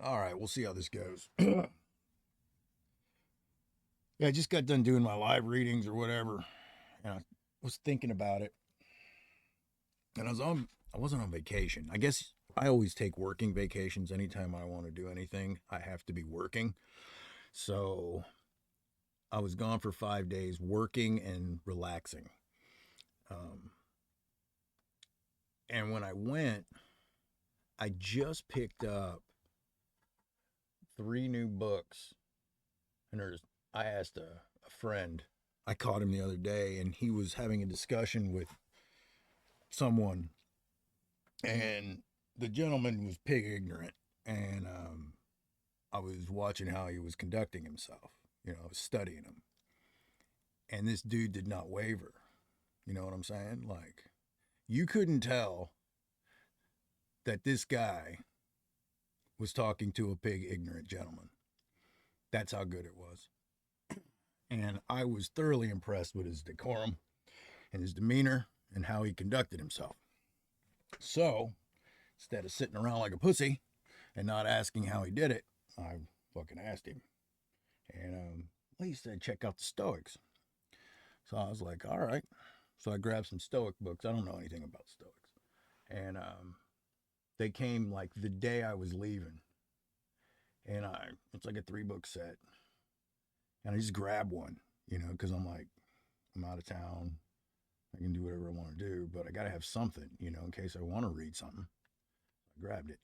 All right, we'll see how this goes. Yeah, I just got done doing my live readings or whatever, and I was thinking about it. And I wasn't on vacation. I guess I always take working vacations. Anytime I want to do anything, I have to be working. So I was gone for 5 days, working and relaxing. Um, and when I went, I just picked up three new books. And I asked a friend. I caught him the other day, and he was having a discussion with someone, and the gentleman was pig ignorant, and I was watching how he was conducting himself. I was studying him, and this dude did not waver. You know what I'm saying? Like, you couldn't tell that this guy was talking to a pig ignorant gentleman. That's how good it was. And I was thoroughly impressed with his decorum and his demeanor and how he conducted himself. So, instead of sitting around like a pussy and not asking how he did it, I fucking asked him. And well, he said, check out the Stoics. So I was like, all right. So I grabbed some Stoic books. I don't know anything about Stoics. And they came like the day I was leaving. And it's like a 3 book set. And I just grabbed one, because I'm like, I'm out of town. I can do whatever I want to do, but I got to have something, in case I want to read something. I grabbed it.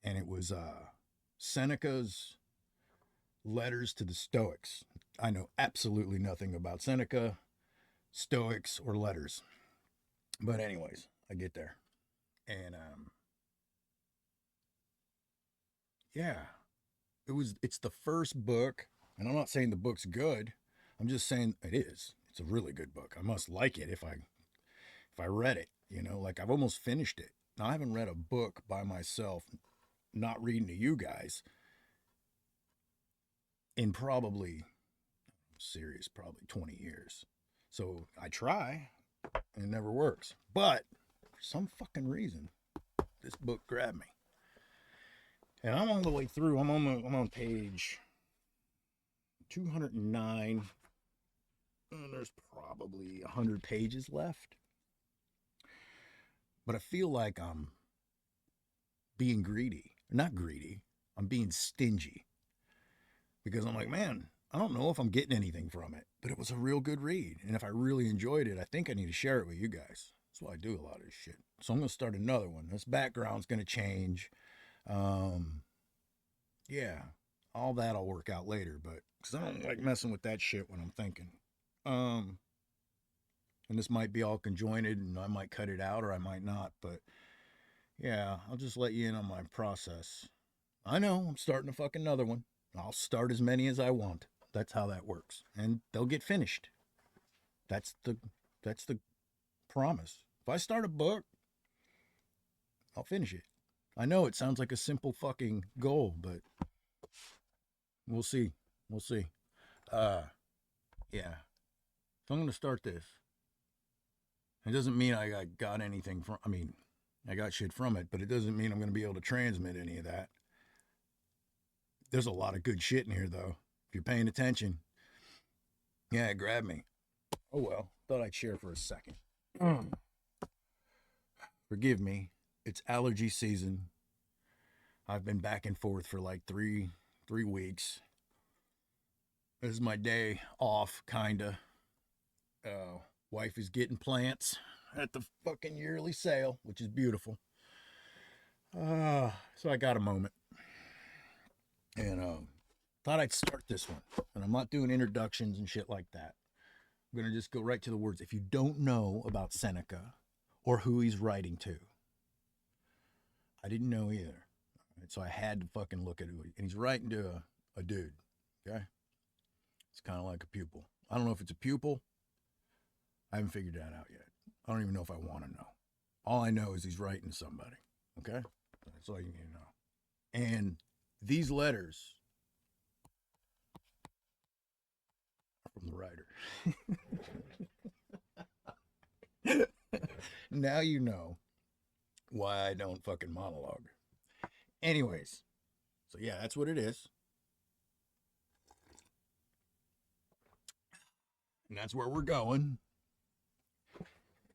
And it was Seneca's Letters to the Stoics. I know absolutely nothing about Seneca, Stoics, or letters. But, anyways, I get there. And, yeah, it's the first book. And I'm not saying the book's good. I'm just saying it is. It's a really good book. I must like it if I read it. Like I've almost finished it. Now I haven't read a book by myself, not reading to you guys, in probably serious, probably 20 years. So I try, and it never works. But for some fucking reason, this book grabbed me, and I'm all the way through. I'm on page 209, and there's probably 100 pages left. But I feel like I'm being greedy. Not greedy. I'm being stingy because I'm like, man, I don't know if I'm getting anything from it, but it was a real good read. And if I really enjoyed it, I think I need to share it with you guys. That's why I do a lot of this shit. So I'm going to start another one. This background's going to change. Um, yeah, all that'll work out later, but because I don't like messing with that shit when I'm thinking. Um, and this might be all conjoined and I might cut it out or I might not, but yeah, I'll just let you in on my process. I know I'm starting a fucking another one. I'll start as many as I want. That's how that works, and they'll get finished. That's the promise. If I start a book, I'll finish it. I know it sounds like a simple fucking goal, but we'll see. We'll see. Uh, yeah. So I'm gonna start this. It doesn't mean I got anything from. I mean, I got shit from it, but it doesn't mean I'm gonna be able to transmit any of that. There's a lot of good shit in here, though. If you're paying attention, yeah, it grabbed me. Oh well, thought I'd share for a second. Forgive me. It's allergy season. I've been back and forth for like three weeks. This is my day off, kinda. Wife is getting plants at the fucking yearly sale, which is beautiful. So I got a moment, and thought I'd start this one. And I'm not doing introductions and shit like that. I'm gonna just go right to the words. If you don't know about Seneca or who he's writing to, I didn't know either. Right, so I had to fucking look at it. And he's writing to a dude. Okay? It's kind of like a pupil. I don't know if it's a pupil. I haven't figured that out yet. I don't even know if I want to know. All I know is he's writing to somebody. Okay? That's all you need to know. And these letters are from the writer. Now you know why I don't fucking monologue. Anyways, So yeah, that's what it is. And that's where we're going.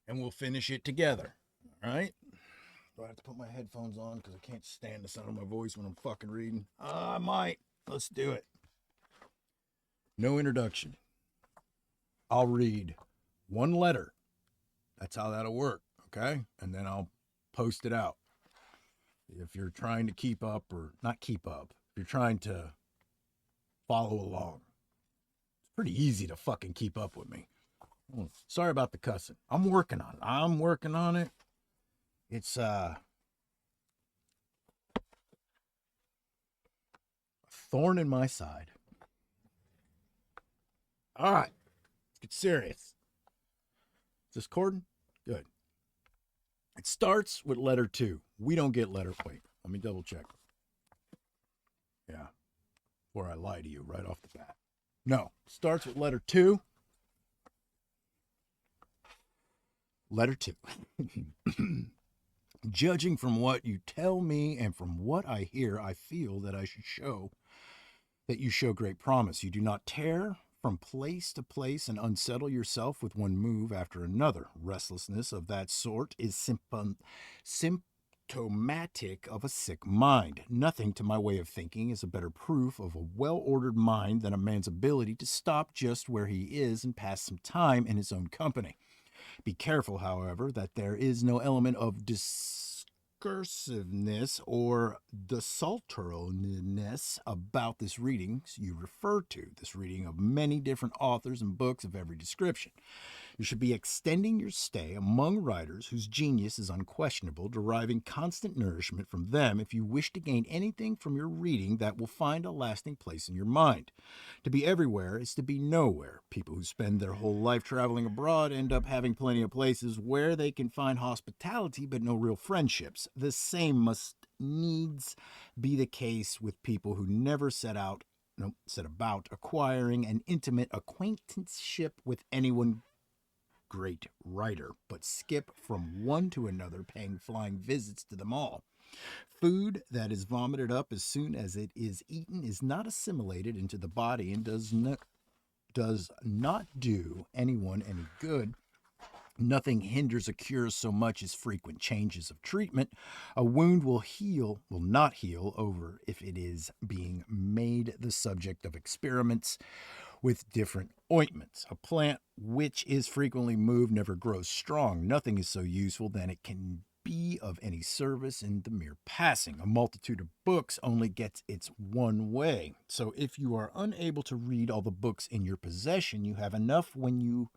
And we'll finish it together. All right? Do I have to put my headphones on because I can't stand the sound of my voice when I'm fucking reading? I might. Let's do it. No introduction. I'll read one letter. That's how that'll work. Okay? And then I'll post it out. If you're trying to keep up, or not keep up, if you're trying to follow along, it's pretty easy to fucking keep up with me. Sorry about the cussing. I'm working on it. It's a thorn in my side. All right, let's get serious. Is this recording? Good. It starts with letter 2. We don't get letter. Wait, let me double check. Yeah, before I lie to you right off the bat. No, starts with letter 2. Letter 2. Judging from what you tell me and from what I hear, I feel that you show great promise. You do not tear from place to place and unsettle yourself with one move after another. Restlessness of that sort is symptomatic of a sick mind. Nothing, to my way of thinking, is a better proof of a well-ordered mind than a man's ability to stop just where he is and pass some time in his own company. Be careful, however, that there is no element of discursiveness or desultoriness about this reading you refer to, this reading of many different authors and books of every description. You should be extending your stay among writers whose genius is unquestionable, deriving constant nourishment from them if you wish to gain anything from your reading that will find a lasting place in your mind. To be everywhere is to be nowhere. People who spend their whole life traveling abroad end up having plenty of places where they can find hospitality but no real friendships. The same must needs be the case with people who never set about acquiring an intimate acquaintanceship with anyone great writer, but skip from one to another, paying flying visits to them all. Food that is vomited up as soon as it is eaten is not assimilated into the body and does not do anyone any good. Nothing hinders a cure so much as frequent changes of treatment. A wound will not heal over if it is being made the subject of experiments with different ointments. A plant which is frequently moved never grows strong. Nothing is so useful that it can be of any service in the mere passing. A multitude of books only gets its one way. So if you are unable to read all the books in your possession, you have enough when you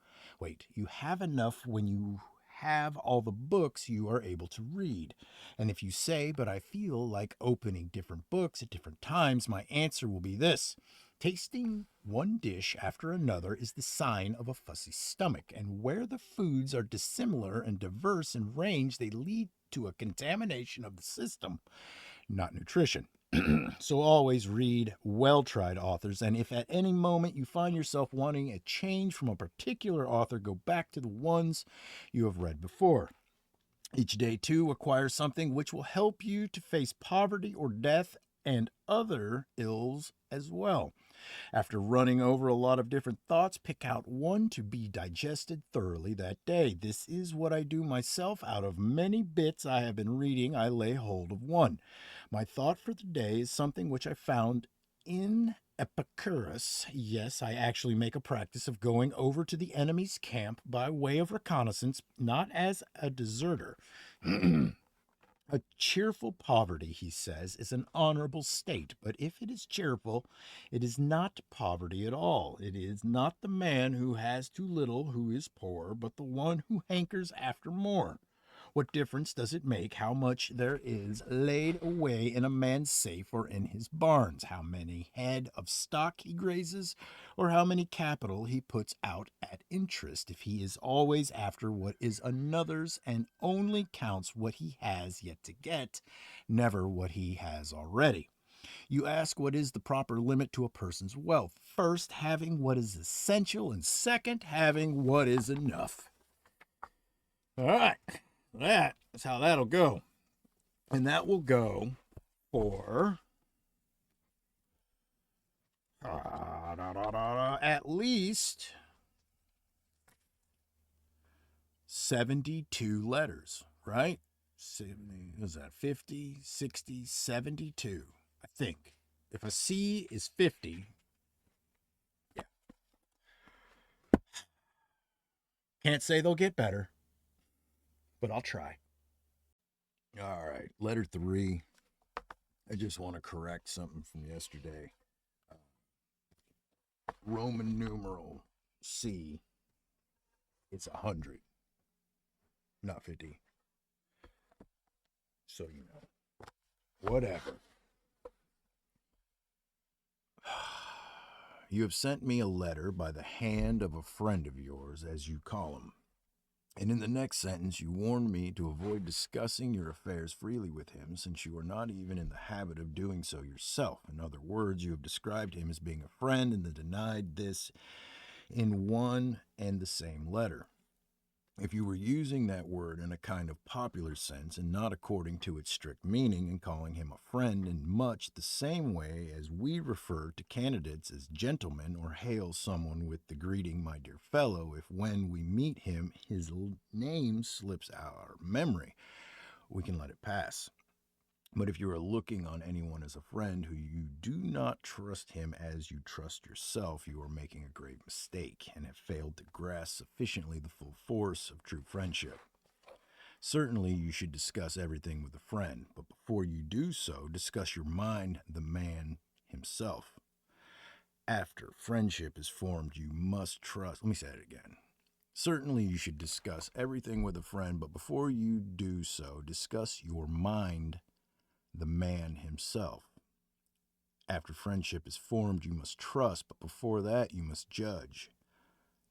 have all the books you are able to read. And if you say, but I feel like opening different books at different times, my answer will be this. Tasting one dish after another is the sign of a fussy stomach, and where the foods are dissimilar and diverse in range, they lead to a contamination of the system, not nutrition. So always read well-tried authors, and if at any moment you find yourself wanting a change from a particular author, go back to the ones you have read before. Each day, too, acquire something which will help you to face poverty or death and other ills as well. After running over a lot of different thoughts, pick out one to be digested thoroughly that day. This is what I do myself. Out of many bits I have been reading, I lay hold of one. My thought for the day is something which I found in Epicurus. Yes, I actually make a practice of going over to the enemy's camp by way of reconnaissance, not as a deserter. A cheerful poverty, he says, is an honorable state, but if it is cheerful, it is not poverty at all. It is not the man who has too little who is poor, but the one who hankers after more. What difference does it make how much there is laid away in a man's safe or in his barns, how many head of stock he grazes, or how many capital he puts out at interest, if he is always after what is another's and only counts what he has yet to get, never what he has already? You ask what is the proper limit to a person's wealth. First, having what is essential, and second, having what is enough. All right. That's how that'll go. And that will go for at least 72 letters, right? 70, was that 50, 60, 72? I think. If a C is 50, yeah. Can't say they'll get better, but I'll try. All right, letter 3. I just want to correct something from yesterday. Roman numeral C, it's 100, not 50. So you know. Whatever. You have sent me a letter by the hand of a friend of yours, as you call him. And in the next sentence, you warn me to avoid discussing your affairs freely with him, since you are not even in the habit of doing so yourself. In other words, you have described him as being a friend and then denied this in one and the same letter. If you were using that word in a kind of popular sense and not according to its strict meaning, and calling him a friend in much the same way as we refer to candidates as gentlemen or hail someone with the greeting, my dear fellow, if when we meet him his name slips out our memory, we can let it pass. But if you are looking on anyone as a friend who you do not trust him as you trust yourself, you are making a grave mistake and have failed to grasp sufficiently the full force of true friendship. Certainly you should discuss everything with a friend, but before you do so, discuss your mind, the man himself. After friendship is formed, you must trust. Let me say it again. Certainly you should discuss everything with a friend, but before you do so, discuss your mind, the man himself. After friendship is formed, you must trust, but before that, you must judge.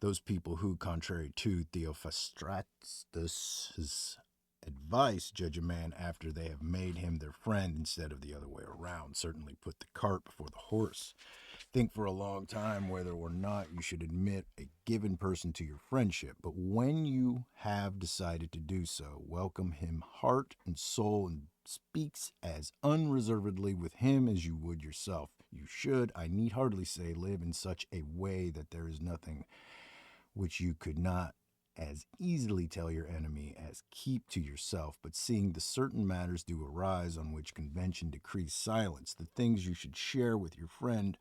Those people who, contrary to Theophrastus's advice, judge a man after they have made him their friend instead of the other way around, certainly put the cart before the horse. Think for a long time whether or not you should admit a given person to your friendship, but when you have decided to do so, welcome him heart and soul and speaks as unreservedly with him as you would yourself. You should, I need hardly say, live in such a way that there is nothing which you could not as easily tell your enemy as keep to yourself, but seeing the certain matters do arise on which convention decrees silence, the things you should share with your friend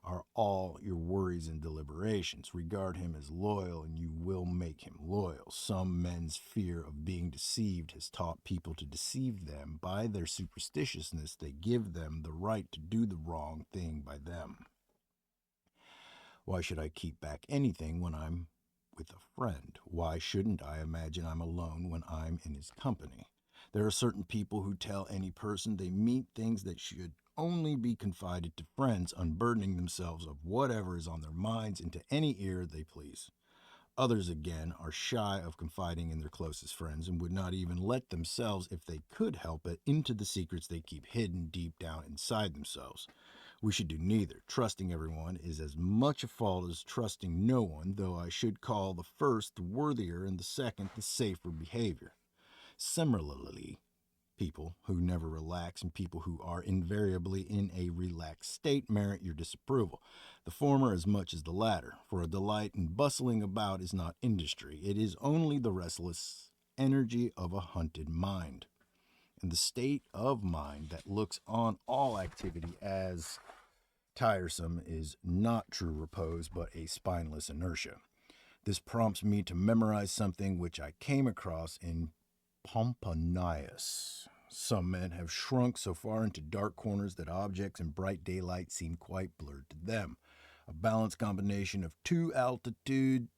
are all your worries and deliberations. Regard him as loyal, and you will make him loyal. Some men's fear of being deceived has taught people to deceive them. By their superstitiousness, they give them the right to do the wrong thing by them. Why should I keep back anything when I'm with a friend? Why shouldn't I imagine I'm alone when I'm in his company? There are certain people who tell any person they meet things that should only be confided to friends, unburdening themselves of whatever is on their minds into any ear they please. Others, again, are shy of confiding in their closest friends and would not even let themselves, if they could help it, into the secrets they keep hidden deep down inside themselves. We should do neither. Trusting everyone is as much a fault as trusting no one, though I should call the first the worthier and the second the safer behavior. Similarly, people who never relax and people who are invariably in a relaxed state merit your disapproval. The former as much as the latter, for a delight in bustling about is not industry. It is only the restless energy of a hunted mind. And the state of mind that looks on all activity as tiresome is not true repose, but a spineless inertia. This prompts me to memorize something which I came across in Pomponius. Some men have shrunk so far into dark corners that objects in bright daylight seem quite blurred to them. A balanced combination of two attitudes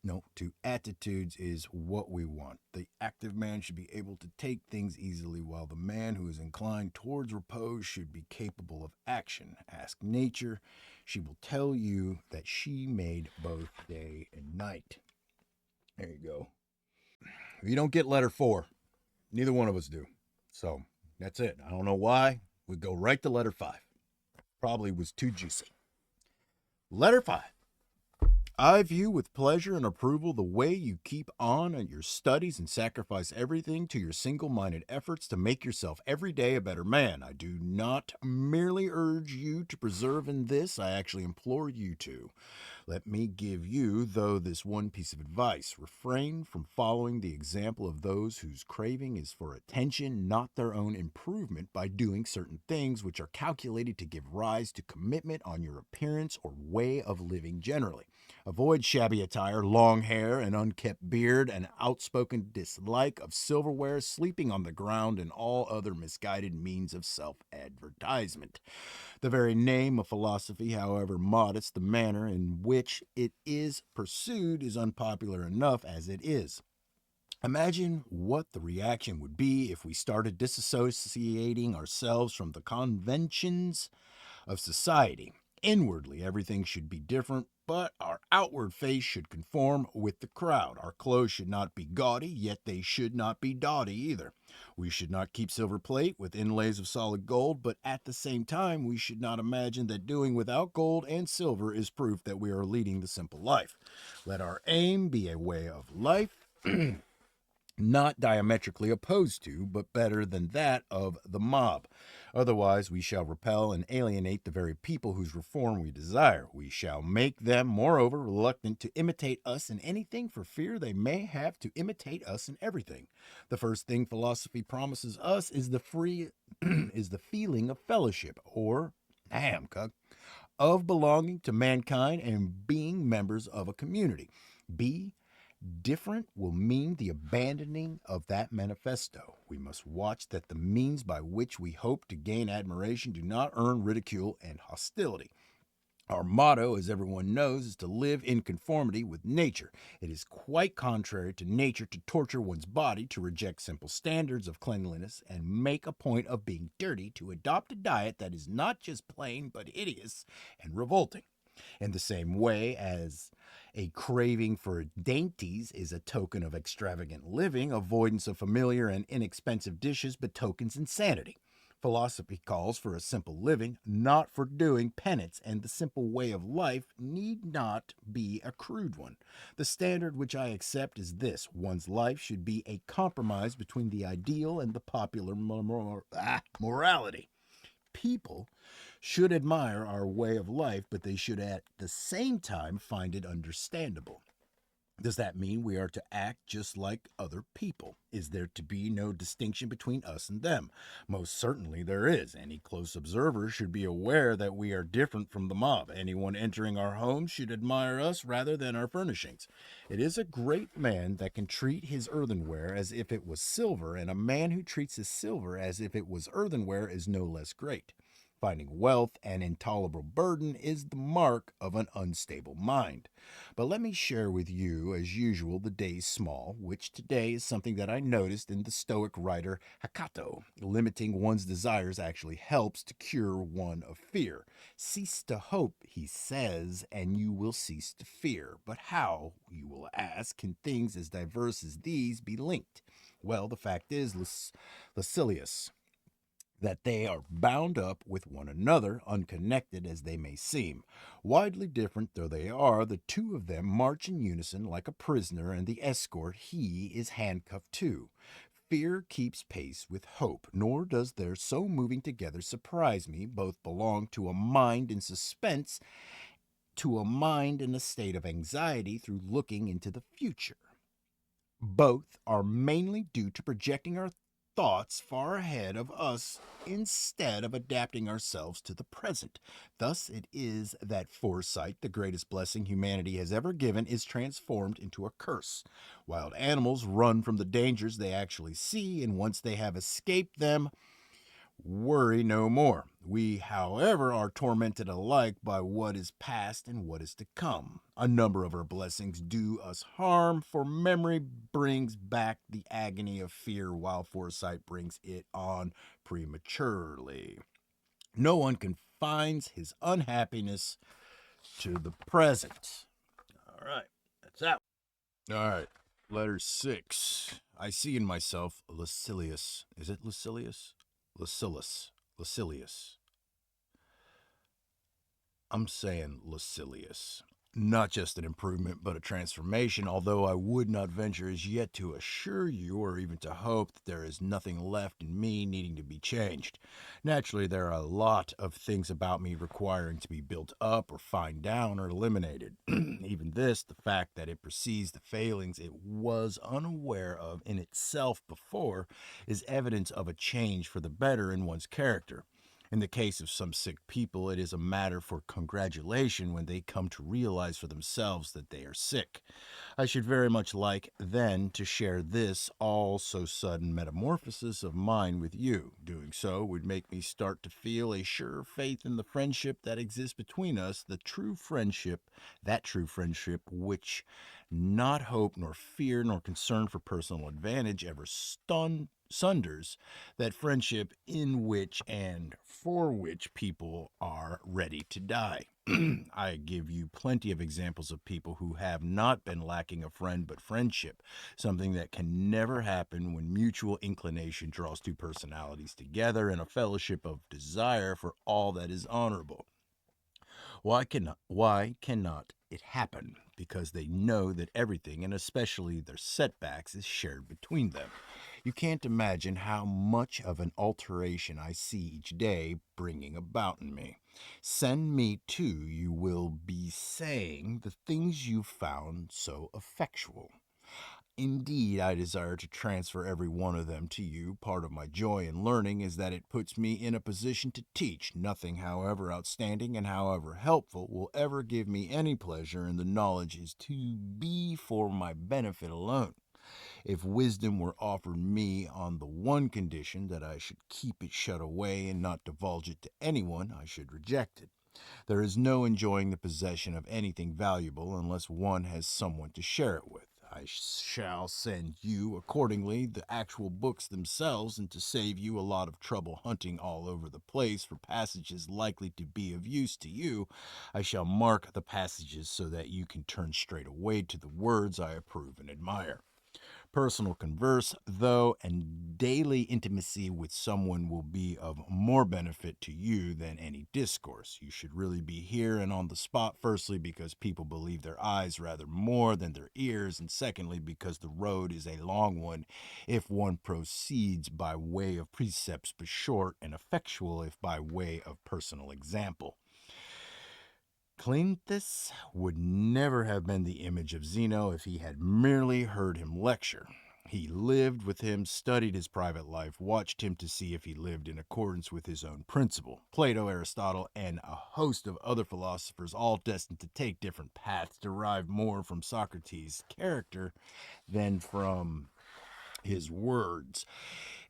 is what we want. The active man should be able to take things easily, while the man who is inclined towards repose should be capable of action. Ask nature. She will tell you that she made both day and night. There you go. If you don't get letter 4, neither one of us do. So that's it. I don't know why. We go right to letter 5. Probably was too juicy. Letter 5. I view with pleasure and approval the way you keep on at your studies and sacrifice everything to your single-minded efforts to make yourself every day a better man. I do not merely urge you to persevere in this, I actually implore you to. Let me give you, though, this one piece of advice. Refrain from following the example of those whose craving is for attention, not their own improvement, by doing certain things which are calculated to give rise to commitment on your appearance or way of living generally. Avoid shabby attire, long hair, an unkempt beard, an outspoken dislike of silverware, sleeping on the ground, and all other misguided means of self-advertisement. The very name of philosophy, however modest the manner in which it is pursued, is unpopular enough as it is. Imagine what the reaction would be if we started disassociating ourselves from the conventions of society. Inwardly, everything should be different, but our outward face should conform with the crowd. Our clothes should not be gaudy, yet they should not be dowdy either. We should not keep silver plate with inlays of solid gold, but at the same time, we should not imagine that doing without gold and silver is proof that we are leading the simple life. Let our aim be a way of life not diametrically opposed to, but better than that of the mob. Otherwise, we shall repel and alienate the very people whose reform we desire. We shall make them, moreover, reluctant to imitate us in anything for fear they may have to imitate us in everything. The first thing philosophy promises us is the feeling of fellowship, or of belonging to mankind and being members of a community. Be different will mean the abandoning of that manifesto. We must watch that the means by which we hope to gain admiration do not earn ridicule and hostility. Our motto, as everyone knows, is to live in conformity with nature. It is quite contrary to nature to torture one's body, to reject simple standards of cleanliness, and make a point of being dirty, to adopt a diet that is not just plain but hideous and revolting. In the same way as a craving for dainties is a token of extravagant living, avoidance of familiar and inexpensive dishes betokens insanity. Philosophy calls for a simple living, not for doing penance, and the simple way of life need not be a crude one. The standard which I accept is this: one's life should be a compromise between the ideal and the popular morality. People should admire our way of life, but they should at the same time find it understandable. Does that mean we are to act just like other people? Is there to be no distinction between us and them? Most certainly there is. Any close observer should be aware that we are different from the mob. Anyone entering our homes should admire us rather than our furnishings. It is a great man that can treat his earthenware as if it was silver, and a man who treats his silver as if it was earthenware is no less great. Finding wealth an intolerable burden is the mark of an unstable mind. But let me share with you, as usual, the day's small, which today is something that I noticed in the Stoic writer Hakato. Limiting one's desires actually helps to cure one of fear. Cease to hope, he says, and you will cease to fear. But how, you will ask, can things as diverse as these be linked? Well, the fact is, Lucilius, that they are bound up with one another, unconnected as they may seem. Widely different though they are, the two of them march in unison like a prisoner and the escort he is handcuffed to. Fear keeps pace with hope, nor does their so moving together surprise me. Both belong to a mind in suspense, to a mind in a state of anxiety through looking into the future. Both are mainly due to projecting our thoughts far ahead of us instead of adapting ourselves to the present. Thus, it is that foresight, the greatest blessing humanity has ever given, is transformed into a curse. Wild animals run from the dangers they actually see, and once they have escaped them, worry no more. We, however, are tormented alike by what is past and what is to come. A number of our blessings do us harm, for memory brings back the agony of fear, while foresight brings it on prematurely. No one confines his unhappiness to the present. All right, that's that. All right, letter 6. I see in myself Lucilius. Is it Lucilius? Lucilius. I'm saying Lucilius. not just an improvement, but a transformation, although I would not venture as yet to assure you or even to hope that there is nothing left in me needing to be changed. Naturally, there are a lot of things about me requiring to be built up or fined down or eliminated. Even this, the fact that it precedes the failings it was unaware of in itself before, is evidence of a change for the better in one's character. In the case of some sick people, it is a matter for congratulation when they come to realize for themselves that they are sick. I should very much like, then, to share this all so sudden metamorphosis of mine with you. Doing so would make me start to feel a sure faith in the friendship that exists between us, that true friendship which not hope nor fear nor concern for personal advantage ever sunders, that friendship in which and for which people are ready to die. I give you plenty of examples of people who have not been lacking a friend but friendship, something that can never happen when mutual inclination draws two personalities together in a fellowship of desire for all that is honorable. Why cannot it happen? Because they know that everything, and especially their setbacks, is shared between them. You can't imagine how much of an alteration I see each day bringing about in me. Send me too, you will be saying, the things you found so effectual. Indeed, I desire to transfer every one of them to you. Part of my joy in learning is that it puts me in a position to teach. Nothing, however outstanding and however helpful, will ever give me any pleasure, and the knowledge is to be for my benefit alone. If wisdom were offered me on the one condition that I should keep it shut away and not divulge it to anyone, I should reject it. There is no enjoying the possession of anything valuable unless one has someone to share it with. I shall send you, accordingly, the actual books themselves, and to save you a lot of trouble hunting all over the place for passages likely to be of use to you, I shall mark the passages so that you can turn straight away to the words I approve and admire. Personal converse, though, and daily intimacy with someone will be of more benefit to you than any discourse. You should really be here and on the spot, firstly, because people believe their eyes rather more than their ears, and secondly, because the road is a long one if one proceeds by way of precepts, but short and effectual if by way of personal example. Cleanthes would never have been the image of Zeno if he had merely heard him lecture. He lived with him, studied his private life, watched him to see if he lived in accordance with his own principle. Plato, Aristotle, and a host of other philosophers, all destined to take different paths, derive more from Socrates' character than from his words.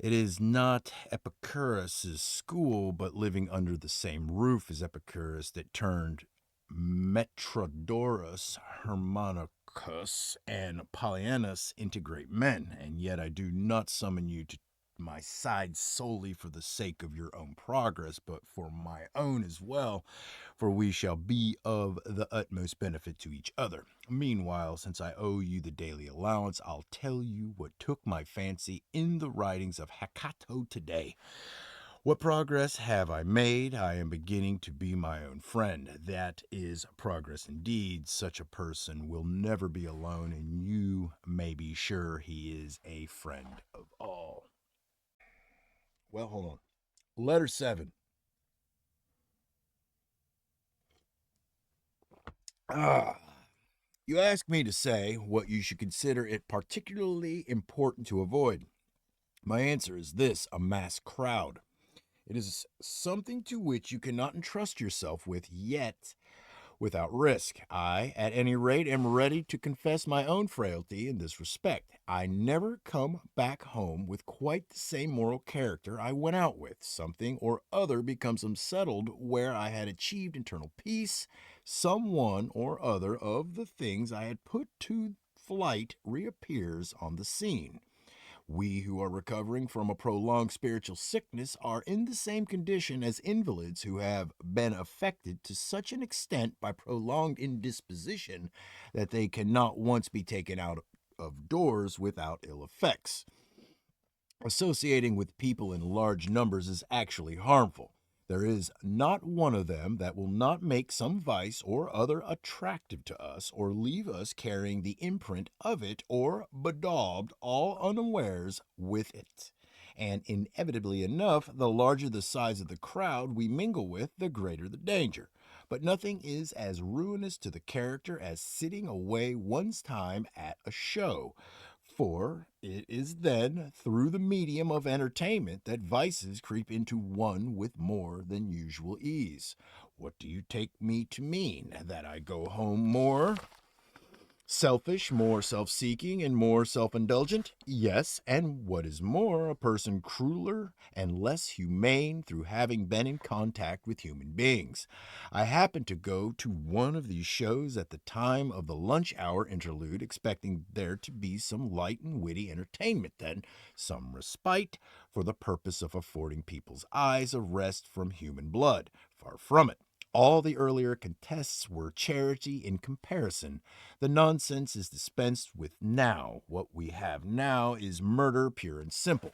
It is not Epicurus's school, but living under the same roof as Epicurus, that turned Metrodorus, Hermonicus, and Polyanus into great men. And yet I do not summon you to my side solely for the sake of your own progress, but for my own as well, for we shall be of the utmost benefit to each other. Meanwhile, since I owe you the daily allowance, I'll tell you what took my fancy in the writings of Hakato today. What progress have I made? I am beginning to be my own friend. That is progress indeed. Such a person will never be alone, and you may be sure he is a friend of all. Well, hold on. Letter 7. Ah. You ask me to say what you should consider it particularly important to avoid. My answer is this: a mass crowd. It is something to which you cannot entrust yourself with, yet without risk. I, at any rate, am ready to confess my own frailty in this respect. I never come back home with quite the same moral character I went out with. Something or other becomes unsettled where I had achieved internal peace. Some one or other of the things I had put to flight reappears on the scene. We who are recovering from a prolonged spiritual sickness are in the same condition as invalids who have been affected to such an extent by prolonged indisposition that they cannot once be taken out of doors without ill effects. Associating with people in large numbers is actually harmful. There is not one of them that will not make some vice or other attractive to us, or leave us carrying the imprint of it, or bedaubed all unawares with it. And inevitably enough, the larger the size of the crowd we mingle with, the greater the danger. But nothing is as ruinous to the character as sitting away one's time at a show. For it is then through the medium of entertainment that vices creep into one with more than usual ease. What do you take me to mean? That I go home more selfish, more self seeking, and more self indulgent? Yes, and what is more, a person crueler and less humane through having been in contact with human beings. I happened to go to one of these shows at the time of the lunch hour interlude, expecting there to be some light and witty entertainment, then some respite, for the purpose of affording people's eyes a rest from human blood. Far from it. All the earlier contests were charity in comparison. The nonsense is dispensed with now. What we have now is murder pure and simple.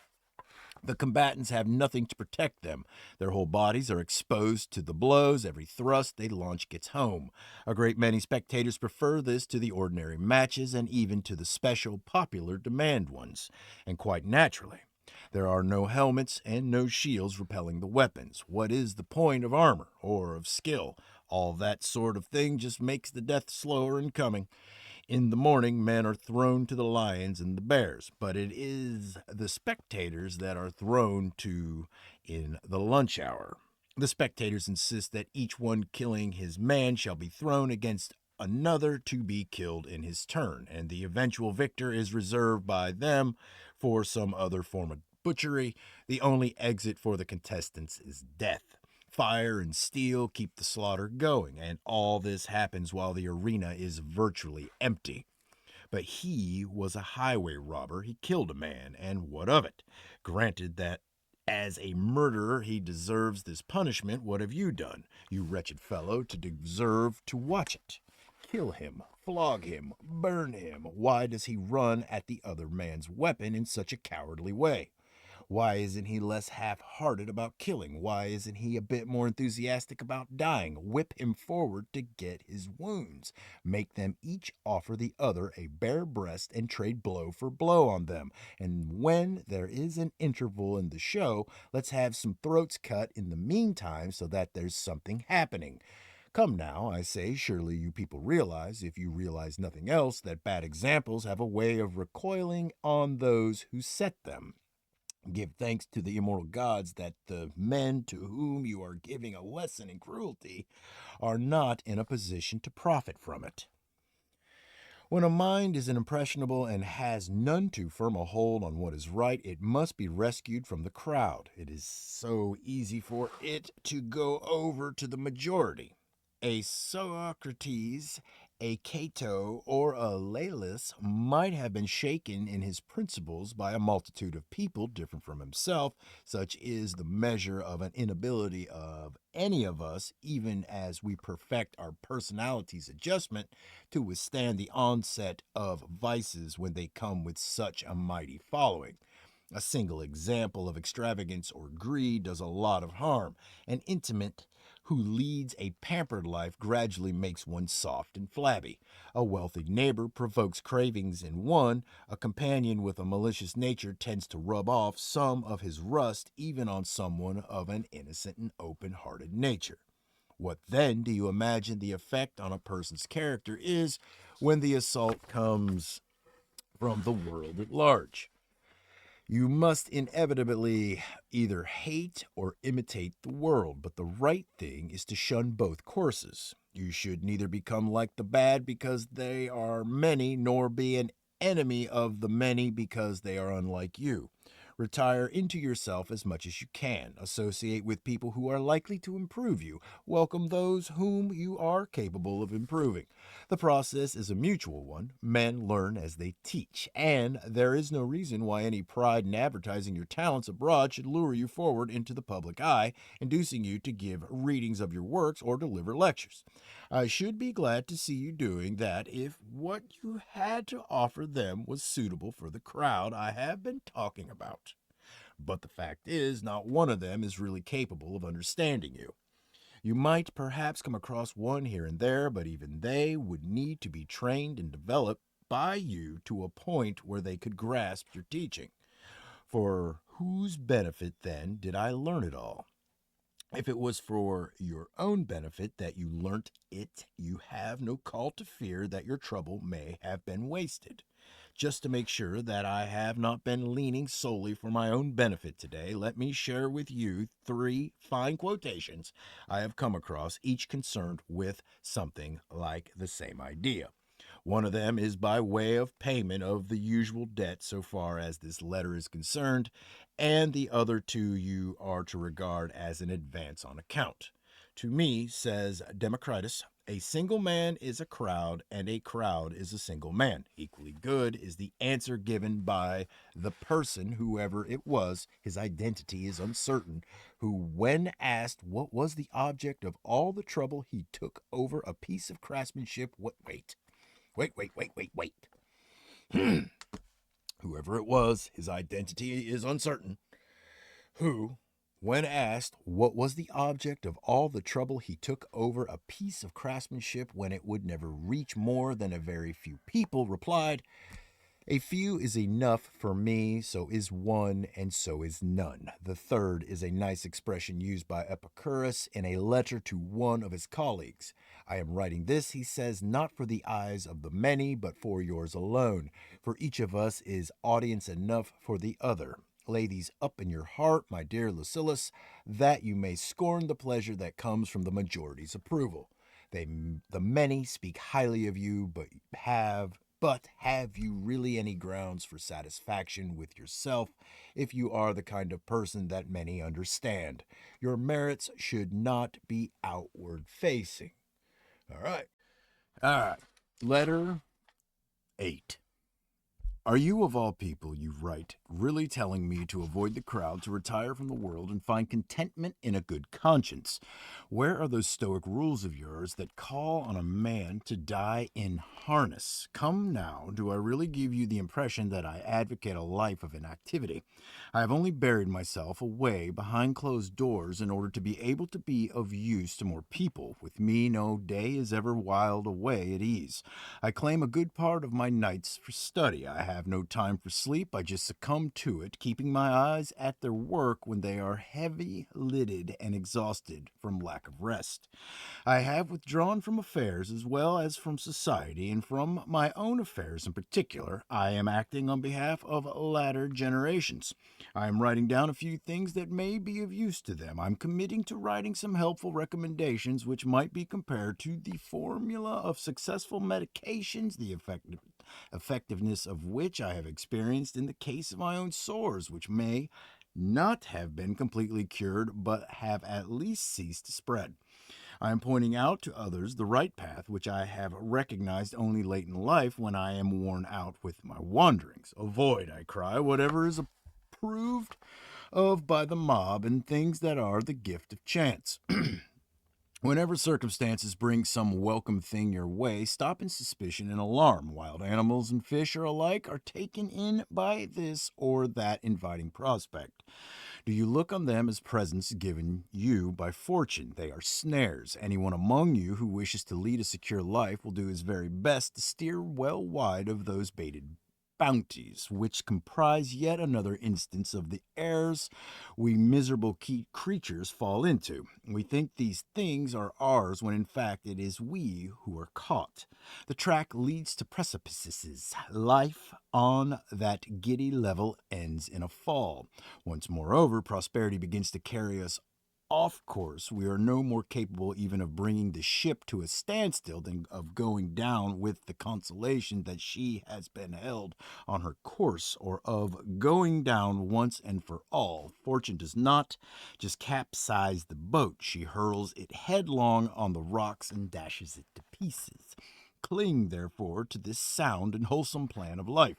The combatants have nothing to protect them. Their whole bodies are exposed to the blows. Every thrust they launch gets home. A great many spectators prefer this to the ordinary matches and even to the special popular demand ones. And quite naturally. There are no helmets and no shields repelling the weapons. What is the point of armor or of skill? All that sort of thing just makes the death slower in coming. In the morning, men are thrown to the lions and the bears, but it is the spectators that are thrown to in the lunch hour. The spectators insist that each one killing his man shall be thrown against another to be killed in his turn, and the eventual victor is reserved by them for some other form of butchery. The only exit for the contestants is death. Fire and steel keep the slaughter going, and all this happens while the arena is virtually empty. But he was a highway robber. He killed a man, and what of it? Granted that as a murderer he deserves this punishment, what have you done, you wretched fellow, to deserve to watch it? Kill him, flog him, burn him. Why does he run at the other man's weapon in such a cowardly way? Why isn't he less half-hearted about killing? Why isn't he a bit more enthusiastic about dying? Whip him forward to get his wounds. Make them each offer the other a bare breast and trade blow for blow on them. And when there is an interval in the show, let's have some throats cut in the meantime so that there's something happening. Come now, I say, surely you people realize, if you realize nothing else, that bad examples have a way of recoiling on those who set them. Give thanks to the immortal gods that the men to whom you are giving a lesson in cruelty are not in a position to profit from it. When a mind is impressionable and has none too firm a hold on what is right, it must be rescued from the crowd. It is so easy for it to go over to the majority. A Socrates, a Cato, or a Laelius might have been shaken in his principles by a multitude of people different from himself. Such is the measure of an inability of any of us, even as we perfect our personality's adjustment, to withstand the onset of vices when they come with such a mighty following. A single example of extravagance or greed does a lot of harm. An intimate who leads a pampered life gradually makes one soft and flabby. A wealthy neighbor provokes cravings in one. A companion with a malicious nature tends to rub off some of his rust even on someone of an innocent and open-hearted nature. What then do you imagine the effect on a person's character is when the assault comes from the world at large? You must inevitably either hate or imitate the world, but the right thing is to shun both courses. You should neither become like the bad because they are many, nor be an enemy of the many because they are unlike you. Retire into yourself as much as you can. Associate with people who are likely to improve you. Welcome those whom you are capable of improving. The process is a mutual one. Men learn as they teach, and there is no reason why any pride in advertising your talents abroad should lure you forward into the public eye, inducing you to give readings of your works or deliver lectures. I should be glad to see you doing that if what you had to offer them was suitable for the crowd I have been talking about. But the fact is, not one of them is really capable of understanding you. You might perhaps come across one here and there, but even they would need to be trained and developed by you to a point where they could grasp your teaching. For whose benefit, then, did I learn it all? If it was for your own benefit that you learnt it, you have no call to fear that your trouble may have been wasted. Just to make sure that I have not been leaning solely for my own benefit today, let me share with you 3 fine quotations I have come across, each concerned with something like the same idea. One of them is by way of payment of the usual debt so far as this letter is concerned, and the other two you are to regard as an advance on account. To me, says Democritus, a single man is a crowd, and a crowd is a single man. Equally good is the answer given by the person, whoever it was, his identity is uncertain, who, when asked what was the object of all the trouble he took over a piece of craftsmanship, wait. Whoever it was, his identity is uncertain, who, when asked what was the object of all the trouble he took over a piece of craftsmanship when it would never reach more than a very few people, replied, a few is enough for me, so is one, and so is none. The third is a nice expression used by Epicurus in a letter to one of his colleagues. I am writing this, he says, not for the eyes of the many, but for yours alone. For each of us is audience enough for the other. Lay these up in your heart, my dear Lucilius, that you may scorn the pleasure that comes from the majority's approval. The many speak highly of you, but have you really any grounds for satisfaction with yourself if you are the kind of person that many understand? Your merits should not be outward facing. All right. Letter 8. Are you, of all people, you write, really telling me to avoid the crowd, to retire from the world, and find contentment in a good conscience? Where are those Stoic rules of yours that call on a man to die in harness? Come now, do I really give you the impression that I advocate a life of inactivity? I have only buried myself away behind closed doors in order to be able to be of use to more people. With me, no day is ever whiled away at ease. I claim a good part of my nights for study. I have no time for sleep. I just succumb to it, keeping my eyes at their work when they are heavy-lidded and exhausted from lack of rest. I have withdrawn from affairs as well as from society, and from my own affairs in particular. I am acting on behalf of latter generations. I am writing down a few things that may be of use to them. I'm committing to writing some helpful recommendations which might be compared to the formula of successful medications, the effectiveness of which I have experienced in the case of my own sores, which may not have been completely cured, but have at least ceased to spread. I am pointing out to others the right path, which I have recognized only late in life when I am worn out with my wanderings. Avoid, I cry, whatever is approved of by the mob and things that are the gift of chance. Whenever circumstances bring some welcome thing your way, stop in suspicion and alarm. Wild animals and fish are taken in by this or that inviting prospect. Do you look on them as presents given you by fortune? They are snares. Anyone among you who wishes to lead a secure life will do his very best to steer well wide of those baited bounties, which comprise yet another instance of the errors we miserable creatures fall into. We think these things are ours when in fact it is we who are caught. The track leads to precipices. Life on that giddy level ends in a fall. Once, moreover, prosperity begins to carry us off course, we are no more capable even of bringing the ship to a standstill than of going down with the consolation that she has been held on her course, or of going down once and for all. Fortune does not just capsize the boat, she hurls it headlong on the rocks and dashes it to pieces. Cling, therefore, to this sound and wholesome plan of life.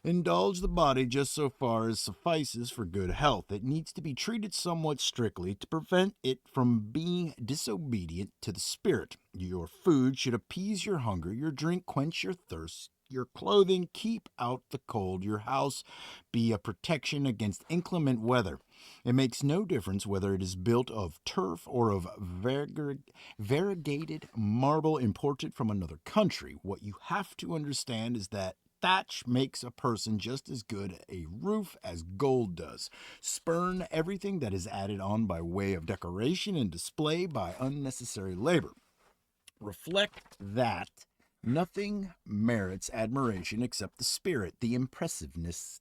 Indulge the body just so far as suffices for good health. It needs to be treated somewhat strictly to prevent it from being disobedient to the spirit. Your food should appease your hunger, your drink quench your thirst, your clothing, keep out the cold. Your house be a protection against inclement weather. It makes no difference whether it is built of turf or of variegated marble imported from another country. What you have to understand is that thatch makes a person just as good a roof as gold does. Spurn everything that is added on by way of decoration and display by unnecessary labor. Reflect that nothing merits admiration except the spirit, the impressiveness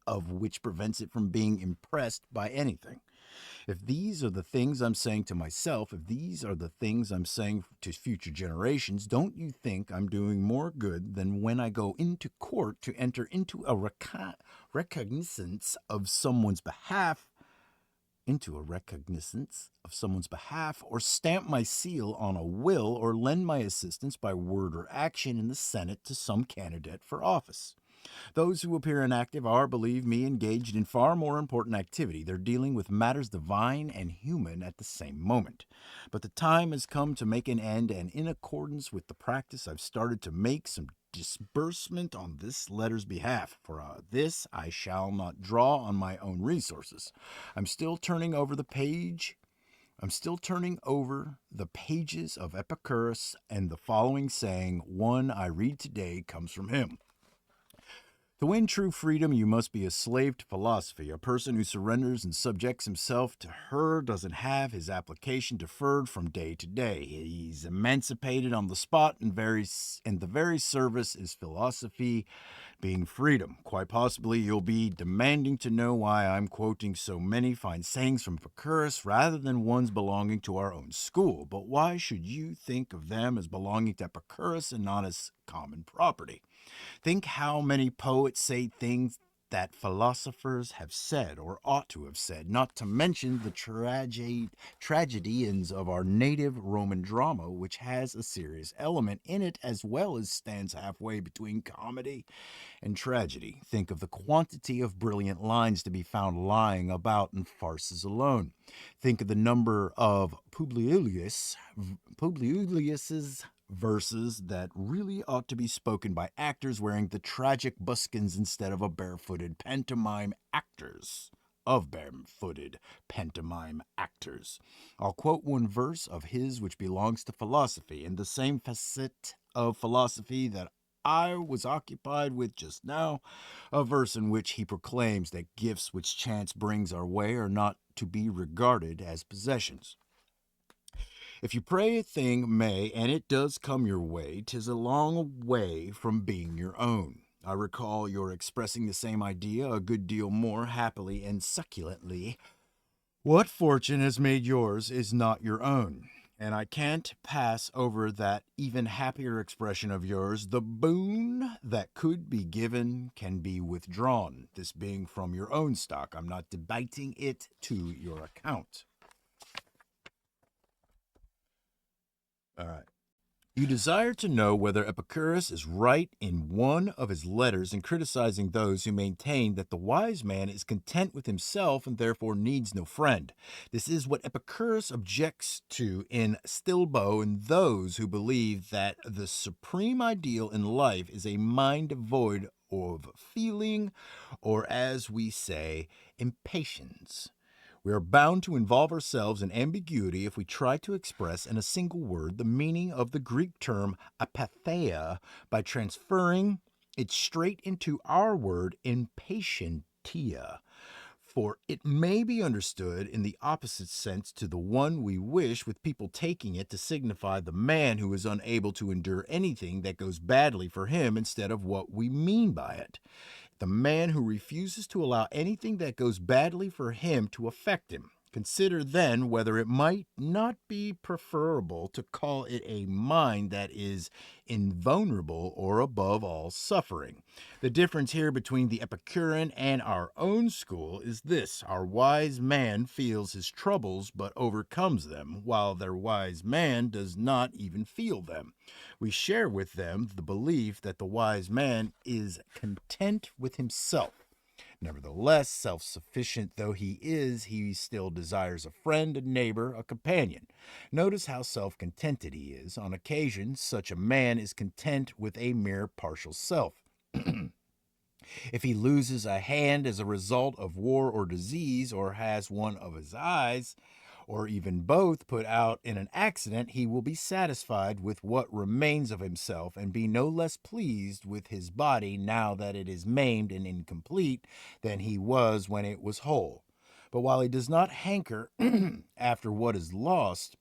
of which prevents it from being impressed by anything. If these are the things I'm saying to myself, if these are the things I'm saying to future generations, don't you think I'm doing more good than when I go into court to enter into a recognizance of someone's behalf, or stamp my seal on a will, or lend my assistance by word or action in the Senate to some candidate for office? Those who appear inactive are, believe me, engaged in far more important activity. They're dealing with matters divine and human at the same moment. But the time has come to make an end, and in accordance with the practice, I've started to make some disbursement on this letter's behalf. For this I shall not draw on my own resources. I'm still turning over the pages of Epicurus, and the following saying, one I read today, comes from him. To win true freedom, you must be a slave to philosophy. A person who surrenders and subjects himself to her doesn't have his application deferred from day to day. He's emancipated on the spot, and the very service is philosophy, being freedom. Quite possibly you'll be demanding to know why I'm quoting so many fine sayings from Epicurus rather than ones belonging to our own school. But why should you think of them as belonging to Epicurus and not as common property? Think how many poets say things that philosophers have said or ought to have said, not to mention the tragedians of our native Roman drama, which has a serious element in it as well as stands halfway between comedy and tragedy. Think of the quantity of brilliant lines to be found lying about in farces alone. Think of the number of Publius's verses that really ought to be spoken by actors wearing the tragic buskins instead of barefooted pantomime actors. I'll quote one verse of his which belongs to philosophy, in the same facet of philosophy that I was occupied with just now, a verse in which he proclaims that gifts which chance brings our way are not to be regarded as possessions. If you pray a thing may, and it does come your way, 'tis a long way from being your own. I recall your expressing the same idea a good deal more happily and succulently. What fortune has made yours is not your own, and I can't pass over that even happier expression of yours. The boon that could be given can be withdrawn, this being from your own stock. I'm not debiting it to your account. All right. You desire to know whether Epicurus is right in one of his letters in criticizing those who maintain that the wise man is content with himself and therefore needs no friend. This is what Epicurus objects to in Stilbo and those who believe that the supreme ideal in life is a mind devoid of feeling, or as we say, impatience. We are bound to involve ourselves in ambiguity if we try to express in a single word the meaning of the Greek term apatheia by transferring it straight into our word impatientia. For it may be understood in the opposite sense to the one we wish, with people taking it to signify the man who is unable to endure anything that goes badly for him instead of what we mean by it. The man who refuses to allow anything that goes badly for him to affect him. Consider then whether it might not be preferable to call it a mind that is invulnerable or above all suffering. The difference here between the Epicurean and our own school is this: our wise man feels his troubles but overcomes them, while their wise man does not even feel them. We share with them the belief that the wise man is content with himself. Nevertheless, self-sufficient though he still desires a friend, a neighbor, a companion. Notice how self-contented he is. On occasion, such a man is content with a mere partial self. If he loses a hand as a result of war or disease, or has one of his eyes, or even both put out in an accident, he will be satisfied with what remains of himself and be no less pleased with his body now that it is maimed and incomplete than he was when it was whole. But while he does not hanker after what has lost,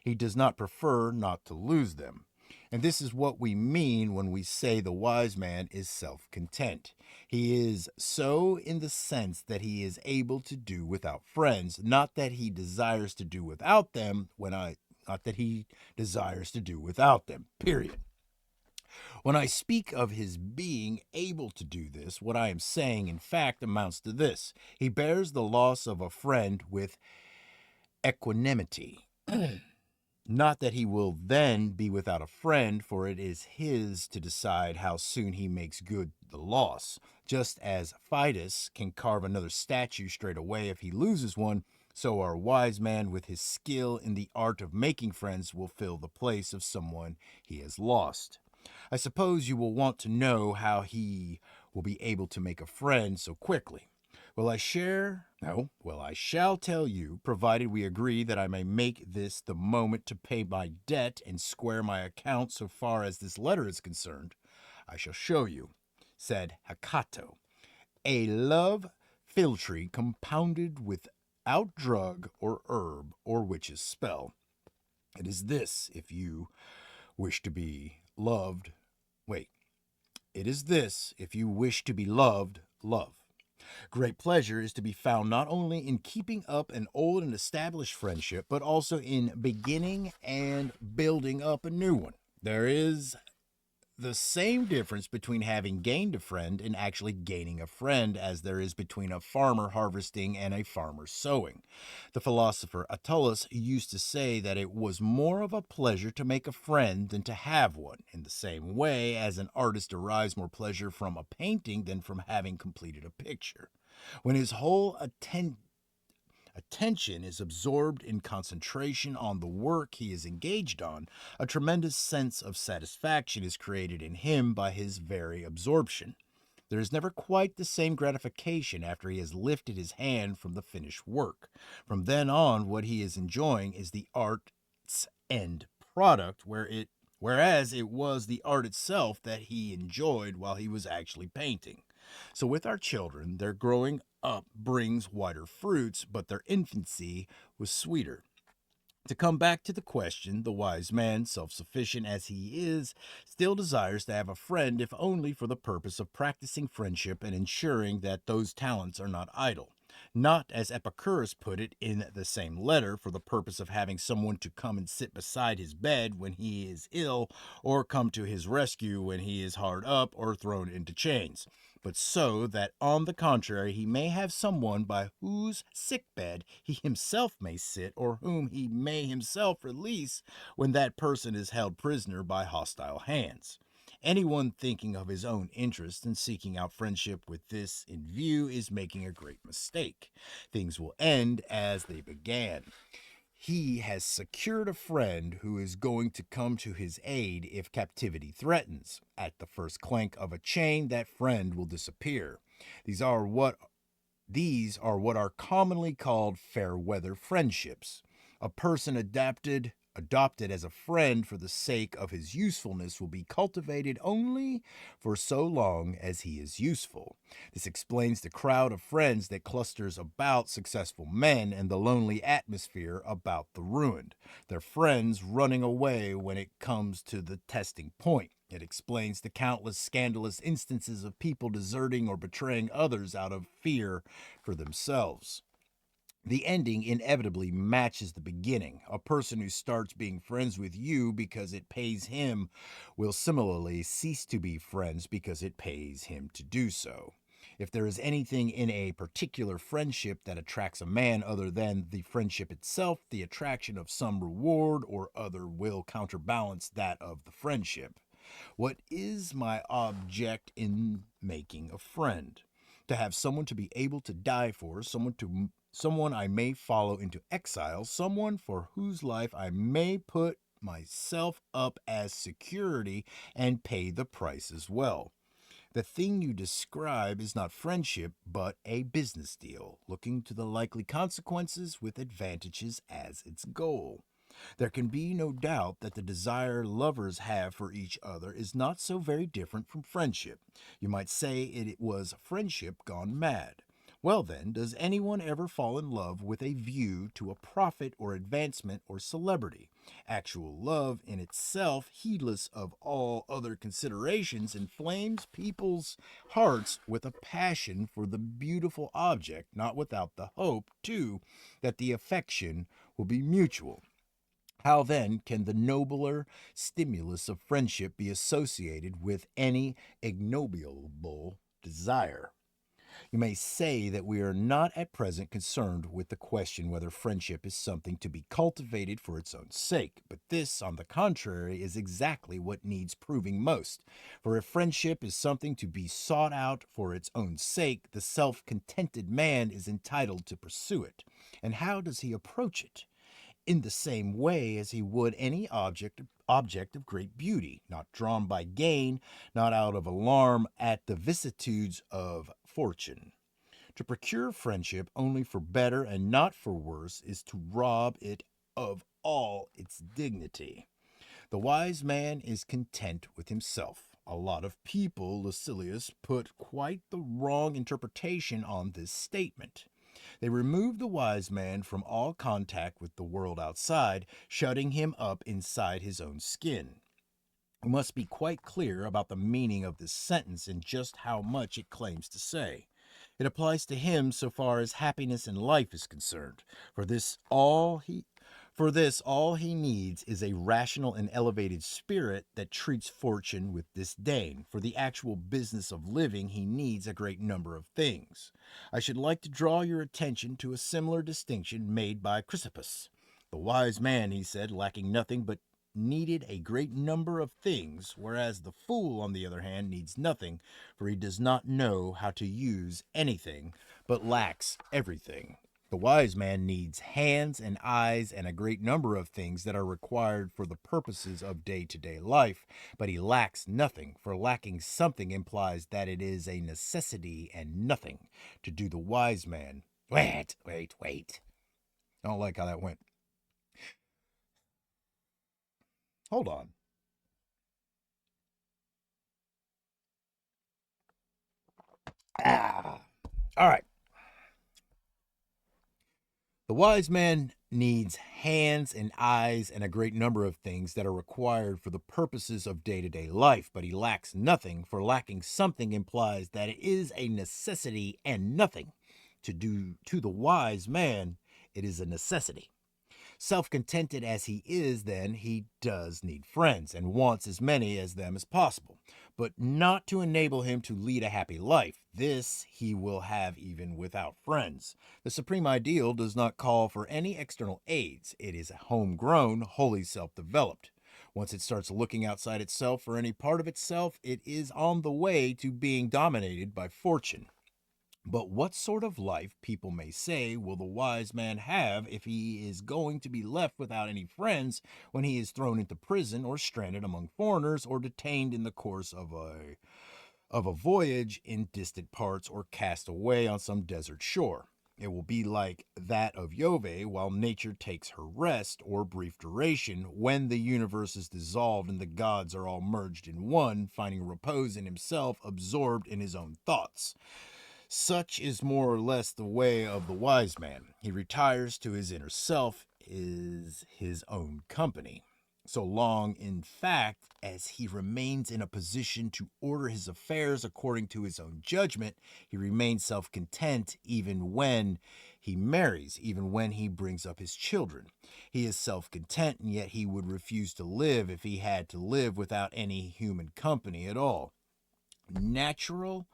he does not prefer not to lose them. And this is what we mean when we say the wise man is self content. He is so in the sense that he is able to do without friends, not that he desires to do without them not that he desires to do without them. Period. When I speak of his being able to do this, what I am saying in fact amounts to this. He bears the loss of a friend with equanimity. Not that he will then be without a friend, for it is his to decide how soon he makes good the loss. Just as Fidus can carve another statue straight away if he loses one, so our wise man with his skill in the art of making friends will fill the place of someone he has lost. I suppose you will want to know how he will be able to make a friend so quickly. Well, I shall tell you, provided we agree that I may make this the moment to pay my debt and square my account so far as this letter is concerned. I shall show you, said Hakato, a love philtre compounded without drug or herb or witch's spell. It is this, if you wish to be loved. Wait, it is this, if you wish to be loved, love. Great pleasure is to be found not only in keeping up an old and established friendship, but also in beginning and building up a new one. There is the same difference between having gained a friend and actually gaining a friend as there is between a farmer harvesting and a farmer sowing. The philosopher Attalus used to say that it was more of a pleasure to make a friend than to have one, in the same way as an artist derives more pleasure from a painting than from having completed a picture. When his whole attention is absorbed in concentration on the work he is engaged on, a tremendous sense of satisfaction is created in him by his very absorption. There is never quite the same gratification after he has lifted his hand from the finished work. From then on, what he is enjoying is the art's end product, whereas it was the art itself that he enjoyed while he was actually painting. So, with our children, their growing up brings wider fruits, but their infancy was sweeter. To come back to the question, the wise man, self sufficient as he is, still desires to have a friend, if only for the purpose of practicing friendship and ensuring that those talents are not idle. Not, as Epicurus put it in the same letter, for the purpose of having someone to come and sit beside his bed when he is ill, or come to his rescue when he is hard up or thrown into chains, but so that on the contrary he may have someone by whose sick bed he himself may sit, or whom he may himself release when that person is held prisoner by hostile hands. Anyone thinking of his own interest and seeking out friendship with this in view is making a great mistake. Things will end as they began. He has secured a friend who is going to come to his aid if captivity threatens. At the first clank of a chain, that friend will disappear. These are what are commonly called fair weather friendships. A person adopted as a friend for the sake of his usefulness will be cultivated only for so long as he is useful. This explains the crowd of friends that clusters about successful men and the lonely atmosphere about the ruined, their friends running away when it comes to the testing point. It explains the countless scandalous instances of people deserting or betraying others out of fear for themselves. The ending inevitably matches the beginning. A person who starts being friends with you because it pays him will similarly cease to be friends because it pays him to do so. If there is anything in a particular friendship that attracts a man other than the friendship itself, the attraction of some reward or other will counterbalance that of the friendship. What is my object in making a friend? To have someone to be able to die for, someone I may follow into exile, someone for whose life I may put myself up as security and pay the price as well. The thing you describe is not friendship, but a business deal, looking to the likely consequences with advantages as its goal. There can be no doubt that the desire lovers have for each other is not so very different from friendship. You might say it was friendship gone mad. Well, then, does anyone ever fall in love with a view to a profit or advancement or celebrity? Actual love in itself, heedless of all other considerations, inflames people's hearts with a passion for the beautiful object, not without the hope, too, that the affection will be mutual. How then can the nobler stimulus of friendship be associated with any ignoble desire? You may say that we are not at present concerned with the question whether friendship is something to be cultivated for its own sake, but this, on the contrary, is exactly what needs proving most. For if friendship is something to be sought out for its own sake, the self contented man is entitled to pursue it. And how does he approach it? In the same way as he would any object of great beauty, not drawn by gain, not out of alarm at the vicissitudes of fortune. To procure friendship only for better and not for worse is to rob it of all its dignity. The wise man is content with himself. A lot of people, Lucilius, put quite the wrong interpretation on this statement. They remove the wise man from all contact with the world outside, shutting him up inside his own skin. We must be quite clear about the meaning of this sentence and just how much it claims to say. It applies to him so far as happiness in life is concerned. For this all he needs is a rational and elevated spirit that treats fortune with disdain. For the actual business of living, he needs a great number of things. I should like to draw your attention to a similar distinction made by Chrysippus. The wise man, he said, lacking nothing but needed a great number of things, whereas the fool, on the other hand, needs nothing, for he does not know how to use anything, but lacks everything. The wise man needs hands and eyes and a great number of things that are required for the purposes of day-to-day life, but he lacks nothing, for lacking something implies that it is a necessity and nothing to do the wise man. Wait. I don't like how that went. Hold on. All right. The wise man needs hands and eyes and a great number of things that are required for the purposes of day to day life, but he lacks nothing, for lacking something implies that it is a necessity and nothing. To the wise man, it is a necessity. Self contented as he is, then, he does need friends and wants as many as them as possible, but not to enable him to lead a happy life. This he will have even without friends. The supreme ideal does not call for any external aids, it is homegrown, wholly self developed. Once it starts looking outside itself for any part of itself, it is on the way to being dominated by fortune. But what sort of life, people may say, will the wise man have if he is going to be left without any friends when he is thrown into prison or stranded among foreigners or detained in the course of a voyage in distant parts or cast away on some desert shore? It will be like that of Jove while nature takes her rest or brief duration, when the universe is dissolved and the gods are all merged in one, finding repose in himself, absorbed in his own thoughts. Such is more or less the way of the wise man. He retires to his inner self, is his own company. So long, in fact, as he remains in a position to order his affairs according to his own judgment, he remains self content even when he marries, even when he brings up his children. He is self content, and yet he would refuse to live if he had to live without any human company at all. Natural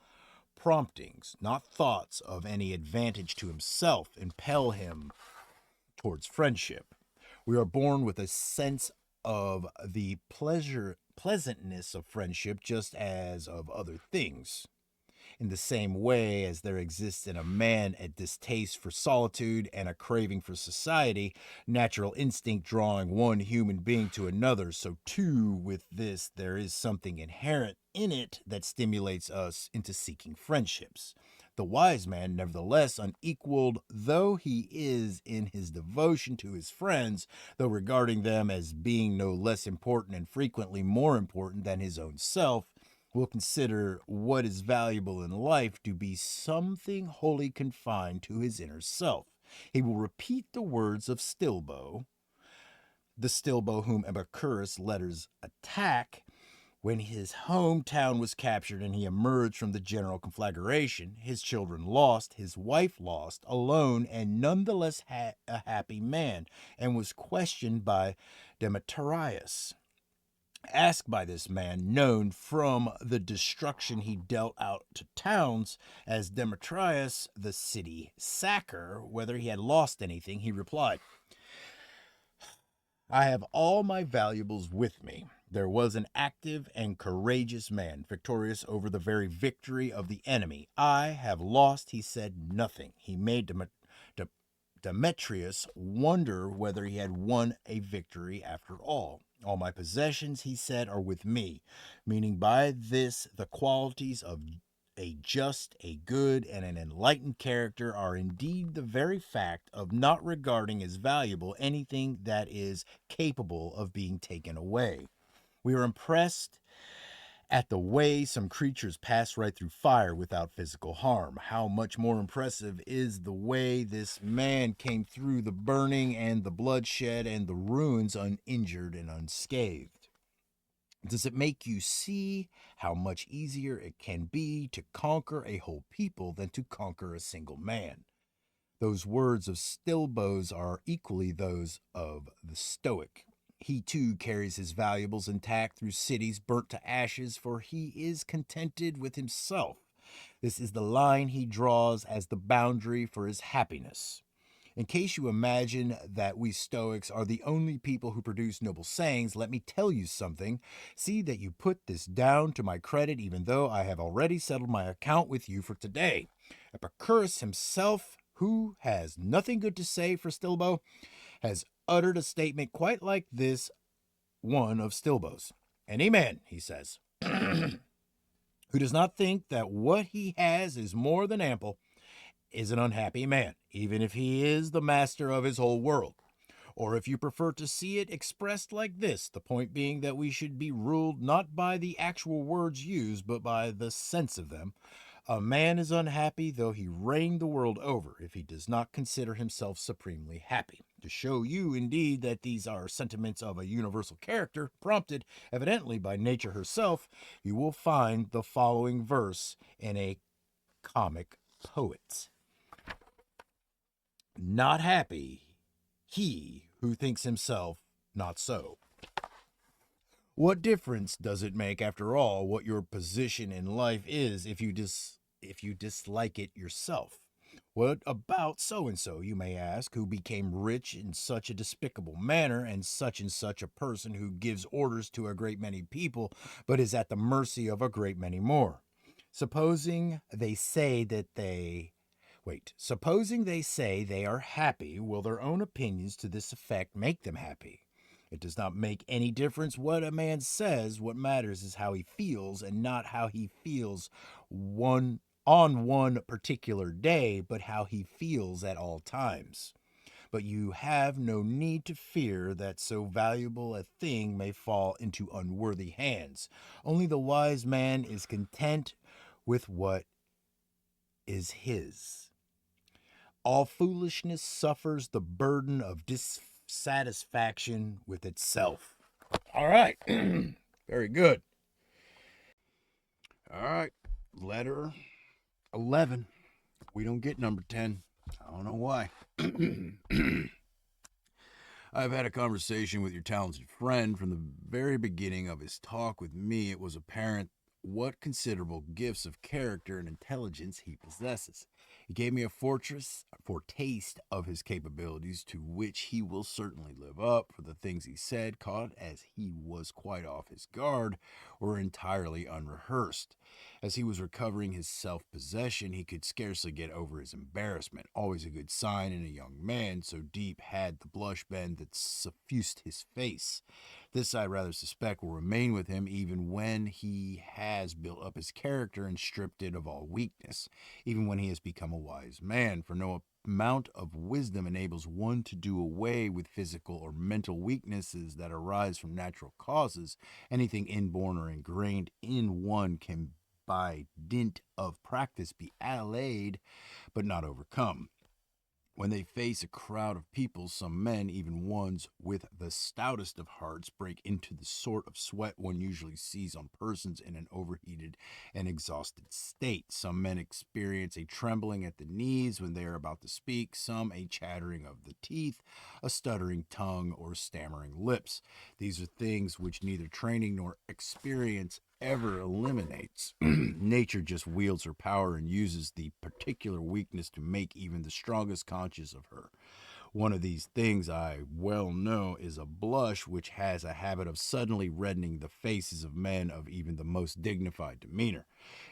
promptings, not thoughts of any advantage to himself, impel him towards friendship. We are born with a sense of the pleasantness of friendship just as of other things. In the same way as there exists in a man a distaste for solitude and a craving for society, natural instinct drawing one human being to another, so too with this there is something inherent in it that stimulates us into seeking friendships. The wise man, nevertheless, unequaled though he is in his devotion to his friends, though regarding them as being no less important and frequently more important than his own self, will consider what is valuable in life to be something wholly confined to his inner self. He will repeat the words of Stilbo, the Stilbo whom Epicurus' letters attack. When his hometown was captured and he emerged from the general conflagration, his children lost, his wife lost, alone, and nonetheless a happy man, and was questioned by Demetrius. Asked by this man, known from the destruction he dealt out to towns as Demetrius, the city sacker, whether he had lost anything, he replied, I have all my valuables with me. There was an active and courageous man, victorious over the very victory of the enemy. I have lost, he said, nothing. He made Demetrius wonder whether he had won a victory after all. All my possessions, he said, are with me, meaning by this the qualities of a just, a good, and an enlightened character are indeed the very fact of not regarding as valuable anything that is capable of being taken away. We are impressed at the way some creatures pass right through fire without physical harm. How much more impressive is the way this man came through the burning and the bloodshed and the ruins uninjured and unscathed. Does it make you see how much easier it can be to conquer a whole people than to conquer a single man? Those words of Stilbo's are equally those of the Stoic. He too carries his valuables intact through cities burnt to ashes, for he is contented with himself. This is the line he draws as the boundary for his happiness. In case you imagine that we Stoics are the only people who produce noble sayings, let me tell you something. See that you put this down to my credit, even though I have already settled my account with you for today. Epicurus himself, who has nothing good to say for Stilbo, has uttered a statement quite like this one of Stilbo's. Any man, he says, who does not think that what he has is more than ample is an unhappy man, even if he is the master of his whole world. Or if you prefer to see it expressed like this, the point being that we should be ruled not by the actual words used, but by the sense of them. A man is unhappy though he reign the world over, if he does not consider himself supremely happy. To show you, indeed, that these are sentiments of a universal character, prompted evidently by nature herself, you will find the following verse in a comic poet. Not happy, he who thinks himself not so. What difference does it make, after all, what your position in life is if you dislike it yourself? What about so-and-so, you may ask, who became rich in such a despicable manner, and such a person who gives orders to a great many people, but is at the mercy of a great many more? Supposing they say they are happy, will their own opinions to this effect make them happy? It does not make any difference what a man says. What matters is how he feels, and not how he feels on one particular day, but how he feels at all times. But you have no need to fear that so valuable a thing may fall into unworthy hands. Only the wise man is content with what is his. All foolishness suffers the burden of dissatisfaction with itself. All right. Very good. All right. Letter 11. We don't get number 10. I don't know why. I've had a conversation with your talented friend. From the very beginning of his talk with me, it was apparent what considerable gifts of character and intelligence he possesses. He gave me a foretaste of his capabilities, to which he will certainly live up, for the things he said, caught as he was quite off his guard, were entirely unrehearsed. As he was recovering his self possession, he could scarcely get over his embarrassment, always a good sign in a young man, so deep had the blush been that suffused his face. This, I rather suspect, will remain with him even when he has built up his character and stripped it of all weakness, even when he has become a wise man, for no amount of wisdom enables one to do away with physical or mental weaknesses that arise from natural causes. Anything inborn or ingrained in one can by dint of practice be allayed but not overcome. When they face a crowd of people, some men, even ones with the stoutest of hearts, break into the sort of sweat one usually sees on persons in an overheated and exhausted state. Some men experience a trembling at the knees when they are about to speak, some a chattering of the teeth, a stuttering tongue, or stammering lips. These are things which neither training nor experience ever eliminates. Nature just wields her power and uses the particular weakness to make even the strongest conscious of her. One of these things I well know is a blush, which has a habit of suddenly reddening the faces of men of even the most dignified demeanor.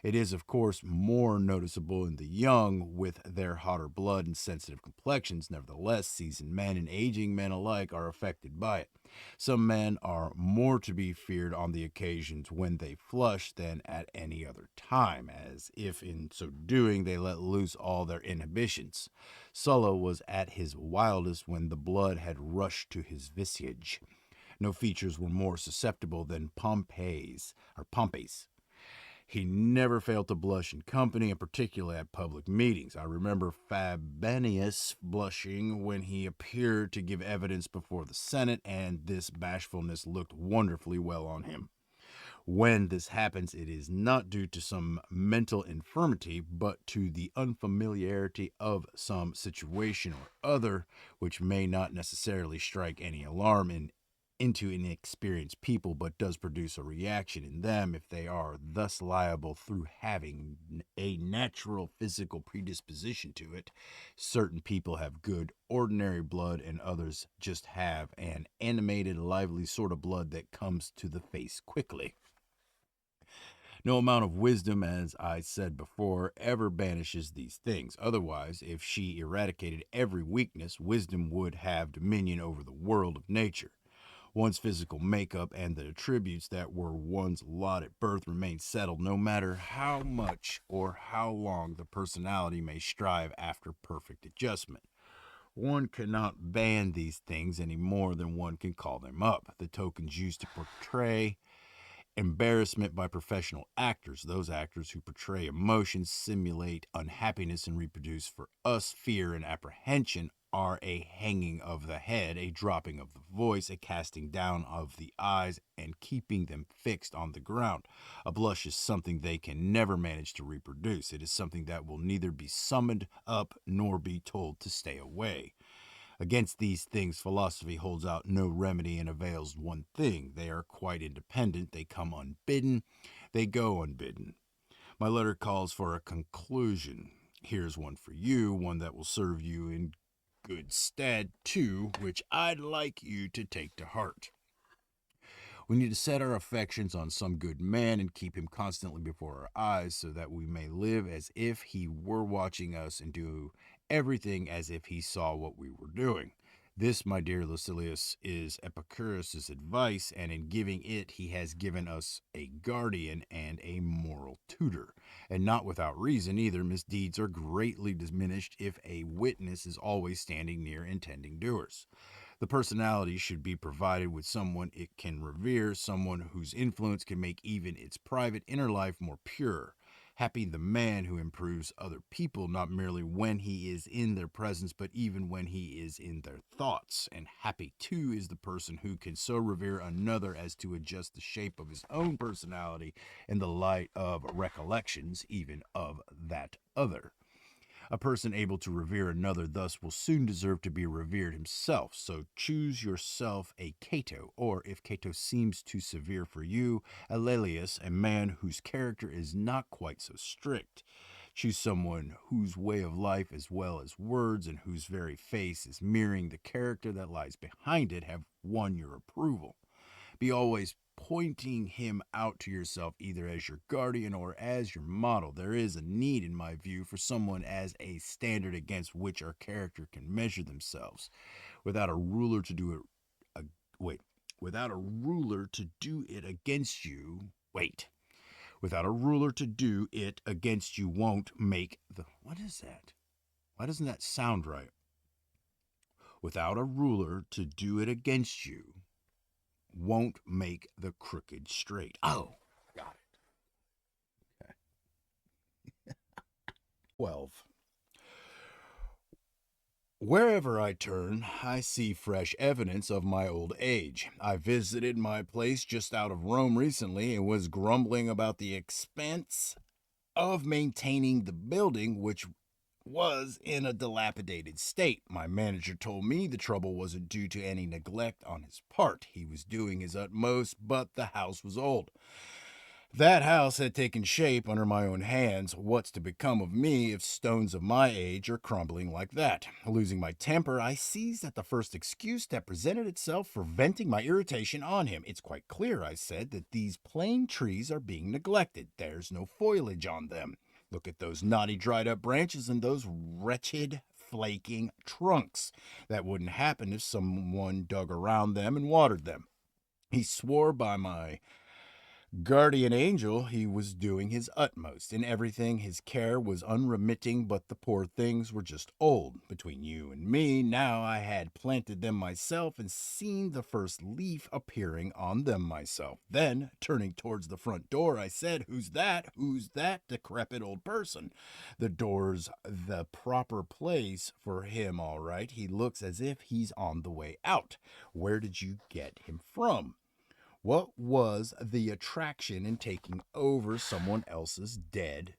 It is, of course, more noticeable in the young, with their hotter blood and sensitive complexions. Nevertheless, seasoned men and aging men alike are affected by it. Some men are more to be feared on the occasions when they flush than at any other time, as if in so doing they let loose all their inhibitions. Sulla was at his wildest when the blood had rushed to his visage. No features were more susceptible than Pompey's. He never failed to blush in company, and particularly at public meetings. I remember Fabinius blushing when he appeared to give evidence before the Senate, and this bashfulness looked wonderfully well on him. When this happens, it is not due to some mental infirmity, but to the unfamiliarity of some situation or other, which may not necessarily strike any alarm into inexperienced people, but does produce a reaction in them if they are thus liable through having a natural physical predisposition to it. Certain people have good ordinary blood, and others just have an animated, lively sort of blood that comes to the face quickly. No amount of wisdom, as I said before, ever banishes these things. Otherwise, if she eradicated every weakness, wisdom would have dominion over the world of nature. One's physical makeup and the attributes that were one's lot at birth remain settled no matter how much or how long the personality may strive after perfect adjustment. One cannot ban these things any more than one can call them up. The tokens used to portray embarrassment by professional actors, those actors who portray emotions, simulate unhappiness, and reproduce for us fear and apprehension, are a hanging of the head, a dropping of the voice, a casting down of the eyes, and keeping them fixed on the ground. A blush is something they can never manage to reproduce. It is something that will neither be summoned up nor be told to stay away. Against these things, philosophy holds out no remedy and avails one thing. They are quite independent. They come unbidden. They go unbidden. My letter calls for a conclusion. Here's one for you, one that will serve you in good stead, too, which I'd like you to take to heart. We need to set our affections on some good man and keep him constantly before our eyes, so that we may live as if he were watching us and do everything as if he saw what we were doing. This, my dear Lucilius, is Epicurus's advice, and in giving it he has given us a guardian and a moral tutor. And not without reason either. Misdeeds are greatly diminished if a witness is always standing near intending doers. The personality should be provided with someone it can revere, someone whose influence can make even its private inner life more pure. Happy the man who improves other people, not merely when he is in their presence, but even when he is in their thoughts. And happy, too, is the person who can so revere another as to adjust the shape of his own personality in the light of recollections, even of that other. A person able to revere another thus will soon deserve to be revered himself. So choose yourself a Cato, or if Cato seems too severe for you, a Laelius, a man whose character is not quite so strict. Choose someone whose way of life, as well as words, and whose very face is mirroring the character that lies behind it, have won your approval. Be always pointing him out to yourself either as your guardian or as your model. There is a need, in my view, for someone as a standard against which our character can measure themselves. Without a ruler to do it, without a ruler to do it against you, without a ruler to do it against you won't make the, what is that? Why doesn't that sound right? Without a ruler to do it against you won't make the crooked straight. Oh, got it. Okay. 12. Wherever I turn, I see fresh evidence of my old age. I visited my place just out of Rome recently and was grumbling about the expense of maintaining the building, which was in a dilapidated state. My manager told me the trouble wasn't due to any neglect on his part. He was doing his utmost, but the house was old. That house had taken shape under my own hands. What's to become of me if stones of my age are crumbling like that? Losing my temper, I seized at the first excuse that presented itself for venting my irritation on him. It's quite clear, I said, that these plain trees are being neglected. There's no foliage on them. Look at those knotty, dried up branches and those wretched, flaking trunks. That wouldn't happen if someone dug around them and watered them. He swore by my guardian angel he was doing his utmost. In everything, his care was unremitting, but the poor things were just old. Between you and me, now I had planted them myself and seen the first leaf appearing on them myself. Then, turning towards the front door, I said, "Who's that? Who's that decrepit old person?" The door's the proper place for him, all right. He looks as if he's on the way out. Where did you get him from? What was the attraction in taking over someone else's dead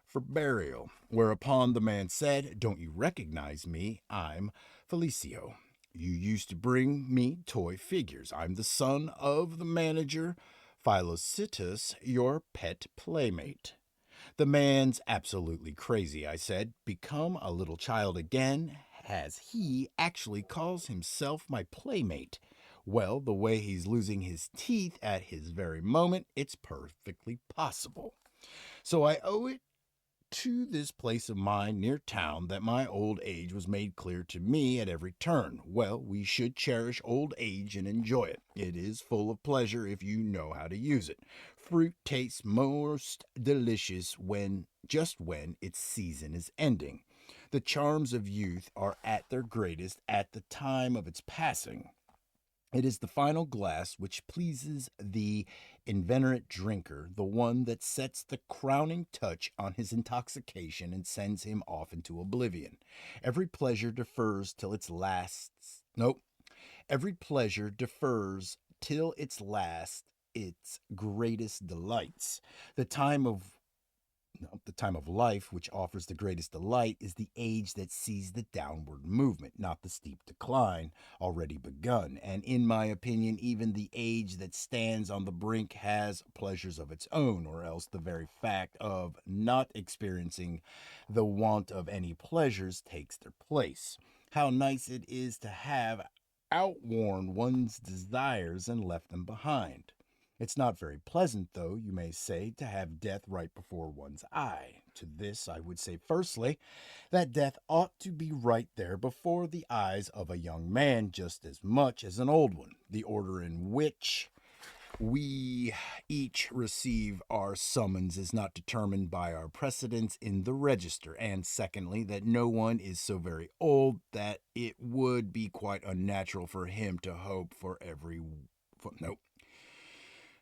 for burial? Whereupon the man said, "Don't you recognize me? I'm Felicio. You used to bring me toy figures. I'm the son of the manager, Philocitus, your pet playmate." The man's absolutely crazy, I said. Become a little child again, as he actually calls himself my playmate. Well, the way he's losing his teeth at his very moment, it's perfectly possible. So I owe it to this place of mine near town that my old age was made clear to me at every turn. Well, we should cherish old age and enjoy it. It is full of pleasure if you know how to use it. Fruit tastes most delicious just when its season is ending. The charms of youth are at their greatest at the time of its passing. It is the final glass which pleases the inveterate drinker, the one that sets the crowning touch on his intoxication and sends him off into oblivion. Every pleasure defers till its lasts. Nope. Every pleasure defers till its last its greatest delights. The time of the time of life which offers the greatest delight is the age that sees the downward movement, not the steep decline already begun. And in my opinion, even the age that stands on the brink has pleasures of its own, or else the very fact of not experiencing the want of any pleasures takes their place. How nice it is to have outworn one's desires and left them behind. It's not very pleasant, though, you may say, to have death right before one's eye. To this I would say, firstly, that death ought to be right there before the eyes of a young man just as much as an old one. The order in which we each receive our summons is not determined by our precedence in the register. And secondly, that no one is so very old that it would be quite unnatural for him to hope for every... Nope.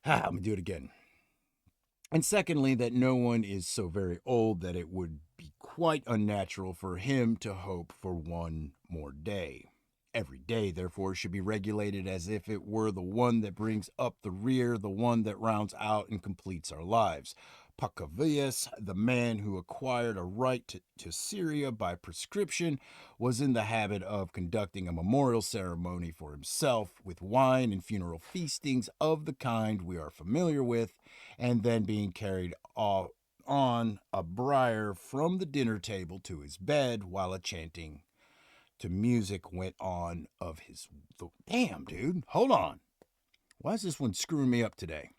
Let me do it again. And secondly, that no one is so very old that it would be quite unnatural for him to hope for one more day. Every day, therefore, should be regulated as if it were the one that brings up the rear, the one that rounds out and completes our lives. Pacuvius, the man who acquired a right to Syria by prescription, was in the habit of conducting a memorial ceremony for himself with wine and funeral feastings of the kind we are familiar with, and then being carried off on a briar from the dinner table to his bed while a chanting to music went on of his. Damn, dude, hold on. Why is this one screwing me up today?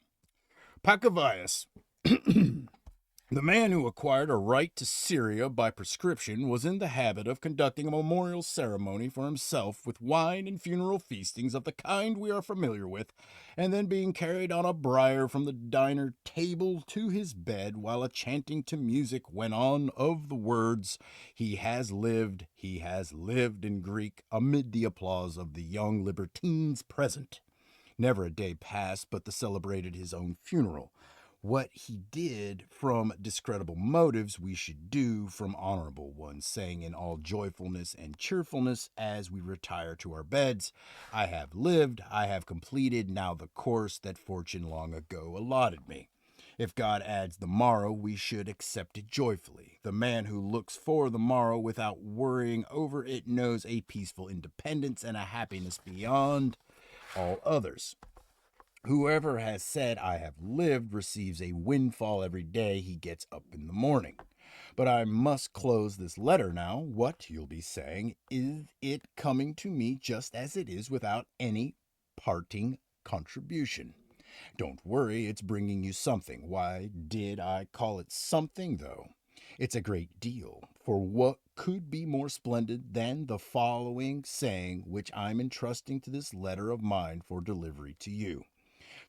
Pacuvius, the man who acquired a right to Syria by prescription, was in the habit of conducting a memorial ceremony for himself with wine and funeral feastings of the kind we are familiar with, and then being carried on a briar from the diner table to his bed while a chanting to music went on of the words, he has lived in Greek, amid the applause of the young libertines present. Never a day passed but the celebrated his own funeral. What he did from discreditable motives we should do from honorable ones, saying in all joyfulness and cheerfulness as we retire to our beds, I have lived, I have completed now the course that fortune long ago allotted me. If God adds the morrow, we should accept it joyfully. The man who looks for the morrow without worrying over it knows a peaceful independence and a happiness beyond all others. Whoever has said, I have lived, receives a windfall every day he gets up in the morning. But I must close this letter now. What, you'll be saying, is it coming to me just as it is without any parting contribution? Don't worry, it's bringing you something. Why did I call it something, though? It's a great deal, for what could be more splendid than the following saying, which I'm entrusting to this letter of mine for delivery to you?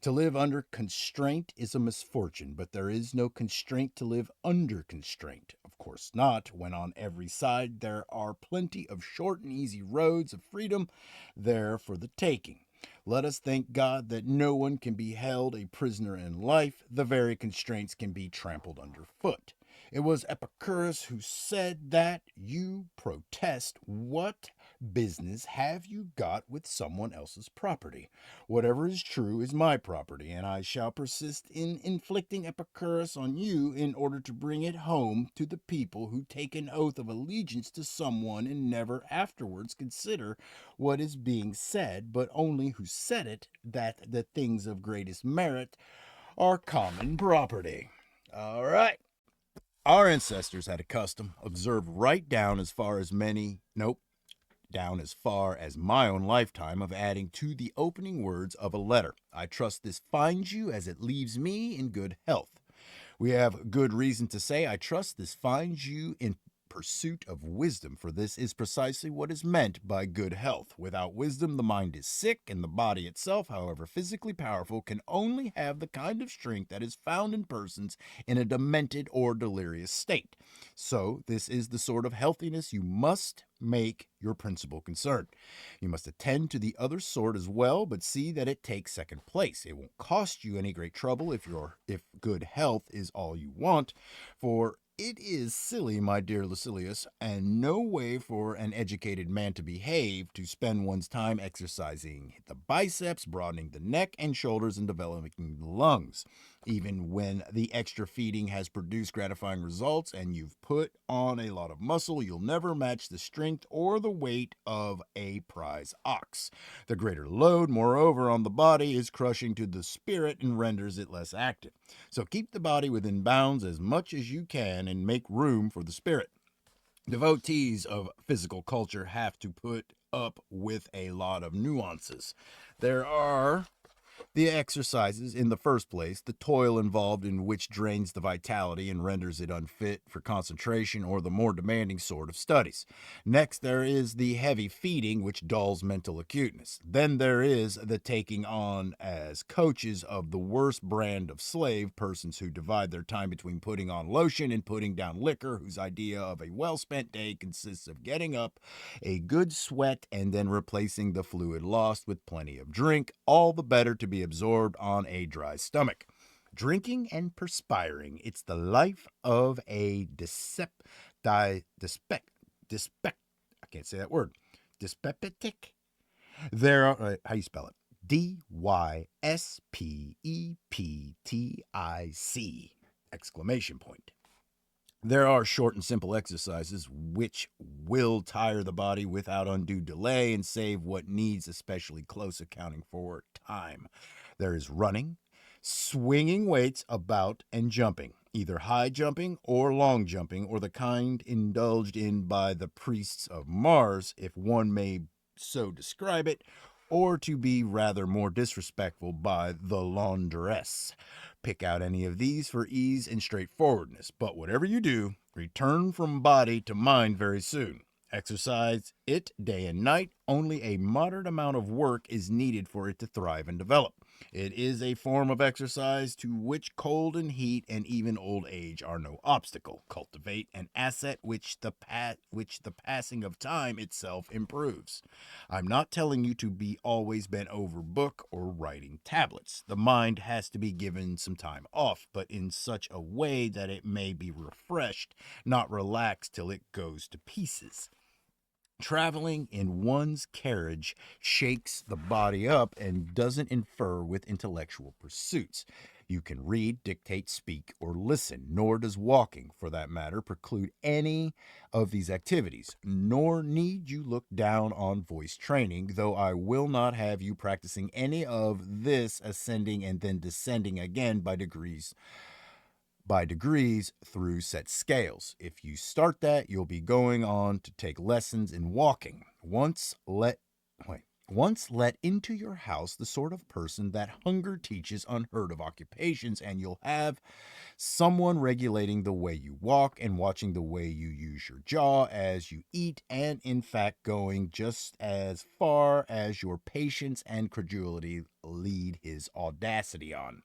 To live under constraint is a misfortune, but there is no constraint to live under constraint. Of course not, when on every side there are plenty of short and easy roads of freedom there for the taking. Let us thank God that no one can be held a prisoner in life. The very constraints can be trampled underfoot. It was Epicurus who said that. You protest. What business have you got with someone else's property? Whatever is true is my property, and I shall persist in inflicting Epicurus on you in order to bring it home to the people who take an oath of allegiance to someone and never afterwards consider what is being said, but only who said it, that the things of greatest merit are common property. All right. Our ancestors had a custom, observed right down as far as down as far as my own lifetime, of adding to the opening words of a letter, I trust this finds you as it leaves me in good health. We have good reason to say, I trust this finds you in pursuit of wisdom, for this is precisely what is meant by good health. Without wisdom, the mind is sick, and the body itself, however physically powerful, can only have the kind of strength that is found in persons in a demented or delirious state. So, this is the sort of healthiness you must make your principal concern. You must attend to the other sort as well, but see that it takes second place. It won't cost you any great trouble if good health is all you want, for it is silly, my dear Lucilius, and no way for an educated man to behave to spend one's time exercising the biceps, broadening the neck and shoulders, and developing the lungs. Even when the extra feeding has produced gratifying results and you've put on a lot of muscle, you'll never match the strength or the weight of a prize ox. The greater load, moreover, on the body is crushing to the spirit and renders it less active. So keep the body within bounds as much as you can and make room for the spirit. Devotees of physical culture have to put up with a lot of nuances. There are the exercises in the first place, the toil involved in which drains the vitality and renders it unfit for concentration or the more demanding sort of studies. Next, there is the heavy feeding, which dulls mental acuteness. Then there is the taking on as coaches of the worst brand of slave, persons who divide their time between putting on lotion and putting down liquor, whose idea of a well-spent day consists of getting up a good sweat and then replacing the fluid lost with plenty of drink, all the better to be absorbed on a dry stomach. Drinking and perspiring, it's the life of a I can't say that word. Dyspeptic. There are, how you spell it? Dyspeptic. Exclamation point. There are short and simple exercises which will tire the body without undue delay and save what needs especially close accounting for time. There is running, swinging weights about, and jumping, either high jumping or long jumping, or the kind indulged in by the priests of Mars, if one may so describe it, or to be rather more disrespectful, by the laundress. Pick out any of these for ease and straightforwardness, but whatever you do, return from body to mind very soon. Exercise it day and night. Only a moderate amount of work is needed for it to thrive and develop. It is a form of exercise to which cold and heat and even old age are no obstacle. Cultivate an asset which the passing of time itself improves. I'm not telling you to be always bent over book or writing tablets. The mind has to be given some time off, but in such a way that it may be refreshed, not relaxed till it goes to pieces. Traveling in one's carriage shakes the body up and doesn't infer with intellectual pursuits. You can read, dictate, speak, or listen, nor does walking, for that matter, preclude any of these activities, nor need you look down on voice training, though I will not have you practicing any of this ascending and then descending again by degrees through set scales. If you start that, you'll be going on to take lessons in walking. Once let into your house the sort of person that hunger teaches unheard of occupations, and you'll have someone regulating the way you walk and watching the way you use your jaw as you eat, and in fact going just as far as your patience and credulity lead his audacity on.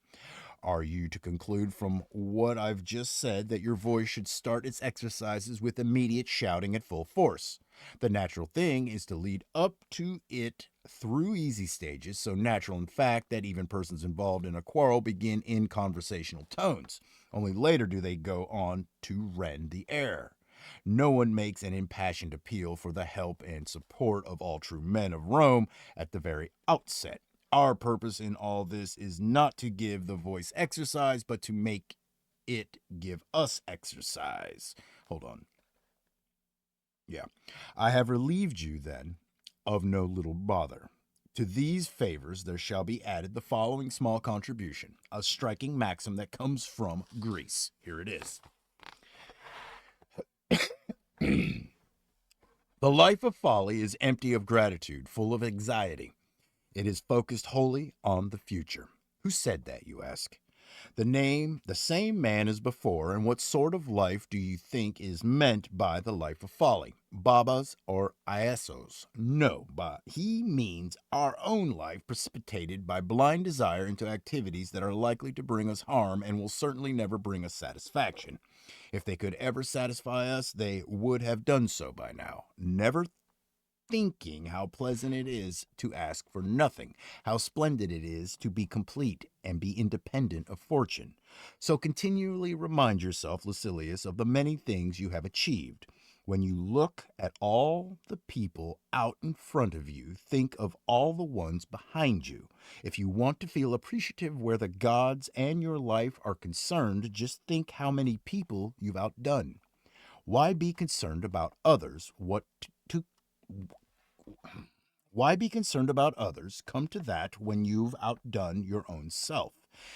Are you to conclude from what I've just said that your voice should start its exercises with immediate shouting at full force? The natural thing is to lead up to it through easy stages, so natural in fact that even persons involved in a quarrel begin in conversational tones. Only later do they go on to rend the air. No one makes an impassioned appeal for the help and support of all true men of Rome at the very outset. Our purpose in all this is not to give the voice exercise, but to make it give us exercise. Hold on. Yeah. I have relieved you, then, of no little bother. To these favors there shall be added the following small contribution, a striking maxim that comes from Greece. Here it is. The life of folly is empty of gratitude, full of anxiety. It is focused wholly on the future. Who said that, you ask? The same man as before, and what sort of life do you think is meant by the life of folly? Baba's or Iasos? No, but he means our own life precipitated by blind desire into activities that are likely to bring us harm and will certainly never bring us satisfaction. If they could ever satisfy us, they would have done so by now. Never thinking how pleasant it is to ask for nothing, how splendid it is to be complete and be independent of fortune. So continually remind yourself, Lucilius, of the many things you have achieved. When you look at all the people out in front of you, think of all the ones behind you. If you want to feel appreciative where the gods and your life are concerned, just think how many people you've outdone. Why be concerned about others? Why be concerned about others? Come to that when you've outdone your own self.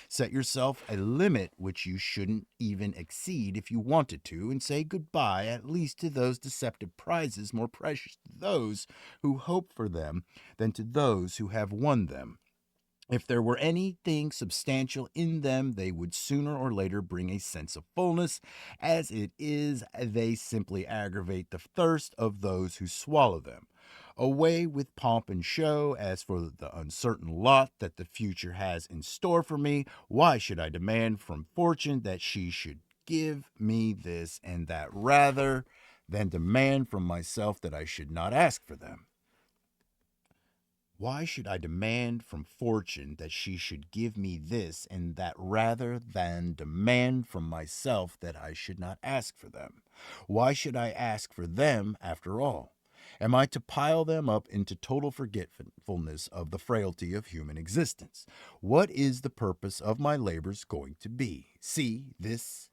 Set yourself a limit which you shouldn't even exceed if you wanted to, and say goodbye at least to those deceptive prizes more precious to those who hope for them than to those who have won them. If there were anything substantial in them, they would sooner or later bring a sense of fullness. As it is, they simply aggravate the thirst of those who swallow them. Away with pomp and show. As for the uncertain lot that the future has in store for me, why should I demand from fortune that she should give me this and that rather than demand from myself that I should not ask for them? Why should I demand from fortune that she should give me this and that rather than demand from myself that I should not ask for them? Why should I ask for them after all? Am I to pile them up into total forgetfulness of the frailty of human existence? What is the purpose of my labors going to be? See, this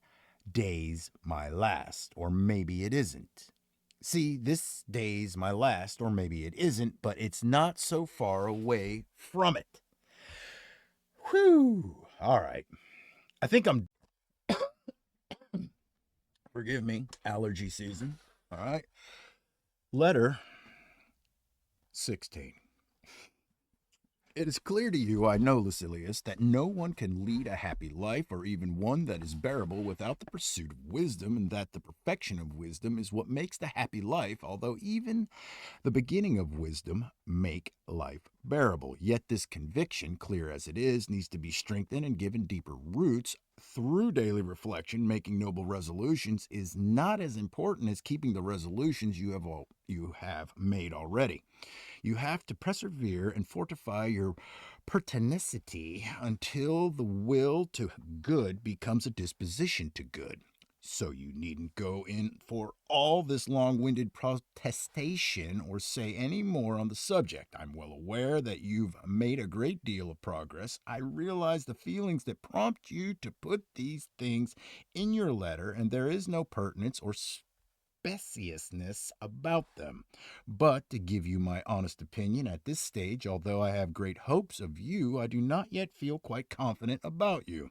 day's my last, or maybe it isn't. See, this day's my last, or maybe it isn't, but it's not so far away from it. Whew. All right. I think I'm, forgive me, allergy season. All right. Letter 16. It is clear to you, I know, Lucilius, that no one can lead a happy life, or even one that is bearable, without the pursuit of wisdom, and that the perfection of wisdom is what makes the happy life, although even the beginning of wisdom make life bearable. Yet this conviction, clear as it is, needs to be strengthened and given deeper roots through daily reflection. Making noble resolutions is not as important as keeping the resolutions you have made already. You have to persevere and fortify your pertinacity until the will to good becomes a disposition to good. So you needn't go in for all this long-winded protestation or say any more on the subject. I'm well aware that you've made a great deal of progress. I realize the feelings that prompt you to put these things in your letter, and there is no pertinence or speciousness about them. But to give you my honest opinion at this stage, although I have great hopes of you, I do not yet feel quite confident about you.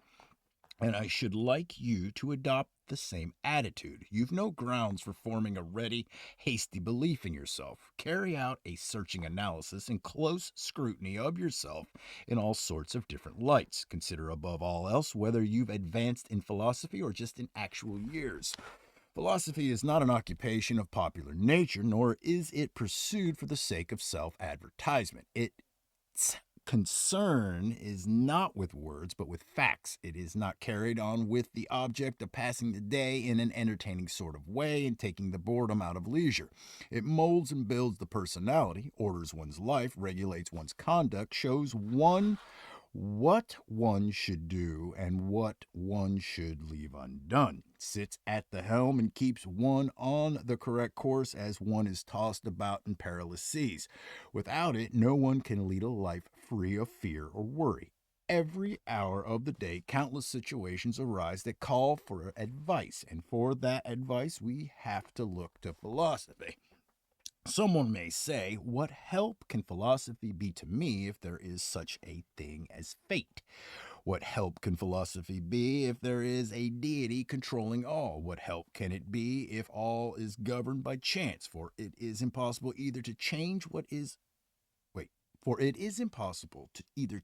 And I should like you to adopt the same attitude. You've no grounds for forming a ready, hasty belief in yourself. Carry out a searching analysis and close scrutiny of yourself in all sorts of different lights. Consider above all else whether you've advanced in philosophy or just in actual years. Philosophy is not an occupation of popular nature, nor is it pursued for the sake of self-advertisement. Its concern is not with words, but with facts. It is not carried on with the object of passing the day in an entertaining sort of way and taking the boredom out of leisure. It molds and builds the personality, orders one's life, regulates one's conduct, shows one what one should do and what one should leave undone, sits at the helm and keeps one on the correct course as one is tossed about in perilous seas. Without it, no one can lead a life free of fear or worry. Every hour of the day, countless situations arise that call for advice, and for that advice, we have to look to philosophy. Someone may say, what help can philosophy be to me if there is such a thing as fate? What help can philosophy be if there is a deity controlling all? What help can it be if all is governed by chance? For it is impossible to change what is Wait, for it is impossible to either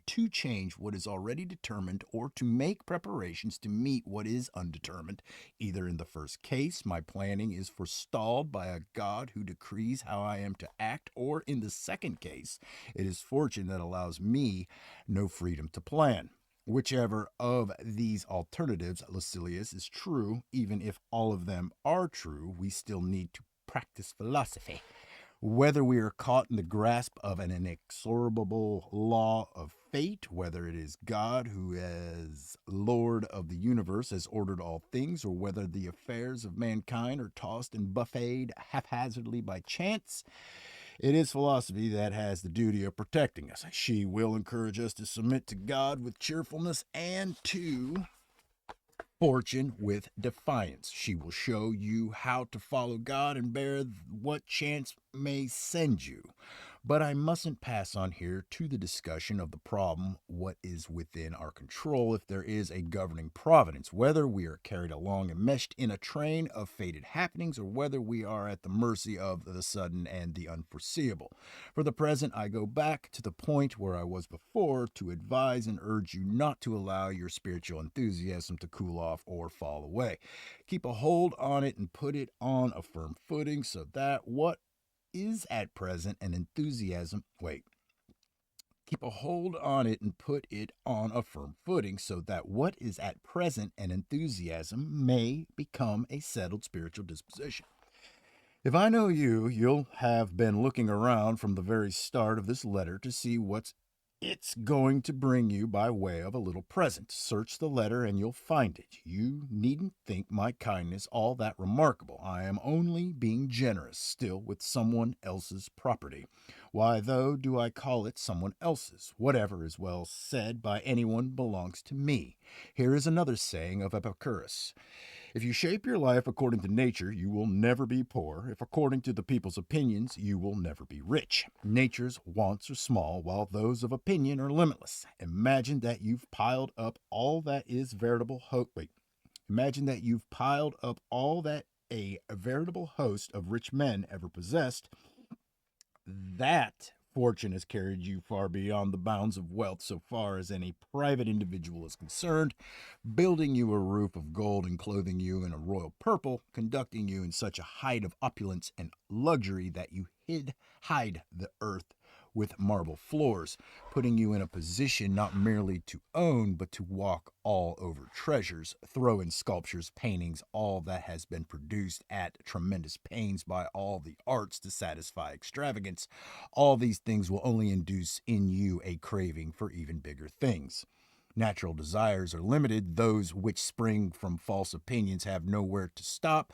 to change what is already determined or to make preparations to meet what is undetermined. Either in the first case, my planning is forestalled by a God who decrees how I am to act, or in the second case, it is fortune that allows me no freedom to plan. Whichever of these alternatives, Lucilius, is true, even if all of them are true, we still need to practice philosophy. Whether we are caught in the grasp of an inexorable law of fate, whether it is God who, as Lord of the universe, has ordered all things, or whether the affairs of mankind are tossed and buffeted haphazardly by chance, it is philosophy that has the duty of protecting us. She will encourage us to submit to God with cheerfulness and to fortune with defiance. She will show you how to follow God and bear what chance may send you. But I mustn't pass on here to the discussion of the problem, what is within our control if there is a governing providence, whether we are carried along and meshed in a train of fated happenings, or whether we are at the mercy of the sudden and the unforeseeable. For the present, I go back to the point where I was before to advise and urge you not to allow your spiritual enthusiasm to cool off or fall away. Keep a hold on it and put it on a firm footing so that what is at present an enthusiasm. Keep a hold on it and put it on a firm footing so that what is at present an enthusiasm may become a settled spiritual disposition. If I know you, you'll have been looking around from the very start of this letter to see what's It's going to bring you by way of a little present. Search the letter and you'll find it. You needn't think my kindness all that remarkable. I am only being generous still with someone else's property. Why, though, do I call it someone else's? Whatever is well said by anyone belongs to me. Here is another saying of Epicurus. If you shape your life according to nature, you will never be poor. If according to the people's opinions, you will never be rich. Nature's wants are small, while those of opinion are limitless. Imagine that you've piled up all that is veritable hope. Imagine that you've piled up all that a veritable host of rich men ever possessed. That fortune has carried you far beyond the bounds of wealth so far as any private individual is concerned, building you a roof of gold and clothing you in a royal purple, conducting you in such a height of opulence and luxury that you hide the earth with marble floors, putting you in a position not merely to own, but to walk all over treasures, throw in sculptures, paintings, all that has been produced at tremendous pains by all the arts to satisfy extravagance. All these things will only induce in you a craving for even bigger things. Natural desires are limited. Those which spring from false opinions have nowhere to stop,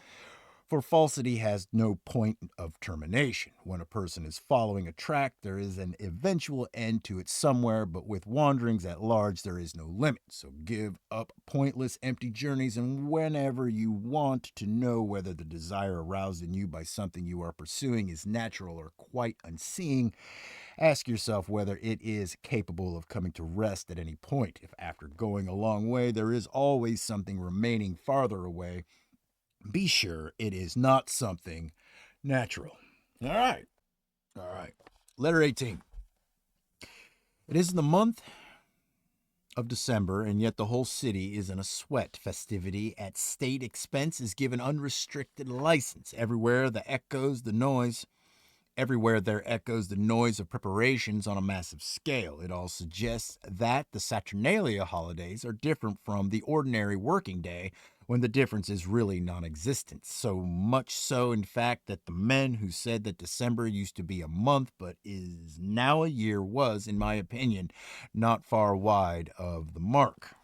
for falsity has no point of termination. When a person is following a track, there is an eventual end to it somewhere, but with wanderings at large, there is no limit. So give up pointless, empty journeys, and whenever you want to know whether the desire aroused in you by something you are pursuing is natural or quite unseeing, ask yourself whether it is capable of coming to rest at any point. If after going a long way, there is always something remaining farther away, be sure it is not something natural. All right. All right. Letter 18. It is the month of December, and yet the whole city is in a sweat. Festivity at state expense is given unrestricted license. Everywhere there echoes the noise of preparations on a massive scale. It all suggests that the Saturnalia holidays are different from the ordinary working day, when the difference is really non-existent. So much so, in fact, that the men who said that December used to be a month but is now a year was, in my opinion, not far wide of the mark.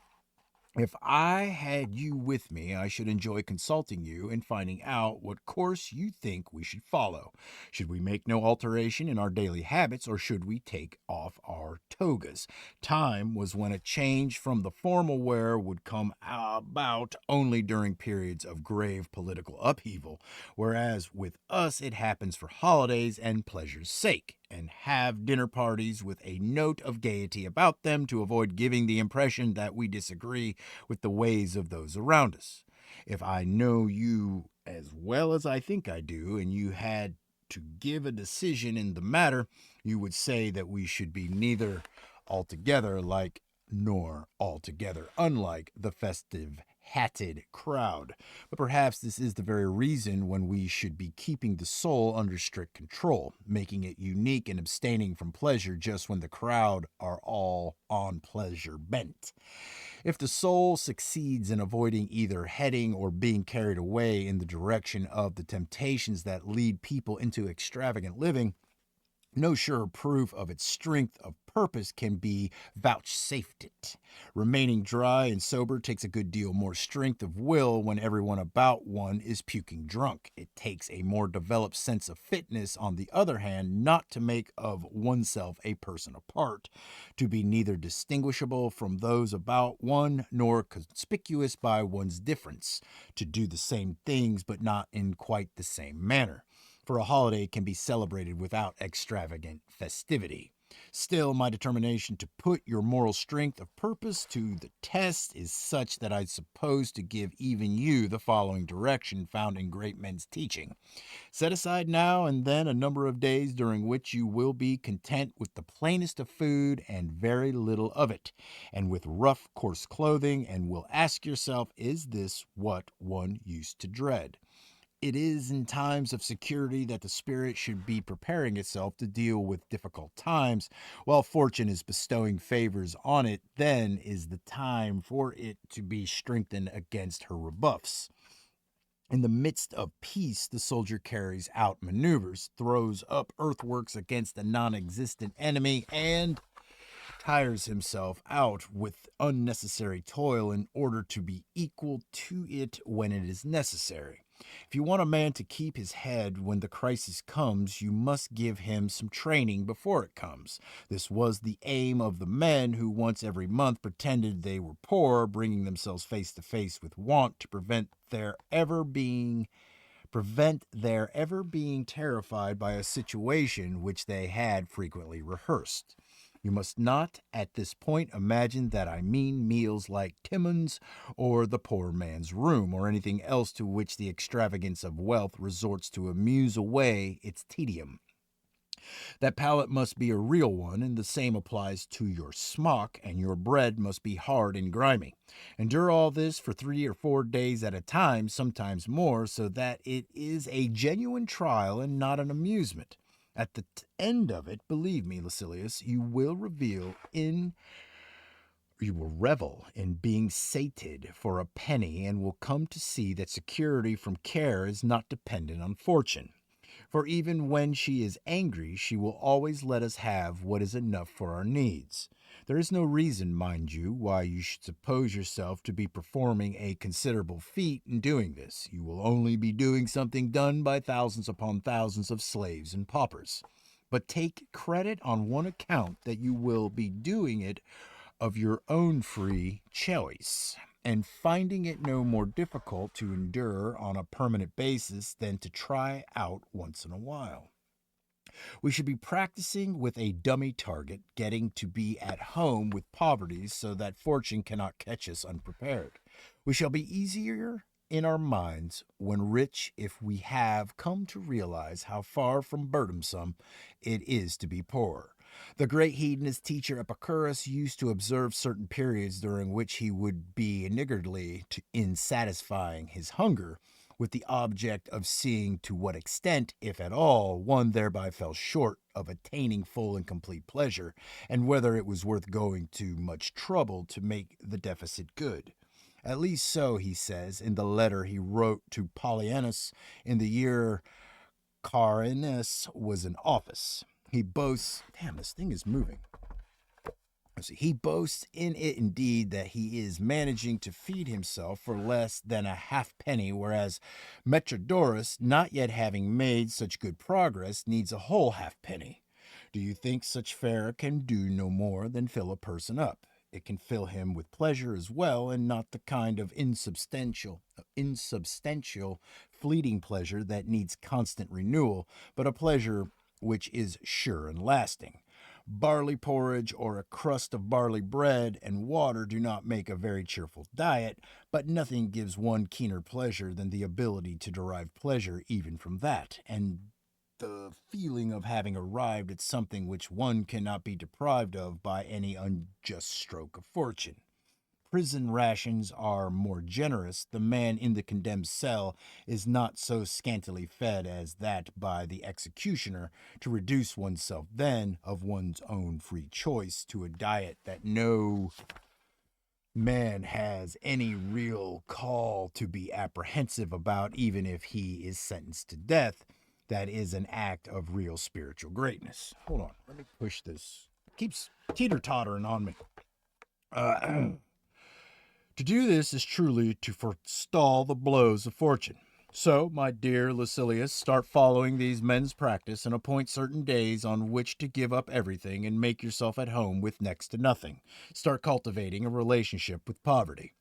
If I had you with me, I should enjoy consulting you and finding out what course you think we should follow. Should we make no alteration in our daily habits, or should we take off our togas? Time was when a change from the formal wear would come about only during periods of grave political upheaval, whereas with us it happens for holidays and pleasure's sake, and have dinner parties with a note of gaiety about them to avoid giving the impression that we disagree with the ways of those around us. If I know you as well as I think I do, and you had to give a decision in the matter, you would say that we should be neither altogether like nor altogether unlike the festive hatted crowd. But perhaps this is the very reason when we should be keeping the soul under strict control, making it unique and abstaining from pleasure just when the crowd are all on pleasure bent. If the soul succeeds in avoiding either heading or being carried away in the direction of the temptations that lead people into extravagant living, no surer proof of its strength of purpose can be vouchsafed it. Remaining dry and sober takes a good deal more strength of will when everyone about one is puking drunk. It takes a more developed sense of fitness, on the other hand, not to make of oneself a person apart, to be neither distinguishable from those about one nor conspicuous by one's difference, to do the same things but not in quite the same manner, for a holiday can be celebrated without extravagant festivity. Still, my determination to put your moral strength of purpose to the test is such that I suppose to give even you the following direction found in great men's teaching. Set aside now and then a number of days during which you will be content with the plainest of food and very little of it, and with rough, coarse clothing, and will ask yourself, is this what one used to dread? It is in times of security that the spirit should be preparing itself to deal with difficult times. While fortune is bestowing favors on it, then is the time for it to be strengthened against her rebuffs. In the midst of peace, the soldier carries out maneuvers, throws up earthworks against a non existent enemy, and tires himself out with unnecessary toil in order to be equal to it when it is necessary. If you want a man to keep his head when the crisis comes, you must give him some training before it comes. This was the aim of the men who once every month pretended they were poor, bringing themselves face to face with want to prevent their ever being terrified by a situation which they had frequently rehearsed. You must not at this point imagine that I mean meals like Timmons or the poor man's room or anything else to which the extravagance of wealth resorts to amuse away its tedium. That palate must be a real one, and the same applies to your smock, and your bread must be hard and grimy. Endure all this for 3 or 4 days at a time, sometimes more, so that it is a genuine trial and not an amusement. At the end of it, believe me, Lucilius, you will revel in being sated for a penny and will come to see that security from care is not dependent on fortune. For even when she is angry, she will always let us have what is enough for our needs. There is no reason, mind you, why you should suppose yourself to be performing a considerable feat in doing this. You will only be doing something done by thousands upon thousands of slaves and paupers. But take credit on one account that you will be doing it of your own free choice, and finding it no more difficult to endure on a permanent basis than to try out once in a while. We should be practicing with a dummy target, getting to be at home with poverty so that fortune cannot catch us unprepared. We shall be easier in our minds when rich if we have come to realize how far from burdensome it is to be poor. The great hedonist teacher Epicurus used to observe certain periods during which he would be niggardly in satisfying his hunger, with the object of seeing to what extent, if at all, one thereby fell short of attaining full and complete pleasure, and whether it was worth going to much trouble to make the deficit good. At least so, he says, in the letter he wrote to Polyaenus in the year Carinus was in office. He boasts, damn, this thing is moving. He boasts in it indeed that he is managing to feed himself for less than a halfpenny, whereas Metrodorus, not yet having made such good progress, needs a whole halfpenny. Do you think such fare can do no more than fill a person up? It can fill him with pleasure as well, and not the kind of insubstantial, fleeting pleasure that needs constant renewal, but a pleasure which is sure and lasting. Barley porridge or a crust of barley bread and water do not make a very cheerful diet, but nothing gives one keener pleasure than the ability to derive pleasure even from that, and the feeling of having arrived at something which one cannot be deprived of by any unjust stroke of fortune. Prison rations are more generous. The man in the condemned cell is not so scantily fed as that by the executioner. To reduce oneself then, of one's own free choice, to a diet that no man has any real call to be apprehensive about, even if he is sentenced to death, that is an act of real spiritual greatness. Hold on, let me push this. It keeps teeter-tottering on me. To do this is truly to forestall the blows of fortune. So, my dear Lucilius, start following these men's practice and appoint certain days on which to give up everything and make yourself at home with next to nothing. Start cultivating a relationship with poverty.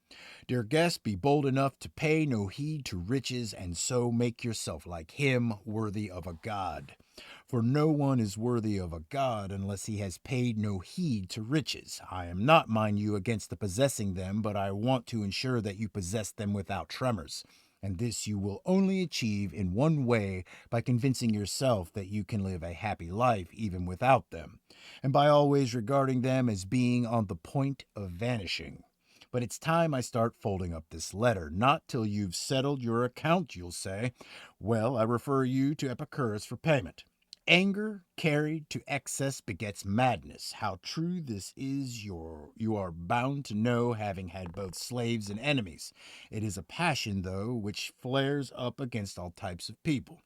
Dear guest, be bold enough to pay no heed to riches, and so make yourself like him, worthy of a god. For no one is worthy of a god unless he has paid no heed to riches. I am not, mind you, against the possessing them, but I want to ensure that you possess them without tremors. And this you will only achieve in one way, by convincing yourself that you can live a happy life even without them, and by always regarding them as being on the point of vanishing. But it's time I start folding up this letter. Not till you've settled your account, you'll say. Well, I refer you to Epicurus for payment. Anger carried to excess begets madness. How true this is you are bound to know, having had both slaves and enemies. It is a passion, though, which flares up against all types of people.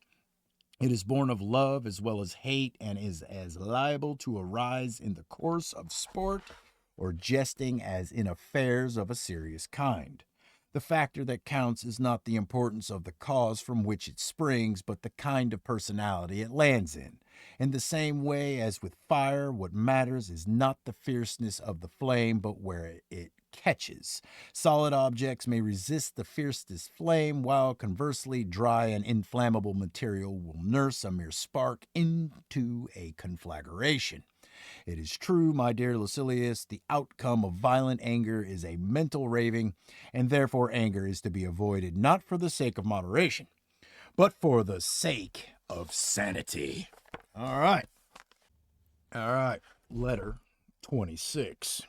It is born of love as well as hate and is as liable to arise in the course of sport or jesting as in affairs of a serious kind. The factor that counts is not the importance of the cause from which it springs, but the kind of personality it lands in. In the same way as with fire, what matters is not the fierceness of the flame, but where it catches. Solid objects may resist the fiercest flame, while conversely, dry and inflammable material will nurse a mere spark into a conflagration. It is true, my dear Lucilius, the outcome of violent anger is a mental raving, and therefore anger is to be avoided not for the sake of moderation, but for the sake of sanity. All right. All right. Letter 26.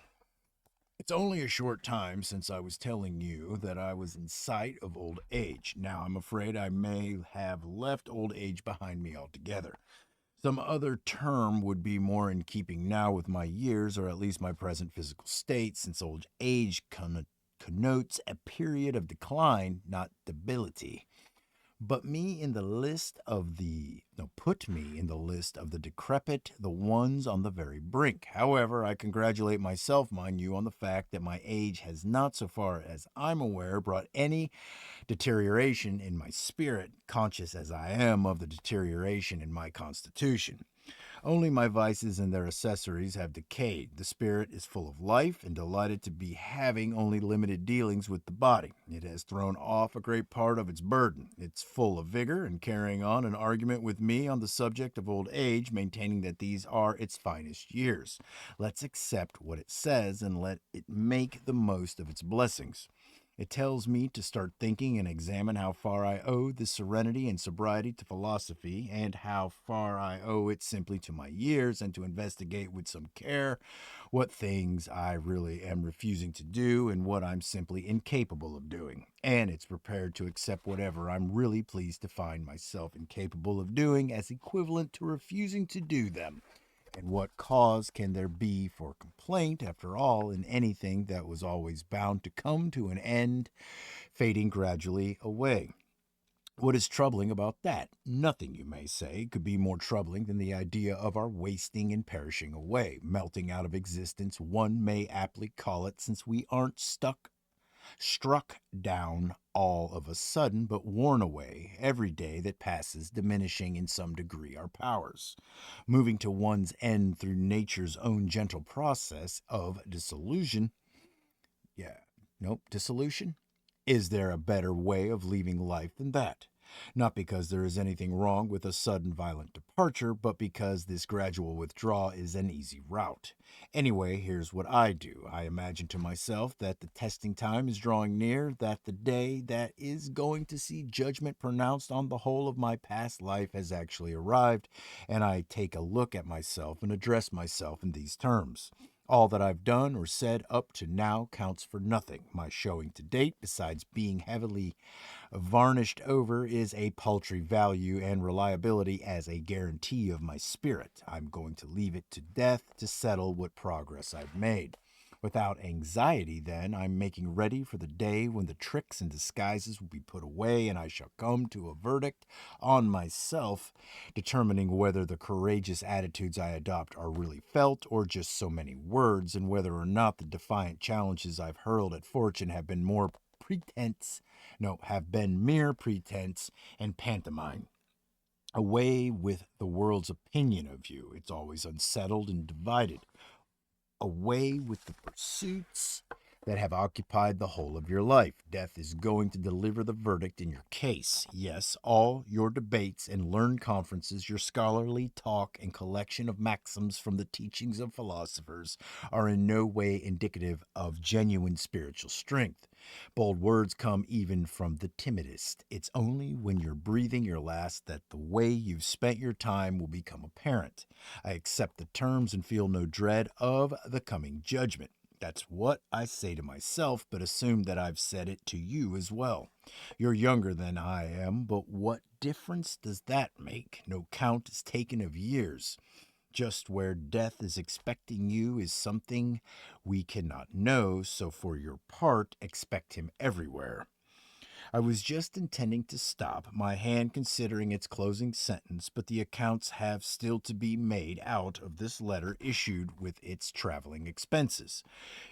It's only a short time since I was telling you that I was in sight of old age. Now I'm afraid I may have left old age behind me altogether. Some other term would be more in keeping now with my years, or at least my present physical state, since old age connotes a period of decline, not debility. But me in the list of the no, put me in the list of the decrepit, the ones on the very brink. However, I congratulate myself, mind you, on the fact that my age has not, so far as I'm aware, brought any deterioration in my spirit, conscious as I am of the deterioration in my constitution. Only my vices and their accessories have decayed. The spirit is full of life and delighted to be having only limited dealings with the body. It has thrown off a great part of its burden. It's full of vigor and carrying on an argument with me on the subject of old age, maintaining that these are its finest years. Let's accept what it says and let it make the most of its blessings. It tells me to start thinking and examine how far I owe this serenity and sobriety to philosophy, and how far I owe it simply to my years, and to investigate with some care what things I really am refusing to do and what I'm simply incapable of doing. And it's prepared to accept whatever I'm really pleased to find myself incapable of doing as equivalent to refusing to do them. And what cause can there be for complaint, after all, in anything that was always bound to come to an end, fading gradually away? What is troubling about that? Nothing, you may say, could be more troubling than the idea of our wasting and perishing away, melting out of existence, one may aptly call it, since we aren't struck down all of a sudden, but worn away every day that passes, diminishing in some degree our powers, moving to one's end through nature's own gentle process of dissolution. Yeah, nope, dissolution? Is there a better way of leaving life than that? Not because there is anything wrong with a sudden violent departure, but because this gradual withdrawal is an easy route. Anyway, here's what I do. I imagine to myself that the testing time is drawing near, that the day that is going to see judgment pronounced on the whole of my past life has actually arrived, and I take a look at myself and address myself in these terms. All that I've done or said up to now counts for nothing. My showing to date, besides being heavily varnished over, is a paltry value and reliability as a guarantee of my spirit. I'm going to leave it to death to settle what progress I've made. Without anxiety, then, I'm making ready for the day when the tricks and disguises will be put away, and I shall come to a verdict on myself, determining whether the courageous attitudes I adopt are really felt or just so many words, and whether or not the defiant challenges I've hurled at fortune have been have been mere pretense and pantomime. Away with the world's opinion of you. It's always unsettled and divided. Away with the pursuits that have occupied the whole of your life. Death is going to deliver the verdict in your case. Yes, all your debates and learned conferences, your scholarly talk and collection of maxims from the teachings of philosophers are in no way indicative of genuine spiritual strength. Bold words come even from the timidest. It's only when you're breathing your last that the way you've spent your time will become apparent. I accept the terms and feel no dread of the coming judgment. That's what I say to myself, but assume that I've said it to you as well. You're younger than I am, but what difference does that make? No count is taken of years. Just where death is expecting you is something we cannot know, so for your part, expect him everywhere. I was just intending to stop, my hand considering its closing sentence, but the accounts have still to be made out of this letter issued with its traveling expenses.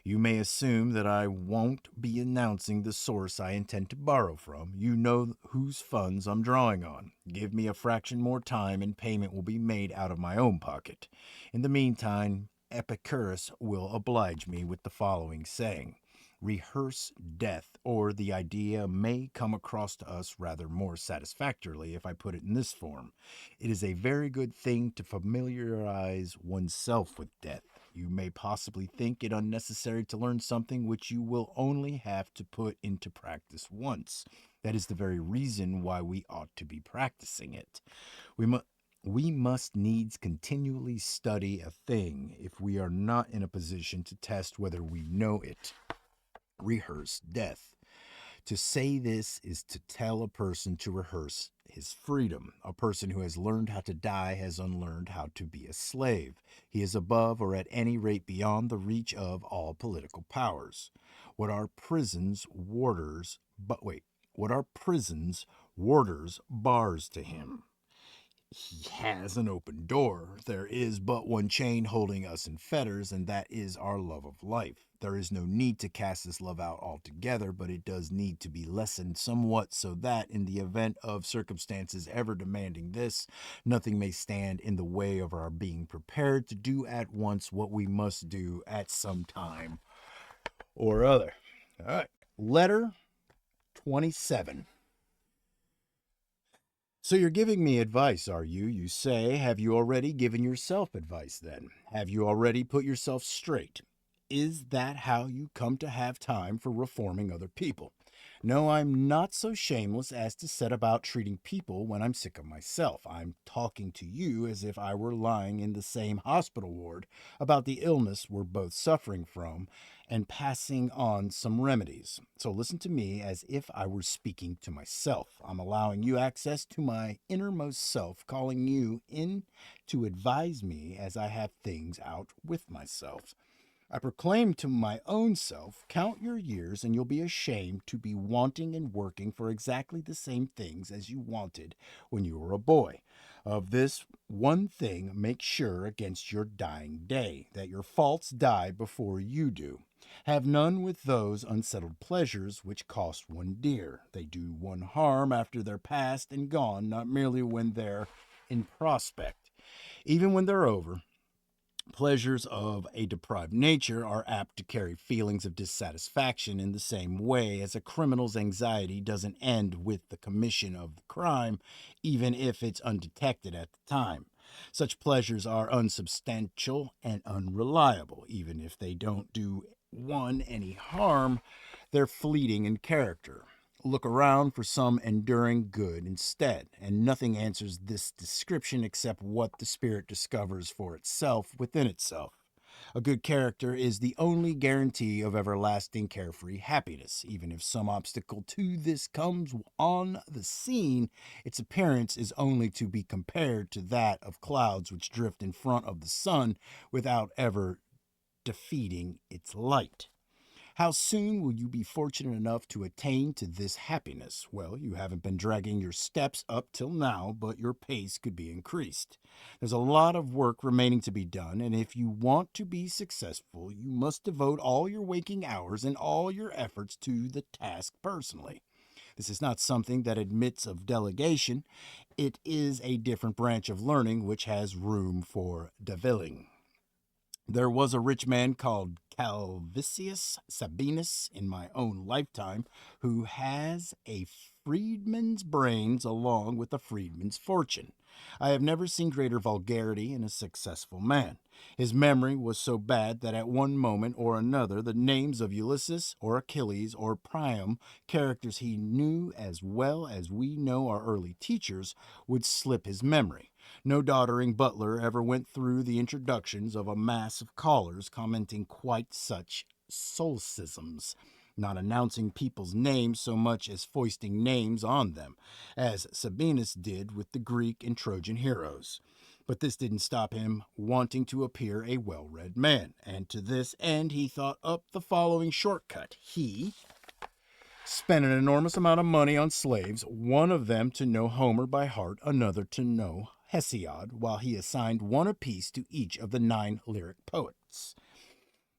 You may assume that I won't be announcing the source I intend to borrow from. You know whose funds I'm drawing on. Give me a fraction more time and payment will be made out of my own pocket. In the meantime, Epicurus will oblige me with the following saying. Rehearse death, or the idea may come across to us rather more satisfactorily if I put it in this form. It is a very good thing to familiarize oneself with death. You may possibly think it unnecessary to learn something which you will only have to put into practice once. That is the very reason why we ought to be practicing it. We must we must needs continually study a thing if we are not in a position to test whether we know it. Rehearse death. To say this is to tell a person to rehearse his freedom. A person who has learned how to die has unlearned how to be a slave. He is above, or at any rate beyond, the reach of all political powers. What are prisons, warders, bars to him? He has an open door. There is but one chain holding us in fetters, and that is our love of life. There is no need to cast this love out altogether, but it does need to be lessened somewhat so that, in the event of circumstances ever demanding this, nothing may stand in the way of our being prepared to do at once what we must do at some time or other. All right. Letter 27. So you're giving me advice, are you? You say, have you already given yourself advice then? Have you already put yourself straight? Is that how you come to have time for reforming other people? No, I'm not so shameless as to set about treating people when I'm sick of myself. I'm talking to you as if I were lying in the same hospital ward about the illness we're both suffering from and passing on some remedies. So listen to me as if I were speaking to myself. I'm allowing you access to my innermost self, calling you in to advise me as I have things out with myself. I proclaim to my own self, count your years and you'll be ashamed to be wanting and working for exactly the same things as you wanted when you were a boy. Of this one thing, make sure against your dying day, that your faults die before you do. Have none with those unsettled pleasures which cost one dear. They do one harm after they're past and gone, not merely when they're in prospect. Even when they're over, pleasures of a deprived nature are apt to carry feelings of dissatisfaction in the same way as a criminal's anxiety doesn't end with the commission of the crime, even if it's undetected at the time. Such pleasures are unsubstantial and unreliable, even if they don't do one any harm, they're fleeting in character. Look around for some enduring good instead, and nothing answers this description except what the spirit discovers for itself within itself. A good character is the only guarantee of everlasting carefree happiness. Even if some obstacle to this comes on the scene, its appearance is only to be compared to that of clouds which drift in front of the sun without ever defeating its light. How soon will you be fortunate enough to attain to this happiness? Well, you haven't been dragging your steps up till now, but your pace could be increased. There's a lot of work remaining to be done, and if you want to be successful, you must devote all your waking hours and all your efforts to the task personally. This is not something that admits of delegation. It is a different branch of learning which has room for deviling. There was a rich man called Calvisius Sabinus in my own lifetime who has a freedman's brains along with a freedman's fortune. I have never seen greater vulgarity in a successful man. His memory was so bad that at one moment or another the names of Ulysses or Achilles or Priam, characters he knew as well as we know our early teachers, would slip his memory. No doddering butler ever went through the introductions of a mass of callers commenting quite such solecisms, not announcing people's names so much as foisting names on them, as Sabinus did with the Greek and Trojan heroes. But this didn't stop him wanting to appear a well-read man, and to this end he thought up the following shortcut. He spent an enormous amount of money on slaves, one of them to know Homer by heart, another to know Hesiod, while he assigned one apiece to each of the 9 lyric poets.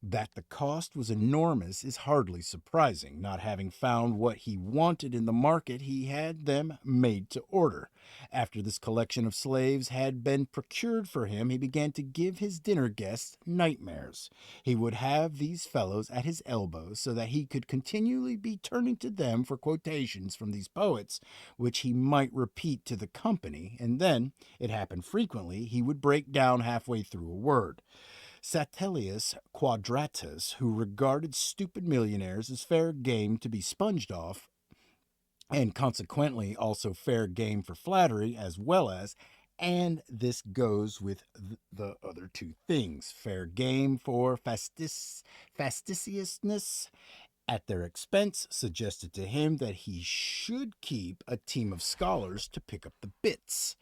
That the cost was enormous is hardly surprising. Not having found what he wanted in the market, he had them made to order. After this collection of slaves had been procured for him, he began to give his dinner guests nightmares. He would have these fellows at his elbow so that he could continually be turning to them for quotations from these poets, which he might repeat to the company, and then, it happened frequently, he would break down halfway through a word. Satellus Quadratus, who regarded stupid millionaires as fair game to be sponged off, and consequently also fair game for flattery, as well as, and this goes with the other 2 things, fair game for fastidiousness at their expense, suggested to him that he should keep a team of scholars to pick up the bits.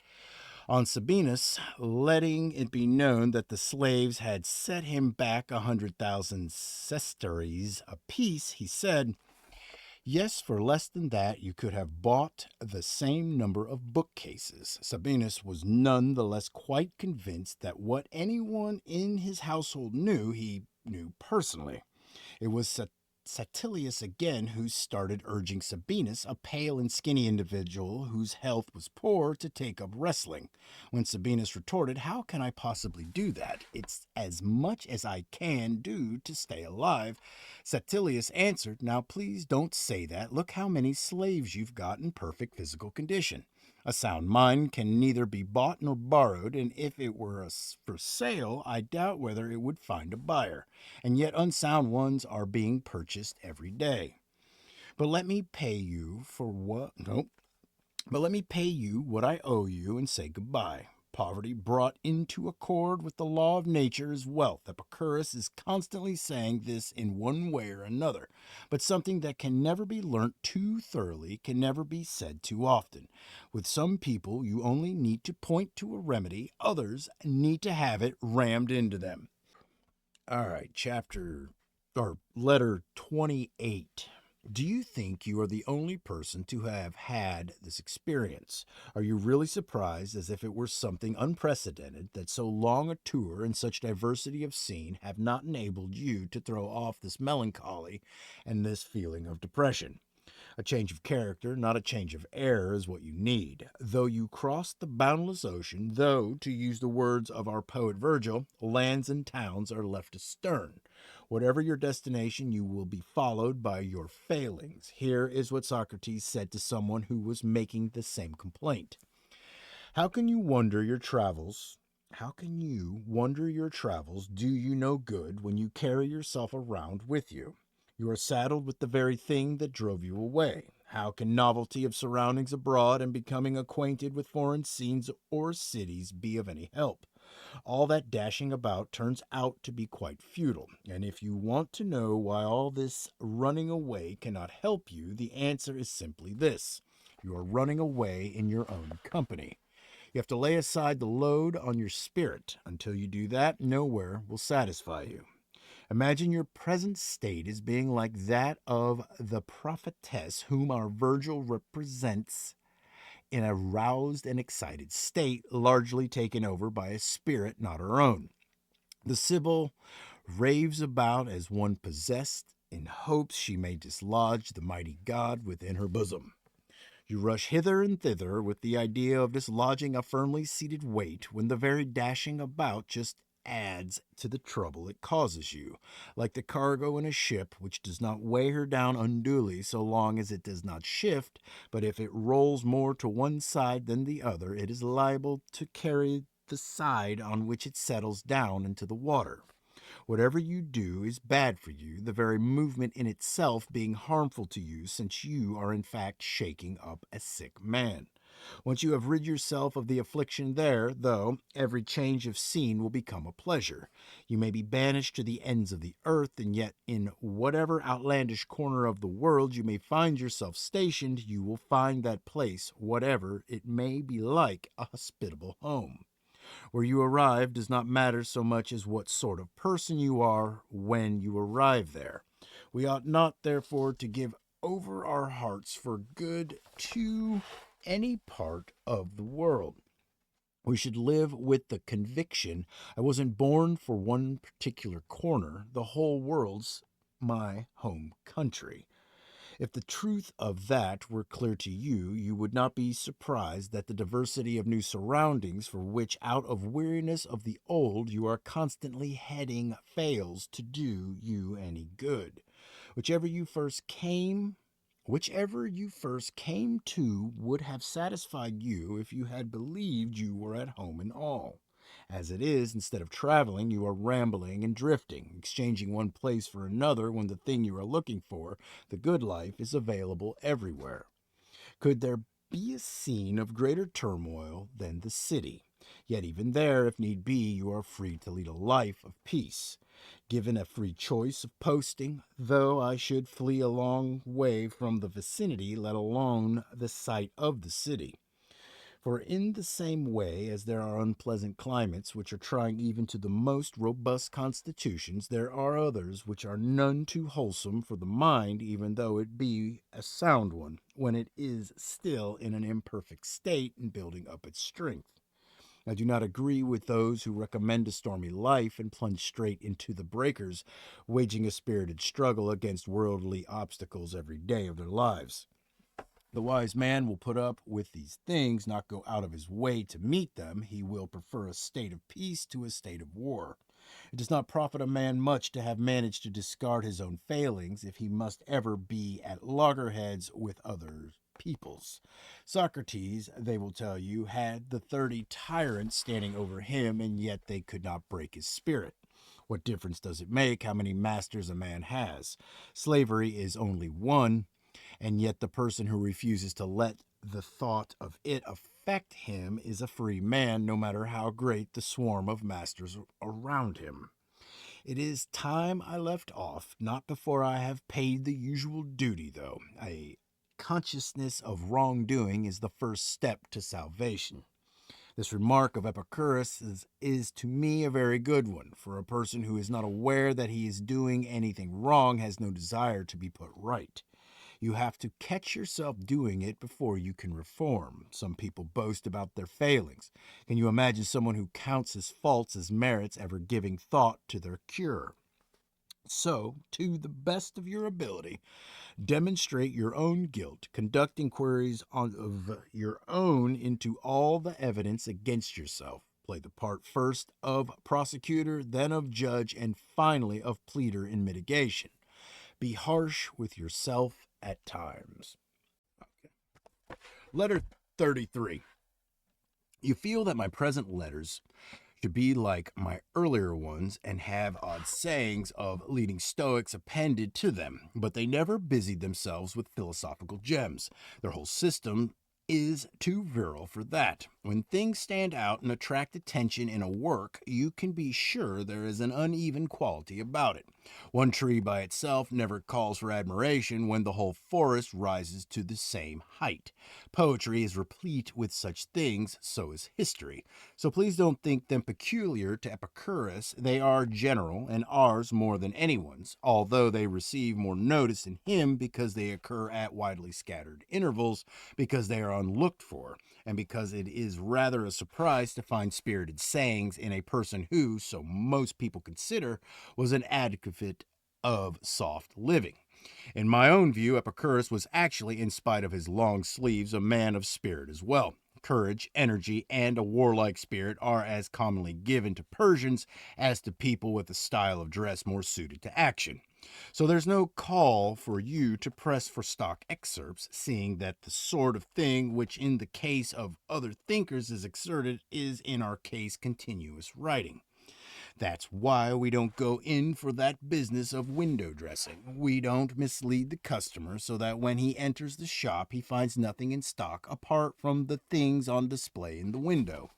On Sabinus, letting it be known that the slaves had set him back 100,000 sesterces apiece, he said, "Yes, for less than that you could have bought the same number of bookcases." Sabinus was none the less quite convinced that what anyone in his household knew, he knew personally. It was Satilius again who started urging Sabinus, a pale and skinny individual whose health was poor, to take up wrestling. When Sabinus retorted, "How can I possibly do that? It's as much as I can do to stay alive," Satilius answered, "Now please don't say that. Look how many slaves you've got in perfect physical condition. A sound mind can neither be bought nor borrowed, and if it were for sale, I doubt whether it would find a buyer. And yet unsound ones are being purchased every day. But let me pay you for what? Nope. But let me pay you what I owe you and say goodbye." Poverty brought into accord with the law of nature is wealth. Epicurus is constantly saying this in one way or another, but something that can never be learnt too thoroughly can never be said too often. With some people, you only need to point to a remedy, others need to have it rammed into them. All right, letter 28. Do you think you are the only person to have had this experience? Are you really surprised, as if it were something unprecedented, that so long a tour and such diversity of scene have not enabled you to throw off this melancholy and this feeling of depression? A change of character, not a change of air, is what you need. Though you cross the boundless ocean, though, to use the words of our poet Virgil, lands and towns are left astern. Whatever your destination, you will be followed by your failings. Here is what Socrates said to someone who was making the same complaint. How can you wonder your travels? Do you no good when you carry yourself around with you? You are saddled with the very thing that drove you away. How can novelty of surroundings abroad and becoming acquainted with foreign scenes or cities be of any help? All that dashing about turns out to be quite futile, and if you want to know why all this running away cannot help you, the answer is simply this: you are running away in your own company. You have to lay aside the load on your spirit. Until you do that, nowhere will satisfy you. Imagine your present state as being like that of the prophetess whom our Virgil represents in a roused and excited state, largely taken over by a spirit not her own. The Sibyl raves about as one possessed in hopes she may dislodge the mighty god within her bosom. You rush hither and thither with the idea of dislodging a firmly seated weight, when the very dashing about just adds to the trouble it causes you, like the cargo in a ship, which does not weigh her down unduly so long as it does not shift, but if it rolls more to one side than the other, it is liable to carry the side on which it settles down into the water. Whatever you do is bad for you, the very movement in itself being harmful to you, since you are in fact shaking up a sick man. Once you have rid yourself of the affliction there, though, every change of scene will become a pleasure. You may be banished to the ends of the earth, and yet in whatever outlandish corner of the world you may find yourself stationed, you will find that place, whatever it may be like, a hospitable home. Where you arrive does not matter so much as what sort of person you are when you arrive there. We ought not, therefore, to give over our hearts for good to any part of the world. We should live with the conviction I wasn't born for one particular corner. The whole world's my home country. If the truth of that were clear to you, you would not be surprised that the diversity of new surroundings for which, out of weariness of the old, you are constantly heading fails to do you any good. Whichever you first came Whichever you first came to would have satisfied you if you had believed you were at home in all. As it is, instead of traveling, you are rambling and drifting, exchanging one place for another when the thing you are looking for, the good life, is available everywhere. Could there be a scene of greater turmoil than the city? Yet even there, if need be, you are free to lead a life of peace. Given a free choice of posting, though I should flee a long way from the vicinity, let alone the sight of the city. For in the same way as there are unpleasant climates which are trying even to the most robust constitutions, there are others which are none too wholesome for the mind, even though it be a sound one, when it is still in an imperfect state and building up its strength. I do not agree with those who recommend a stormy life and plunge straight into the breakers, waging a spirited struggle against worldly obstacles every day of their lives. The wise man will put up with these things, not go out of his way to meet them. He will prefer a state of peace to a state of war. It does not profit a man much to have managed to discard his own failings if he must ever be at loggerheads with other people's. Socrates, they will tell you, had the 30 tyrants standing over him, and yet they could not break his spirit. What difference does it make how many masters a man has? Slavery is only one, and yet the person who refuses to let the thought of it affect him is a free man, no matter how great the swarm of masters around him. It is time I left off, not before I have paid the usual duty, though. A consciousness of wrongdoing is the first step to salvation. This remark of Epicurus is to me a very good one, for a person who is not aware that he is doing anything wrong has no desire to be put right. You have to catch yourself doing it before you can reform. Some people boast about their failings. Can you imagine someone who counts his faults as merits ever giving thought to their cure? So, to the best of your ability, demonstrate your own guilt, conduct inquiries of your own into all the evidence against yourself. Play the part first of prosecutor, then of judge, and finally of pleader in mitigation. Be harsh with yourself at times. Letter 33. You feel that my present letters should be like my earlier ones and have odd sayings of leading Stoics appended to them, but they never busied themselves with philosophical gems. Their whole system is too virile for that. When things stand out and attract attention in a work, you can be sure there is an uneven quality about it. One tree by itself never calls for admiration when the whole forest rises to the same height. Poetry is replete with such things, so is history. So please don't think them peculiar to Epicurus. They are general, and ours more than anyone's, although they receive more notice in him because they occur at widely scattered intervals, because they are unlooked for, and because it is rather a surprise to find spirited sayings in a person who, so most people consider, was an advocate of soft living. In my own view, Epicurus was actually, in spite of his long sleeves, a man of spirit as well. Courage, energy, and a warlike spirit are as commonly given to Persians as to people with a style of dress more suited to action. So there's no call for you to press for stock excerpts, seeing that the sort of thing which in the case of other thinkers is exerted is in our case continuous writing. That's why we don't go in for that business of window dressing. We don't mislead the customer so that when he enters the shop he finds nothing in stock apart from the things on display in the window.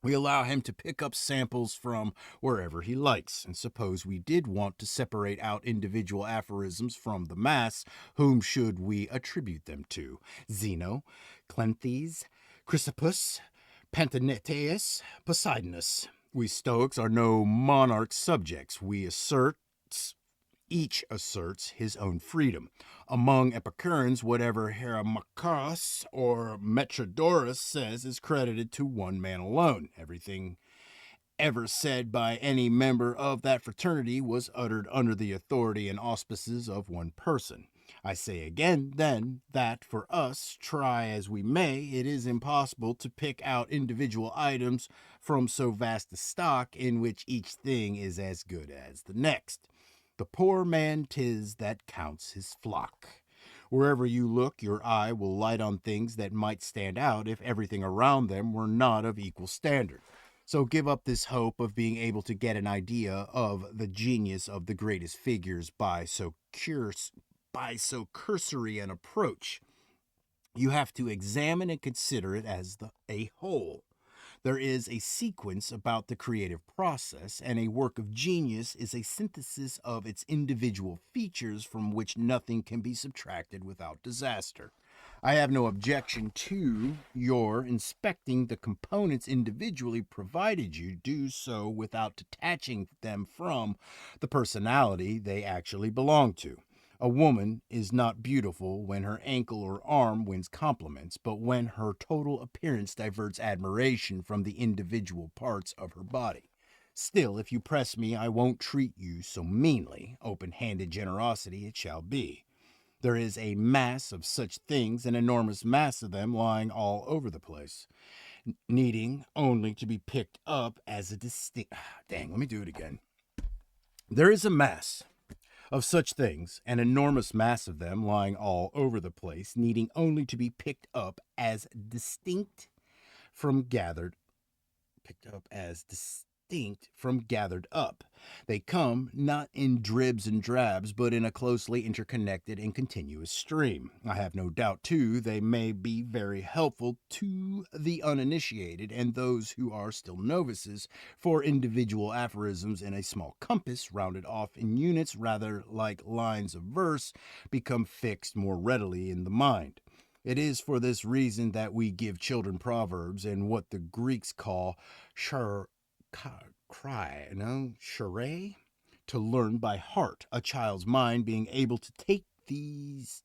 We allow him to pick up samples from wherever he likes. And suppose we did want to separate out individual aphorisms from the mass, whom should we attribute them to? Zeno, Cleanthes, Chrysippus, Pantagnetus, Poseidonus. We Stoics are no monarch's subjects. We assert Each asserts his own freedom. Among Epicureans, whatever Hermachos or Metrodorus says is credited to one man alone. Everything ever said by any member of that fraternity was uttered under the authority and auspices of one person. I say again, then, that for us, try as we may, it is impossible to pick out individual items from so vast a stock in which each thing is as good as the next. The poor man 'tis that counts his flock. Wherever you look, your eye will light on things that might stand out if everything around them were not of equal standard. So give up this hope of being able to get an idea of the genius of the greatest figures by so cursory an approach. You have to examine and consider it as a whole. There is a sequence about the creative process, and a work of genius is a synthesis of its individual features from which nothing can be subtracted without disaster. I have no objection to your inspecting the components individually, provided you do so without detaching them from the personality they actually belong to. A woman is not beautiful when her ankle or arm wins compliments, but when her total appearance diverts admiration from the individual parts of her body. Still, if you press me, I won't treat you so meanly. Open-handed generosity it shall be. There is a mass of such things, an enormous mass of them lying all over the place, needing only to be picked up as a distinct... Dang, let me do it again. There is a mass of such things, an enormous mass of them lying all over the place, needing only to be picked up as distinct from gathered up. They come not in dribs and drabs, but in a closely interconnected and continuous stream. I have no doubt, too, they may be very helpful to the uninitiated and those who are still novices, for individual aphorisms in a small compass, rounded off in units rather like lines of verse, become fixed more readily in the mind. It is for this reason that we give children proverbs and what the Greeks call charade, to learn by heart. A child's mind being able to take these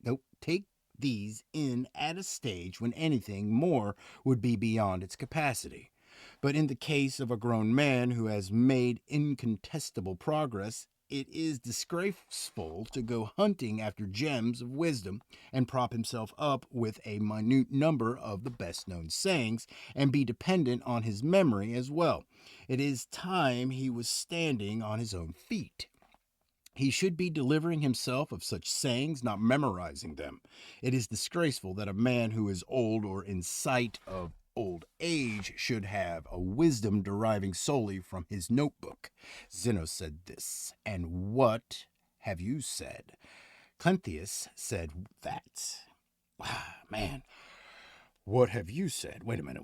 in at a stage when anything more would be beyond its capacity. But in the case of a grown man who has made incontestable progress, it is disgraceful to go hunting after gems of wisdom and prop himself up with a minute number of the best known sayings and be dependent on his memory as well. It is time he was standing on his own feet. He should be delivering himself of such sayings, not memorizing them. It is disgraceful that a man who is old or in sight of old age should have a wisdom deriving solely from his notebook. Zeno said this, and what have you said? Clenthius said that. Man, what have you said? Wait a minute.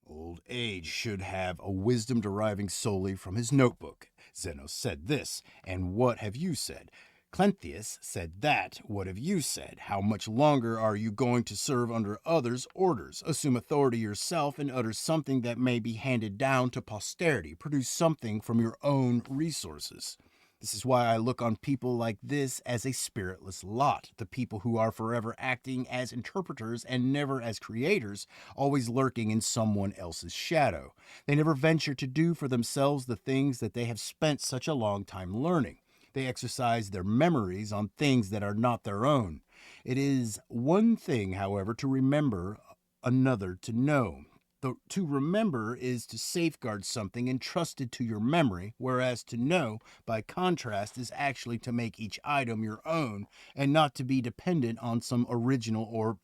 Old age should have a wisdom deriving solely from his notebook. Zeno said this, and what have you said? Clenthius said that. What have you said? How much longer are you going to serve under others' orders? Assume authority yourself and utter something that may be handed down to posterity. Produce something from your own resources. This is why I look on people like this as a spiritless lot, the people who are forever acting as interpreters and never as creators, always lurking in someone else's shadow. They never venture to do for themselves the things that they have spent such a long time learning. They exercise their memories on things that are not their own. It is one thing, however, to remember, another to know. To remember is to safeguard something entrusted to your memory, whereas to know, by contrast, is actually to make each item your own and not to be dependent on some original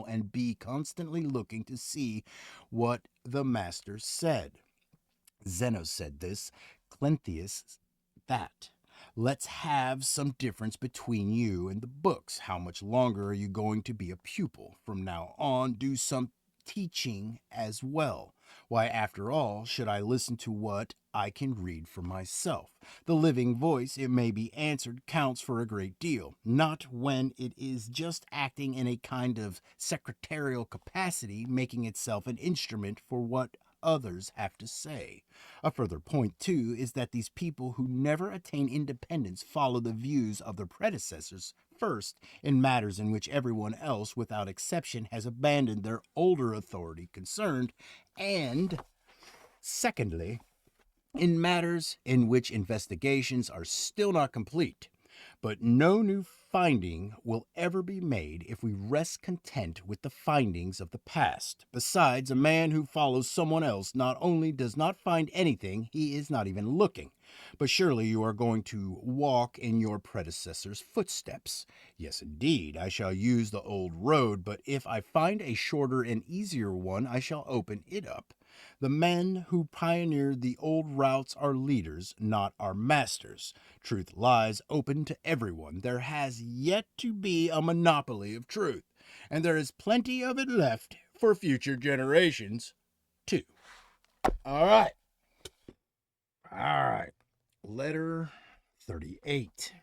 and be constantly looking to see what the master said. Zeno said this, Clenthius that. Let's have some difference between you and the books. How much longer are you going to be a pupil? From now on, do some teaching as well. Why, after all, should I listen to what I can read for myself? The living voice, it may be answered, counts for a great deal, not when it is just acting in a kind of secretarial capacity, making itself an instrument for what others have to say. A further point, too, is that these people who never attain independence follow the views of their predecessors first in matters in which everyone else, without exception, has abandoned their older authority concerned, and secondly, in matters in which investigations are still not complete. But no new finding will ever be made if we rest content with the findings of the past. Besides, a man who follows someone else not only does not find anything, he is not even looking. But surely you are going to walk in your predecessor's footsteps. Yes, indeed, I shall use the old road, but if I find a shorter and easier one, I shall open it up. The men who pioneered the old routes are leaders, not our masters. Truth lies open to everyone. There has yet to be a monopoly of truth, and there is plenty of it left for future generations, too. All right. All right. Letter 38.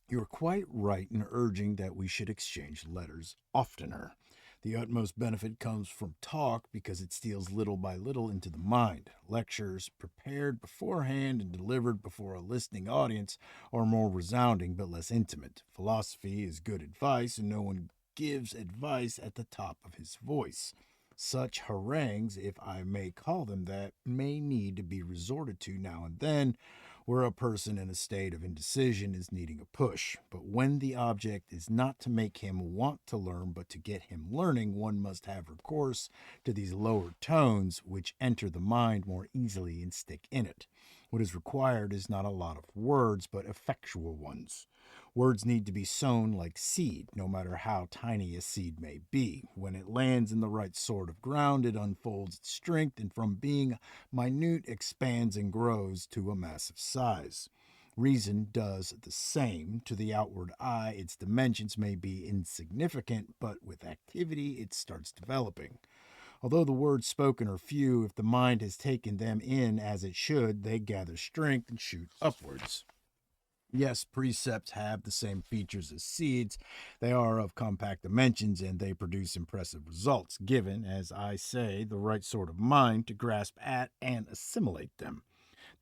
You're quite right in urging that we should exchange letters oftener. The utmost benefit comes from talk because it steals little by little into the mind. Lectures prepared beforehand and delivered before a listening audience are more resounding but less intimate. Philosophy is good advice, and no one gives advice at the top of his voice. Such harangues, if I may call them that, may need to be resorted to now and then, where a person in a state of indecision is needing a push. But when the object is not to make him want to learn, but to get him learning, one must have recourse to these lower tones, which enter the mind more easily and stick in it. What is required is not a lot of words, but effectual ones. Words need to be sown like seed, no matter how tiny a seed may be. When it lands in the right sort of ground, it unfolds its strength, and from being minute expands and grows to a massive size. Reason does the same. To the outward eye, its dimensions may be insignificant, but with activity it starts developing. Although the words spoken are few, if the mind has taken them in as it should, they gather strength and shoot upwards. Yes, precepts have the same features as seeds. They are of compact dimensions and they produce impressive results, given, as I say, the right sort of mind to grasp at and assimilate them.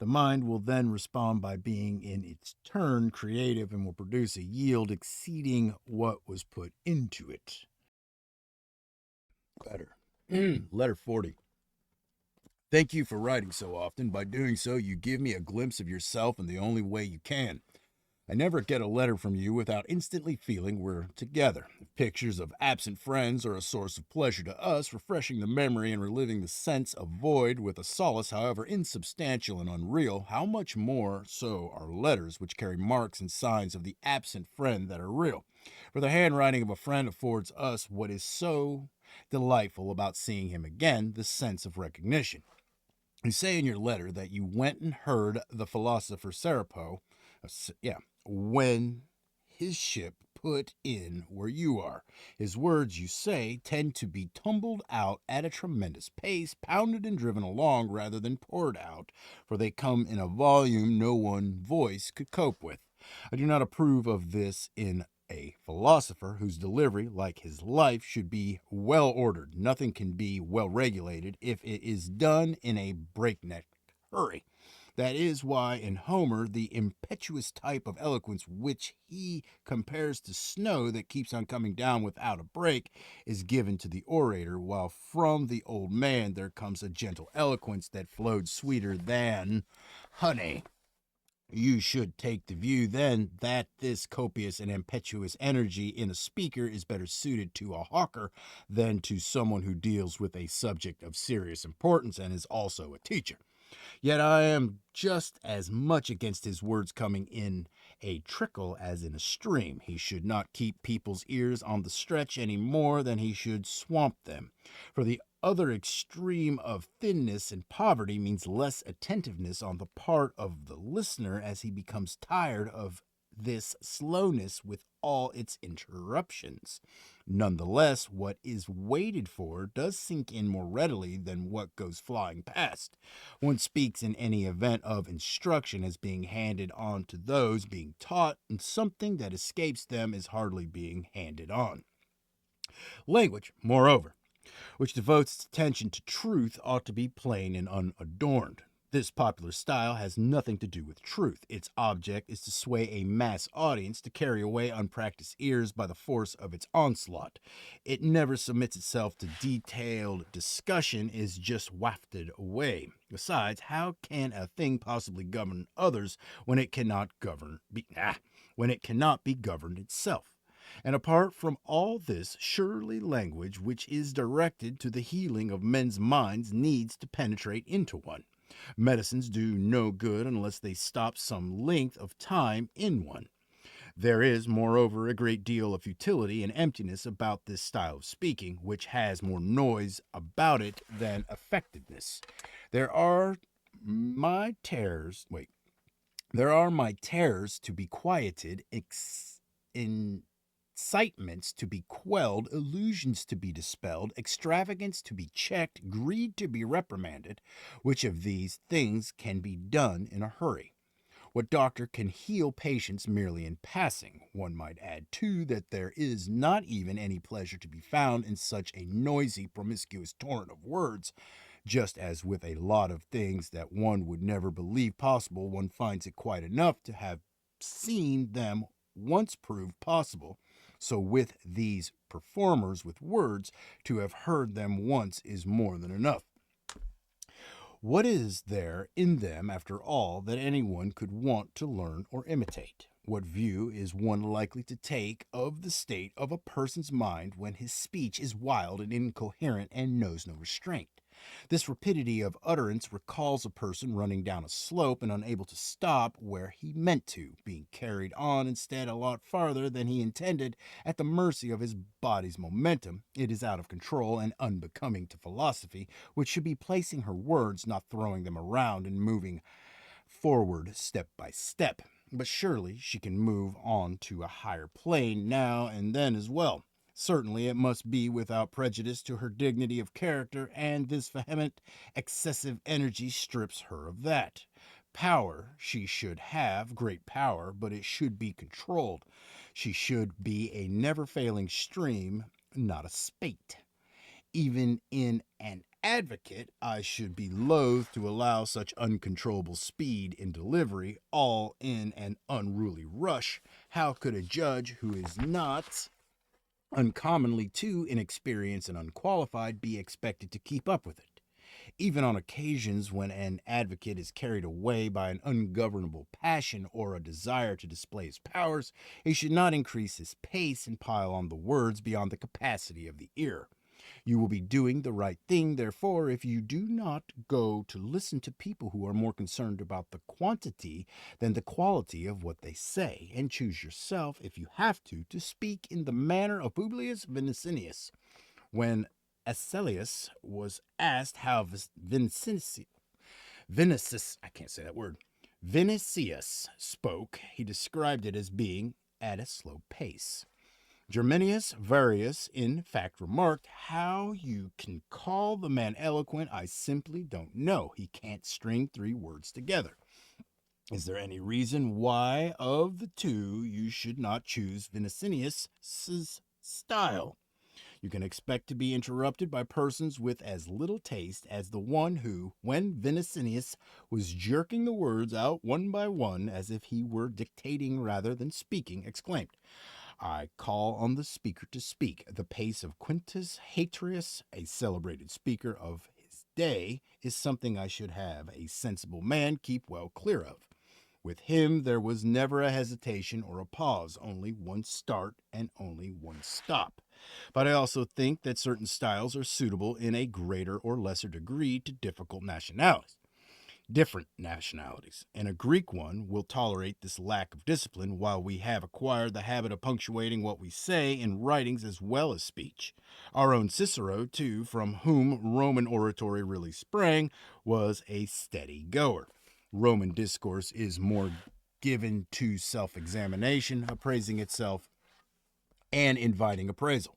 The mind will then respond by being in its turn creative and will produce a yield exceeding what was put into it. Letter. Letter 40. Thank you for writing so often. By doing so, you give me a glimpse of yourself in the only way you can. I never get a letter from you without instantly feeling we're together. If pictures of absent friends are a source of pleasure to us, refreshing the memory and reliving the sense of void with a solace, however insubstantial and unreal, how much more so are letters which carry marks and signs of the absent friend that are real. For the handwriting of a friend affords us what is so delightful about seeing him again, the sense of recognition. You say in your letter that you went and heard the philosopher Seneca, when his ship put in where you are. His words, you say, tend to be tumbled out at a tremendous pace, pounded and driven along rather than poured out, for they come in a volume no one voice could cope with. I do not approve of this in a philosopher whose delivery, like his life, should be well ordered. Nothing can be well regulated if it is done in a breakneck hurry. That is why in Homer, the impetuous type of eloquence which he compares to snow that keeps on coming down without a break is given to the orator, while from the old man there comes a gentle eloquence that flowed sweeter than honey. You should take the view, then, that this copious and impetuous energy in a speaker is better suited to a hawker than to someone who deals with a subject of serious importance and is also a teacher. Yet I am just as much against his words coming in a trickle as in a stream. He should not keep people's ears on the stretch any more than he should swamp them. For the other extreme of thinness and poverty means less attentiveness on the part of the listener as he becomes tired of this slowness with all its interruptions. Nonetheless, what is waited for does sink in more readily than what goes flying past. One speaks in any event of instruction as being handed on to those being taught, and something that escapes them is hardly being handed on. Language, moreover, which devotes its attention to truth, ought to be plain and unadorned. This popular style has nothing to do with truth. Its object is to sway a mass audience, to carry away unpracticed ears by the force of its onslaught. It never submits itself to detailed discussion, is just wafted away. Besides, how can a thing possibly govern others when it cannot be governed itself? And apart from all this, surely language which is directed to the healing of men's minds needs to penetrate into one. Medicines do no good unless they stop some length of time in one. There is, moreover, a great deal of futility and emptiness about this style of speaking, which has more noise about it than effectiveness. There are my terrors. Wait. There are my terrors to be quieted, incitements to be quelled, illusions to be dispelled, extravagance to be checked, greed to be reprimanded. Which of these things can be done in a hurry? What doctor can heal patients merely in passing? One might add, too, that there is not even any pleasure to be found in such a noisy, promiscuous torrent of words. Just as with a lot of things that one would never believe possible, one finds it quite enough to have seen them once proved possible. So with these performers with words, to have heard them once is more than enough. What is there in them, after all, that anyone could want to learn or imitate? What view is one likely to take of the state of a person's mind when his speech is wild and incoherent and knows no restraint? This rapidity of utterance recalls a person running down a slope and unable to stop where he meant to, being carried on instead a lot farther than he intended, at the mercy of his body's momentum. It is out of control and unbecoming to philosophy, which should be placing her words, not throwing them around and moving forward step by step. But surely she can move on to a higher plane now and then as well. Certainly it must be without prejudice to her dignity of character, and this vehement, excessive energy strips her of that. Power she should have, great power, but it should be controlled. She should be a never-failing stream, not a spate. Even in an advocate, I should be loath to allow such uncontrollable speed in delivery, all in an unruly rush. How could a judge who is not uncommonly too inexperienced and unqualified be expected to keep up with it? Even on occasions when an advocate is carried away by an ungovernable passion or a desire to display his powers, he should not increase his pace and pile on the words beyond the capacity of the ear. You will be doing the right thing, therefore, if you do not go to listen to people who are more concerned about the quantity than the quality of what they say, and choose yourself, if you have to speak in the manner of Publius Vinicius. When Asellius was asked how Vinicius spoke, he described it as being at a slow pace. Germinius Varius, in fact, remarked, "How you can call the man eloquent, I simply don't know. He can't string 3 words together. Is there any reason why, of the two, you should not choose Vinicius' style? You can expect to be interrupted by persons with as little taste as the one who, when Vinicius was jerking the words out one by one as if he were dictating rather than speaking, exclaimed, 'I call on the speaker to speak. The pace of Quintus Hatrius, a celebrated speaker of his day, is something I should have a sensible man keep well clear of.' With him there was never a hesitation or a pause, only one start and only one stop. But I also think that certain styles are suitable in a greater or lesser degree to different nationalities, and a Greek one will tolerate this lack of discipline, while we have acquired the habit of punctuating what we say in writings as well as speech. Our own Cicero, too, from whom Roman oratory really sprang, was a steady goer. Roman discourse is more given to self-examination, appraising itself, and inviting appraisal.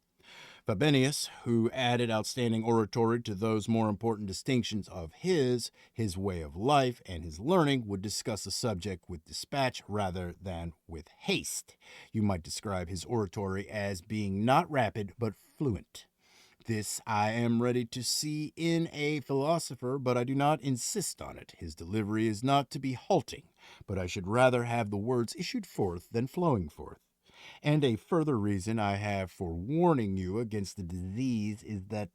Fabinius, who added outstanding oratory to those more important distinctions of his way of life, and his learning, would discuss the subject with dispatch rather than with haste. You might describe his oratory as being not rapid but fluent. This I am ready to see in a philosopher, but I do not insist on it. His delivery is not to be halting, but I should rather have the words issued forth than flowing forth. And a further reason I have for warning you against the disease is that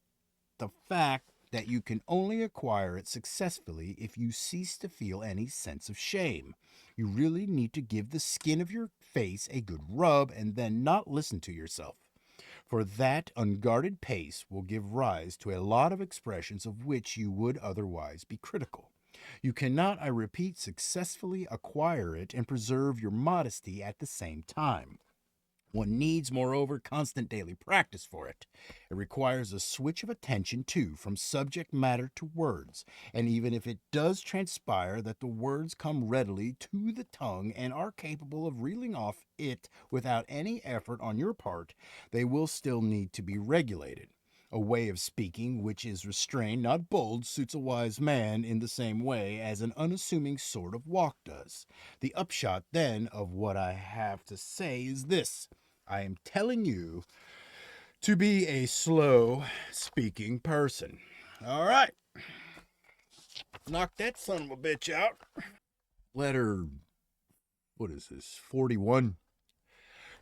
the fact that you can only acquire it successfully if you cease to feel any sense of shame. You really need to give the skin of your face a good rub and then not listen to yourself. For that unguarded pace will give rise to a lot of expressions of which you would otherwise be critical. You cannot, I repeat, successfully acquire it and preserve your modesty at the same time. One needs, moreover, constant daily practice for it. It requires a switch of attention, too, from subject matter to words, and even if it does transpire that the words come readily to the tongue and are capable of reeling off it without any effort on your part, they will still need to be regulated. A way of speaking which is restrained, not bold, suits a wise man in the same way as an unassuming sort of walk does. The upshot, then, of what I have to say is this: I am telling you to be a slow speaking person. All right. Knock that son of a bitch out. Letter, what is this, 41?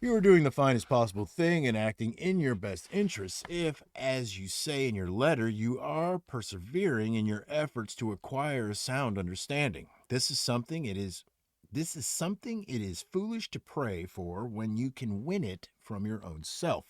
You are doing the finest possible thing and acting in your best interests if, as you say in your letter, you are persevering in your efforts to acquire a sound understanding. This is something it is foolish to pray for when you can win it from your own self.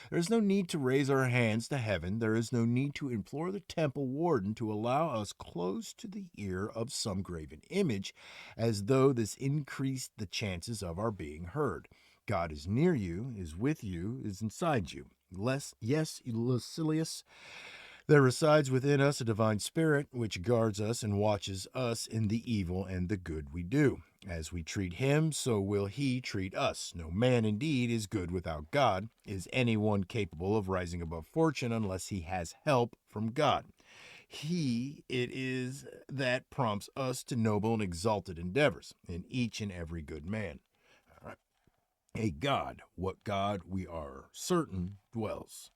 There is no need to raise our hands to heaven. There is no need to implore the temple warden to allow us close to the ear of some graven image, as though this increased the chances of our being heard. God is near you, is with you, is inside you. Yes, Lucilius, there resides within us a divine spirit which guards us and watches us in the evil and the good we do. As we treat him, so will he treat us. No man indeed is good without God. Is anyone capable of rising above fortune unless he has help from God? He it is that prompts us to noble and exalted endeavors in each and every good man. All right. A God, what God we are certain dwells.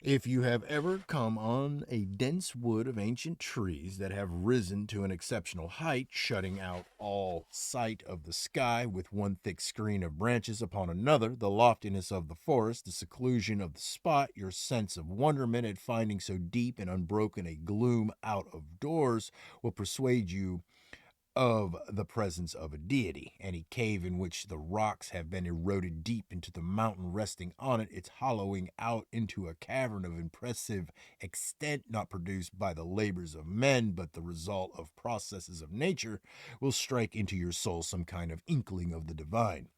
If you have ever come on a dense wood of ancient trees that have risen to an exceptional height, shutting out all sight of the sky with one thick screen of branches upon another, the loftiness of the forest, the seclusion of the spot, your sense of wonderment at finding so deep and unbroken a gloom out of doors will persuade you of the presence of a deity. Any cave in which the rocks have been eroded deep into the mountain resting on it, its hollowing out into a cavern of impressive extent, not produced by the labors of men, but the result of processes of nature, will strike into your soul some kind of inkling of the divine.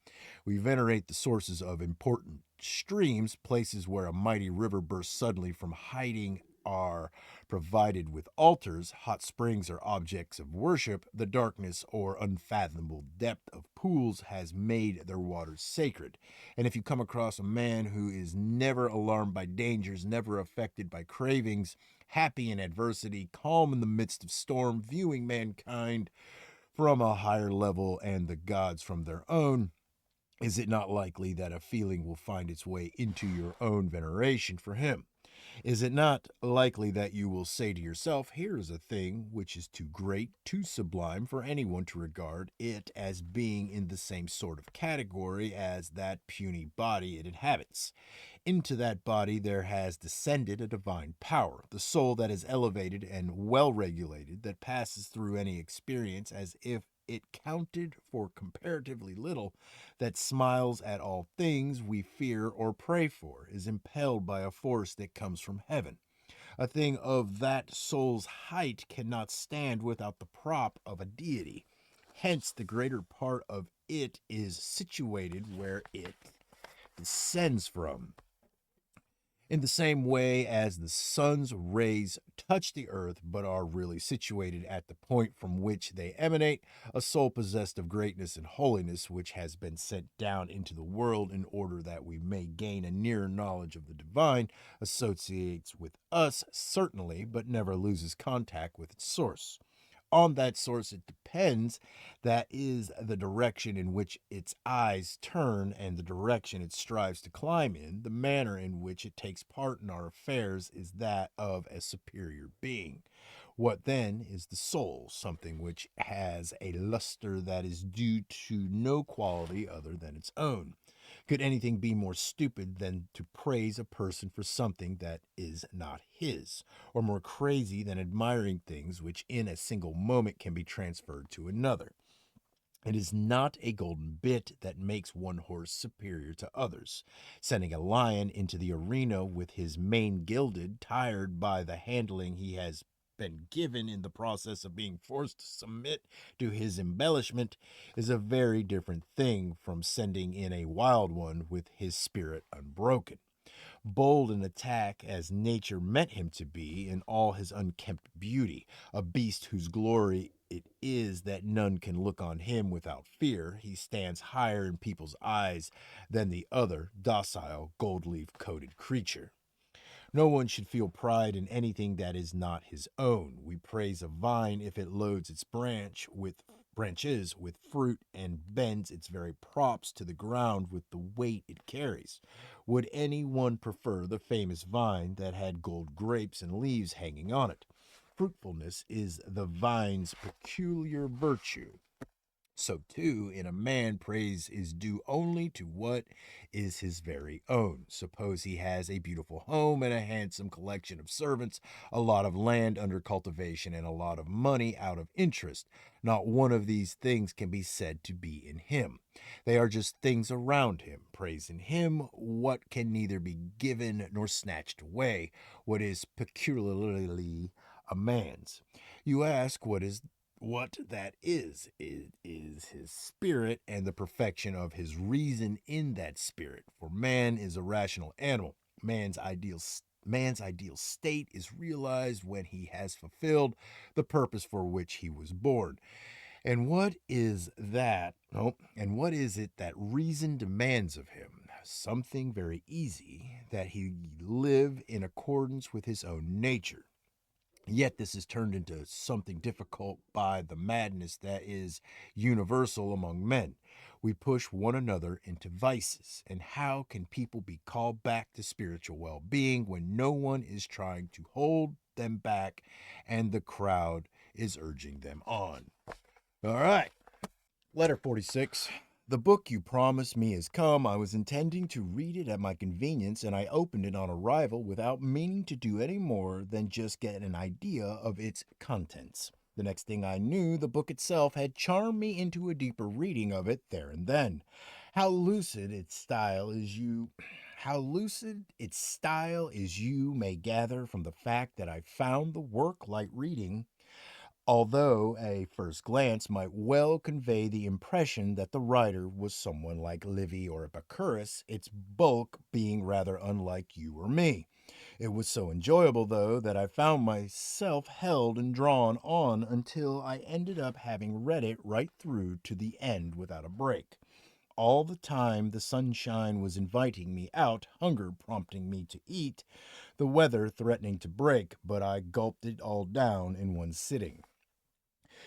We venerate the sources of important streams, places where a mighty river bursts suddenly from hiding are provided with altars, hot springs are objects of worship, the darkness or unfathomable depth of pools has made their waters sacred. And if you come across a man who is never alarmed by dangers, never affected by cravings, happy in adversity, calm in the midst of storm, viewing mankind from a higher level and the gods from their own, is it not likely that a feeling will find its way into your own veneration for him? Is it not likely that you will say to yourself, here is a thing which is too great, too sublime for anyone to regard it as being in the same sort of category as that puny body it inhabits? Into that body there has descended a divine power, the soul that is elevated and well regulated, that passes through any experience as if it counted for comparatively little, that smiles at all things we fear or pray for, is impelled by a force that comes from heaven. A thing of that soul's height cannot stand without the prop of a deity. Hence, the greater part of it is situated where it descends from. In the same way as the sun's rays touch the earth but are really situated at the point from which they emanate, a soul possessed of greatness and holiness, which has been sent down into the world in order that we may gain a nearer knowledge of the divine, associates with us certainly, but never loses contact with its source. on that source it depends, that is the direction in which its eyes turn and the direction it strives to climb in, the manner in which it takes part in our affairs is that of a superior being. What then is the soul? Something which has a luster that is due to no quality other than its own. Could anything be more stupid than to praise a person for something that is not his, or more crazy than admiring things which in a single moment can be transferred to another? It is not a golden bit that makes one horse superior to others. Sending a lion into the arena with his mane gilded, tired by the handling he has been given in the process of being forced to submit to his embellishment, is a very different thing from sending in a wild one with his spirit unbroken. Bold in attack as nature meant him to be in all his unkempt beauty, a beast whose glory it is that none can look on him without fear, he stands higher in people's eyes than the other docile, gold leaf coated creature. No one should feel pride in anything that is not his own. We praise a vine if it loads its branches with fruit and bends its very props to the ground with the weight it carries. Would any one prefer the famous vine that had gold grapes and leaves hanging on it? Fruitfulness is the vine's peculiar virtue. So, too, in a man, praise is due only to what is his very own. Suppose he has a beautiful home and a handsome collection of servants, a lot of land under cultivation, and a lot of money out of interest. Not one of these things can be said to be in him. They are just things around him. Praise in him what can neither be given nor snatched away, what is peculiarly a man's. You ask what that is. It is his spirit and the perfection of his reason in that spirit. For man is a rational animal. Man's ideal state is realized when he has fulfilled the purpose for which he was born. And what is that? Oh, and what is it that reason demands of him? Something very easy, that he live in accordance with his own nature. Yet this is turned into something difficult by the madness that is universal among men. We push one another into vices. And how can people be called back to spiritual well being when no one is trying to hold them back and the crowd is urging them on? All right. Letter 46. The book you promised me has come. I was intending to read it at my convenience, and I opened it on arrival without meaning to do any more than just get an idea of its contents. The next thing I knew, the book itself had charmed me into a deeper reading of it there and then. How lucid its style is you how lucid its style is you may gather from the fact that I found the work light reading, although a first glance might well convey the impression that the writer was someone like Livy or Epicurus, its bulk being rather unlike you or me. It was so enjoyable, though, that I found myself held and drawn on until I ended up having read it right through to the end without a break. All the time the sunshine was inviting me out, hunger prompting me to eat, the weather threatening to break, but I gulped it all down in one sitting.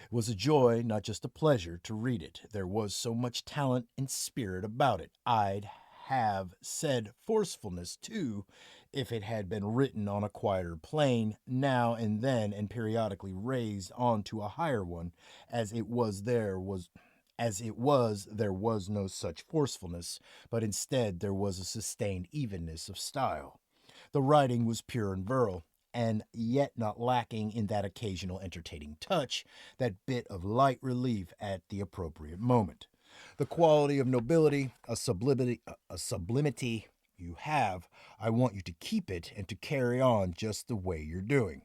It was a joy, not just a pleasure, to read it. There was so much talent and spirit about it. I'd have said forcefulness, too, if it had been written on a quieter plane, now and then and periodically raised on to a higher one. As it was, there was no such forcefulness, but instead there was a sustained evenness of style. The writing was pure and virile, and yet not lacking in that occasional entertaining touch, that bit of light relief at the appropriate moment. The quality of nobility, a sublimity you have, I want you to keep it and to carry on just the way you're doing.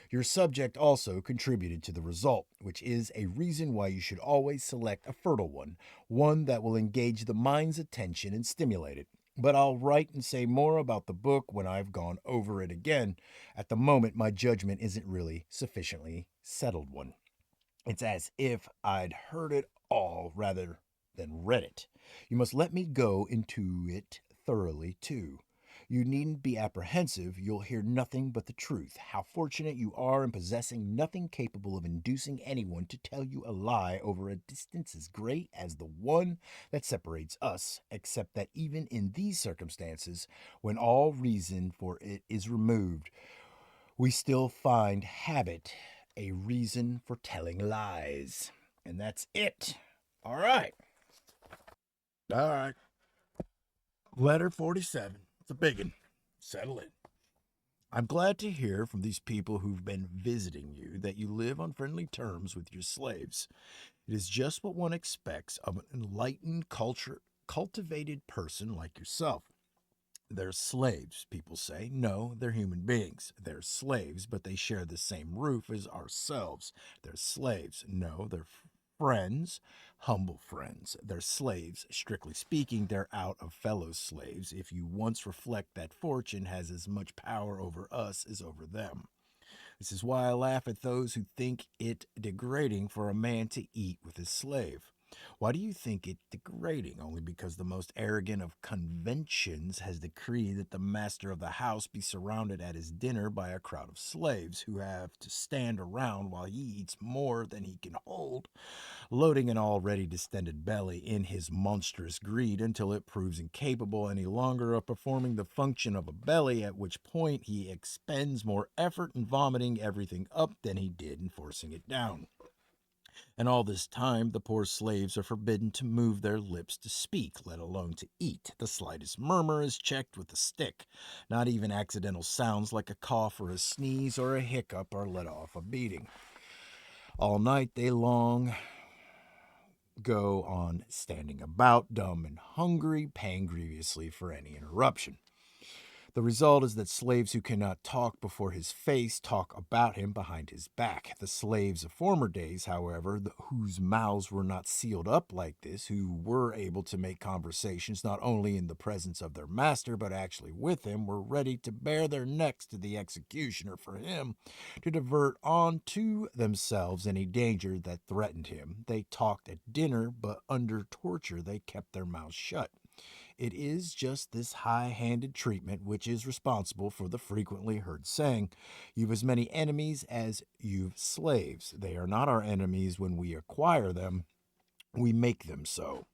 Your subject also contributed to the result, which is a reason why you should always select a fertile one that will engage the mind's attention and stimulate it. But I'll write and say more about the book when I've gone over it again. At the moment, my judgment isn't really sufficiently settled one. It's as if I'd heard it all rather than read it. You must let me go into it thoroughly, too. You needn't be apprehensive, you'll hear nothing but the truth. How fortunate you are in possessing nothing capable of inducing anyone to tell you a lie over a distance as great as the one that separates us, except that even in these circumstances, when all reason for it is removed, we still find habit a reason for telling lies. And that's it. All right. All right. Letter 47. It's a big one. Settle in. I'm glad to hear from these people who've been visiting you that you live on friendly terms with your slaves. It is just what one expects of an enlightened, cultivated person like yourself. They're slaves, people say. No, they're human beings. They're slaves, but they share the same roof as ourselves. They're slaves. No, they're friends, humble friends. They're slaves. Strictly speaking, they're out of fellow slaves. If you once reflect that fortune has as much power over us as over them. This is why I laugh at those who think it degrading for a man to eat with his slave. Why do you think it degrading? Only because the most arrogant of conventions has decreed that the master of the house be surrounded at his dinner by a crowd of slaves who have to stand around while he eats more than he can hold, loading an already distended belly in his monstrous greed until it proves incapable any longer of performing the function of a belly, at which point he expends more effort in vomiting everything up than he did in forcing it down. And all this time, the poor slaves are forbidden to move their lips to speak, let alone to eat. The slightest murmur is checked with a stick. Not even accidental sounds like a cough or a sneeze or a hiccup are let off a beating. All night they long go on standing about, dumb and hungry, paying grievously for any interruption. The result is that slaves who cannot talk before his face talk about him behind his back. The slaves of former days, however, whose mouths were not sealed up like this, who were able to make conversations not only in the presence of their master, but actually with him, were ready to bare their necks to the executioner for him, to divert on to themselves any danger that threatened him. They talked at dinner, but under torture they kept their mouths shut. It is just this high handed treatment which is responsible for the frequently heard saying, "You've as many enemies as you've slaves." They are not our enemies when we acquire them, we make them so.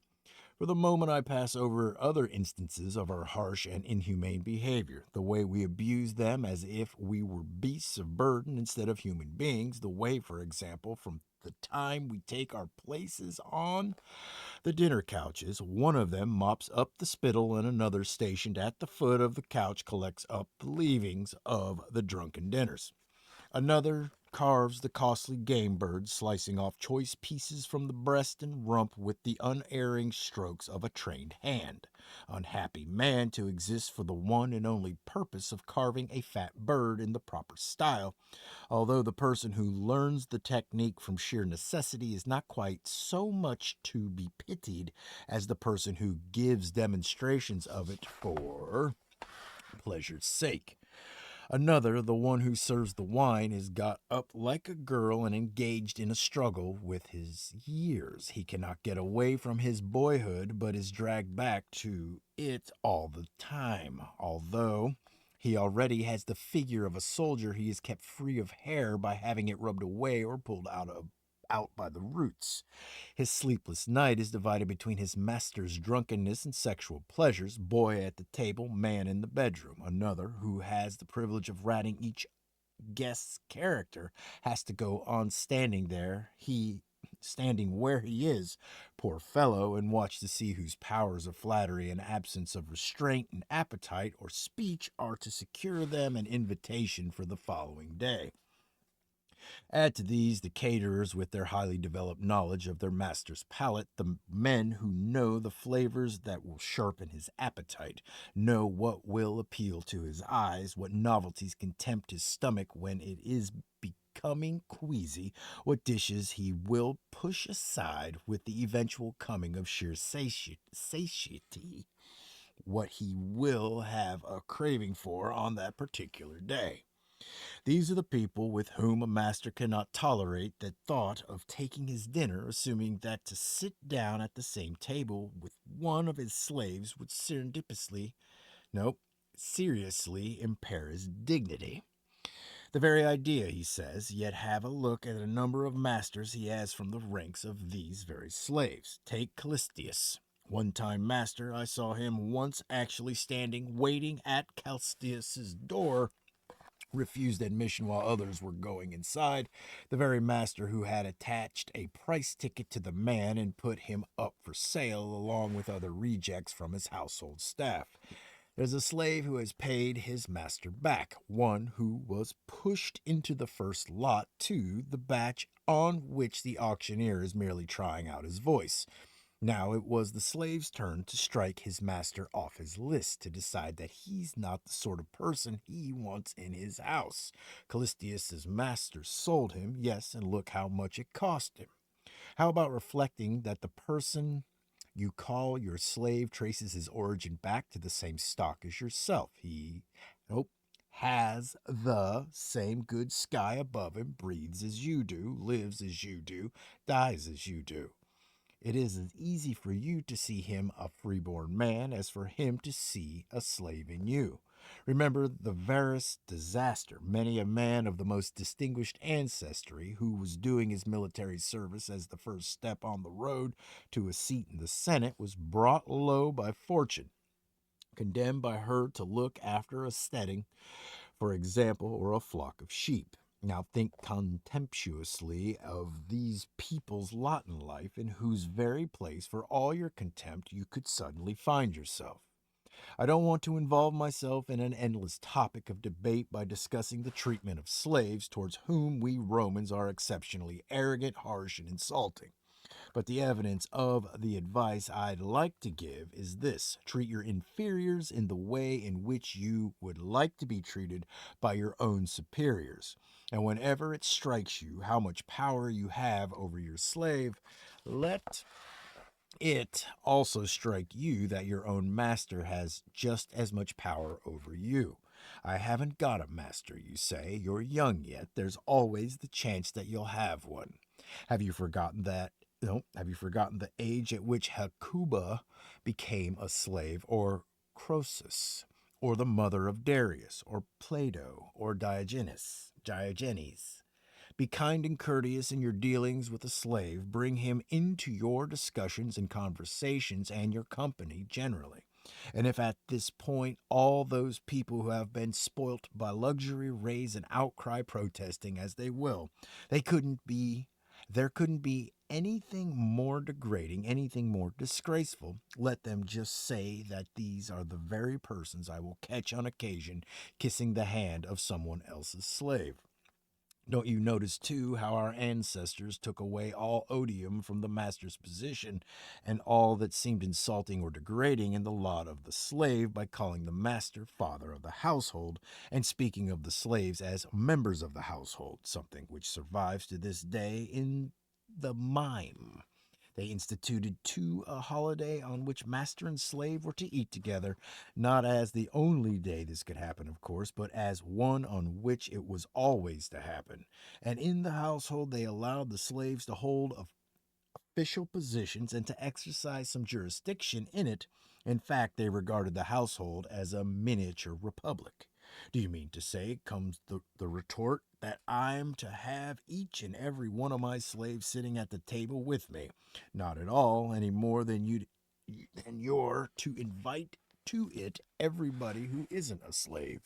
For the moment, I pass over other instances of our harsh and inhumane behavior. The way we abuse them as if we were beasts of burden instead of human beings. The way, for example, from the time we take our places on the dinner couches, one of them mops up the spittle and another stationed at the foot of the couch collects up the leavings of the drunken dinners. Another carves the costly game bird, slicing off choice pieces from the breast and rump with the unerring strokes of a trained hand. Unhappy man to exist for the one and only purpose of carving a fat bird in the proper style, although the person who learns the technique from sheer necessity is not quite so much to be pitied as the person who gives demonstrations of it for pleasure's sake. Another, the one who serves the wine, is got up like a girl and engaged in a struggle with his years. He cannot get away from his boyhood, but is dragged back to it all the time. Although he already has the figure of a soldier, he is kept free of hair by having it rubbed away or pulled out by the roots. His sleepless night is divided between his master's drunkenness and sexual pleasures, boy at the table, man in the bedroom. Another, who has the privilege of ratting each guest's character, has to go on standing where he is, poor fellow, and watch to see whose powers of flattery and absence of restraint and appetite or speech are to secure them an invitation for the following day. Add to these the caterers with their highly developed knowledge of their master's palate, the men who know the flavors that will sharpen his appetite, know what will appeal to his eyes, what novelties can tempt his stomach when it is becoming queasy, what dishes he will push aside with the eventual coming of sheer satiety, what he will have a craving for on that particular day. These are the people with whom a master cannot tolerate the thought of taking his dinner, assuming that to sit down at the same table with one of his slaves would serendipitously, nope, seriously impair his dignity. The very idea, he says, yet have a look at a number of masters he has from the ranks of these very slaves. Take Callistius. One time master, I saw him once actually standing waiting at Callistius's door, refused admission while others were going inside. The very master who had attached a price ticket to the man and put him up for sale along with other rejects from his household staff. There's a slave who has paid his master back, one who was pushed into the first lot to the batch on which the auctioneer is merely trying out his voice. Now it was the slave's turn to strike his master off his list, to decide that he's not the sort of person he wants in his house. Callistius's master sold him, yes, and look how much it cost him. How about reflecting that the person you call your slave traces his origin back to the same stock as yourself? He, nope, has the same good sky above him, breathes as you do, lives as you do, dies as you do. It is as easy for you to see him a freeborn man as for him to see a slave in you. Remember the Varus disaster. Many a man of the most distinguished ancestry who was doing his military service as the first step on the road to a seat in the Senate was brought low by fortune, condemned by her to look after a steading, for example, or a flock of sheep. Now think contemptuously of these people's lot in life, in whose very place, for all your contempt, you could suddenly find yourself. I don't want to involve myself in an endless topic of debate by discussing the treatment of slaves, towards whom we Romans are exceptionally arrogant, harsh, and insulting. But the evidence of the advice I'd like to give is this: treat your inferiors in the way in which you would like to be treated by your own superiors. And whenever it strikes you how much power you have over your slave, let it also strike you that your own master has just as much power over you. I haven't got a master, you say. You're young yet. There's always the chance that you'll have one. Have you forgotten that? No, have you forgotten the age at which Hecuba became a slave, or Croesus, or the mother of Darius, or Plato, or Diogenes? Be kind and courteous in your dealings with a slave. Bring him into your discussions and conversations and your company generally. And if at this point all those people who have been spoilt by luxury raise an outcry protesting, as they will, they couldn't be there couldn't be anything more degrading, anything more disgraceful. Let them just say that these are the very persons I will catch on occasion kissing the hand of someone else's slave. Don't you notice, too, how our ancestors took away all odium from the master's position and all that seemed insulting or degrading in the lot of the slave by calling the master father of the household and speaking of the slaves as members of the household, something which survives to this day in the mime? They instituted, too, a holiday on which master and slave were to eat together, not as the only day this could happen, of course, but as one on which it was always to happen. And in the household they allowed the slaves to hold official positions and to exercise some jurisdiction in it. In fact, they regarded the household as a miniature republic. Do you mean to say, comes the retort, that I'm to have each and every one of my slaves sitting at the table with me? Not at all, any more than you're to invite to it everybody who isn't a slave.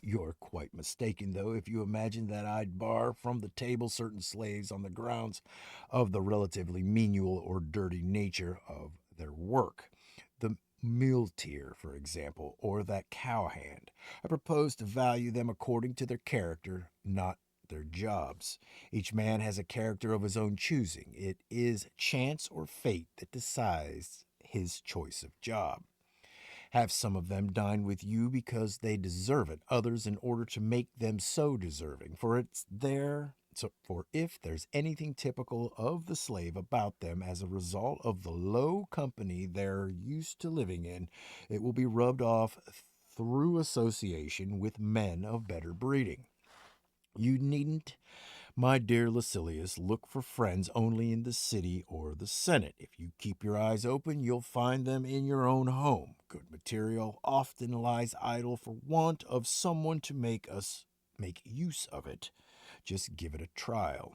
You're quite mistaken, though, if you imagine that I'd bar from the table certain slaves on the grounds of the relatively menial or dirty nature of their work. The muleteer, for example, or that cowhand. I propose to value them according to their character, not their jobs. Each man has a character of his own choosing. It is chance or fate that decides his choice of job. Have some of them dine with you because they deserve it, others in order to make them so deserving. For if there's anything typical of the slave about them as a result of the low company they're used to living in, it will be rubbed off through association with men of better breeding. You needn't, my dear Lucilius, look for friends only in the city or the Senate. If you keep your eyes open, you'll find them in your own home. Good material often lies idle for want of someone to make use of it. Just give it a trial.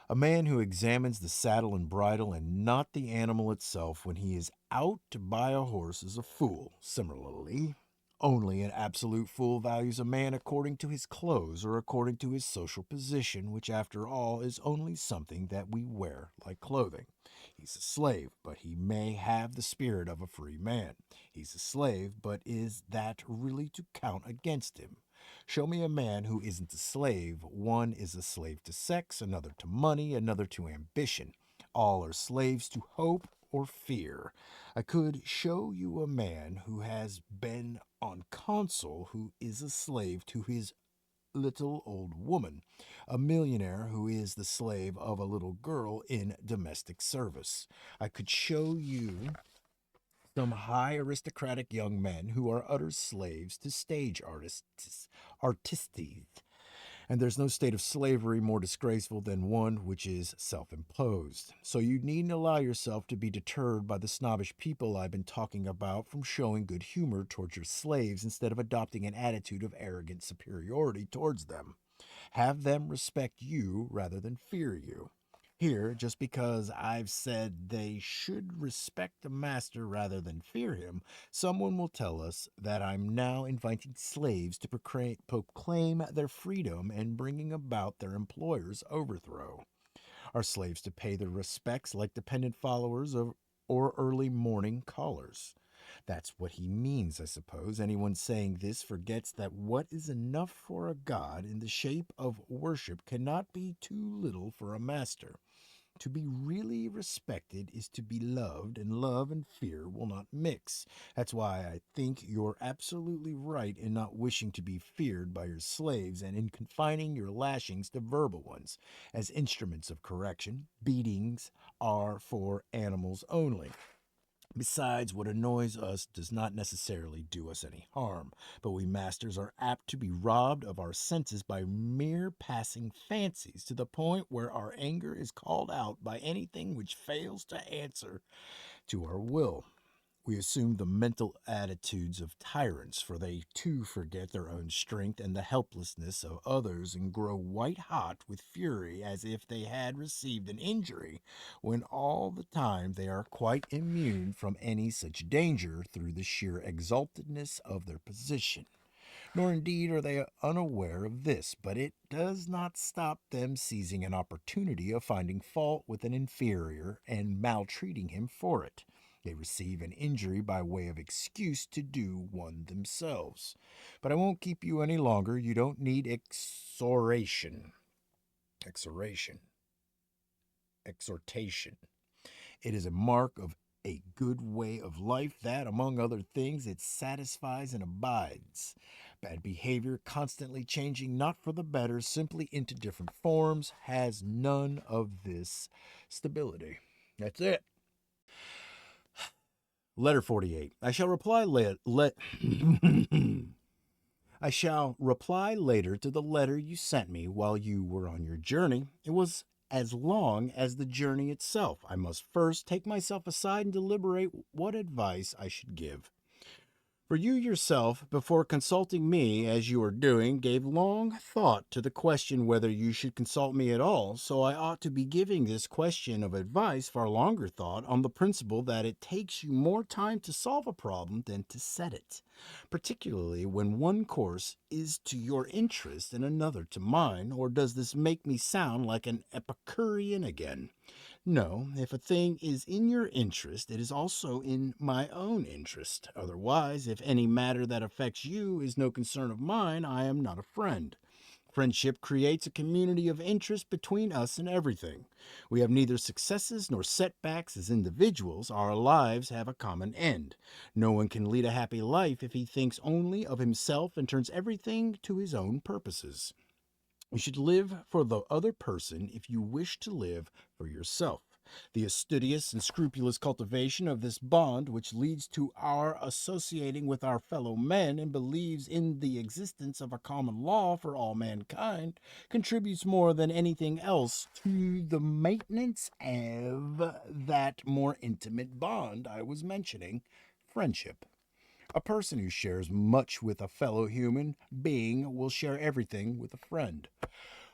A man who examines the saddle and bridle and not the animal itself when he is out to buy a horse is a fool. Similarly, only an absolute fool values a man according to his clothes or according to his social position, which, after all, is only something that we wear like clothing. He's a slave, but he may have the spirit of a free man. He's a slave, but is that really to count against him? Show me a man who isn't a slave. One is a slave to sex, another to money, another to ambition. All are slaves to hope or fear. I could show you a man who has been on consul who is a slave to his little old woman, a millionaire who is the slave of a little girl in domestic service. I could show you some high aristocratic young men who are utter slaves to stage artistes. And there's no state of slavery more disgraceful than one which is self imposed. So you needn't allow yourself to be deterred by the snobbish people I've been talking about from showing good humor towards your slaves instead of adopting an attitude of arrogant superiority towards them. Have them respect you rather than fear you. Here, just because I've said they should respect the master rather than fear him, someone will tell us that I'm now inviting slaves to proclaim their freedom and bringing about their employer's overthrow. Are slaves to pay their respects like dependent followers or early morning callers? That's what he means, I suppose. Anyone saying this forgets that what is enough for a god in the shape of worship cannot be too little for a master. To be really respected is to be loved, and love and fear will not mix. That's why I think you're absolutely right in not wishing to be feared by your slaves and in confining your lashings to verbal ones. As instruments of correction, beatings are for animals only. Besides, what annoys us does not necessarily do us any harm, but we masters are apt to be robbed of our senses by mere passing fancies, to the point where our anger is called out by anything which fails to answer to our will. We assume the mental attitudes of tyrants, for they too forget their own strength and the helplessness of others and grow white hot with fury as if they had received an injury, when all the time they are quite immune from any such danger through the sheer exaltedness of their position. Nor indeed are they unaware of this, but it does not stop them seizing an opportunity of finding fault with an inferior and maltreating him for it. They receive an injury by way of excuse to do one themselves. But I won't keep you any longer. You don't need exhortation. Exhortation. Exhortation. It is a mark of a good way of life that, among other things, it satisfies and abides. Bad behavior, constantly changing, not for the better, simply into different forms, has none of this stability. That's it. Letter 48. I shall reply I shall reply later to the letter you sent me while you were on your journey. It was as long as the journey itself. I must first take myself aside and deliberate what advice I should give. For you yourself, before consulting me as you are doing, gave long thought to the question whether you should consult me at all, so I ought to be giving this question of advice far longer thought on the principle that it takes you more time to solve a problem than to set it, particularly when one course is to your interest and another to mine. Or does this make me sound like an Epicurean again? No, if a thing is in your interest, it is also in my own interest. Otherwise, if any matter that affects you is no concern of mine, I am not a friend. Friendship creates a community of interest between us and everything. We have neither successes nor setbacks as individuals. Our lives have a common end. No one can lead a happy life if he thinks only of himself and turns everything to his own purposes. You should live for the other person if you wish to live for yourself. The studious and scrupulous cultivation of this bond, which leads to our associating with our fellow men and believes in the existence of a common law for all mankind, contributes more than anything else to the maintenance of that more intimate bond I was mentioning, friendship. A person who shares much with a fellow human being will share everything with a friend.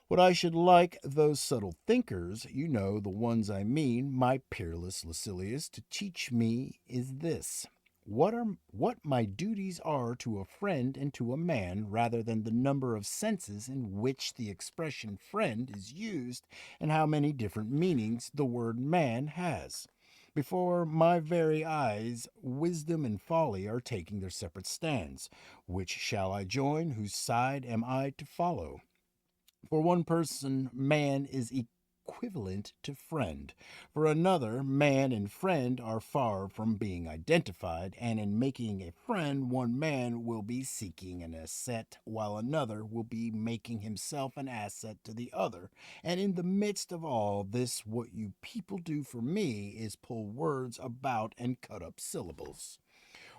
What I should like those subtle thinkers, you know, the ones I mean, my peerless Lucilius, to teach me is this. What my duties are to a friend and to a man, rather than the number of senses in which the expression friend is used, and how many different meanings the word man has. Before my very eyes, wisdom and folly are taking their separate stands. Which shall I join? Whose side am I to follow? For one person, man is equivalent to friend. For another, man and friend are far from being identified, and in making a friend, one man will be seeking an asset, while another will be making himself an asset to the other. And in the midst of all this, what you people do for me is pull words about and cut up syllables.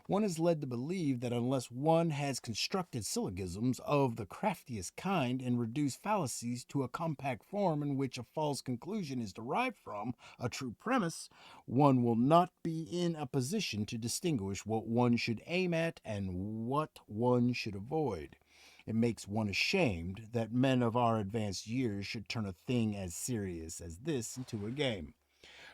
One is led to believe that unless one has constructed syllogisms of the craftiest kind and reduced fallacies to a compact form in which a false conclusion is derived from a true premise, one will not be in a position to distinguish what one should aim at and what one should avoid. It makes one ashamed that men of our advanced years should turn a thing as serious as this into a game.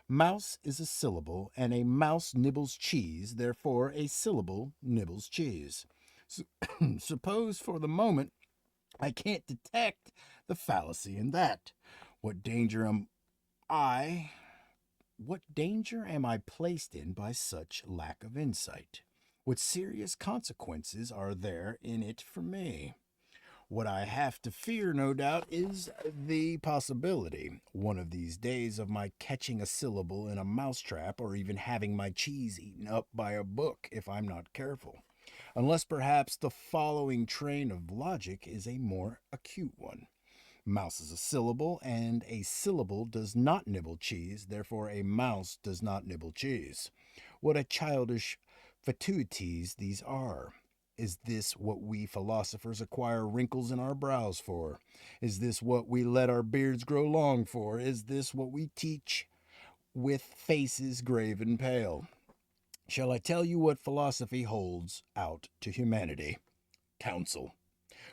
Mouse is a syllable, and a mouse nibbles cheese, therefore, a syllable nibbles cheese. So, suppose for the moment I can't detect the fallacy in that. What danger am I? What danger am I placed in by such lack of insight? What serious consequences are there in it for me? What I have to fear, no doubt, is the possibility, one of these days, of my catching a syllable in a mousetrap or even having my cheese eaten up by a book if I'm not careful. Unless perhaps the following train of logic is a more acute one. Mouse is a syllable, and a syllable does not nibble cheese, therefore, a mouse does not nibble cheese. What a childish fatuities these are! Is this what we philosophers acquire wrinkles in our brows for? Is this what we let our beards grow long for? Is this what we teach with faces grave and pale? Shall I tell you what philosophy holds out to humanity? Counsel.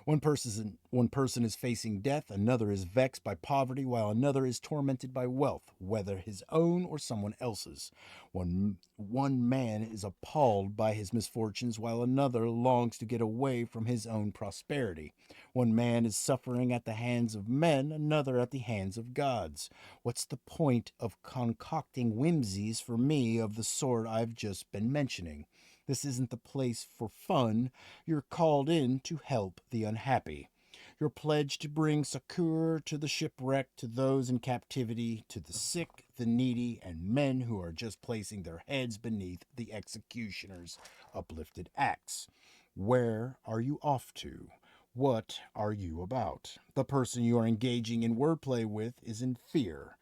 One person is facing death, another is vexed by poverty, while another is tormented by wealth, whether his own or someone else's. One man is appalled by his misfortunes, while another longs to get away from his own prosperity. One man is suffering at the hands of men, another at the hands of gods. What's the point of concocting whimsies for me of the sort I've just been mentioning? This isn't the place for fun. You're called in to help the unhappy. You're pledged to bring succor to the shipwrecked, to those in captivity, to the sick, the needy, and men who are just placing their heads beneath the executioner's uplifted axe. Where are you off to? What are you about? The person you are engaging in wordplay with is in fear.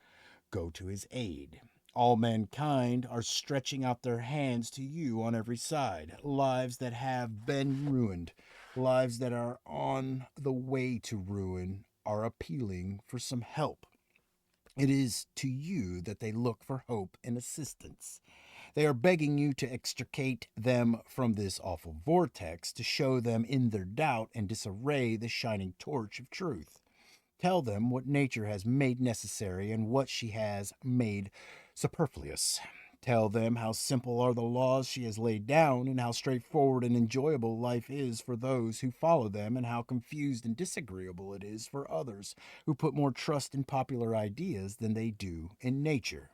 Go to his aid. All mankind are stretching out their hands to you on every side. Lives that have been ruined, lives that are on the way to ruin, are appealing for some help. It is to you that they look for hope and assistance. They are begging you to extricate them from this awful vortex, to show them in their doubt and disarray the shining torch of truth. Tell them what nature has made necessary and what she has made superfluous. Tell them how simple are the laws she has laid down, and how straightforward and enjoyable life is for those who follow them, and how confused and disagreeable it is for others who put more trust in popular ideas than they do in nature.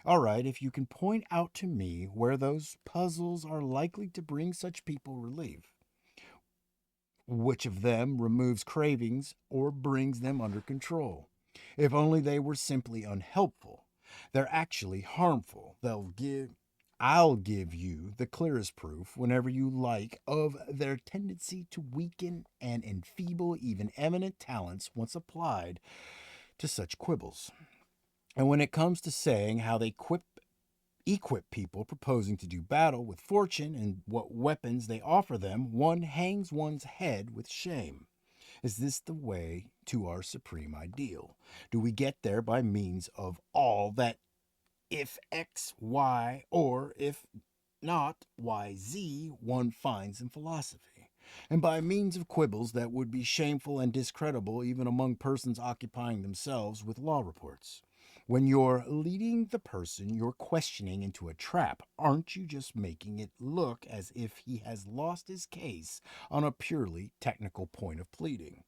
All right, if you can point out to me where those puzzles are likely to bring such people relief, which of them removes cravings or brings them under control? If only they were simply unhelpful. They're actually harmful. I'll give you the clearest proof whenever you like of their tendency to weaken and enfeeble even eminent talents once applied to such quibbles. And when it comes to saying how they equip people proposing to do battle with fortune and what weapons they offer them, one hangs one's head with shame. Is this the way to our supreme ideal? Do we get there by means of all that if X, Y, or if not YZ one finds in philosophy, and by means of quibbles that would be shameful and discreditable even among persons occupying themselves with law reports. When you're leading the person you're questioning into a trap, aren't you just making it look as if he has lost his case on a purely technical point of pleading?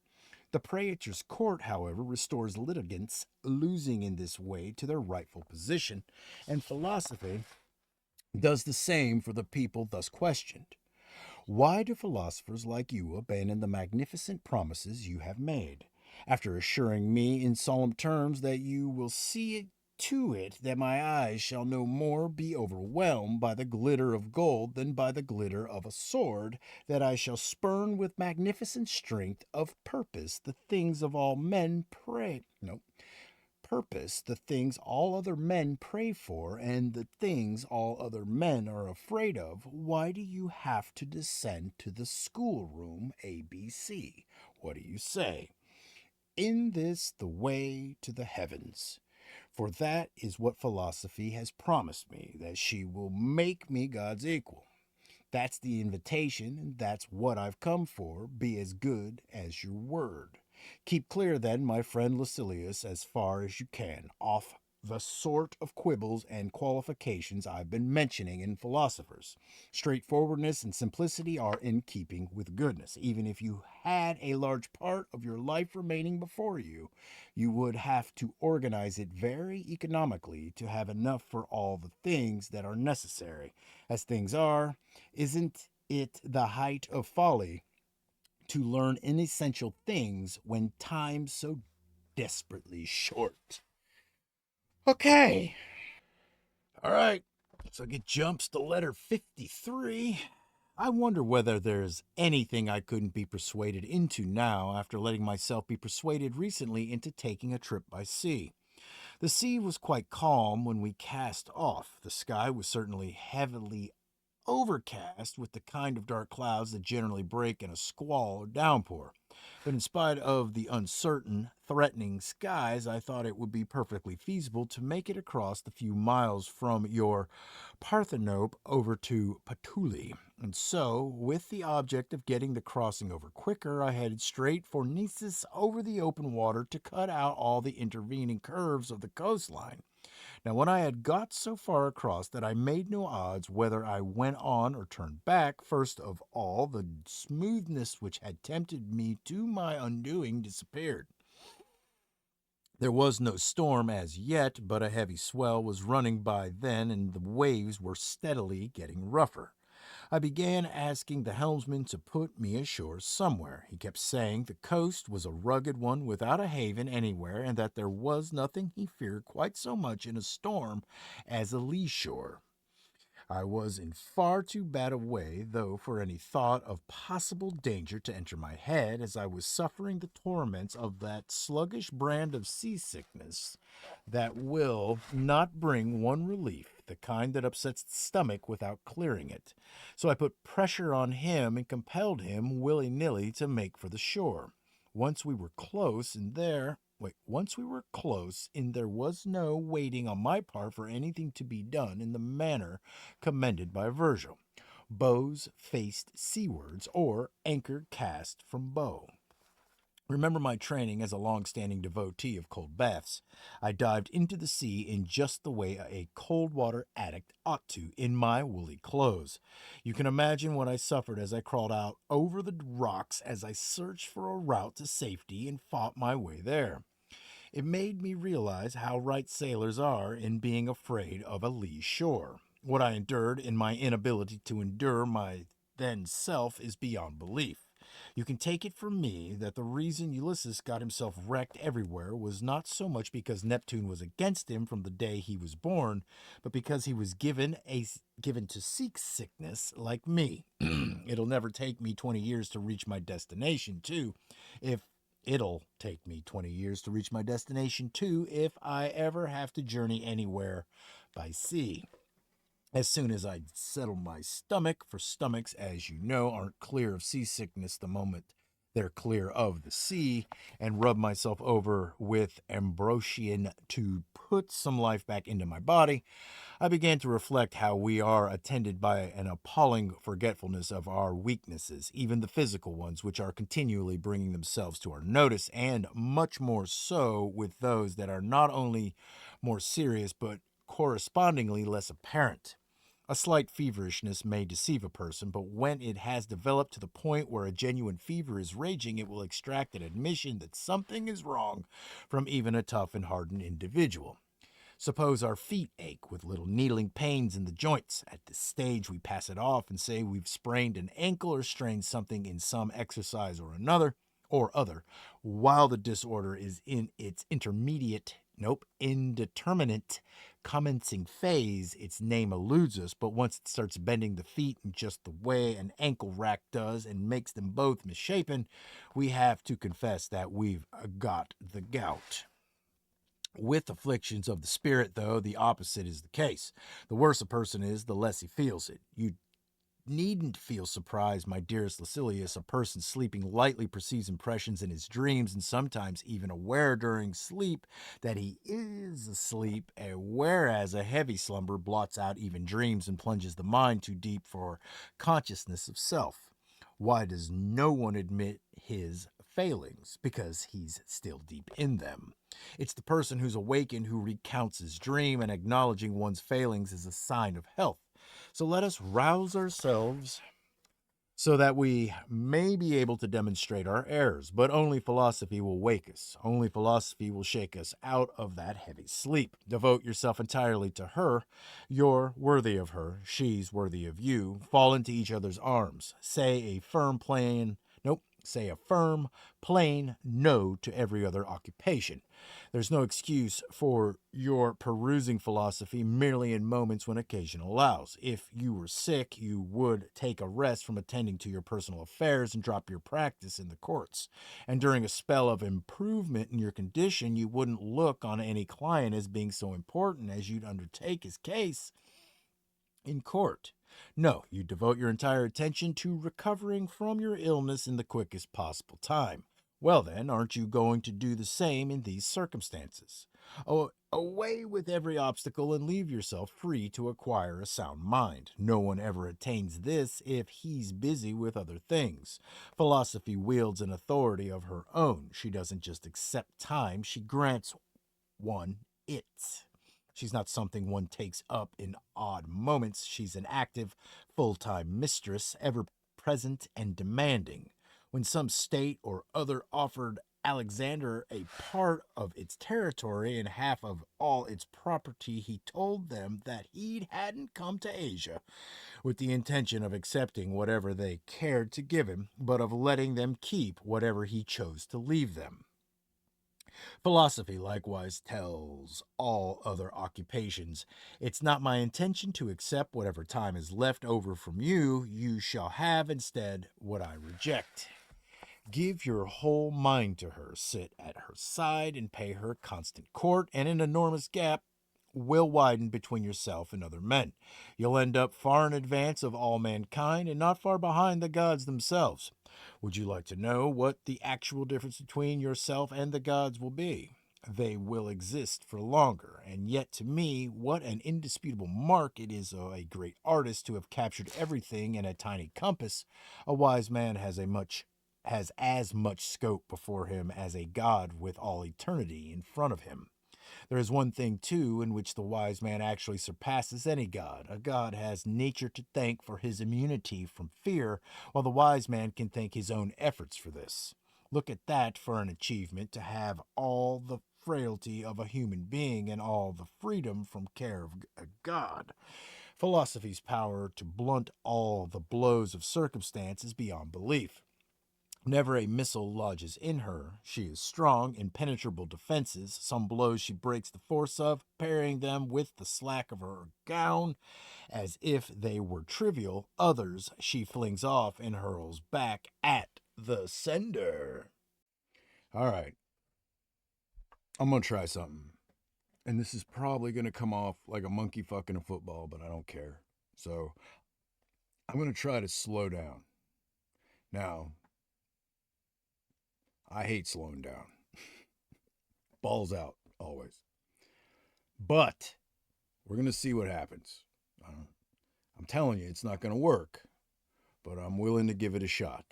The Praetor's court, however, restores litigants losing in this way to their rightful position, and philosophy does the same for the people thus questioned. Why do philosophers like you abandon the magnificent promises you have made? After assuring me in solemn terms that you will see to it that my eyes shall no more be overwhelmed by the glitter of gold than by the glitter of a sword, that I shall spurn with magnificent strength of purpose the things of all men pray. No, purpose the things all other men pray for and the things all other men are afraid of, why do you have to descend to the schoolroom ABC? What do you say? In this the way to the heavens. For that is what philosophy has promised me, that she will make me God's equal. That's the invitation, and that's what I've come for. Be as good as your word. Keep clear, then, my friend Lucilius, as far as you can, off the sort of quibbles and qualifications I've been mentioning in philosophers. Straightforwardness and simplicity are in keeping with goodness. Even if you had a large part of your life remaining before you, you would have to organize it very economically to have enough for all the things that are necessary. As things are, isn't it the height of folly to learn inessential things when time's so desperately short? Okay. All right. So it jumps to letter 53. I wonder whether there's anything I couldn't be persuaded into now after letting myself be persuaded recently into taking a trip by sea. The sea was quite calm when we cast off. The sky was certainly heavily overcast with the kind of dark clouds that generally break in a squall or downpour. But in spite of the uncertain, threatening skies, I thought it would be perfectly feasible to make it across the few miles from your Parthenope over to Patuli. And so, with the object of getting the crossing over quicker, I headed straight for Nisus over the open water to cut out all the intervening curves of the coastline. Now, when I had got so far across that I made no odds whether I went on or turned back, first of all, the smoothness which had tempted me to my undoing disappeared. There was no storm as yet, but a heavy swell was running by then, and the waves were steadily getting rougher. I began asking the helmsman to put me ashore somewhere. He kept saying the coast was a rugged one without a haven anywhere, and that there was nothing he feared quite so much in a storm as a lee shore. I was in far too bad a way, though, for any thought of possible danger to enter my head, as I was suffering the torments of that sluggish brand of seasickness that will not bring one relief, the kind that upsets the stomach without clearing it. So I put pressure on him and compelled him willy-nilly to make for the shore. Once we were close, and there was no waiting on my part for anything to be done in the manner commended by Virgil. Bows faced seawards, or anchor cast from bow. Remember my training as a long-standing devotee of cold baths. I dived into the sea in just the way a cold water addict ought to, in my woolly clothes. You can imagine what I suffered as I crawled out over the rocks as I searched for a route to safety and fought my way there. It made me realize how right sailors are in being afraid of a lee shore. What I endured in my inability to endure my then self is beyond belief. You can take it from me that the reason Ulysses got himself wrecked everywhere was not so much because Neptune was against him from the day he was born, but because he was given to seasickness like me. It'll never take me 20 years to reach my destination, too, if It'll take me 20 years to reach my destination, too, if I ever have to journey anywhere by sea. As soon as I settle my stomach, for stomachs, as you know, aren't clear of seasickness the moment they're clear of the sea, and rub myself over with ambrosian to put some life back into my body, I began to reflect how we are attended by an appalling forgetfulness of our weaknesses, even the physical ones, which are continually bringing themselves to our notice, and much more so with those that are not only more serious, but correspondingly less apparent. A slight feverishness may deceive a person, but when it has developed to the point where a genuine fever is raging, it will extract an admission that something is wrong from even a tough and hardened individual. Suppose our feet ache with little needling pains in the joints. At this stage, we pass it off and say we've sprained an ankle or strained something in some exercise or other, while the disorder is in its indeterminate commencing phase. Its name eludes us, but once it starts bending the feet in just the way an ankle rack does and makes them both misshapen, we have to confess that we've got the gout. With afflictions of the spirit, though, the opposite is the case. The worse a person is, the less he feels it. You needn't feel surprised, my dearest Lucilius. A person sleeping lightly perceives impressions in his dreams, and sometimes even aware during sleep that he is asleep, whereas a heavy slumber blots out even dreams and plunges the mind too deep for consciousness of self. Why does no one admit his failings? Because he's still deep in them. It's the person who's awakened who recounts his dream, and acknowledging one's failings is a sign of health. So let us rouse ourselves so that we may be able to demonstrate our errors. But only philosophy will wake us. Only philosophy will shake us out of that heavy sleep. Devote yourself entirely to her. You're worthy of her. She's worthy of you. Fall into each other's arms. Say a firm, plain no to every other occupation. There's no excuse for your perusing philosophy merely in moments when occasion allows. If you were sick, you would take a rest from attending to your personal affairs and drop your practice in the courts. And during a spell of improvement in your condition, you wouldn't look on any client as being so important as you'd undertake his case in court. No, you devote your entire attention to recovering from your illness in the quickest possible time. Well, then, aren't you going to do the same in these circumstances? Oh, away with every obstacle and leave yourself free to acquire a sound mind. No one ever attains this if he's busy with other things. Philosophy wields an authority of her own. She doesn't just accept time, she grants one it. She's not something one takes up in odd moments. She's an active, full time mistress, ever present and demanding. When some state or other offered Alexander a part of its territory and half of all its property, he told them that he hadn't come to Asia with the intention of accepting whatever they cared to give him, but of letting them keep whatever he chose to leave them. Philosophy likewise tells all other occupations, it's not my intention to accept whatever time is left over from you. You shall have instead what I reject. Give your whole mind to her, sit at her side, and pay her constant court, and an enormous gap will widen between yourself and other men. You'll end up far in advance of all mankind and not far behind the gods themselves. Would you like to know what the actual difference between yourself and the gods will be? They will exist for longer, and yet to me, what an indisputable mark it is of a great artist to have captured everything in a tiny compass. A wise man has as much scope before him as a god with all eternity in front of him. There is one thing, too, in which the wise man actually surpasses any god. A god has nature to thank for his immunity from fear, while the wise man can thank his own efforts for this. Look at that for an achievement, to have all the frailty of a human being and all the freedom from care of a god. Philosophy's power to blunt all the blows of circumstance is beyond belief. Never a missile lodges in her. She is strong, impenetrable defenses. Some blows she breaks the force of, parrying them with the slack of her gown as if they were trivial. Others she flings off and hurls back at the sender. All right, I'm going to try something. And this is probably going to come off like a monkey fucking a football, but I don't care. So I'm going to try to slow down. Now, I hate slowing down. Balls out, always. But we're going to see what happens. I'm telling you, it's not going to work, but I'm willing to give it a shot.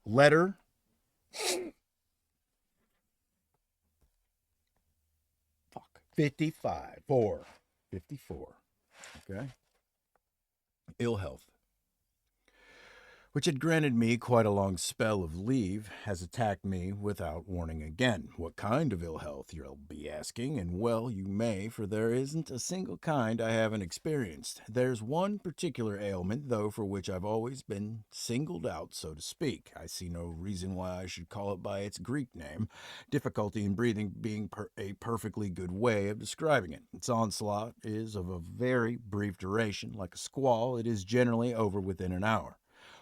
Letter. Fuck. 55. 54. Okay. Ill health, which had granted me quite a long spell of leave, has attacked me without warning again. What kind of ill health, you'll be asking, and well, you may, for there isn't a single kind I haven't experienced. There's one particular ailment, though, for which I've always been singled out, so to speak. I see no reason why I should call it by its Greek name, difficulty in breathing being a perfectly good way of describing it. Its onslaught is of a very brief duration. Like a squall, it is generally over within an hour.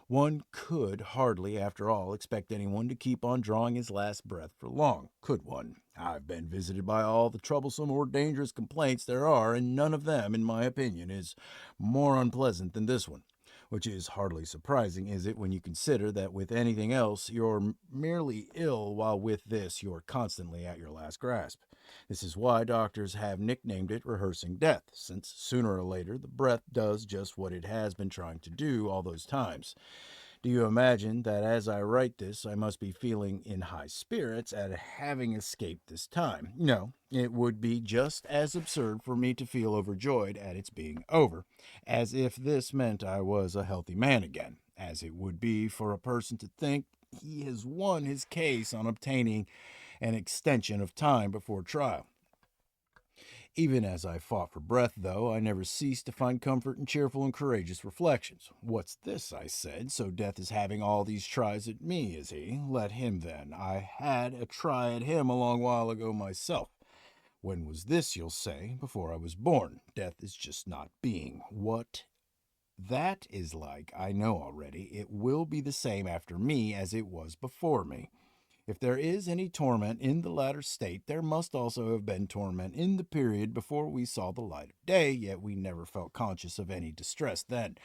One could hardly, after all, expect anyone to keep on drawing his last breath for long, could one? I've been visited by all the troublesome or dangerous complaints there are, and none of them, in my opinion, is more unpleasant than this one. Which is hardly surprising, is it, when you consider that with anything else you're merely ill, while with this you're constantly at your last grasp. This is why doctors have nicknamed it rehearsing death, since sooner or later the breath does just what it has been trying to do all those times. Do you imagine that as I write this, I must be feeling in high spirits at having escaped this time? No, it would be just as absurd for me to feel overjoyed at its being over, as if this meant I was a healthy man again, as it would be for a person to think he has won his case on obtaining an extension of time before trial. Even as I fought for breath, though, I never ceased to find comfort in cheerful and courageous reflections. What's this? I said. So death is having all these tries at me, is he? Let him then. I had a try at him a long while ago myself. When was this, you'll say? Before I was born. Death is just not being. What that is like, I know already. It will be the same after me as it was before me. If there is any torment in the latter state, there must also have been torment in the period before we saw the light of day, yet we never felt conscious of any distress then.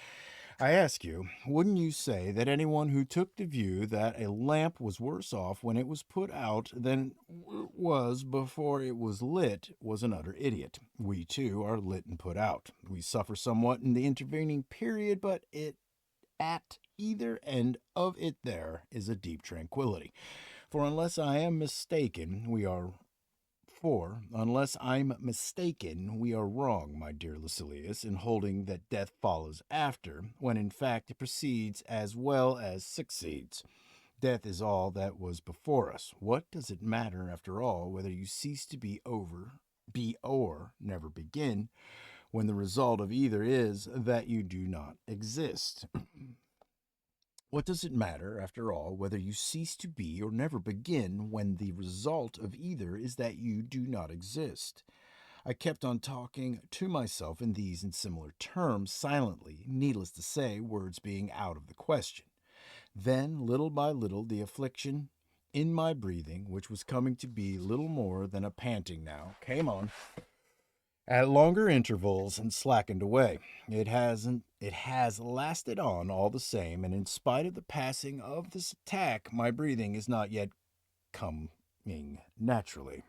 I ask you, wouldn't you say that anyone who took the view that a lamp was worse off when it was put out than it was before it was lit was an utter idiot? We, too, are lit and put out. We suffer somewhat in the intervening period, but at either end of it there is a deep tranquility. For unless I am mistaken, we are unless I'm mistaken, we are wrong, my dear Lucilius, in holding that death follows after, when in fact it precedes as well as succeeds. Death is all that was before us. What does it matter, after all, whether you cease to be or never begin, when the result of either is that you do not exist? What does it matter, after all, whether you cease to be or never begin, when the result of either is that you do not exist? I kept on talking to myself in these and similar terms, silently, needless to say, words being out of the question. Then, little by little, the affliction in my breathing, which was coming to be little more than a panting now, came on at longer intervals and slackened away. It has lasted on all the same, and in spite of the passing of this attack, my breathing is not yet coming naturally.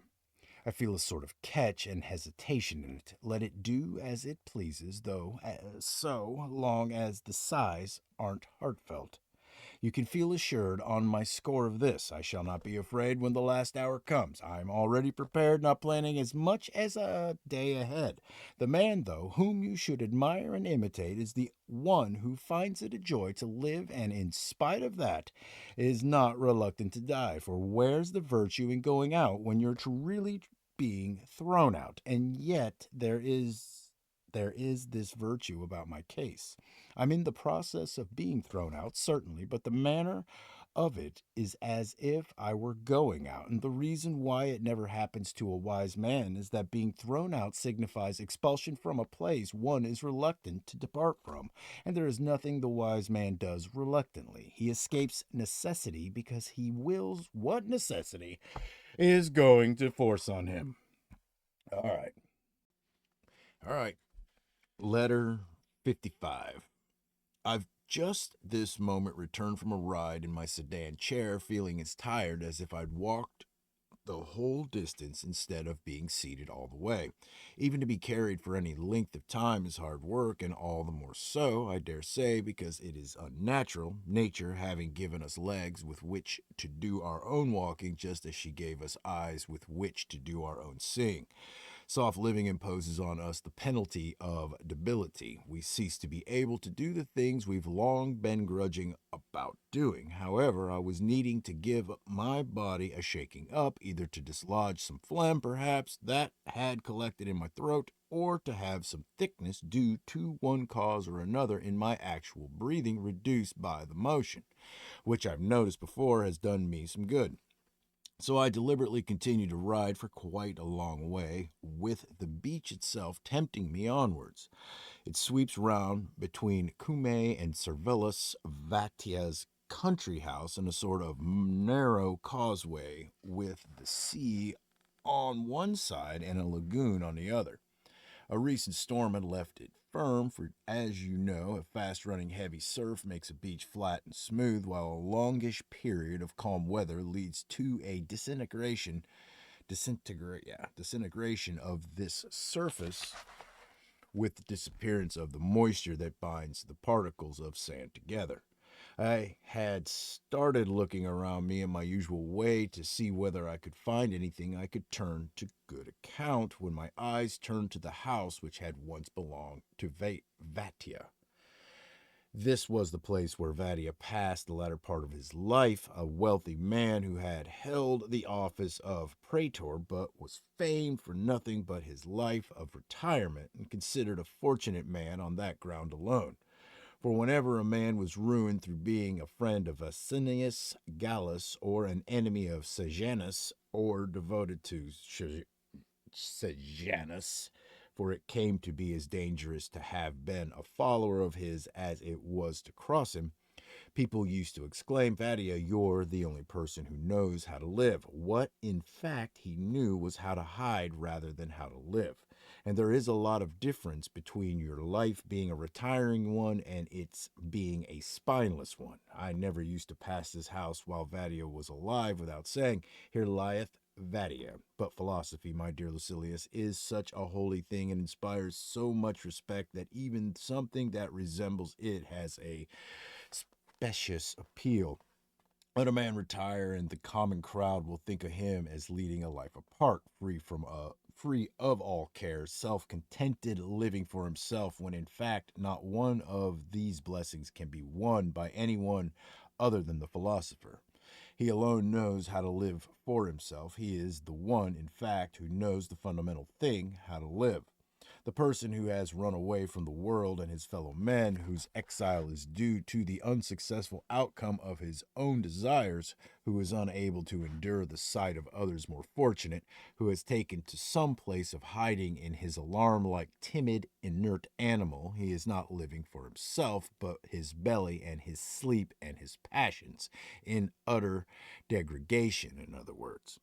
I feel a sort of catch and hesitation in it. Let it do as it pleases, though, so long as the sighs aren't heartfelt. You can feel assured on my score of this. I shall not be afraid when the last hour comes. I am already prepared, not planning as much as a day ahead. The man, though, whom you should admire and imitate is the one who finds it a joy to live, and in spite of that is not reluctant to die. For where's the virtue in going out when you're really being thrown out? And yet there is this virtue about my case. I'm in the process of being thrown out, certainly, but the manner of it is as if I were going out. And the reason why it never happens to a wise man is that being thrown out signifies expulsion from a place one is reluctant to depart from. And there is nothing the wise man does reluctantly. He escapes necessity because he wills what necessity is going to force on him. All right. All right. Letter 55. I've Just this moment returned from a ride in my sedan chair, feeling as tired as if I'd walked the whole distance instead of being seated all the way. Even to be carried for any length of time is hard work, and all the more so, I dare say, because it is unnatural, nature having given us legs with which to do our own walking, just as she gave us eyes with which to do our own seeing. Soft living imposes on us the penalty of debility. We cease to be able to do the things we've long been grudging about doing. However, I was needing to give my body a shaking up, either to dislodge some phlegm, perhaps, that had collected in my throat, or to have some thickness due to one cause or another in my actual breathing reduced by the motion, which I've noticed before has done me some good. So I deliberately continued to ride for quite a long way, with the beach itself tempting me onwards. It sweeps round between Cumae and Cervellus Vatia's country house in a sort of narrow causeway, with the sea on one side and a lagoon on the other. A recent storm had left it firm, for as you know, a fast running heavy surf makes a beach flat and smooth, while a longish period of calm weather leads to a disintegration of this surface, with the disappearance of the moisture that binds the particles of sand together. I had started looking around me in my usual way to see whether I could find anything I could turn to good account, when my eyes turned to the house which had once belonged to Vatia. This was the place where Vatia passed the latter part of his life, a wealthy man who had held the office of praetor, but was famed for nothing but his life of retirement, and considered a fortunate man on that ground alone. For whenever a man was ruined through being a friend of Asinius Gallus, or an enemy of Sejanus, or devoted to Sejanus, for it came to be as dangerous to have been a follower of his as it was to cross him, people used to exclaim, "Vadia, you're the only person who knows how to live." What, in fact, he knew was how to hide rather than how to live. And there is a lot of difference between your life being a retiring one and its being a spineless one. I never used to pass this house while Vadia was alive without saying, "Here lieth Vadia." But philosophy, my dear Lucilius, is such a holy thing and inspires so much respect that even something that resembles it has a specious appeal. Let a man retire, and the common crowd will think of him as leading a life apart, free of all care, self-contented, living for himself, when in fact not one of these blessings can be won by anyone other than the philosopher. He alone knows how to live for himself. He is the one, in fact, who knows the fundamental thing, how to live. The person who has run away from the world and his fellow men, whose exile is due to the unsuccessful outcome of his own desires, who is unable to endure the sight of others more fortunate, who has taken to some place of hiding in his alarm like timid, inert animal, he is not living for himself, but his belly and his sleep and his passions, in utter degradation, in other words.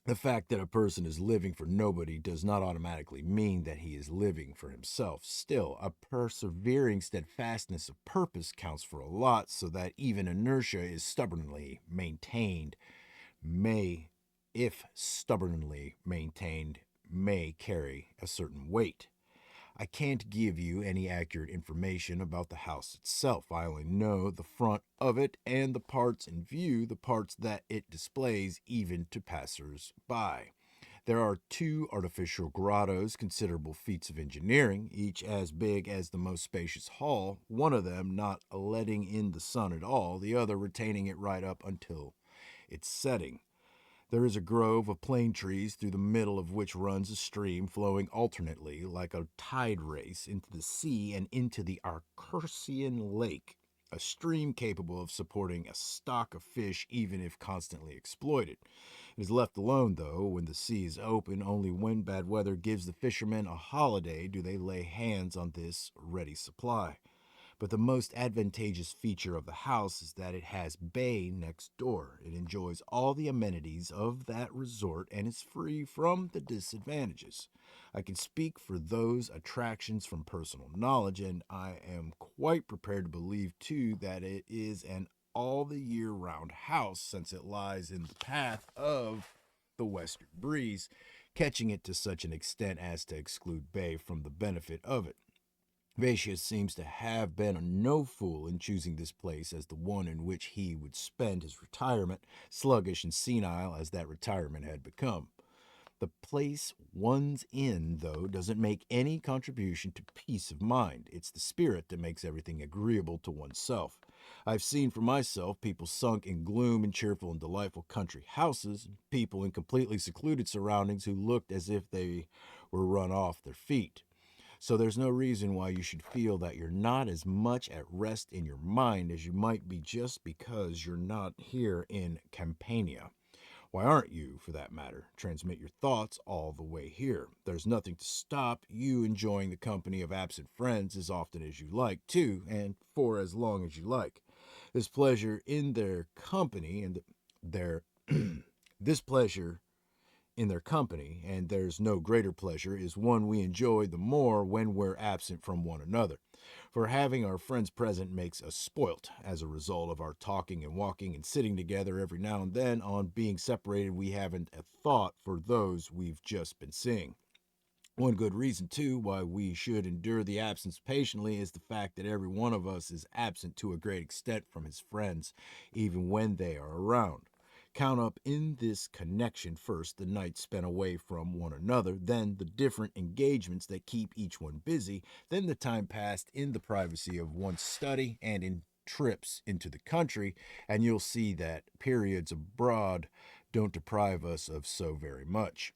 The fact that a person is living for nobody does not automatically mean that he is living for himself. Still, a persevering steadfastness of purpose counts for a lot, so that even inertia is stubbornly maintained, if stubbornly maintained, may carry a certain weight. I can't give you any accurate information about the house itself. I only know the front of it and the parts in view, the parts that it displays even to passers by. There are two artificial grottos, considerable feats of engineering, each as big as the most spacious hall, one of them not letting in the sun at all, the other retaining it right up until its setting. There is a grove of plane trees, through the middle of which runs a stream flowing alternately like a tide race into the sea and into the Arctursian lake, a stream capable of supporting a stock of fish even if constantly exploited. It is left alone, though, when the sea is open. Only when bad weather gives the fishermen a holiday do they lay hands on this ready supply. But the most advantageous feature of the house is that it has bay next door. It enjoys all the amenities of that resort and is free from the disadvantages. I can speak for those attractions from personal knowledge, and I am quite prepared to believe, too, that it is an all the year round house since it lies in the path of the western breeze, catching it to such an extent as to exclude Bay from the benefit of it. Vatius seems to have been no fool in choosing this place as the one in which he would spend his retirement, sluggish and senile as that retirement had become. The place one's in, though, doesn't make any contribution to peace of mind. It's the spirit that makes everything agreeable to oneself. I've seen for myself people sunk in gloom in cheerful and delightful country houses, people in completely secluded surroundings who looked as if they were run off their feet. So there's no reason why you should feel that you're not as much at rest in your mind as you might be just because you're not here in Campania. Why aren't you, for that matter? Transmit your thoughts all the way here. There's nothing to stop you enjoying the company of absent friends as often as you like, too, and for as long as you like. This pleasure in their company and their this pleasure in their company, and there's no greater pleasure, is one we enjoy the more when we're absent from one another. For having our friends present makes us spoilt. As a result of our talking and walking and sitting together every now and then, on being separated, we haven't a thought for those we've just been seeing. One good reason, too, why we should endure the absence patiently is the fact that every one of us is absent to a great extent from his friends, even when they are around. Count up in this connection first the nights spent away from one another, then the different engagements that keep each one busy, then the time passed in the privacy of one's study and in trips into the country, and you'll see that periods abroad don't deprive us of so very much.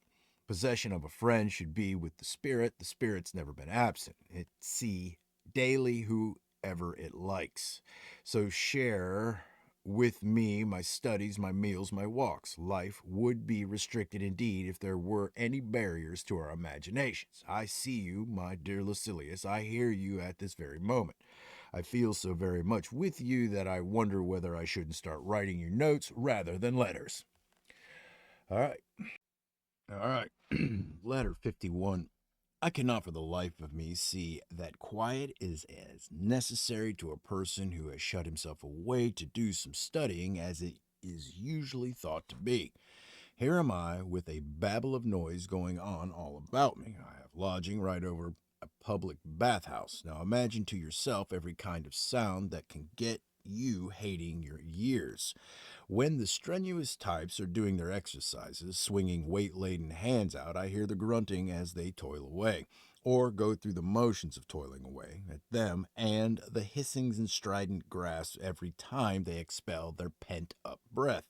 Possession of a friend should be with the spirit. The spirit's never been absent. It see daily whoever it likes. So share with me my studies, my meals, my walks. Life would be restricted indeed if there were any barriers to our imaginations. I see you, my dear Lucilius. I hear you at this very moment. I feel so very much with you that I wonder whether I shouldn't start writing you notes rather than letters. All right. All right. Letter 51. I cannot for the life of me see that quiet is as necessary to a person who has shut himself away to do some studying as it is usually thought to be. Here am I with a babble of noise going on all about me. I have lodging right over a public bathhouse. Now imagine to yourself every kind of sound that can get you hating your years. When the strenuous types are doing their exercises, swinging weight laden hands out, I hear the grunting as they toil away, or go through the motions of toiling away at them, and the hissings and strident grasps every time they expel their pent up breath.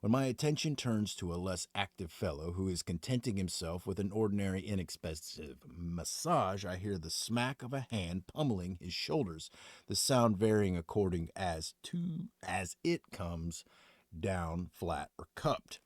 When my attention turns to a less active fellow who is contenting himself with an ordinary inexpensive massage, I hear the smack of a hand pummeling his shoulders, the sound varying according as it comes down, flat, or cupped.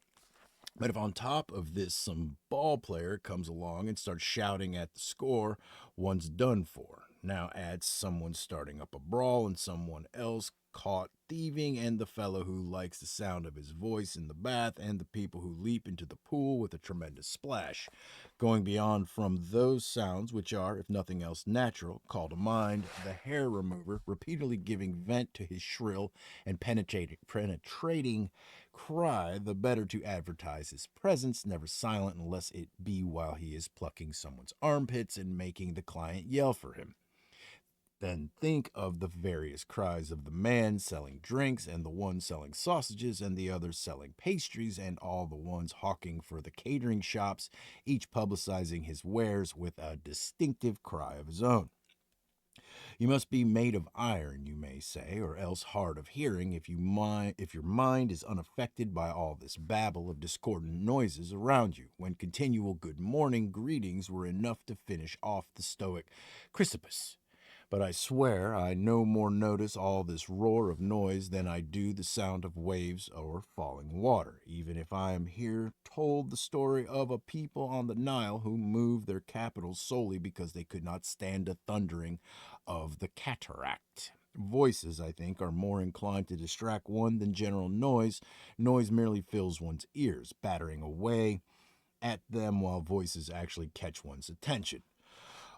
But if on top of this some ball player comes along and starts shouting at the score, one's done for. Now add someone starting up a brawl and someone else caught thieving, and the fellow who likes the sound of his voice in the bath, and the people who leap into the pool with a tremendous splash. Going beyond from those sounds, which are, if nothing else natural, call to mind the hair remover repeatedly giving vent to his shrill and penetrating cry, the better to advertise his presence, never silent unless it be while he is plucking someone's armpits and making the client yell for him. Then think of the various cries of the man selling drinks, and the one selling sausages, and the other selling pastries, and all the ones hawking for the catering shops, each publicizing his wares with a distinctive cry of his own. You must be made of iron, you may say, or else hard of hearing if your mind is unaffected by all this babble of discordant noises around you, when continual good morning greetings were enough to finish off the Stoic Chrysippus. But I swear I no more notice all this roar of noise than I do the sound of waves or falling water, even if I am here told the story of a people on the Nile who moved their capitals solely because they could not stand the thundering of the cataract. Voices, I think, are more inclined to distract one than general noise. Noise merely fills one's ears, battering away at them while voices actually catch one's attention.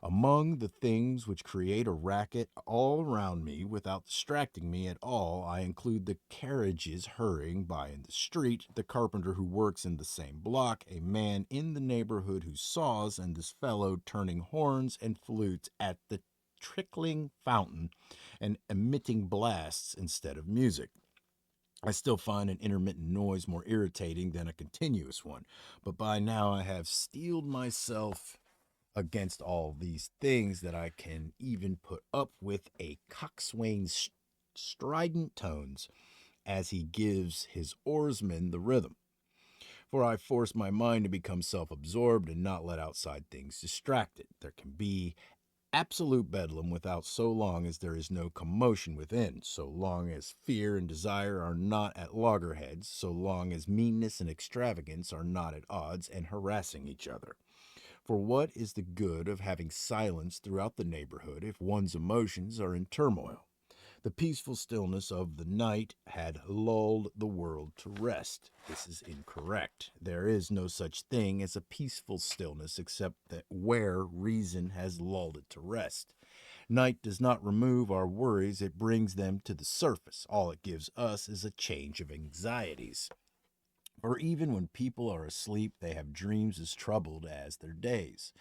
Among the things which create a racket all around me without distracting me at all, I include the carriages hurrying by in the street, the carpenter who works in the same block, a man in the neighborhood who saws, and this fellow turning horns and flutes at the trickling fountain and emitting blasts instead of music. I still find an intermittent noise more irritating than a continuous one, but by now I have steeled myself against all these things that I can even put up with a coxswain's strident tones as he gives his oarsmen the rhythm. For I force my mind to become self absorbed and not let outside things distract it. There can be absolute bedlam without so long as there is no commotion within, so long as fear and desire are not at loggerheads, so long as meanness and extravagance are not at odds and harassing each other. For what is the good of having silence throughout the neighborhood if one's emotions are in turmoil? The peaceful stillness of the night had lulled the world to rest. This is incorrect. There is no such thing as a peaceful stillness except that where reason has lulled it to rest. Night does not remove our worries, it brings them to the surface. All it gives us is a change of anxieties. Or even when people are asleep, they have dreams as troubled as their days.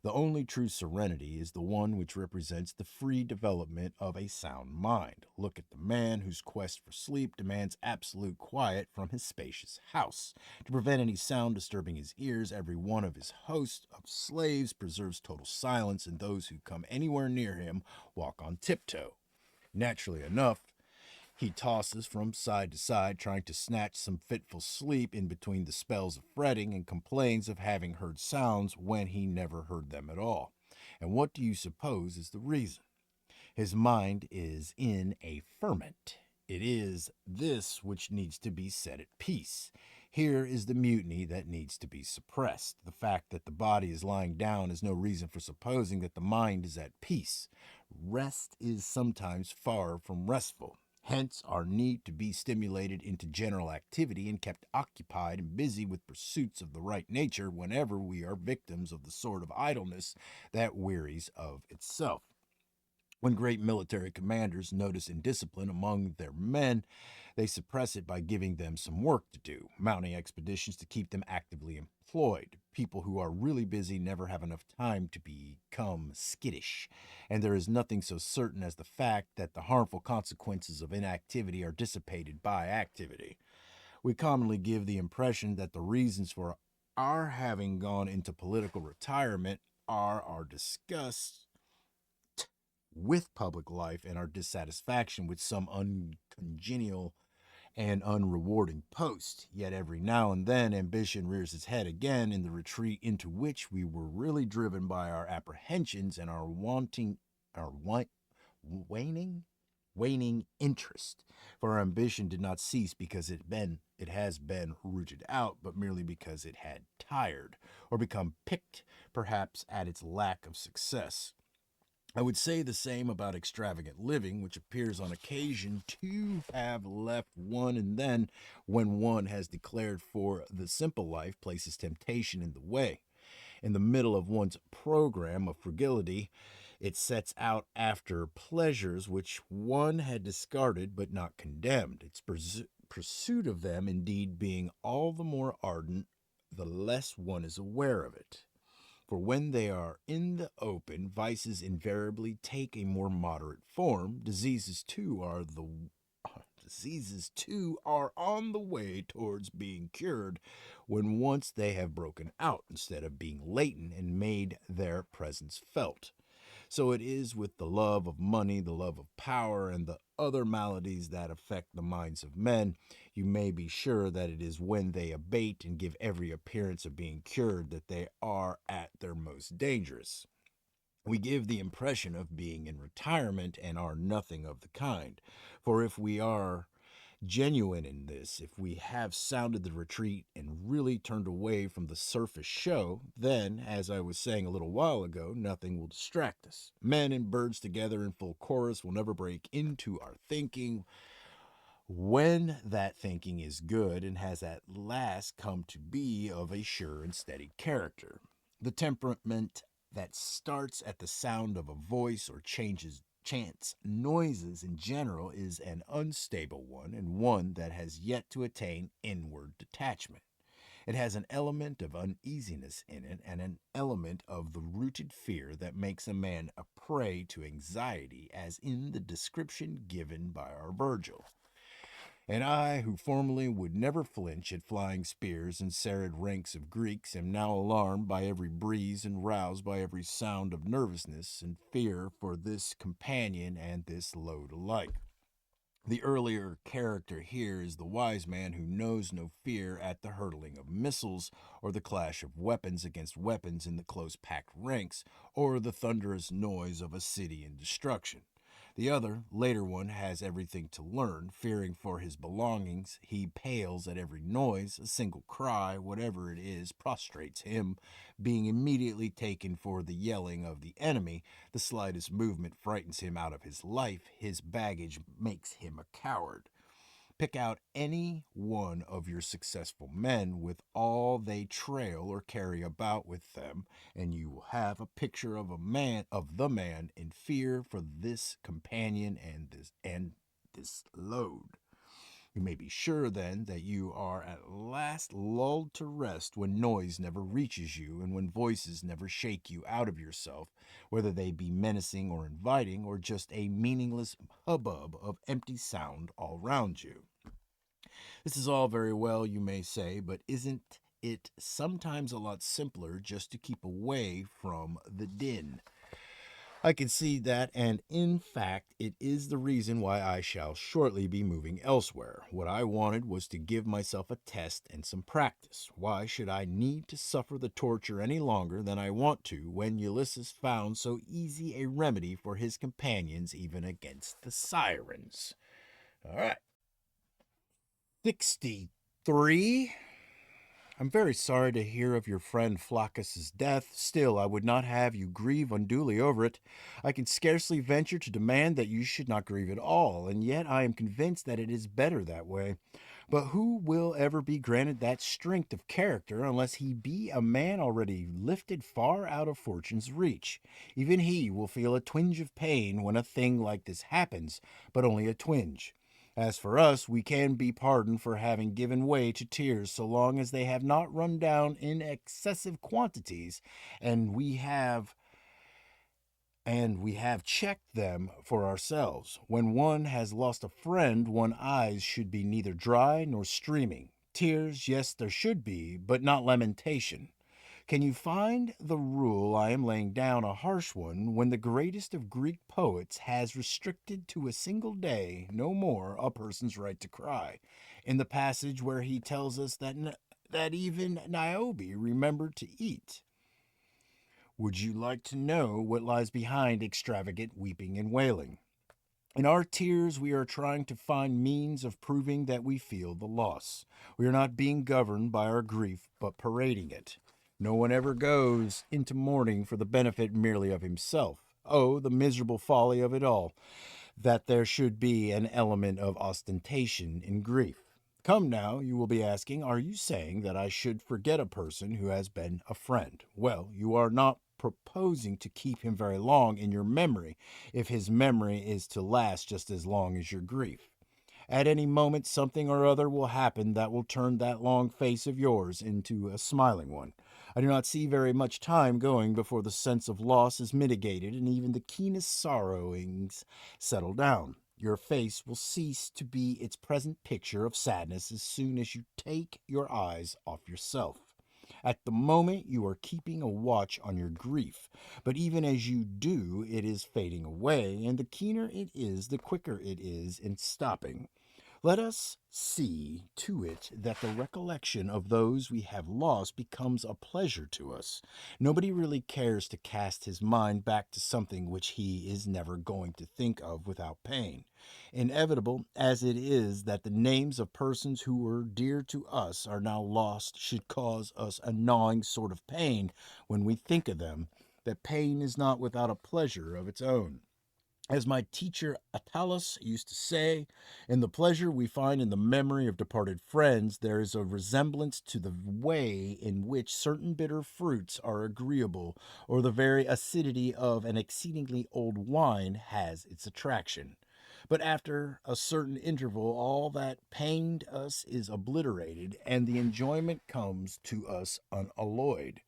The only true serenity is the one which represents the free development of a sound mind. Look at the man whose quest for sleep demands absolute quiet from his spacious house. To prevent any sound disturbing his ears, every one of his host of slaves preserves total silence, and those who come anywhere near him walk on tiptoe. Naturally enough, he tosses from side to side, trying to snatch some fitful sleep in between the spells of fretting, and complains of having heard sounds when he never heard them at all. And what do you suppose is the reason? His mind is in a ferment. It is this which needs to be set at peace. Here is the mutiny that needs to be suppressed. The fact that the body is lying down is no reason for supposing that the mind is at peace. Rest is sometimes far from restful. Hence, our need to be stimulated into general activity and kept occupied and busy with pursuits of the right nature whenever we are victims of the sort of idleness that wearies of itself. When great military commanders notice indiscipline among their men, they suppress it by giving them some work to do, mounting expeditions to keep them actively employed. People who are really busy never have enough time to become skittish, and there is nothing so certain as the fact that the harmful consequences of inactivity are dissipated by activity. We commonly give the impression that the reasons for our having gone into political retirement are our disgust with public life and our dissatisfaction with some uncongenial and unrewarding post. Yet every now and then ambition rears its head again in the retreat into which we were really driven by our apprehensions and our waning waning interest. For our ambition did not cease because it has been rooted out, but merely because it had tired or become picked perhaps at its lack of success. I would say the same about extravagant living, which appears on occasion to have left one, and then, when one has declared for the simple life, places temptation in the way. In the middle of one's program of frugality, it sets out after pleasures which one had discarded but not condemned, its pursuit of them, indeed, being all the more ardent the less one is aware of it. For when they are in the open, vices invariably take a more moderate form. Diseases too are on the way towards being cured when once they have broken out instead of being latent and made their presence felt. So it is with the love of money, the love of power, and the other maladies that affect the minds of men. You may be sure that it is when they abate and give every appearance of being cured that they are at their most dangerous. We give the impression of being in retirement and are nothing of the kind. For if we are genuine in this, if we have sounded the retreat and really turned away from the surface show, then, as I was saying a little while ago, nothing will distract us. Men and birds together in full chorus will never break into our thinking when that thinking is good and has at last come to be of a sure and steady character. The temperament that starts at the sound of a voice or changes chance noises in general is an unstable one and one that has yet to attain inward detachment. It has an element of uneasiness in it and an element of the rooted fear that makes a man a prey to anxiety, as in the description given by our Virgil. And I, who formerly would never flinch at flying spears and serried ranks of Greeks, am now alarmed by every breeze and roused by every sound of nervousness and fear for this companion and this load alike. The earlier character here is the wise man who knows no fear at the hurtling of missiles, or the clash of weapons against weapons in the close packed ranks, or the thunderous noise of a city in destruction. The other, later one, has everything to learn. Fearing for his belongings, he pales at every noise. A single cry, whatever it is, prostrates him. Being immediately taken for the yelling of the enemy, the slightest movement frightens him out of his life. His baggage makes him a coward. Pick out any one of your successful men with all they trail or carry about with them, and you will have a picture of the man in fear for this companion and this load. You may be sure then that you are at last lulled to rest when noise never reaches you and when voices never shake you out of yourself, whether they be menacing or inviting or just a meaningless hubbub of empty sound all round you. This is all very well, you may say, but isn't it sometimes a lot simpler just to keep away from the din? I can see that, and in fact, it is the reason why I shall shortly be moving elsewhere. What I wanted was to give myself a test and some practice. Why should I need to suffer the torture any longer than I want to when Ulysses found so easy a remedy for his companions even against the sirens? All right. 63. I'm very sorry to hear of your friend Flaccus's death. Still, I would not have you grieve unduly over it. I can scarcely venture to demand that you should not grieve at all, and yet I am convinced that it is better that way. But who will ever be granted that strength of character unless he be a man already lifted far out of fortune's reach? Even he will feel a twinge of pain when a thing like this happens, but only a twinge. As for us, we can be pardoned for having given way to tears so long as they have not run down in excessive quantities, and we have checked them for ourselves. When one has lost a friend, one's eyes should be neither dry nor streaming. Tears, yes, there should be, but not lamentation. Can you find the rule I am laying down a harsh one when the greatest of Greek poets has restricted to a single day, no more, a person's right to cry, in the passage where he tells us that even Niobe remembered to eat? Would you like to know what lies behind extravagant weeping and wailing? In our tears, we are trying to find means of proving that we feel the loss. We are not being governed by our grief, but parading it. No one ever goes into mourning for the benefit merely of himself. Oh, the miserable folly of it all, that there should be an element of ostentation in grief. Come now, you will be asking, are you saying that I should forget a person who has been a friend? Well, you are not proposing to keep him very long in your memory if his memory is to last just as long as your grief. At any moment, something or other will happen that will turn that long face of yours into a smiling one. I do not see very much time going before the sense of loss is mitigated and even the keenest sorrowings settle down. Your face will cease to be its present picture of sadness as soon as you take your eyes off yourself. At the moment, you are keeping a watch on your grief, but even as you do, it is fading away, and the keener it is, the quicker it is in stopping. Let us see to it that the recollection of those we have lost becomes a pleasure to us. Nobody really cares to cast his mind back to something which he is never going to think of without pain. Inevitable as it is that the names of persons who were dear to us are now lost should cause us a gnawing sort of pain when we think of them, that pain is not without a pleasure of its own. As my teacher Attalus used to say, in the pleasure we find in the memory of departed friends, there is a resemblance to the way in which certain bitter fruits are agreeable, or the very acidity of an exceedingly old wine has its attraction. But after a certain interval, all that pained us is obliterated, and the enjoyment comes to us unalloyed.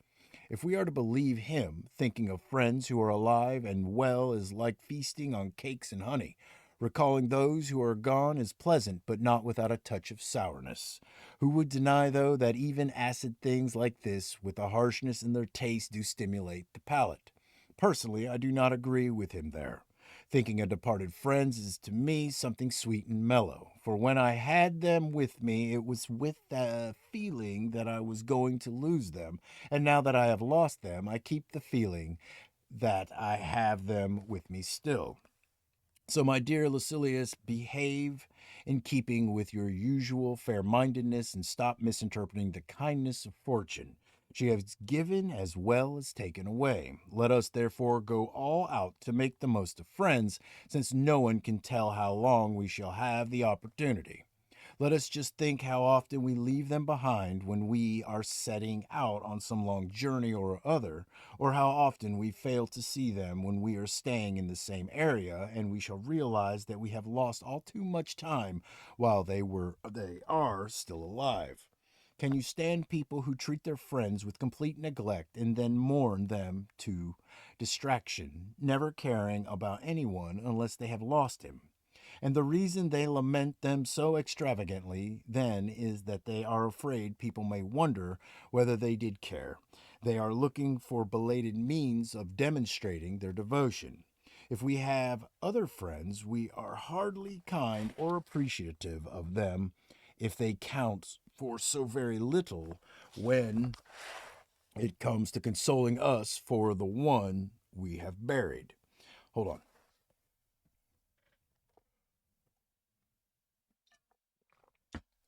If we are to believe him, thinking of friends who are alive and well is like feasting on cakes and honey. Recalling those who are gone is pleasant, but not without a touch of sourness. Who would deny, though, that even acid things like this, with a harshness in their taste, do stimulate the palate? Personally, I do not agree with him there. Thinking of departed friends is to me something sweet and mellow, for when I had them with me, it was with the feeling that I was going to lose them, and now that I have lost them, I keep the feeling that I have them with me still. So, my dear Lucilius, behave in keeping with your usual fair mindedness and stop misinterpreting the kindness of fortune. She has given as well as taken away. Let us therefore go all out to make the most of friends, since no one can tell how long we shall have the opportunity. Let us just think how often we leave them behind when we are setting out on some long journey or other, or how often we fail to see them when we are staying in the same area, and we shall realize that we have lost all too much time while they are still alive. Can you stand people who treat their friends with complete neglect and then mourn them to distraction, never caring about anyone unless they have lost him? And the reason they lament them so extravagantly then is that they are afraid people may wonder whether they did care. They are looking for belated means of demonstrating their devotion. If we have other friends, we are hardly kind or appreciative of them if they count for so very little when it comes to consoling us for the one we have buried. Hold on.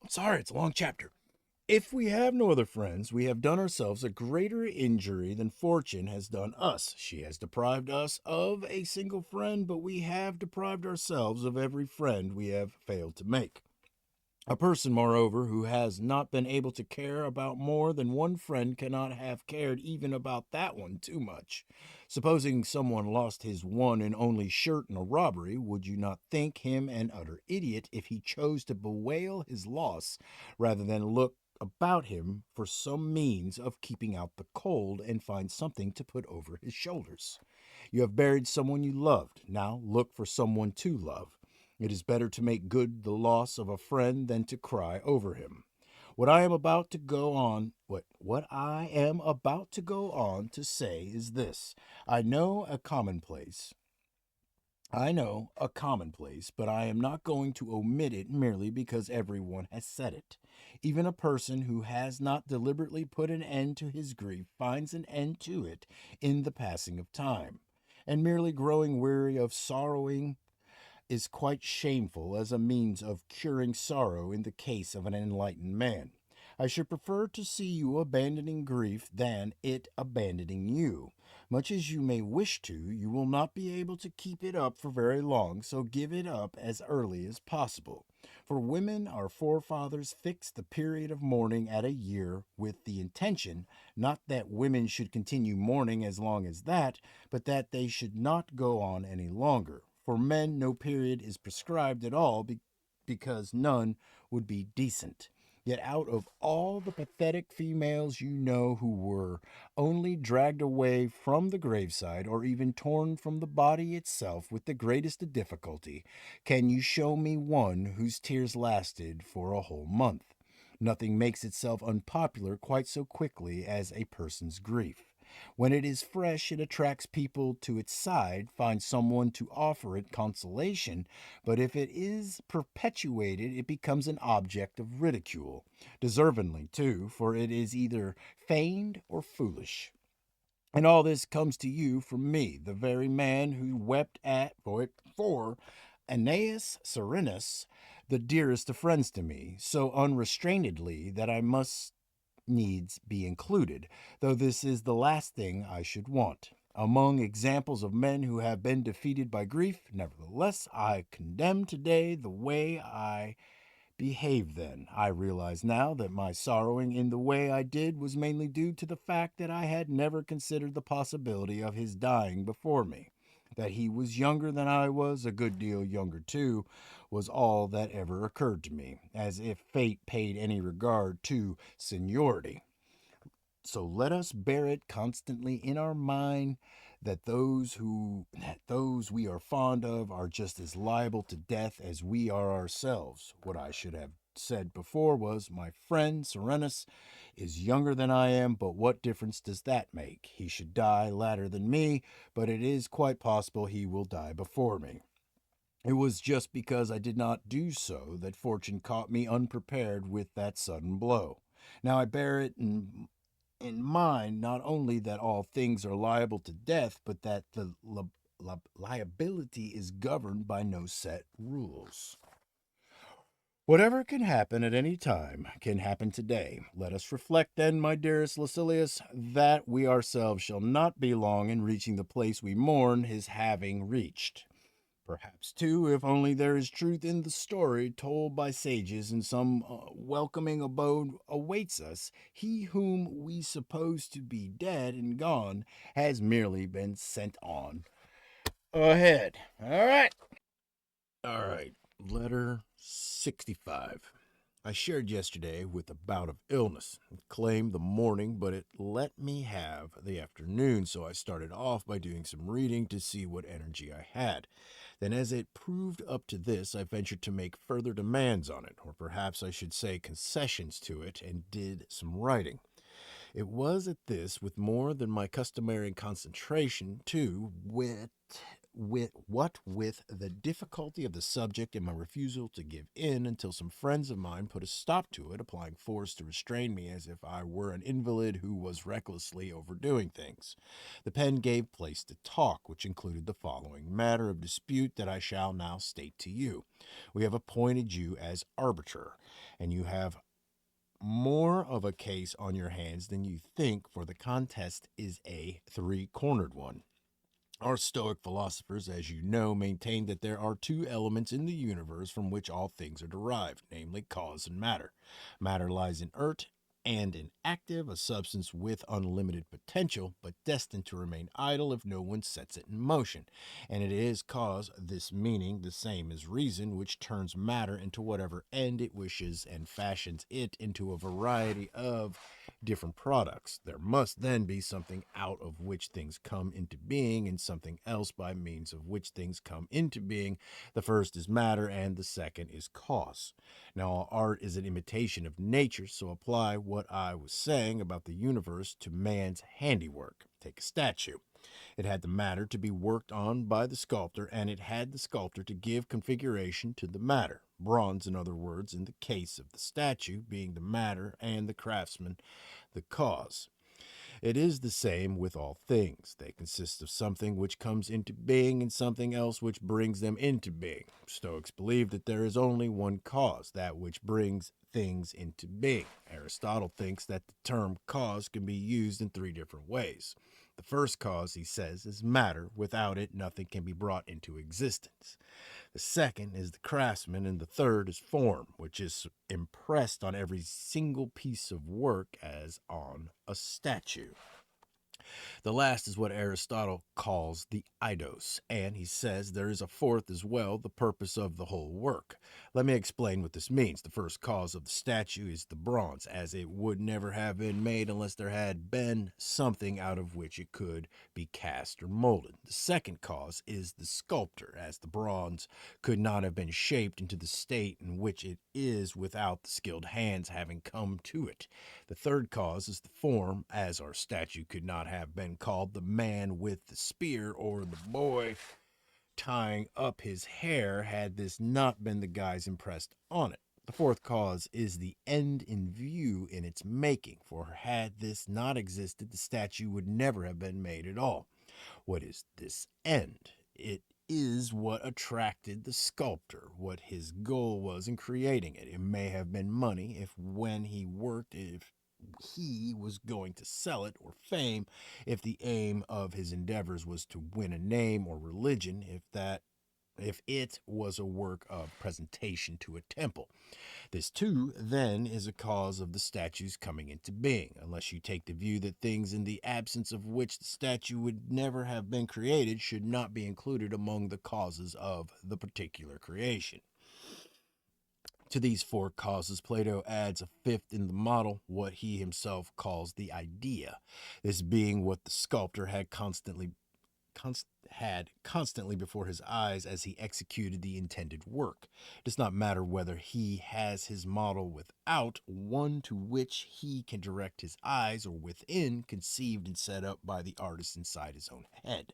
Sorry, it's a long chapter. If we have no other friends, we have done ourselves a greater injury than fortune has done us. She has deprived us of a single friend, but we have deprived ourselves of every friend we have failed to make. A person, moreover, who has not been able to care about more than one friend cannot have cared even about that one too much. Supposing someone lost his one and only shirt in a robbery, would you not think him an utter idiot if he chose to bewail his loss rather than look about him for some means of keeping out the cold and find something to put over his shoulders? You have buried someone you loved. Now look for someone to love. It is better to make good the loss of a friend than to cry over him. What I am about to go on to say is this. I know a commonplace. I know a commonplace, but I am not going to omit it merely because everyone has said it. Even a person who has not deliberately put an end to his grief finds an end to it in the passing of time. And merely growing weary of sorrowing is quite shameful as a means of curing sorrow in the case of an enlightened man. I should prefer to see you abandoning grief than it abandoning you. Much as you may wish to, you will not be able to keep it up for very long, so give it up as early as possible. For women, our forefathers fixed the period of mourning at a year with the intention, not that women should continue mourning as long as that, but that they should not go on any longer. For men, no period is prescribed at all because none would be decent. Yet out of all the pathetic females you know who were only dragged away from the graveside or even torn from the body itself with the greatest difficulty, can you show me one whose tears lasted for a whole month? Nothing makes itself unpopular quite so quickly as a person's grief. When it is fresh, it attracts people to its side, finds someone to offer it consolation, but if it is perpetuated, it becomes an object of ridicule. Deservedly, too, for it is either feigned or foolish. And all this comes to you from me, the very man who wept for Aeneas Serenus, the dearest of friends to me, so unrestrainedly that I must needs be included, though this is the last thing I should want. Among examples of men who have been defeated by grief, nevertheless, I condemn today the way I behaved then. I realize now that my sorrowing in the way I did was mainly due to the fact that I had never considered the possibility of his dying before me. That he was younger than I was, a good deal younger too, was all that ever occurred to me, as if fate paid any regard to seniority. So let us bear it constantly in our mind that those we are fond of are just as liable to death as we are ourselves. What I should have said before was, my friend Serenus is younger than I am, but what difference does that make? He should die latter than me, but it is quite possible he will die before me. It was just because I did not do so that fortune caught me unprepared with that sudden blow. Now I bear it in mind not only that all things are liable to death, but that the liability is governed by no set rules. Whatever can happen at any time can happen today. Let us reflect then, my dearest Lucilius, that we ourselves shall not be long in reaching the place we mourn his having reached. Perhaps, too, if only there is truth in the story told by sages, and some welcoming abode awaits us, he whom we suppose to be dead and gone has merely been sent on ahead. All right. All right. Letter 65. I shared yesterday with a bout of illness. It claimed the morning, but it let me have the afternoon, so I started off by doing some reading to see what energy I had. Then, as it proved up to this, I ventured to make further demands on it, or perhaps I should say concessions to it, and did some writing. It was at this, with more than my customary concentration, too, with the difficulty of the subject and my refusal to give in until some friends of mine put a stop to it, applying force to restrain me as if I were an invalid who was recklessly overdoing things. The pen gave place to talk, which included the following matter of dispute that I shall now state to you. We have appointed you as arbiter, and you have more of a case on your hands than you think, for the contest is a three-cornered one. Our Stoic philosophers, as you know, maintain that there are two elements in the universe from which all things are derived, namely cause and matter. Matter lies inert and inactive, a substance with unlimited potential, but destined to remain idle if no one sets it in motion. And it is cause, this meaning the same as reason, which turns matter into whatever end it wishes and fashions it into a variety of different products. There must then be something out of which things come into being, and something else by means of which things come into being. The first is matter, and the second is cause. Now, all art is an imitation of nature, so apply what I was saying about the universe to man's handiwork. Take a statue. It had the matter to be worked on by the sculptor, and it had the sculptor to give configuration to the matter. Bronze, in other words, in the case of the statue, being the matter, and the craftsman the cause. It is the same with all things. They consist of something which comes into being and something else which brings them into being. Stoics believe that there is only one cause, that which brings things into being. Aristotle thinks that the term cause can be used in three different ways. The first cause, he says, is matter. Without it, nothing can be brought into existence. The second is the craftsman, and the third is form, which is impressed on every single piece of work as on a statue. The last is what Aristotle calls the eidos, and he says there is a fourth as well, the purpose of the whole work. Let me explain what this means. The first cause of the statue is the bronze, as it would never have been made unless there had been something out of which it could be cast or molded. The second cause is the sculptor, as the bronze could not have been shaped into the state in which it is without the skilled hands having come to it. The third cause is the form, as our statue could not have been called the man with the spear or the boy tying up his hair had this not been the guise impressed on it. The fourth cause is the end in view in its making, for had this not existed, the statue would never have been made at all. What is this end? It is what attracted the sculptor, what his goal was in creating it. It may have been money, if when he worked, if he was going to sell it, or fame, if the aim of his endeavors was to win a name or religion, if it was a work of presentation to a temple. This too, then, is a cause of the statue's coming into being, unless you take the view that things in the absence of which the statue would never have been created should not be included among the causes of the particular creation. To these four causes, Plato adds a fifth in the model, what he himself calls the idea, this being what the sculptor had constantly before his eyes as he executed the intended work. It does not matter whether he has his model without, one to which he can direct his eyes, or within, conceived and set up by the artist inside his own head.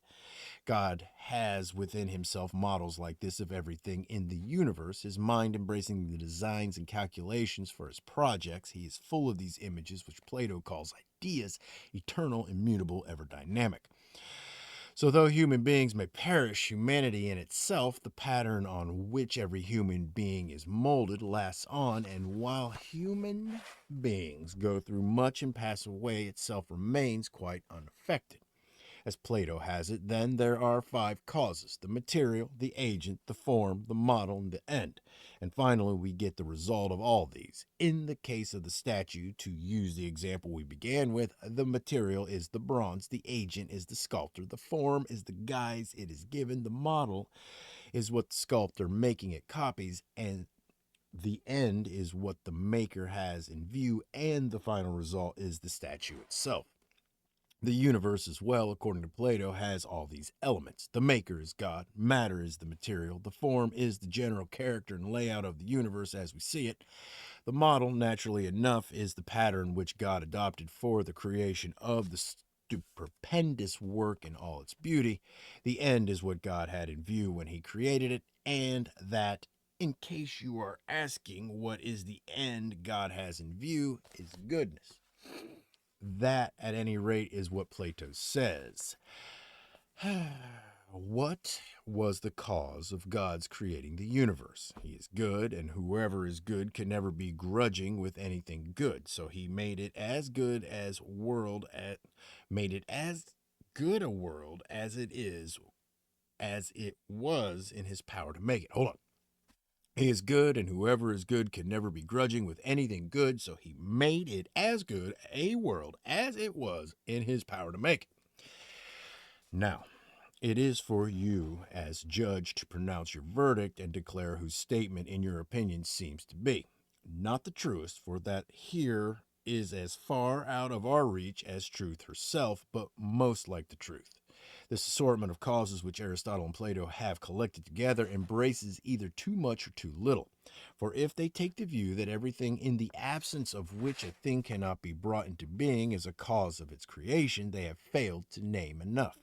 God has within himself models like this of everything in the universe, his mind embracing the designs and calculations for his projects. He is full of these images, which Plato calls ideas, eternal, immutable, ever dynamic. So though human beings may perish, humanity in itself, the pattern on which every human being is molded, lasts on, and while human beings go through much and pass away, itself remains quite unaffected. As Plato has it, then, there are five causes: the material, the agent, the form, the model, and the end. And finally, we get the result of all these. In the case of the statue, to use the example we began with, the material is the bronze, the agent is the sculptor, the form is the guise it is given, the model is what the sculptor making it copies, and the end is what the maker has in view, and the final result is the statue itself. The universe as well, according to Plato, has all these elements. The maker is God, matter is the material, the form is the general character and layout of the universe as we see it. The model, naturally enough, is the pattern which God adopted for the creation of the stupendous work in all its beauty. The end is what God had in view when he created it, and that, in case you are asking what is the end God has in view, is goodness. That, at any rate, is what Plato says. What was the cause of God's creating the universe? He is good, and whoever is good can never be grudging with anything good. So he made it as good as made it as good a world as it was in his power to make it. Hold on. He is good, and whoever is good can never be grudging with anything good, so he made it as good a world as it was in his power to make it. Now, it is for you as judge to pronounce your verdict and declare whose statement in your opinion seems to be. Not the truest, for that here is as far out of our reach as truth herself, but most like the truth. This assortment of causes which Aristotle and Plato have collected together embraces either too much or too little. For if they take the view that everything in the absence of which a thing cannot be brought into being is a cause of its creation, they have failed to name enough.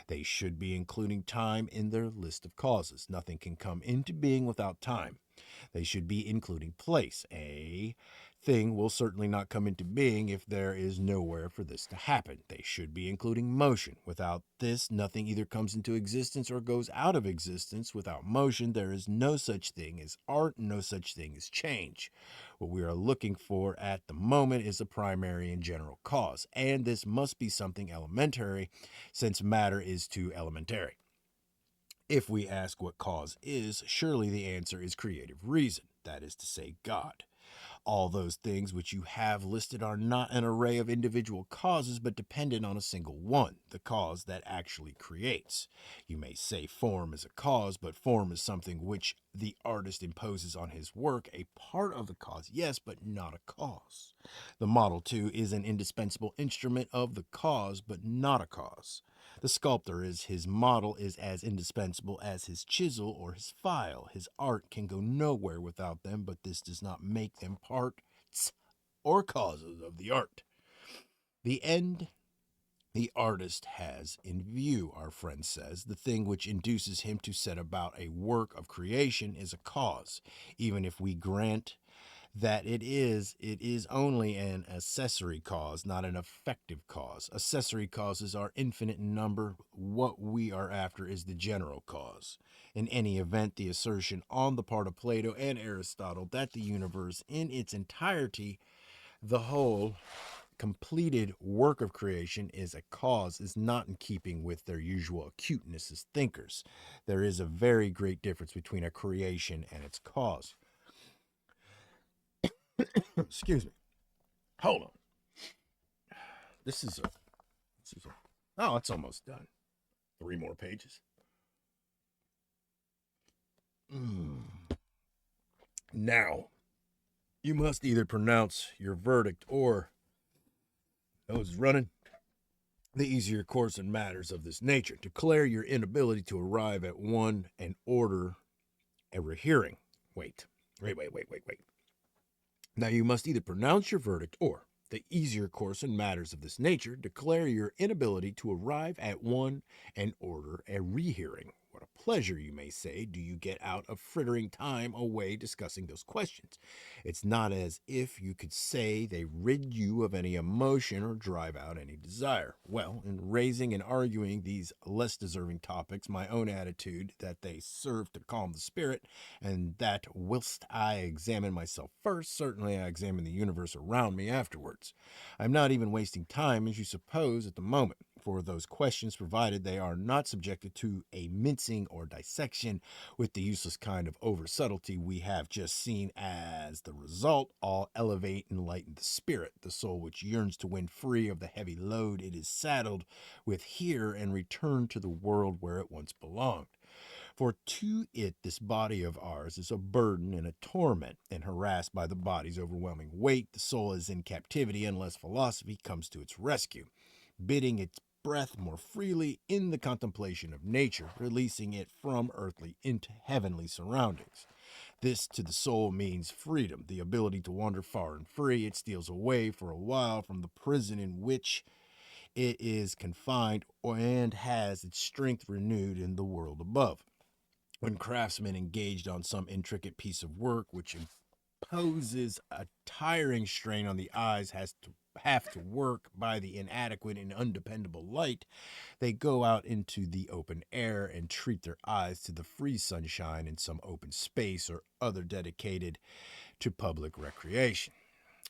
They should be including time in their list of causes. Nothing can come into being without time. They should be including place. A thing will certainly not come into being if there is nowhere for this to happen. They should be including motion. Without this, nothing either comes into existence or goes out of existence. Without motion, there is no such thing as art, no such thing as change. What we are looking for at the moment is a primary and general cause, and this must be something elementary, since matter is too elementary. If we ask what cause is, surely the answer is creative reason, that is to say, God. All those things which you have listed are not an array of individual causes, but dependent on a single one, the cause that actually creates. You may say form is a cause, but form is something which the artist imposes on his work, a part of the cause, yes, but not a cause. The model, too, is an indispensable instrument of the cause, but not a cause. The sculptor is his model is as indispensable as his chisel or his file. His art can go nowhere without them, but this does not make them parts or causes of the art. The end the artist has in view, our friend says, the thing which induces him to set about a work of creation is a cause, even if we grant that it is only an accessory cause, not an effective cause. Accessory causes are infinite in number. What we are after is the general cause. In any event, the assertion on the part of Plato and Aristotle that the universe in its entirety, the whole completed work of creation, is a cause is not in keeping with their usual acuteness as thinkers. There is a very great difference between a creation and its cause. Excuse me. Hold on. This is a. Oh, it's almost done. 3 more pages. Now, you must either pronounce your verdict or, nose running, the easier course in matters of this nature. Declare your inability to arrive at one and order a rehearing. Wait. Now you must either pronounce your verdict or, the easier course in matters of this nature, declare your inability to arrive at one and order a rehearing. What a pleasure, you may say, do you get out of frittering time away discussing those questions. It's not as if you could say they rid you of any emotion or drive out any desire. Well, in raising and arguing these less deserving topics, my own attitude that they serve to calm the spirit, and that whilst I examine myself first, certainly I examine the universe around me afterwards. I'm not even wasting time, as you suppose, at the moment, for those questions, provided they are not subjected to a mincing or dissection with the useless kind of over subtlety we have just seen. As the result, all elevate and lighten the spirit, the soul which yearns to win free of the heavy load it is saddled with here and return to the world where it once belonged. For to it this body of ours is a burden and a torment, and harassed by the body's overwhelming weight, the soul is in captivity unless philosophy comes to its rescue, bidding its breath more freely in the contemplation of nature, releasing it from earthly into heavenly surroundings. This to the soul means freedom, the ability to wander far and free. It steals away for a while from the prison in which it is confined and has its strength renewed in the world above. When craftsmen engaged on some intricate piece of work which imposes a tiring strain on the eyes have to work by the inadequate and undependable light, they go out into the open air and treat their eyes to the free sunshine in some open space or other dedicated to public recreation.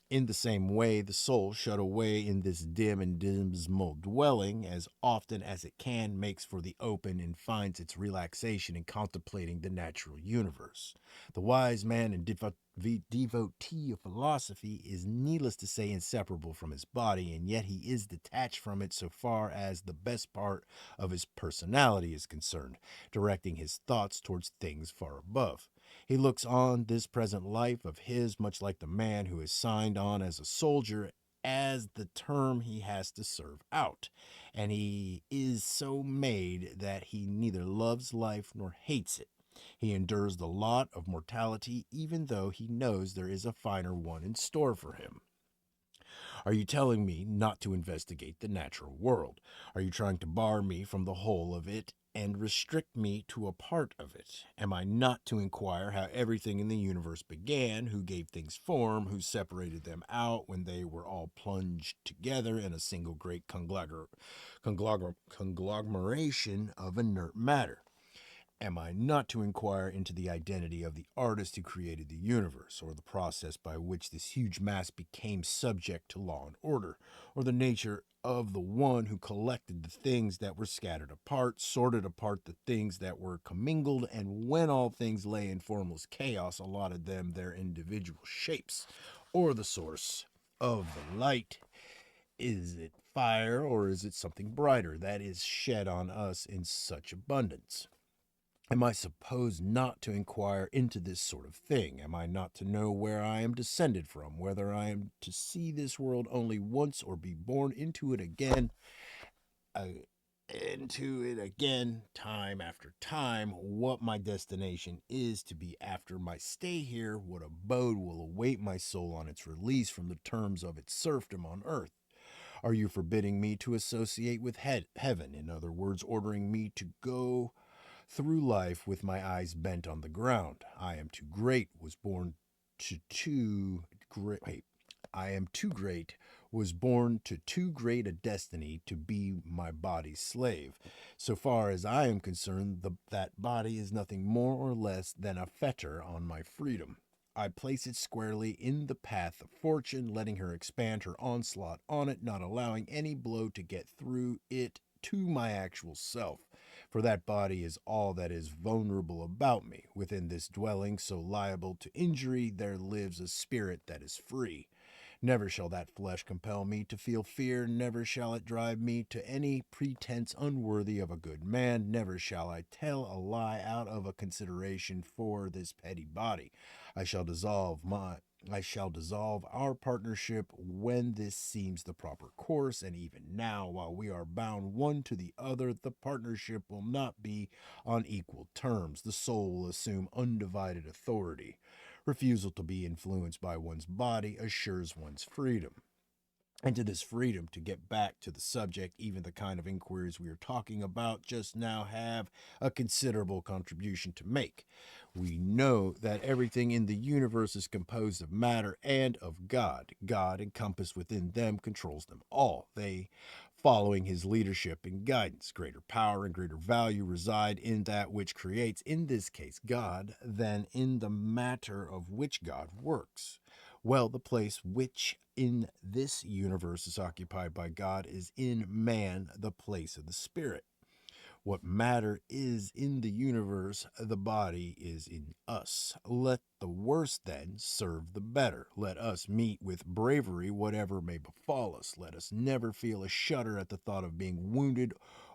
In the same way, the soul, shut away in this dim and dismal dwelling, as often as it can, makes for the open and finds its relaxation in contemplating the natural universe. The wise man and devotee of philosophy is, needless to say, inseparable from his body, and yet he is detached from it so far as the best part of his personality is concerned, directing his thoughts towards things far above. He looks on this present life of his much like the man who is signed on as a soldier as the term he has to serve out, and he is so made that he neither loves life nor hates it. He endures the lot of mortality even though he knows there is a finer one in store for him. Are you telling me not to investigate the natural world? Are you trying to bar me from the whole of it and restrict me to a part of it? Am I not to inquire how everything in the universe began, who gave things form, who separated them out when they were all plunged together in a single great conglomeration of inert matter? Am I not to inquire into the identity of the artist who created the universe, or the process by which this huge mass became subject to law and order, or the nature of the one who collected the things that were scattered apart, sorted apart the things that were commingled, and when all things lay in formless chaos, allotted them their individual shapes, or the source of the light? Is it fire, or is it something brighter that is shed on us in such abundance? Am I supposed not to inquire into this sort of thing? Am I not to know where I am descended from, whether I am to see this world only once or be born into it again, uh, time after time, what my destination is to be after my stay here, what abode will await my soul on its release from the terms of its serfdom on earth? Are you forbidding me to associate with heaven? In other words, ordering me to go through life with my eyes bent on the ground. I am too great, was born to too great. Wait, I am too great, was born to too great a destiny to be my body's slave. So far as I am concerned, that body is nothing more or less than a fetter on my freedom. I place it squarely in the path of fortune, letting her expand her onslaught on it, not allowing any blow to get through it to my actual self. For that body is all that is vulnerable about me. Within this dwelling, so liable to injury, there lives a spirit that is free. Never shall that flesh compel me to feel fear. Never shall it drive me to any pretense unworthy of a good man. Never shall I tell a lie out of a consideration for this petty body. I shall dissolve our partnership when this seems the proper course, and even now, while we are bound one to the other, the partnership will not be on equal terms. The soul will assume undivided authority. Refusal to be influenced by one's body assures one's freedom. And to this freedom, to get back to the subject, even the kind of inquiries we are talking about just now have a considerable contribution to make. We know that everything in the universe is composed of matter and of God. God, encompassed within them, controls them all. They, following his leadership and guidance, greater power and greater value reside in that which creates, in this case God, than in the matter of which God works. Well, the place which in this universe is occupied by God is in man, the place of the spirit. What matter is in the universe, the body is in us. Let the worse, then, serve the better. Let us meet with bravery whatever may befall us. Let us never feel a shudder at the thought of being wounded,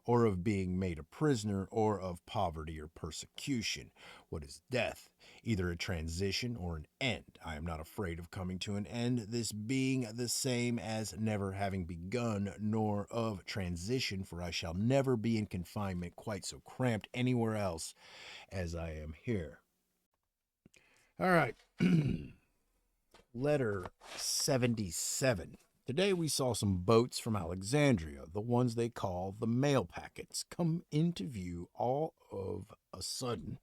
or of being made a prisoner, or of poverty or persecution. What is death? Either a transition or an end. I am not afraid of coming to an end, this being the same as never having begun, nor of transition, for I shall never be in confinement quite so cramped anywhere else as I am here. All right. Letter 77. Today we saw some boats from Alexandria, the ones they call the mail packets, come into view all of a sudden.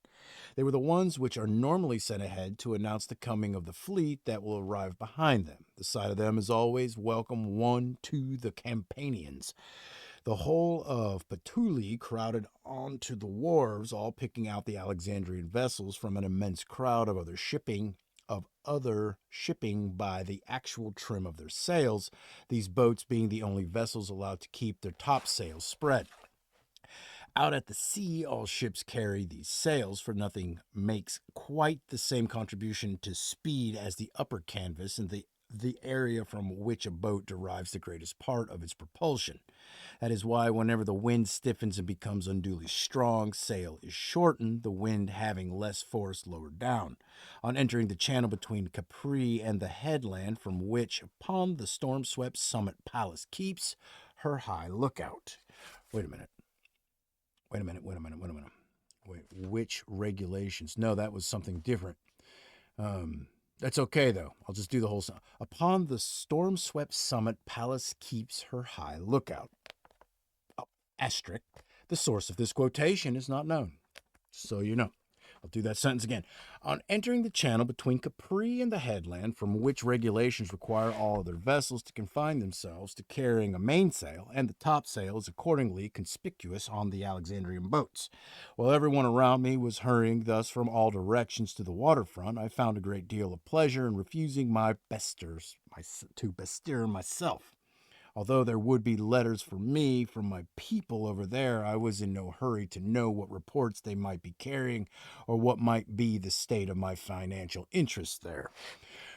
They were the ones which are normally sent ahead to announce the coming of the fleet that will arrive behind them. The sight of them is always welcome one to the Campanians. The whole of Puteoli crowded onto the wharves, all picking out the Alexandrian vessels from an immense crowd of other shipping by the actual trim of their sails, these boats being the only vessels allowed to keep their topsails spread. Out at the sea, all ships carry these sails, for nothing makes quite the same contribution to speed as the upper canvas and the area from which a boat derives the greatest part of its propulsion. That is why whenever the wind stiffens and becomes unduly strong, sail is shortened, the wind having less force lowered down. On entering the channel between Capri and the headland from which, upon the storm-swept summit, Pallas keeps her high lookout. Wait a minute. Wait, which regulations? No, that was something different. That's okay, though. I'll just do the whole song. Upon the storm-swept summit, Pallas keeps her high lookout. Oh, asterisk. The source of this quotation is not known, so you know. I'll do that sentence again. On entering the channel between Capri and the headland, from which regulations require all other vessels to confine themselves to carrying a mainsail, and the topsail is accordingly conspicuous on the Alexandrian boats. While everyone around me was hurrying thus from all directions to the waterfront, I found a great deal of pleasure in refusing to bestir myself. Although there would be letters for me from my people over there, I was in no hurry to know what reports they might be carrying or what might be the state of my financial interests there.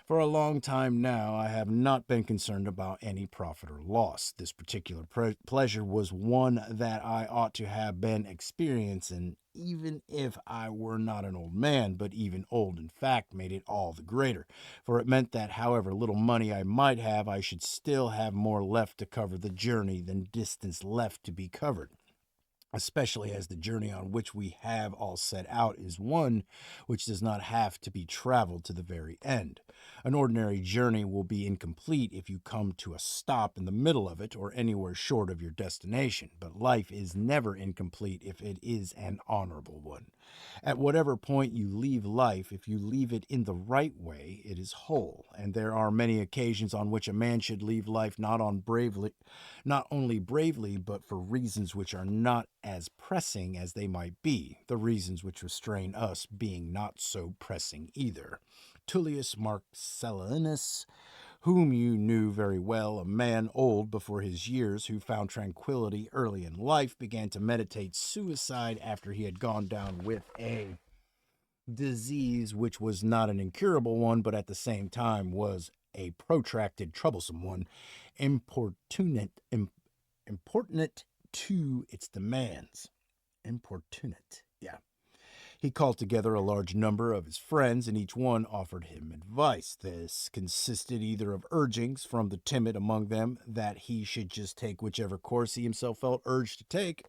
For a long time now, I have not been concerned about any profit or loss. This particular pleasure was one that I ought to have been experiencing, even if I were not an old man, but even old, in fact, made it all the greater. For it meant that however little money I might have, I should still have more left to cover the journey than distance left to be covered, especially as the journey on which we have all set out is one which does not have to be traveled to the very end. An ordinary journey will be incomplete if you come to a stop in the middle of it or anywhere short of your destination, but life is never incomplete if it is an honorable one. At whatever point you leave life, if you leave it in the right way, it is whole, and there are many occasions on which a man should leave life not only bravely, but for reasons which are not as pressing as they might be, the reasons which restrain us being not so pressing either. Tullius Marcellinus, whom you knew very well, a man old before his years, who found tranquility early in life, began to meditate suicide after he had gone down with a disease which was not an incurable one, but at the same time was a protracted, troublesome one, importunate, importunate to its demands. Importunate, yeah. He called together a large number of his friends, and each one offered him advice. This consisted either of urgings from the timid among them that he should just take whichever course he himself felt urged to take,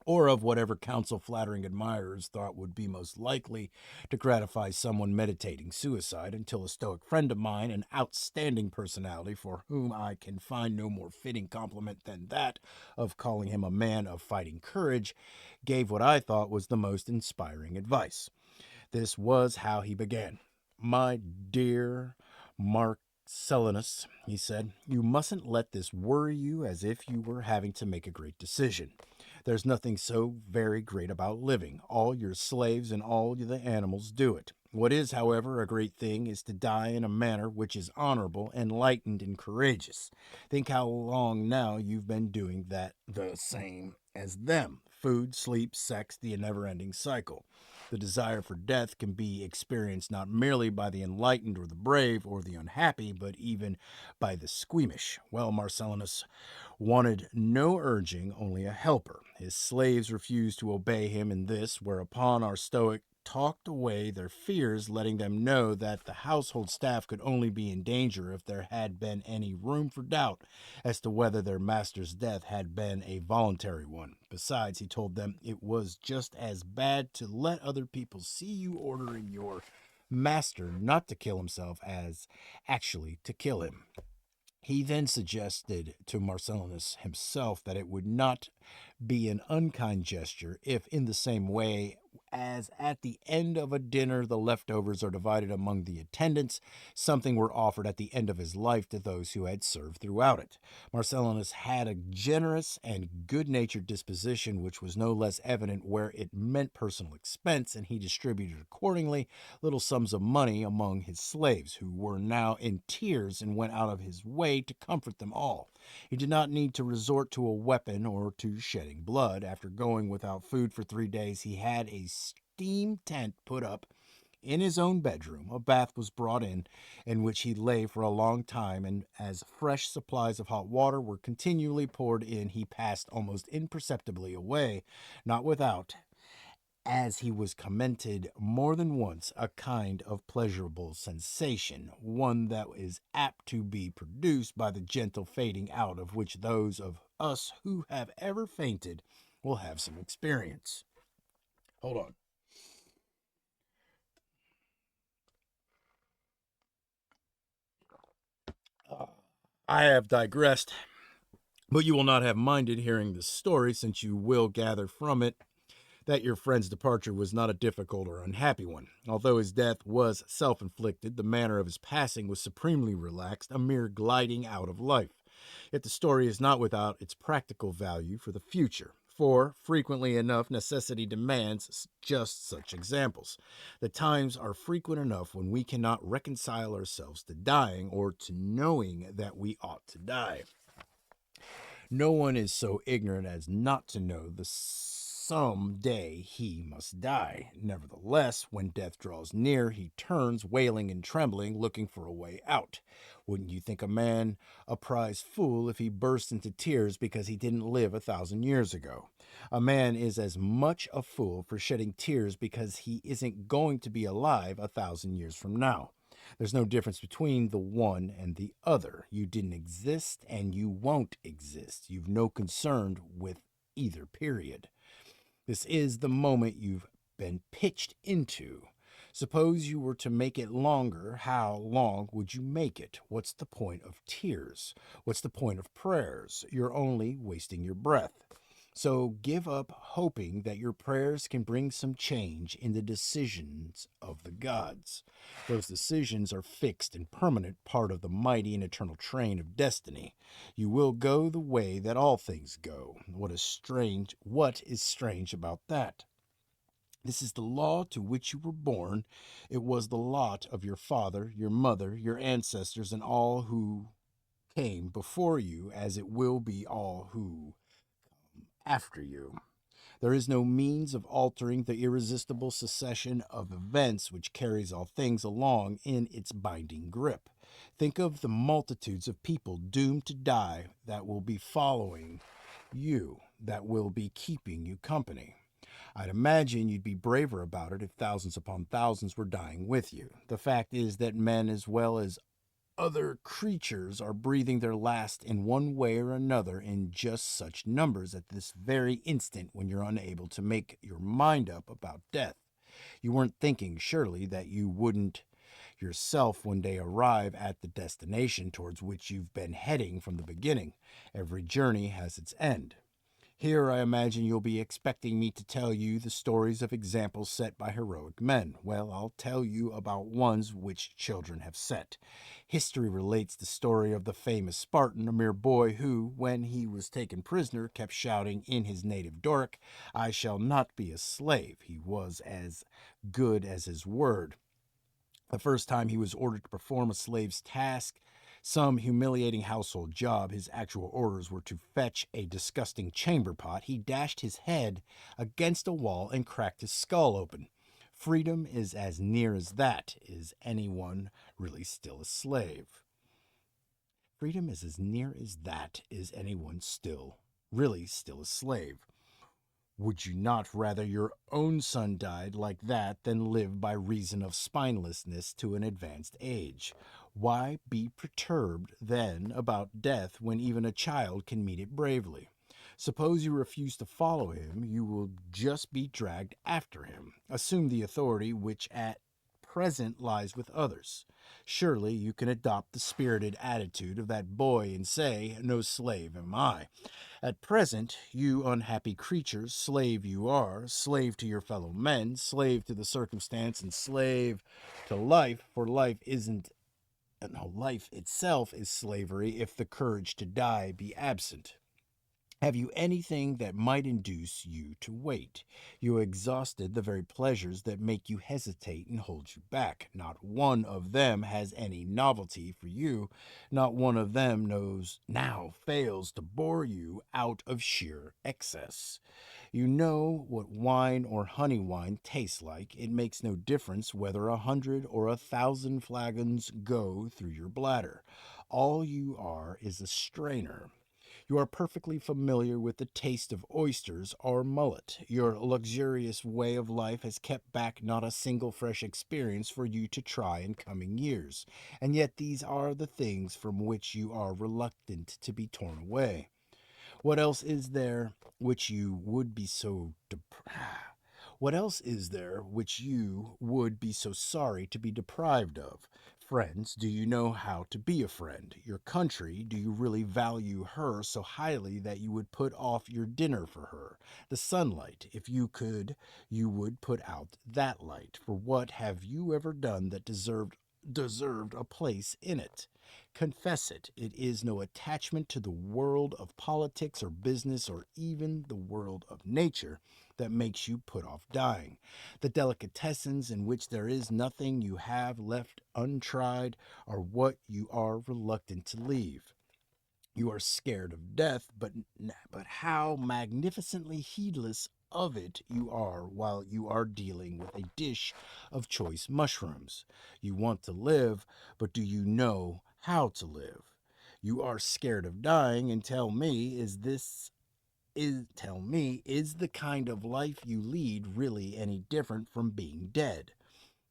or of whatever counsel flattering admirers thought would be most likely to gratify someone meditating suicide, until a Stoic friend of mine, an outstanding personality for whom I can find no more fitting compliment than that of calling him a man of fighting courage, gave what I thought was the most inspiring advice. This was how he began. My dear Marcellinus, he said, you mustn't let this worry you as if you were having to make a great decision. There's nothing so very great about living. All your slaves and all the animals do it. What is, however, a great thing is to die in a manner which is honorable, enlightened, and courageous. Think how long now you've been doing that the same as them. Food, sleep, sex, the never-ending cycle. The desire for death can be experienced not merely by the enlightened or the brave or the unhappy, but even by the squeamish. Well, Marcellinus wanted no urging, only a helper. His slaves refused to obey him in this, whereupon our Stoic talked away their fears, letting them know that the household staff could only be in danger if there had been any room for doubt as to whether their master's death had been a voluntary one. Besides, he told them it was just as bad to let other people see you ordering your master not to kill himself as actually to kill him. He then suggested to Marcellinus himself that it would not be an unkind gesture if, in the same way as at the end of a dinner the leftovers are divided among the attendants, something were offered at the end of his life to those who had served throughout it. Marcellinus had a generous and good-natured disposition which was no less evident where it meant personal expense, and he distributed accordingly little sums of money among his slaves, who were now in tears, and went out of his way to comfort them all. He did not need to resort to a weapon or to shedding blood. After going without food for 3 days, he had a steam tent put up in his own bedroom. A bath was brought in which he lay for a long time, and as fresh supplies of hot water were continually poured in, he passed almost imperceptibly away, not without, as he was commented more than once, a kind of pleasurable sensation, one that is apt to be produced by the gentle fading out of which those of us who have ever fainted will have some experience. Hold on. I have digressed, but you will not have minded hearing this story, since you will gather from it that your friend's departure was not a difficult or unhappy one. Although his death was self inflicted, the manner of his passing was supremely relaxed, a mere gliding out of life. Yet the story is not without its practical value for the future. For, frequently enough, necessity demands just such examples. The times are frequent enough when we cannot reconcile ourselves to dying or to knowing that we ought to die. No one is so ignorant as not to know the some day he must die. Nevertheless, when death draws near, he turns, wailing and trembling, looking for a way out. Wouldn't you think a man a prize fool if he burst into tears because he didn't live 1,000 years ago? A man is as much a fool for shedding tears because he isn't going to be alive 1,000 years from now. There's no difference between the one and the other. You didn't exist and you won't exist. You've no concern with either period. This is the moment you've been pitched into. Suppose you were to make it longer, how long would you make it? What's the point of tears? What's the point of prayers? You're only wasting your breath. So give up hoping that your prayers can bring some change in the decisions of the gods. Those decisions are fixed and permanent, part of the mighty and eternal train of destiny. You will go the way that all things go. What is strange about that? This is the law to which you were born. It was the lot of your father, your mother, your ancestors, and all who came before you, as it will be all who after you. There is no means of altering the irresistible succession of events which carries all things along in its binding grip. Think of the multitudes of people doomed to die that will be following you, that will be keeping you company. I'd imagine you'd be braver about it if thousands upon thousands were dying with you. The fact is that men, as well as other creatures, are breathing their last in one way or another in just such numbers at this very instant when you're unable to make your mind up about death. You weren't thinking, surely, that you wouldn't yourself one day arrive at the destination towards which you've been heading from the beginning. Every journey has its end. Here I imagine you'll be expecting me to tell you the stories of examples set by heroic men. Well, I'll tell you about ones which children have set. History relates the story of the famous Spartan, a mere boy who, when he was taken prisoner, kept shouting in his native Doric, "I shall not be a slave." He was as good as his word. The first time he was ordered to perform a slave's task, some humiliating household job, his actual orders were to fetch a disgusting chamber pot, he dashed his head against a wall and cracked his skull open. Freedom is as near as that. Is anyone really still a slave? Freedom is as near as that. Is anyone really still a slave? Would you not rather your own son died like that than live by reason of spinelessness to an advanced age? Why be perturbed then about death when even a child can meet it bravely? Suppose you refuse to follow him, you will just be dragged after him. Assume the authority which at present lies with others. Surely you can adopt the spirited attitude of that boy and say, "No slave am I." At present, you unhappy creatures, slave you are, slave to your fellow men, slave to the circumstance, and slave to life, for life itself is slavery if the courage to die be absent. Have you anything that might induce you to wait? You exhausted the very pleasures that make you hesitate and hold you back. Not one of them has any novelty for you. Not one of them fails to bore you out of sheer excess. You know what wine or honey wine tastes like. It makes no difference whether 100 or 1,000 flagons go through your bladder. All you are is a strainer. You are perfectly familiar with the taste of oysters or mullet. Your luxurious way of life has kept back not a single fresh experience for you to try in coming years, and yet these are the things from which you are reluctant to be torn away. What else is there which you would be so What else is there which you would be so sorry to be deprived of? friends, do you know how to be a friend? Your country, do you really value her so highly that you would put off your dinner for her? The sunlight, if you could, you would put out that light. For what have you ever done that deserved a place in it? Confess it. It is no attachment to the world of politics or business or even the world of nature that makes you put off dying. The delicatessens in which there is nothing you have left untried are what you are reluctant to leave. You are scared of death, but how magnificently heedless of it you are while you are dealing with a dish of choice mushrooms. You want to live, but do you know how to live? You are scared of dying, and tell me, is the kind of life you lead really any different from being dead?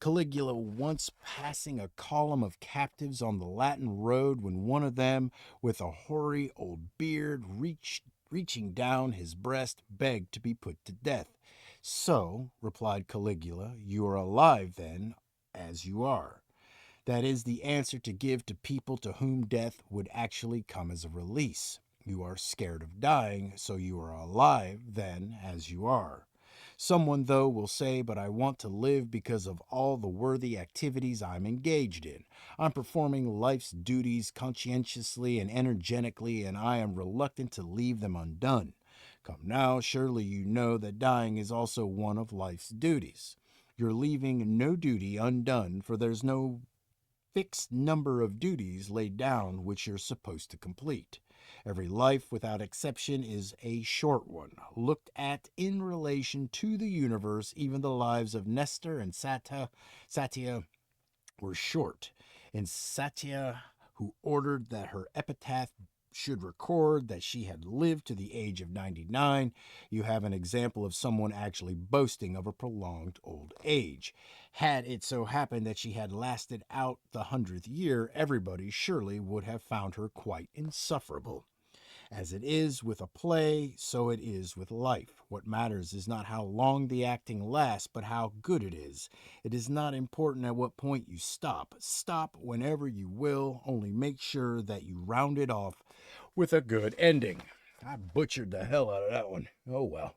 Caligula once passing a column of captives on the Latin road when one of them, with a hoary old beard reaching down his breast, begged to be put to death. So, replied Caligula, you are alive then, as you are. That is the answer to give to people to whom death would actually come as a release. You are scared of dying, so you are alive then, as you are. Someone, though, will say, but I want to live because of all the worthy activities I'm engaged in. I'm performing life's duties conscientiously and energetically, and I am reluctant to leave them undone. Come now, surely you know that dying is also one of life's duties. You're leaving no duty undone, for there's no fixed number of duties laid down which you're supposed to complete. Every life, without exception, is a short one. Looked at in relation to the universe, even the lives of Nestor and Satya were short. In Satya, who ordered that her epitaph should record that she had lived to the age of 99, you have an example of someone actually boasting of a prolonged old age. Had it so happened that she had lasted out the 100th year, everybody surely would have found her quite insufferable. As it is with a play, so it is with life. What matters is not how long the acting lasts, but how good it is. It is not important at what point you stop. Stop whenever you will, only make sure that you round it off with a good ending. I butchered the hell out of that one. Oh well.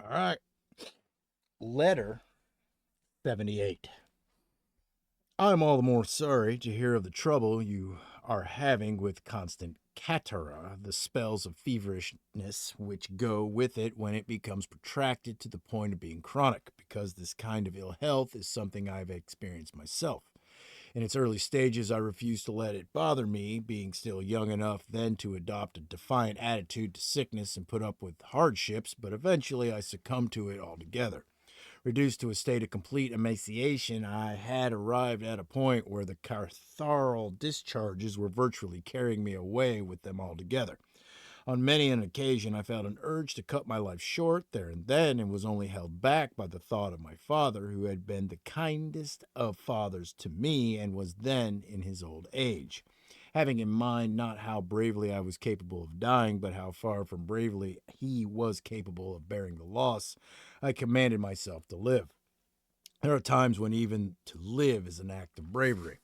All right. Letter 78. I'm all the more sorry to hear of the trouble you are having with constant catarrh, the spells of feverishness which go with it when it becomes protracted to the point of being chronic, because this kind of ill health is something I've experienced myself. In its early stages, I refused to let it bother me, being still young enough then to adopt a defiant attitude to sickness and put up with hardships, but eventually I succumbed to it altogether. Reduced to a state of complete emaciation, I had arrived at a point where the catarrhal discharges were virtually carrying me away with them altogether. On many an occasion, I felt an urge to cut my life short there and then, and was only held back by the thought of my father, who had been the kindest of fathers to me and was then in his old age. Having in mind not how bravely I was capable of dying, but how far from bravely he was capable of bearing the loss, I commanded myself to live. There are times when even to live is an act of bravery.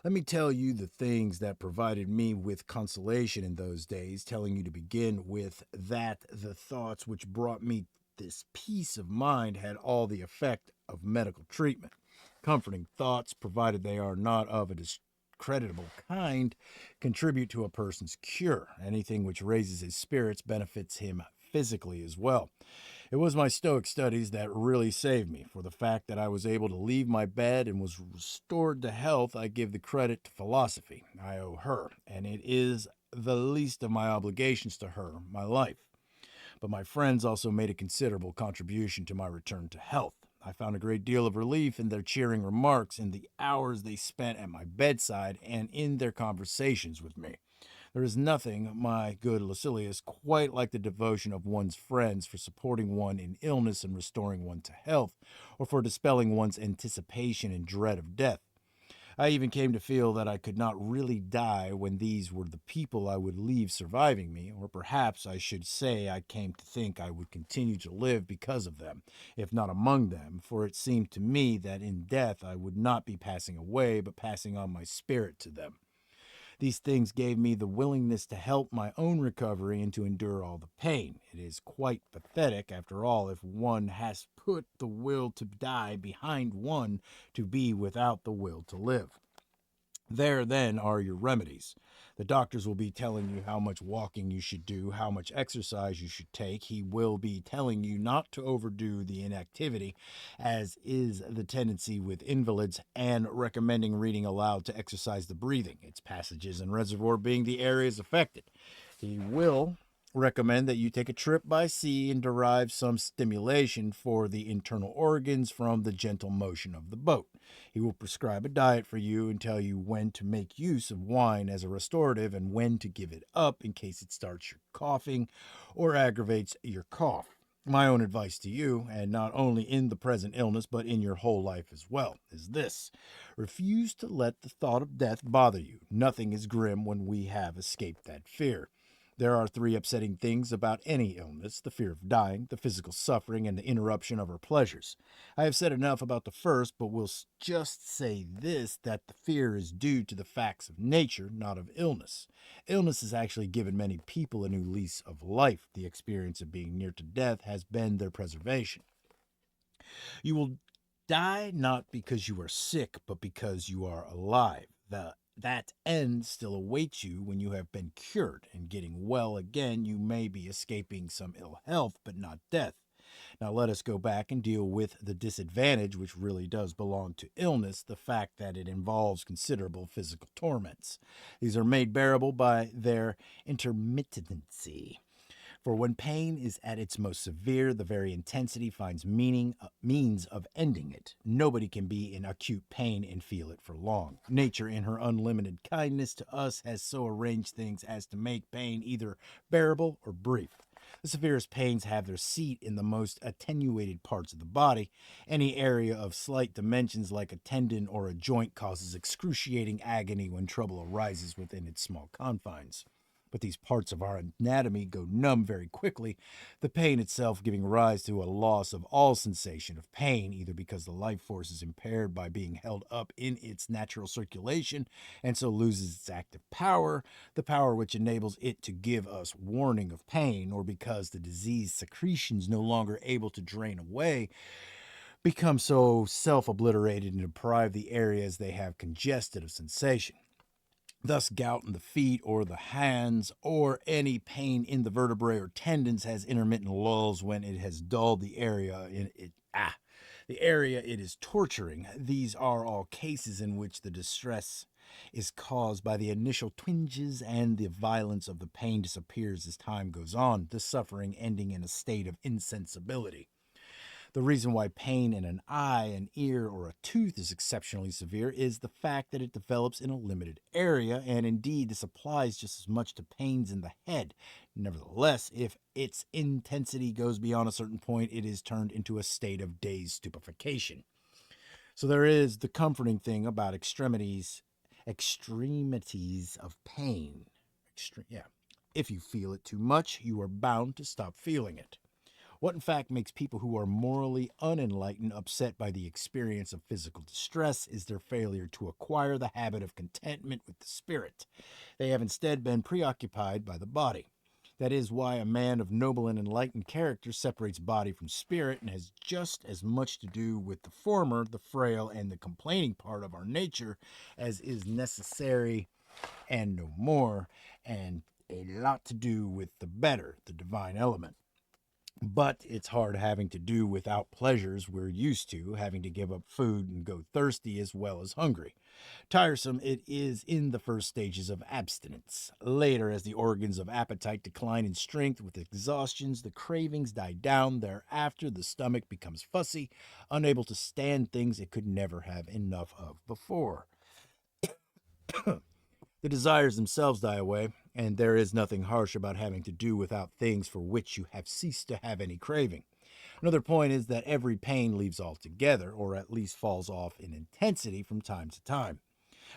Let me tell you the things that provided me with consolation in those days, telling you to begin with that the thoughts which brought me this peace of mind had all the effect of medical treatment. Comforting thoughts, provided they are not of a discreditable kind, contribute to a person's cure. Anything which raises his spirits benefits him physically as well. It was my Stoic studies that really saved me. For the fact that I was able to leave my bed and was restored to health, I give the credit to philosophy. I owe her, and it is the least of my obligations to her, my life. But my friends also made a considerable contribution to my return to health. I found a great deal of relief in their cheering remarks, in the hours they spent at my bedside, and in their conversations with me. There is nothing, my good Lucilius, quite like the devotion of one's friends for supporting one in illness and restoring one to health, or for dispelling one's anticipation and dread of death. I even came to feel that I could not really die when these were the people I would leave surviving me, or perhaps I should say I came to think I would continue to live because of them, if not among them, for it seemed to me that in death I would not be passing away, but passing on my spirit to them. These things gave me the willingness to help my own recovery and to endure all the pain. It is quite pathetic, after all, if one has put the will to die behind one to be without the will to live. There, then, are your remedies. The doctors will be telling you how much walking you should do, how much exercise you should take. He will be telling you not to overdo the inactivity, as is the tendency with invalids, and recommending reading aloud to exercise the breathing, its passages and reservoir being the areas affected. He will recommend that you take a trip by sea and derive some stimulation for the internal organs from the gentle motion of the boat. He will prescribe a diet for you and tell you when to make use of wine as a restorative and when to give it up in case it starts your coughing or aggravates your cough. My own advice to you, and not only in the present illness but in your whole life as well, is this: refuse to let the thought of death bother you. Nothing is grim when we have escaped that fear. There are three upsetting things about any illness: the fear of dying, the physical suffering, and the interruption of our pleasures. I have said enough about the first, but will just say this: that the fear is due to the facts of nature, not of illness. Illness has actually given many people a new lease of life. The experience of being near to death has been their preservation. You will die not because you are sick, but because you are alive. That end still awaits you when you have been cured, and getting well again, you may be escaping some ill health, but not death. Now, let us go back and deal with the disadvantage, which really does belong to illness: the fact that it involves considerable physical torments. These are made bearable by their intermittency. For when pain is at its most severe, the very intensity finds means of ending it. Nobody can be in acute pain and feel it for long. Nature, in her unlimited kindness to us, has so arranged things as to make pain either bearable or brief. The severest pains have their seat in the most attenuated parts of the body. Any area of slight dimensions, like a tendon or a joint, causes excruciating agony when trouble arises within its small confines. But these parts of our anatomy go numb very quickly, the pain itself giving rise to a loss of all sensation of pain, either because the life force is impaired by being held up in its natural circulation and so loses its active power, the power which enables it to give us warning of pain, or because the diseased secretions, no longer able to drain away, become so self-obliterated and deprive the areas they have congested of sensation. Thus, gout in the feet or the hands, or any pain in the vertebrae or tendons, has intermittent lulls when it has dulled the area the area it is torturing. These are all cases in which the distress is caused by the initial twinges, and the violence of the pain disappears as time goes on, the suffering ending in a state of insensibility. The reason why pain in an eye, an ear, or a tooth is exceptionally severe is the fact that it develops in a limited area, and indeed this applies just as much to pains in the head. Nevertheless, if its intensity goes beyond a certain point, it is turned into a state of dazed stupefaction. So there is the comforting thing about extremities of pain. Yeah. If you feel it too much, you are bound to stop feeling it. What in fact makes people who are morally unenlightened upset by the experience of physical distress is their failure to acquire the habit of contentment with the spirit. They have instead been preoccupied by the body. That is why a man of noble and enlightened character separates body from spirit, and has just as much to do with the former, the frail and the complaining part of our nature, as is necessary, and no more, and a lot to do with the better, the divine element. But it's hard having to do without pleasures we're used to, having to give up food and go thirsty as well as hungry. Tiresome it is in the first stages of abstinence. Later, as the organs of appetite decline in strength with exhaustions, the cravings die down. Thereafter, the stomach becomes fussy, unable to stand things it could never have enough of before. The desires themselves die away, and there is nothing harsh about having to do without things for which you have ceased to have any craving. Another point is that every pain leaves altogether, or at least falls off in intensity from time to time.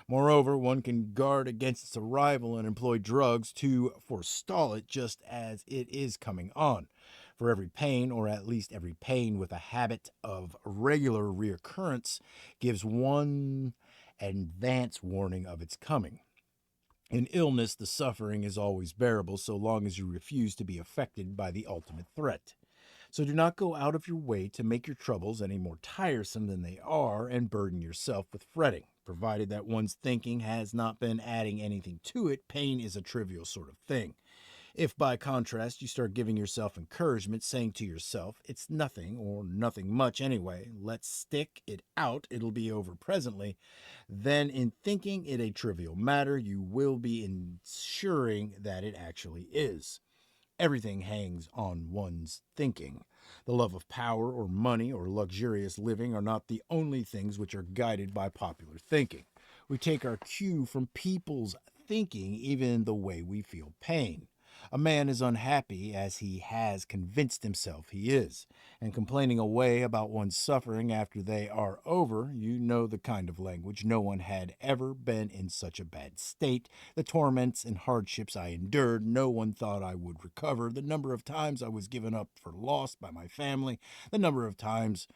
Moreover, one can guard against its arrival and employ drugs to forestall it just as it is coming on. For every pain, or at least every pain with a habit of regular reoccurrence, gives one advance warning of its coming. In illness, the suffering is always bearable so long as you refuse to be affected by the ultimate threat. So do not go out of your way to make your troubles any more tiresome than they are and burden yourself with fretting. Provided that one's thinking has not been adding anything to it, pain is a trivial sort of thing. If by contrast you start giving yourself encouragement, saying to yourself, it's nothing or nothing much anyway, let's stick it out, it'll be over presently, then in thinking it a trivial matter, you will be ensuring that it actually is. Everything hangs on one's thinking. The love of power or money or luxurious living are not the only things which are guided by popular thinking. We take our cue from people's thinking, even in the way we feel pain. A man is unhappy as he has convinced himself he is, and complaining away about one's suffering after they are over, you know the kind of language. No one had ever been in such a bad state. The torments and hardships I endured, no one thought I would recover. The number of times I was given up for lost by my family, the number of times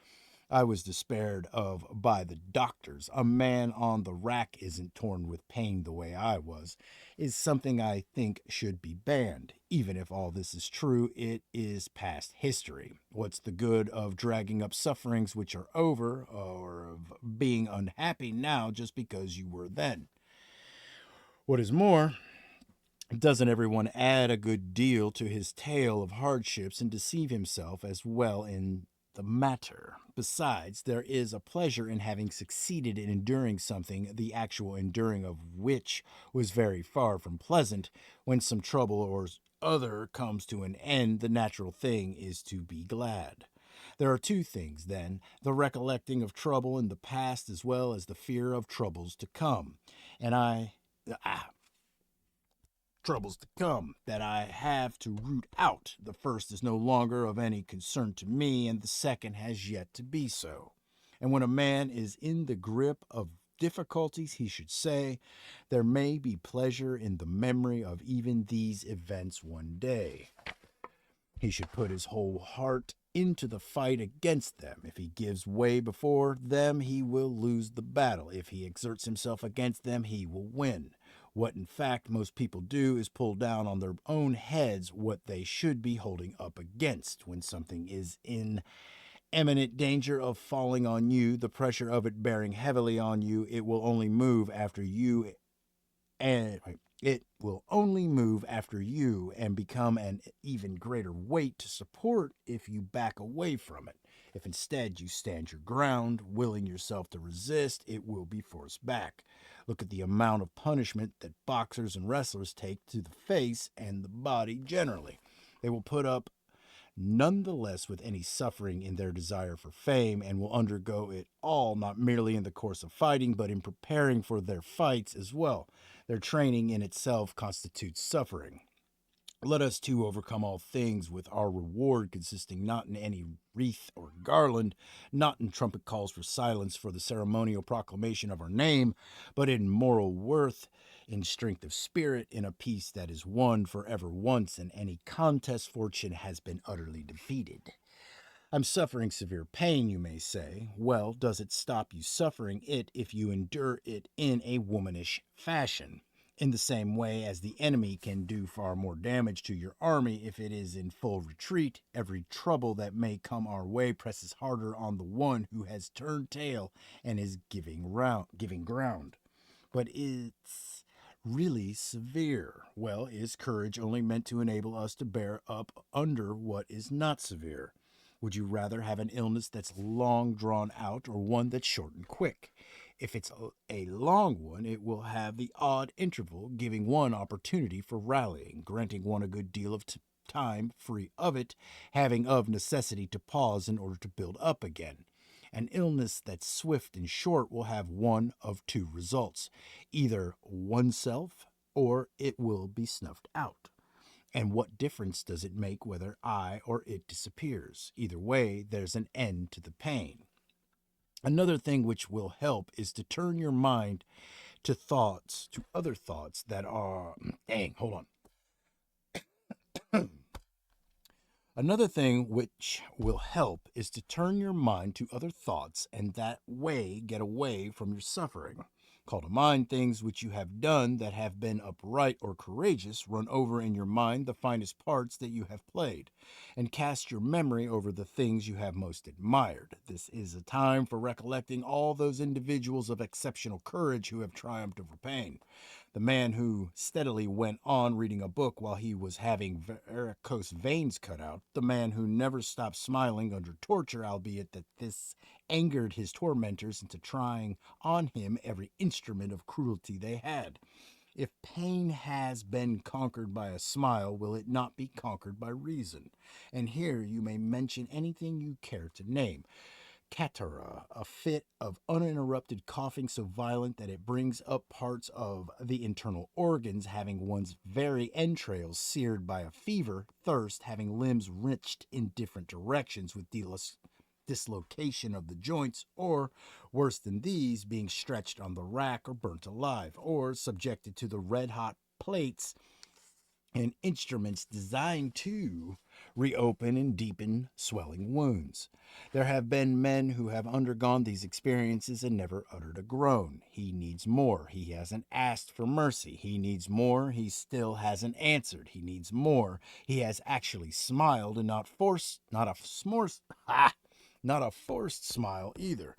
I was despaired of by the doctors. A man on the rack isn't torn with pain the way I was, is something I think should be banned. Even if all this is true, it is past history. What's the good of dragging up sufferings which are over, or of being unhappy now just because you were then? What is more, doesn't everyone add a good deal to his tale of hardships and deceive himself as well in the matter? Besides, there is a pleasure in having succeeded in enduring something, the actual enduring of which was very far from pleasant. When some trouble or other comes to an end, the natural thing is to be glad. There are two things, then, the recollecting of trouble in the past as well as the fear of troubles to come. And troubles to come that I have to root out. The first is no longer of any concern to me, and the second has yet to be so. And when a man is in the grip of difficulties, he should say, there may be pleasure in the memory of even these events one day. He should put his whole heart into the fight against them. If he gives way before them, he will lose the battle. If he exerts himself against them, he will win. What in fact most people do is pull down on their own heads what they should be holding up against. When something is in imminent danger of falling on you, the pressure of it bearing heavily on you, it will only move after you and become an even greater weight to support if you back away from it. If instead you stand your ground, willing yourself to resist, it will be forced back. Look at the amount of punishment that boxers and wrestlers take to the face and the body generally. They will put up nonetheless with any suffering in their desire for fame, and will undergo it all not merely in the course of fighting, but in preparing for their fights as well. Their training in itself constitutes suffering. Let us too overcome all things with our reward consisting not in any wreath or garland, not in trumpet calls for silence for the ceremonial proclamation of our name, but in moral worth, in strength of spirit, in a peace that is won forever once, and any contest fortune has been utterly defeated. I'm suffering severe pain, you may say. Well, does it stop you suffering it if you endure it in a womanish fashion? In the same way as the enemy can do far more damage to your army if it is in full retreat, every trouble that may come our way presses harder on the one who has turned tail and is giving ground. But it's really severe. Well, is courage only meant to enable us to bear up under what is not severe? Would you rather have an illness that's long drawn out or one that's short and quick? If it's a long one, it will have the odd interval, giving one opportunity for rallying, granting one a good deal of time free of it, having of necessity to pause in order to build up again. An illness that's swift and short will have one of two results: either oneself or it will be snuffed out. And what difference does it make whether I or it disappears? Either way, there's an end to the pain. Another thing which will help is to turn your mind to other thoughts that are, dang, hold on. Another thing which will help is to turn your mind to other thoughts and that way get away from your suffering. Call to mind things which you have done that have been upright or courageous, run over in your mind the finest parts that you have played, and cast your memory over the things you have most admired. This is a time for recollecting all those individuals of exceptional courage who have triumphed over pain. The man who steadily went on reading a book while he was having varicose veins cut out. The man who never stopped smiling under torture, albeit that this angered his tormentors into trying on him every instrument of cruelty they had. If pain has been conquered by a smile, will it not be conquered by reason? And here you may mention anything you care to name. Catarrh, a fit of uninterrupted coughing so violent that it brings up parts of the internal organs, having one's very entrails seared by a fever, thirst, having limbs wrenched in different directions with dislocation of the joints, or, worse than these, being stretched on the rack or burnt alive, or subjected to the red hot plates and instruments designed to reopen and deepen swelling wounds. There have been men who have undergone these experiences and never uttered a groan. He needs more. He hasn't asked for mercy. He needs more. He still hasn't answered. He needs more. He has actually smiled and not a forced smile either.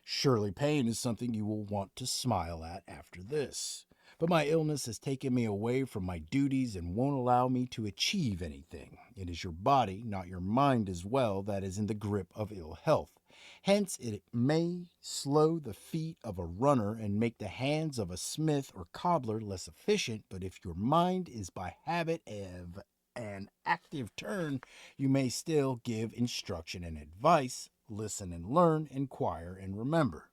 Surely pain is something you will want to smile at after this. But my illness has taken me away from my duties and won't allow me to achieve anything. It is your body, not your mind as well, that is in the grip of ill health. Hence, it may slow the feet of a runner and make the hands of a smith or cobbler less efficient, but if your mind is by habit of an active turn, you may still give instruction and advice, listen and learn, inquire and remember.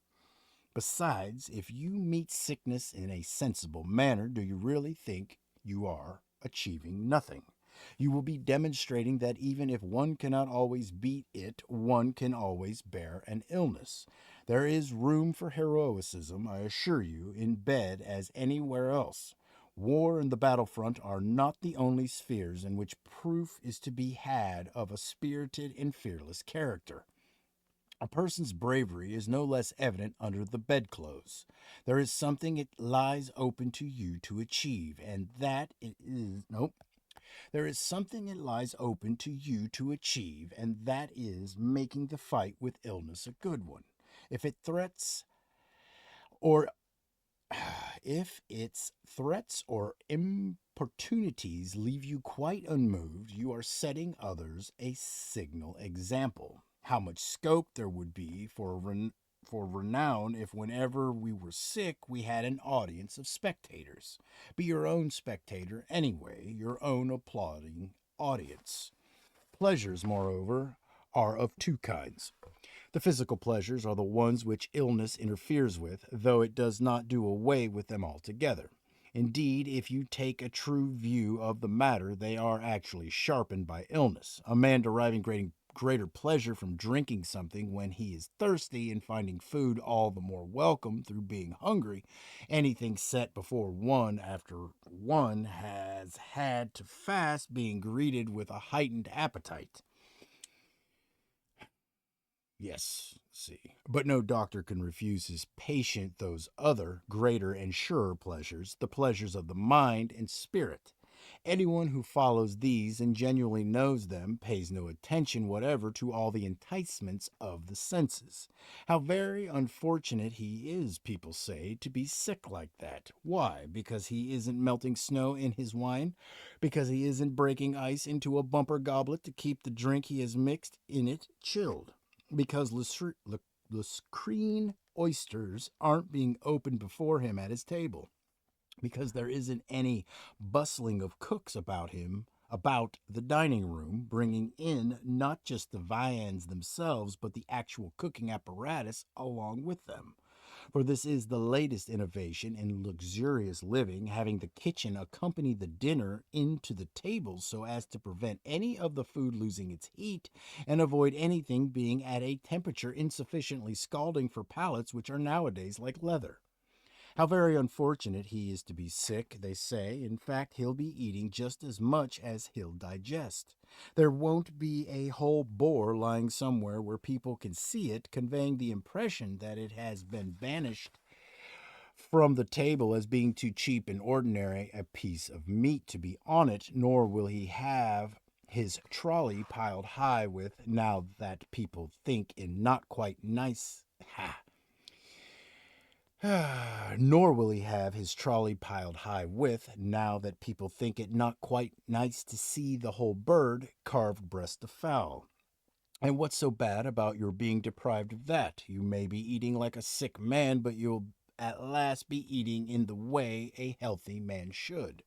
Besides, if you meet sickness in a sensible manner, do you really think you are achieving nothing? You will be demonstrating that even if one cannot always beat it, one can always bear an illness. There is room for heroism, I assure you, in bed as anywhere else. War and the battlefront are not the only spheres in which proof is to be had of a spirited and fearless character. A person's bravery is no less evident under the bedclothes. There is something it lies open to you to achieve, and that it is nope. There is something it lies open to you to achieve, and that is making the fight with illness a good one. If it threats or if its threats or importunities leave you quite unmoved, you are setting others a signal example. How much scope there would be for renown if, whenever we were sick, we had an audience of spectators. Be your own spectator anyway, your own applauding audience. Pleasures, moreover, are of two kinds. The physical pleasures are the ones which illness interferes with, though it does not do away with them altogether. Indeed, if you take a true view of the matter, they are actually sharpened by illness. A man deriving greater pleasure from drinking something when he is thirsty and finding food all the more welcome through being hungry, anything set before one after one has had to fast being greeted with a heightened appetite. Yes, see. But no doctor can refuse his patient those other, greater, and surer pleasures, the pleasures of the mind and spirit. Anyone who follows these and genuinely knows them pays no attention whatever to all the enticements of the senses. How very unfortunate he is, people say, to be sick like that. Why? Because he isn't melting snow in his wine? Because he isn't breaking ice into a bumper goblet to keep the drink he has mixed in it chilled? Because Lacrine oysters aren't being opened before him at his table, because there isn't any bustling of cooks about the dining room, bringing in not just the viands themselves, but the actual cooking apparatus along with them. For this is the latest innovation in luxurious living, having the kitchen accompany the dinner into the table so as to prevent any of the food losing its heat and avoid anything being at a temperature insufficiently scalding for palates which are nowadays like leather. How very unfortunate he is to be sick, they say. In fact, he'll be eating just as much as he'll digest. There won't be a whole boar lying somewhere where people can see it, conveying the impression that it has been banished from the table as being too cheap and ordinary a piece of meat to be on it, nor will he have his trolley piled high with, now that people think it not quite nice. Nor will he have his trolley piled high with, now that people think it not quite nice to see the whole bird, carved breast of fowl. And what's so bad about your being deprived of that? You may be eating like a sick man, but you'll at last be eating in the way a healthy man should.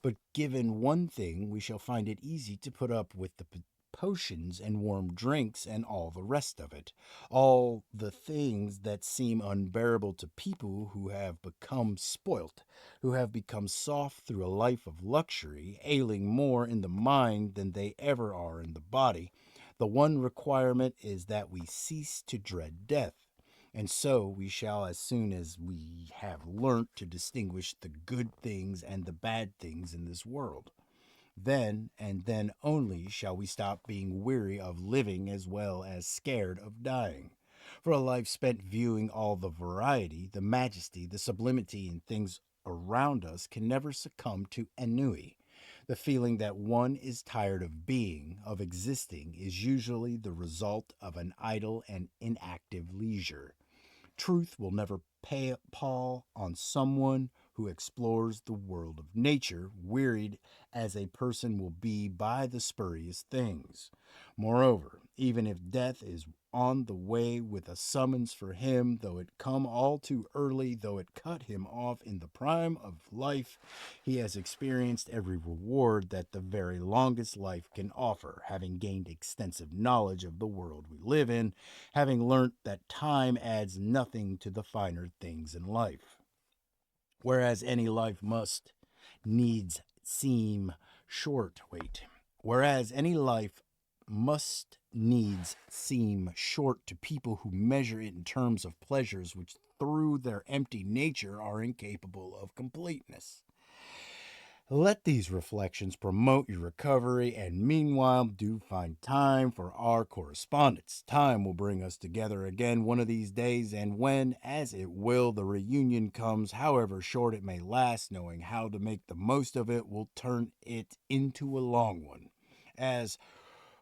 But given one thing, we shall find it easy to put up with the potions and warm drinks and all the rest of it. All the things that seem unbearable to people who have become spoilt, who have become soft through a life of luxury, ailing more in the mind than they ever are in the body. The one requirement is that we cease to dread death. And so we shall, as soon as we have learnt to distinguish the good things and the bad things in this world. Then and then only shall we stop being weary of living as well as scared of dying. For a life spent viewing all the variety, the majesty, the sublimity in things around us can never succumb to ennui. The feeling that one is tired of being, of existing, is usually the result of an idle and inactive leisure. Truth will never pall on someone who explores the world of nature, wearied as a person will be by the spurious things. Moreover, even if death is on the way with a summons for him, though it come all too early, though it cut him off in the prime of life, he has experienced every reward that the very longest life can offer, having gained extensive knowledge of the world we live in, having learnt that time adds nothing to the finer things in life. Whereas any life must needs seem short. Whereas any life must needs seem short to people who measure it in terms of pleasures which through their empty nature are incapable of completeness. Let these reflections promote your recovery, and meanwhile, do find time for our correspondence. Time will bring us together again one of these days, and when, as it will, the reunion comes, however short it may last, knowing how to make the most of it will turn it into a long one. As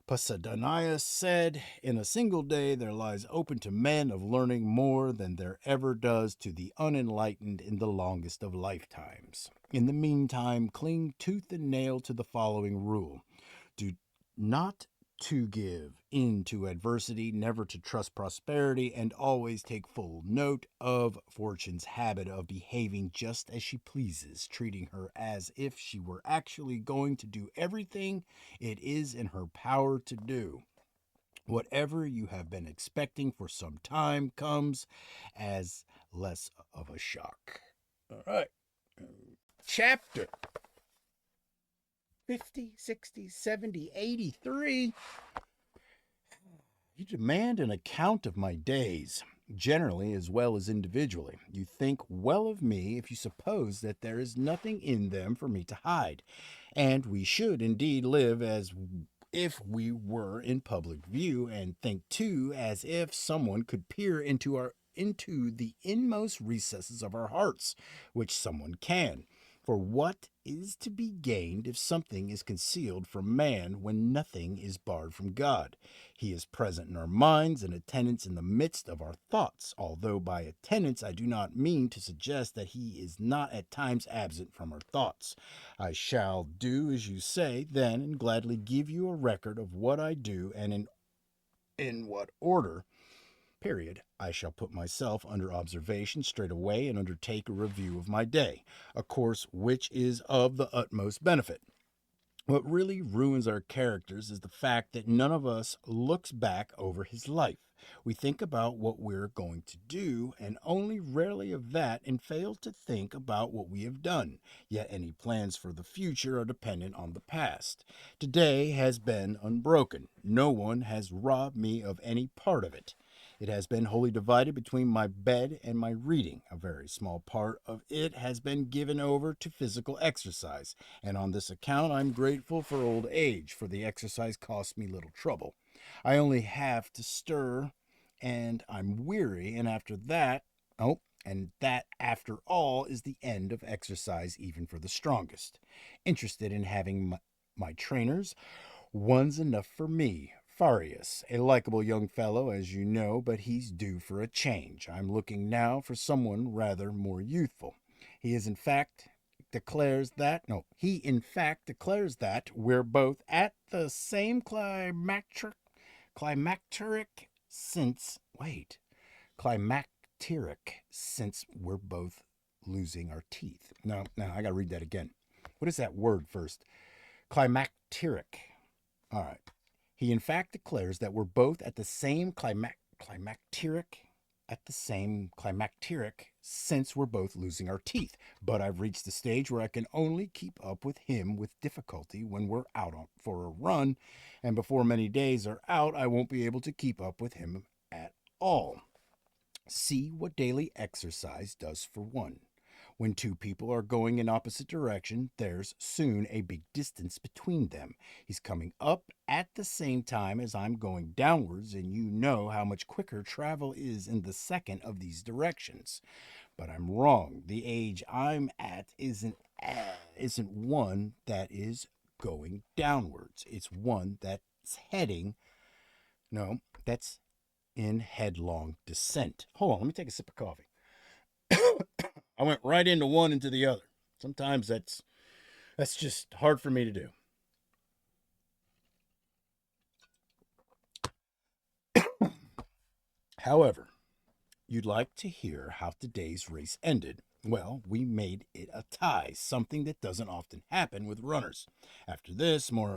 Pasadanias said, in a single day there lies open to men of learning more than there ever does to the unenlightened in the longest of lifetimes. In the meantime, cling tooth and nail to the following rule: do not to give in to adversity, never to trust prosperity, and always take full note of Fortune's habit of behaving just as she pleases, treating her as if she were actually going to do everything it is in her power to do. Whatever you have been expecting for some time comes as less of a shock. All right. Chapter 50, 60, 70, 83. You demand an account of my days, generally as well as individually. You think well of me if you suppose that there is nothing in them for me to hide, and we should indeed live as if we were in public view, and think too as if someone could peer into the inmost recesses of our hearts, which someone can. For what is to be gained if something is concealed from man when nothing is barred from God? He is present in our minds and attendance in the midst of our thoughts, although by attendance I do not mean to suggest that he is not at times absent from our thoughts. I shall do as you say then, and gladly give you a record of what I do and in what order. Period. I shall put myself under observation straight away and undertake a review of my day, a course which is of the utmost benefit. What really ruins our characters is the fact that none of us looks back over his life. We think about what we're going to do, and only rarely of that, and fail to think about what we have done. Yet any plans for the future are dependent on the past. Today has been unbroken. No one has robbed me of any part of it. It has been wholly divided between my bed and my reading. A very small part of it has been given over to physical exercise, and on this account I'm grateful for old age, for the exercise costs me little trouble. I only have to stir, and I'm weary, and after that, and that, after all, is the end of exercise, even for the strongest. Interested in having my trainers, one's enough for me. Farius, a likable young fellow, as you know, but he's due for a change. I'm looking now for someone rather more youthful. He is, in fact, declares that, no, he in fact declares that we're both at the same climacteric since, wait, climacteric since we're both losing our teeth. No, I gotta read that again. What is that word first? Climacteric. All right. He in fact declares that we're both at the same climacteric since we're both losing our teeth. But I've reached the stage where I can only keep up with him with difficulty when we're out for a run, and before many days are out, I won't be able to keep up with him at all. See what daily exercise does for one. When two people are going in opposite direction, there's soon a big distance between them. He's coming up at the same time as I'm going downwards, and you know how much quicker travel is in the second of these directions. But I'm wrong. The age I'm at isn't one that is going downwards. It's one that's heading, no, that's in headlong descent. Hold on, let me take a sip of coffee. I went right into one into the other. Sometimes that's just hard for me to do. However, you'd like to hear how today's race ended. Well, we made it a tie, something that doesn't often happen with runners. After this, more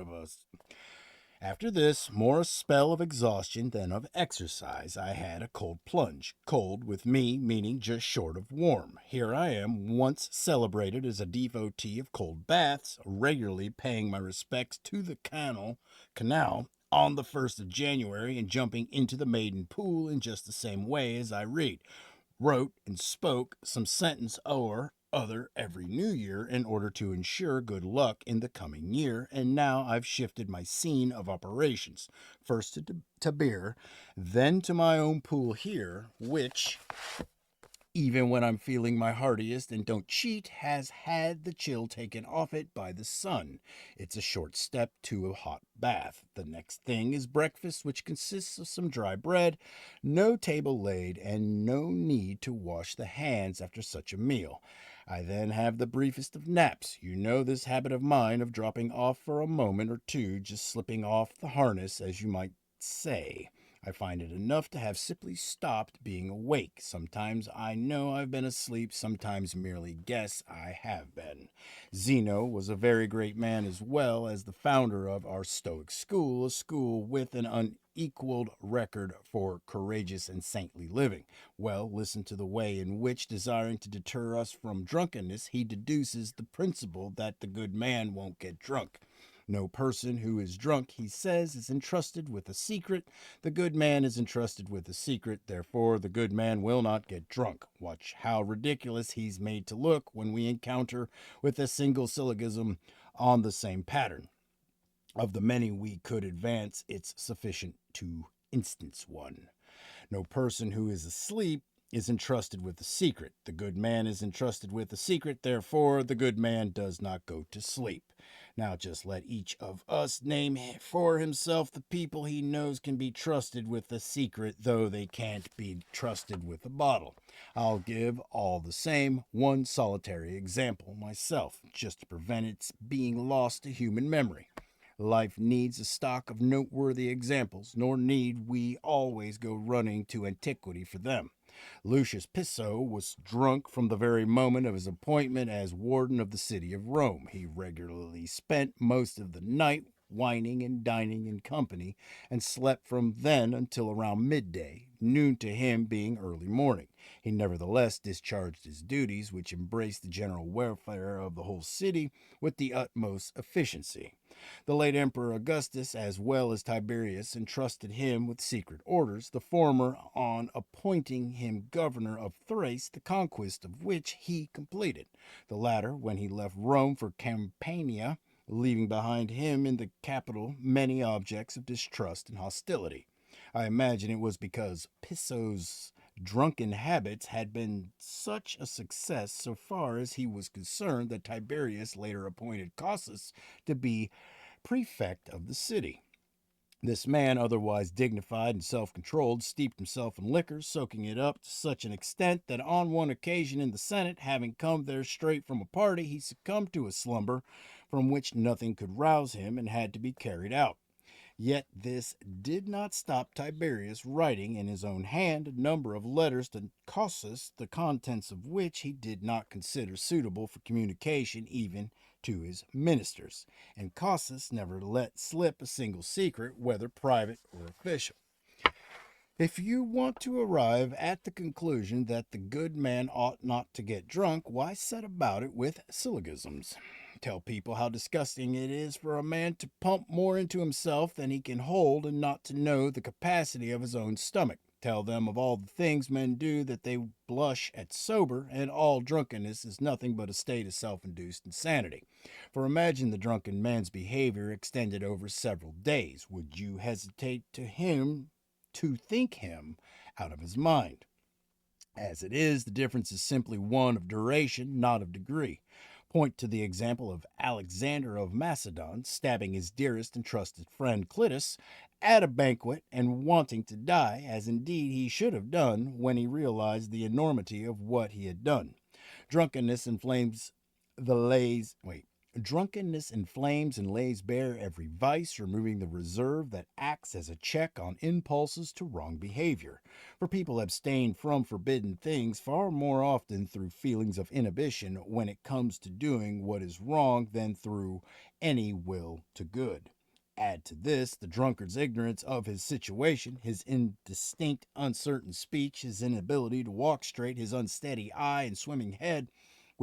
a spell of exhaustion than of exercise. I had a cold plunge. Cold with me meaning just short of warm. Here I am, once celebrated as a devotee of cold baths, regularly paying my respects to the canal on the 1st of January and jumping into the maiden pool in just the same way as I wrote and spoke some sentence or other every new year in order to ensure good luck in the coming year, and now I've shifted my scene of operations, first to beer, then to my own pool here, which, even when I'm feeling my heartiest and don't cheat, has had the chill taken off it by the sun. It's a short step to a hot bath. The next thing is breakfast, which consists of some dry bread, no table laid, and no need to wash the hands after such a meal. I then have the briefest of naps. You know this habit of mine of dropping off for a moment or two, just slipping off the harness, as you might say. I find it enough to have simply stopped being awake. Sometimes I know I've been asleep, sometimes merely guess I have been. Zeno was a very great man as well as the founder of our Stoic school, a school with an unequaled record for courageous and saintly living. Well, listen to the way in which, desiring to deter us from drunkenness, he deduces the principle that the good man won't get drunk. No person who is drunk, he says, is entrusted with a secret. The good man is entrusted with a secret, therefore the good man will not get drunk. Watch how ridiculous he's made to look when we encounter with a single syllogism on the same pattern. Of the many we could advance, it's sufficient to instance one. No person who is asleep is entrusted with a secret. The good man is entrusted with a secret, therefore the good man does not go to sleep. Now just let each of us name for himself the people he knows can be trusted with a secret, though they can't be trusted with a bottle. I'll give, all the same, one solitary example myself, just to prevent its being lost to human memory. Life needs a stock of noteworthy examples, nor need we always go running to antiquity for them. Lucius Piso was drunk from the very moment of his appointment as warden of the city of Rome. He regularly spent most of the night wining and dining in company, and slept from then until around midday, noon to him being early morning. He nevertheless discharged his duties, which embraced the general welfare of the whole city, with the utmost efficiency. The late Emperor Augustus, as well as Tiberius, entrusted him with secret orders, the former on appointing him governor of Thrace, the conquest of which he completed, the latter when he left Rome for Campania, leaving behind him in the capital many objects of distrust and hostility. I imagine it was because Pisso's drunken habits had been such a success so far as he was concerned that Tiberius later appointed Cossus to be prefect of the city. This man, otherwise dignified and self controlled, steeped himself in liquor, soaking it up to such an extent that on one occasion in the Senate, having come there straight from a party, he succumbed to a slumber from which nothing could rouse him and had to be carried out. Yet this did not stop Tiberius writing in his own hand a number of letters to Cossus, the contents of which he did not consider suitable for communication even to his ministers, and Cossus never let slip a single secret, whether private or official. If you want to arrive at the conclusion that the good man ought not to get drunk, why set about it with syllogisms? Tell people how disgusting it is for a man to pump more into himself than he can hold and not to know the capacity of his own stomach. Tell them of all the things men do that they blush at sober, and all drunkenness is nothing but a state of self-induced insanity. For imagine the drunken man's behavior extended over several days. Would you hesitate to think him out of his mind? As it is, the difference is simply one of duration, not of degree. Point to the example of Alexander of Macedon stabbing his dearest and trusted friend Clitus at a banquet and wanting to die, as indeed he should have done when he realized the enormity of what he had done. Drunkenness inflames the lays wait Drunkenness inflames and lays bare every vice, removing the reserve that acts as a check on impulses to wrong behavior. For people abstain from forbidden things far more often through feelings of inhibition when it comes to doing what is wrong than through any will to good. Add to this the drunkard's ignorance of his situation, his indistinct, uncertain speech, his inability to walk straight, his unsteady eye and swimming head,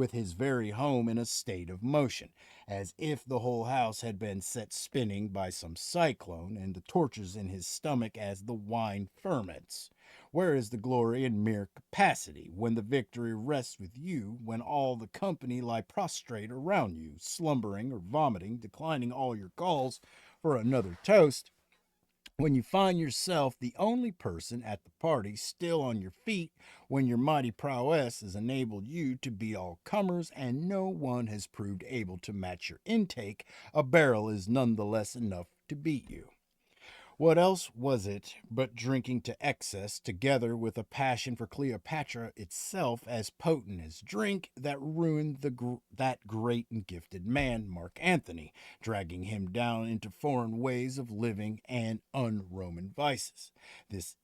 with his very home in a state of motion, as if the whole house had been set spinning by some cyclone, and the tortures in his stomach as the wine ferments. Where is the glory in mere capacity, when the victory rests with you, when all the company lie prostrate around you, slumbering or vomiting, declining all your calls for another toast, when you find yourself the only person at the party still on your feet, when your mighty prowess has enabled you to beat all comers and no one has proved able to match your intake, a barrel is none the less enough to beat you. What else was it but drinking to excess, together with a passion for Cleopatra itself as potent as drink, that ruined that great and gifted man, Mark Antony, dragging him down into foreign ways of living and un-Roman vices? This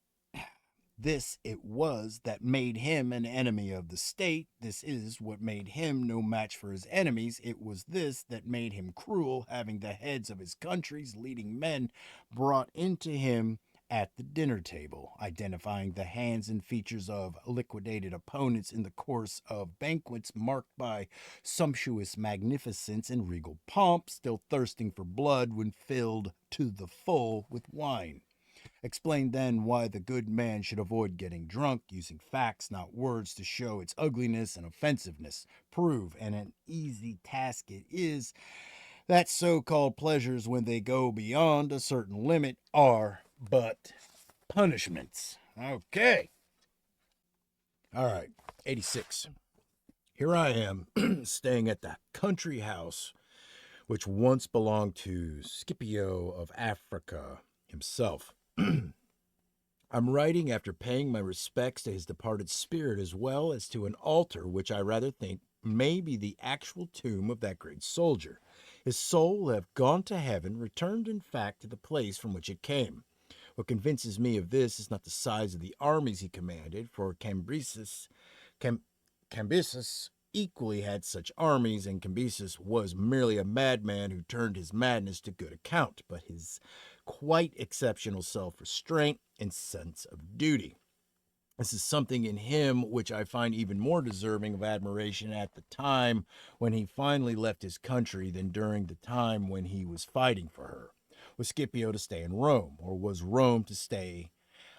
this it was that made him an enemy of the state. This is what made him no match for his enemies. It was this that made him cruel, having the heads of his country's leading men brought into him at the dinner table, identifying the hands and features of liquidated opponents in the course of banquets marked by sumptuous magnificence and regal pomp, still thirsting for blood when filled to the full with wine. Explain then why the good man should avoid getting drunk, using facts, not words, to show its ugliness and offensiveness. Prove, and an easy task it is, that so called pleasures, when they go beyond a certain limit, are but punishments. Okay. All right. 86. Here I am, staying at the country house which once belonged to Scipio of Africa himself. I'm writing after paying my respects to his departed spirit, as well as to an altar which I rather think may be the actual tomb of that great soldier. His soul will have gone to heaven, returned in fact to the place from which it came. What convinces me of this is not the size of the armies he commanded, for Cambyses equally had such armies, and Cambyses was merely a madman who turned his madness to good account, but his quite exceptional self-restraint and sense of duty. This is something in him which I find even more deserving of admiration at the time when he finally left his country than during the time when he was fighting for her. Was Scipio to stay in Rome, or was Rome to stay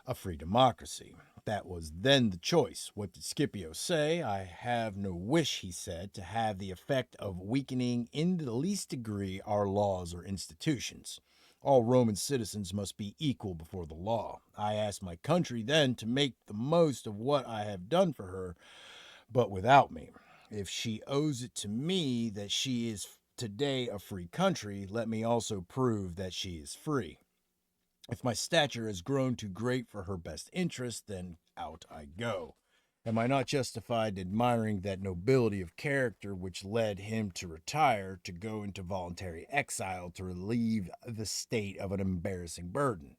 a free democracy? That was then the choice. What did Scipio say? I have no wish, he said, to have the effect of weakening in the least degree our laws or institutions. All Roman citizens must be equal before the law. I ask my country then to make the most of what I have done for her, but without me. If she owes it to me that she is today a free country, let me also prove that she is free. If my stature has grown too great for her best interest, then out I go. Am I not justified in admiring that nobility of character which led him to retire, to go into voluntary exile, to relieve the state of an embarrassing burden?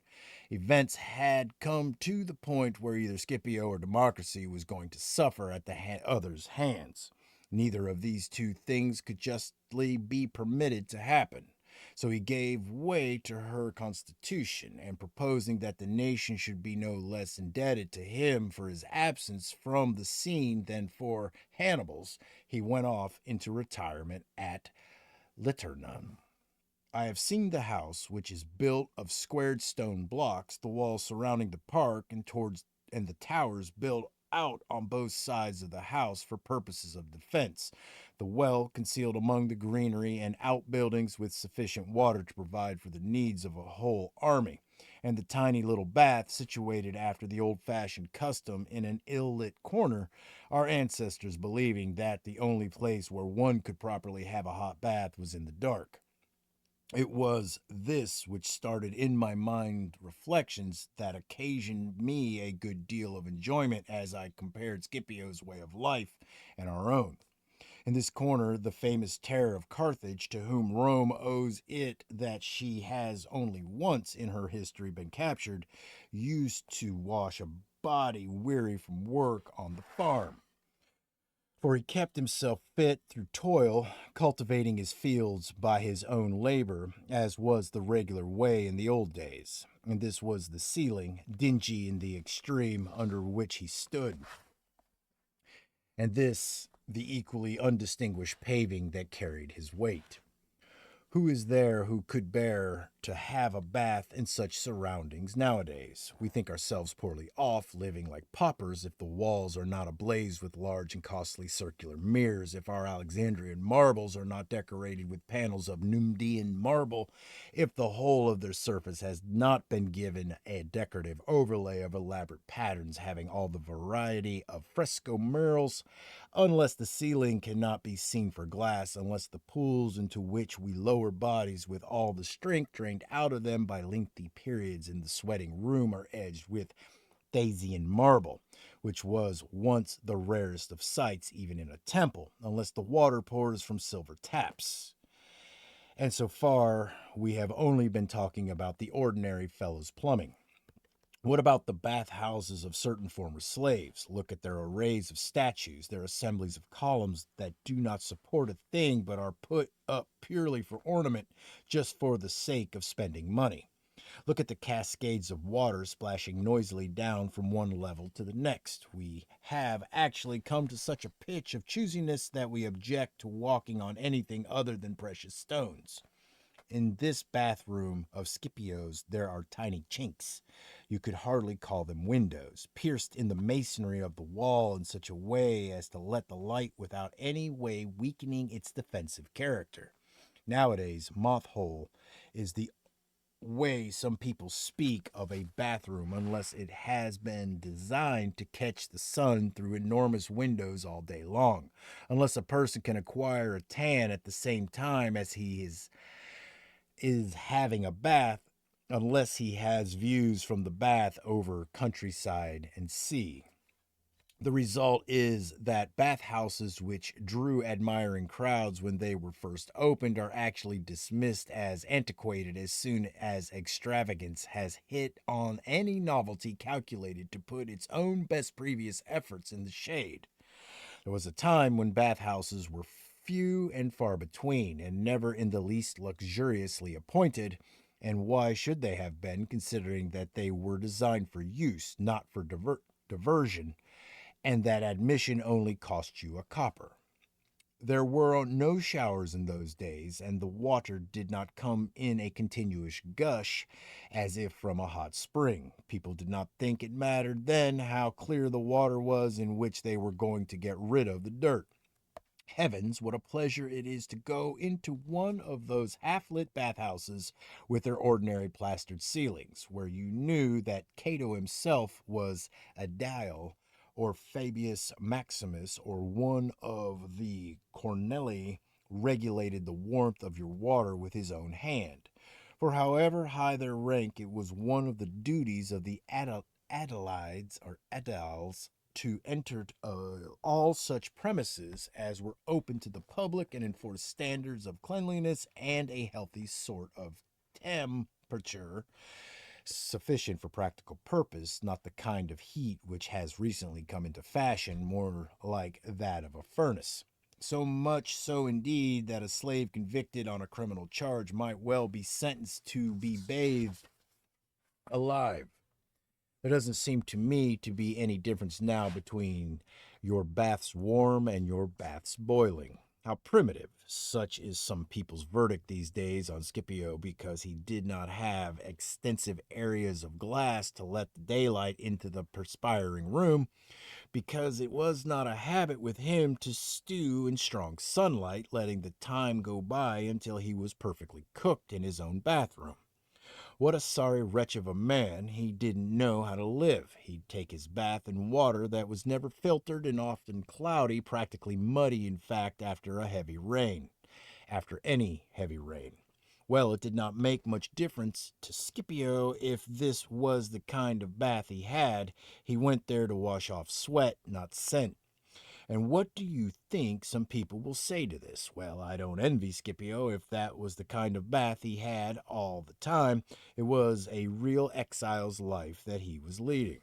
Events had come to the point where either Scipio or democracy was going to suffer at the other's hands. Neither of these two things could justly be permitted to happen. So he gave way to her constitution, and proposing that the nation should be no less indebted to him for his absence from the scene than for Hannibal's, he went off into retirement at Liternum. I have seen the house, which is built of squared stone blocks, the walls surrounding the park, and the towers built out on both sides of the house for purposes of defense, the well concealed among the greenery, and outbuildings with sufficient water to provide for the needs of a whole army, and the tiny little bath situated after the old-fashioned custom in an ill-lit corner, our ancestors believing that the only place where one could properly have a hot bath was in the dark. It was this which started in my mind reflections that occasioned me a good deal of enjoyment as I compared Scipio's way of life and our own. In this corner, the famous terror of Carthage, to whom Rome owes it that she has only once in her history been captured, used to wash a body weary from work on the farm. For he kept himself fit through toil, cultivating his fields by his own labor, as was the regular way in the old days. And this was the ceiling, dingy in the extreme, under which he stood, and this the equally undistinguished paving that carried his weight. Who is there who could bear to have a bath in such surroundings nowadays? We think ourselves poorly off, living like paupers, if the walls are not ablaze with large and costly circular mirrors, if our Alexandrian marbles are not decorated with panels of Numidian marble, if the whole of their surface has not been given a decorative overlay of elaborate patterns having all the variety of fresco murals, unless the ceiling cannot be seen for glass, unless the pools into which we lower bodies with all the strength drained out of them by lengthy periods in the sweating room are edged with Thasian marble, which was once the rarest of sights even in a temple, unless the water pours from silver taps. And so far, we have only been talking about the ordinary fellow's plumbing. What about the bathhouses of certain former slaves? Look at their arrays of statues, their assemblies of columns that do not support a thing but are put up purely for ornament, just for the sake of spending money. Look at the cascades of water splashing noisily down from one level to the next. We have actually come to such a pitch of choosiness that we object to walking on anything other than precious stones. In this bathroom of Scipio's there are tiny chinks. You could hardly call them windows, pierced in the masonry of the wall in such a way as to let the light without any way weakening its defensive character. Nowadays, moth hole is the way some people speak of a bathroom unless it has been designed to catch the sun through enormous windows all day long, unless a person can acquire a tan at the same time as he is having a bath, unless he has views from the bath over countryside and sea. The result is that bathhouses which drew admiring crowds when they were first opened are actually dismissed as antiquated as soon as extravagance has hit on any novelty calculated to put its own best previous efforts in the shade. There was a time when bathhouses were few and far between, and never in the least luxuriously appointed. And why should they have been, considering that they were designed for use, not for diversion, and that admission only cost you a copper. There were no showers in those days, and the water did not come in a continuous gush as if from a hot spring. People did not think it mattered then how clear the water was in which they were going to get rid of the dirt. Heavens, what a pleasure it is to go into one of those half lit bathhouses with their ordinary plastered ceilings, where you knew that Cato himself was a dial, or Fabius Maximus, or one of the Cornelii regulated the warmth of your water with his own hand. For however high their rank, it was one of the duties of the Adelides or Aediles to enter all such premises as were open to the public and enforce standards of cleanliness and a healthy sort of temperature sufficient for practical purpose, not the kind of heat which has recently come into fashion, more like that of a furnace. So much so, indeed, that a slave convicted on a criminal charge might well be sentenced to be bathed alive. There doesn't seem to me to be any difference now between your baths warm and your baths boiling. How primitive. Such is some people's verdict these days on Scipio because he did not have extensive areas of glass to let the daylight into the perspiring room, because it was not a habit with him to stew in strong sunlight, letting the time go by until he was perfectly cooked in his own bathroom. What a sorry wretch of a man. He didn't know how to live. He'd take his bath in water that was never filtered and often cloudy, practically muddy, in fact, after a heavy rain. After any heavy rain. Well, it did not make much difference to Scipio if this was the kind of bath he had. He went there to wash off sweat, not scent. And what do you think some people will say to this? Well, I don't envy Scipio if that was the kind of bath he had all the time. It was a real exile's life that he was leading.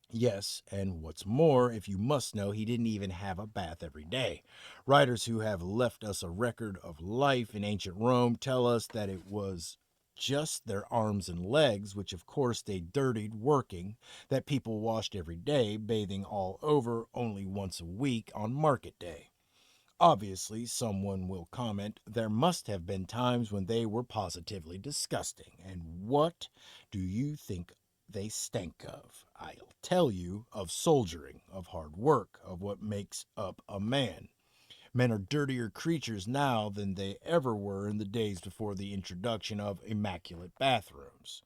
Yes, and what's more, if you must know, he didn't even have a bath every day. Writers who have left us a record of life in ancient Rome tell us that it was just their arms and legs, which of course they dirtied working, that people washed every day, bathing all over only once a week on market day. Obviously, someone will comment, there must have been times when they were positively disgusting. And what do you think they stank of? I'll tell you of soldiering, of hard work, of what makes up a man. Men are dirtier creatures now than they ever were in the days before the introduction of immaculate bathrooms.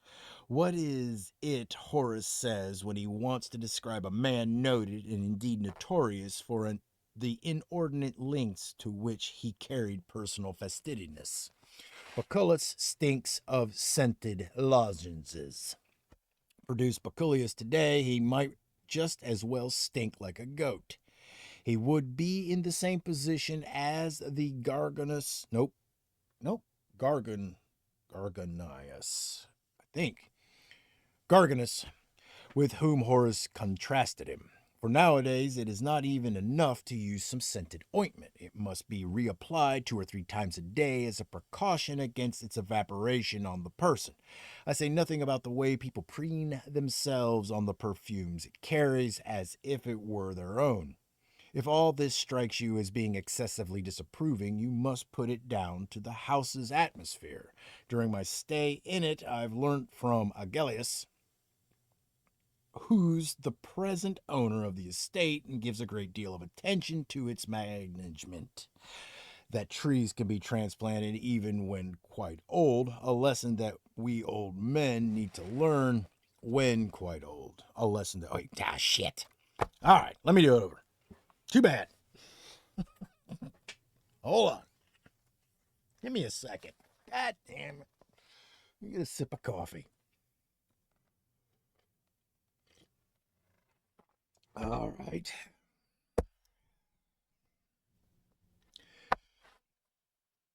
What is it Horace says when he wants to describe a man noted and indeed notorious for the inordinate lengths to which he carried personal fastidiousness? Baculus stinks of scented lozenges. Produce Baculius today, he might just as well stink like a goat. He would be in the same position as the Garganus. Nope. Garganius. I think. Garganus, with whom Horace contrasted him. For nowadays, it is not even enough to use some scented ointment. It must be reapplied 2 or 3 times a day as a precaution against its evaporation on the person. I say nothing about the way people preen themselves on the perfumes it carries as if it were their own. If all this strikes you as being excessively disapproving, you must put it down to the house's atmosphere. During my stay in it, I've learnt from Agellius, who's the present owner of the estate and gives a great deal of attention to its management, that trees can be transplanted even when quite old, a lesson that we old men need to learn when quite old. A lesson that, shit. All right, let me do it over. Too bad. Hold on. Give me a second. God damn it. Let me get a sip of coffee. All right.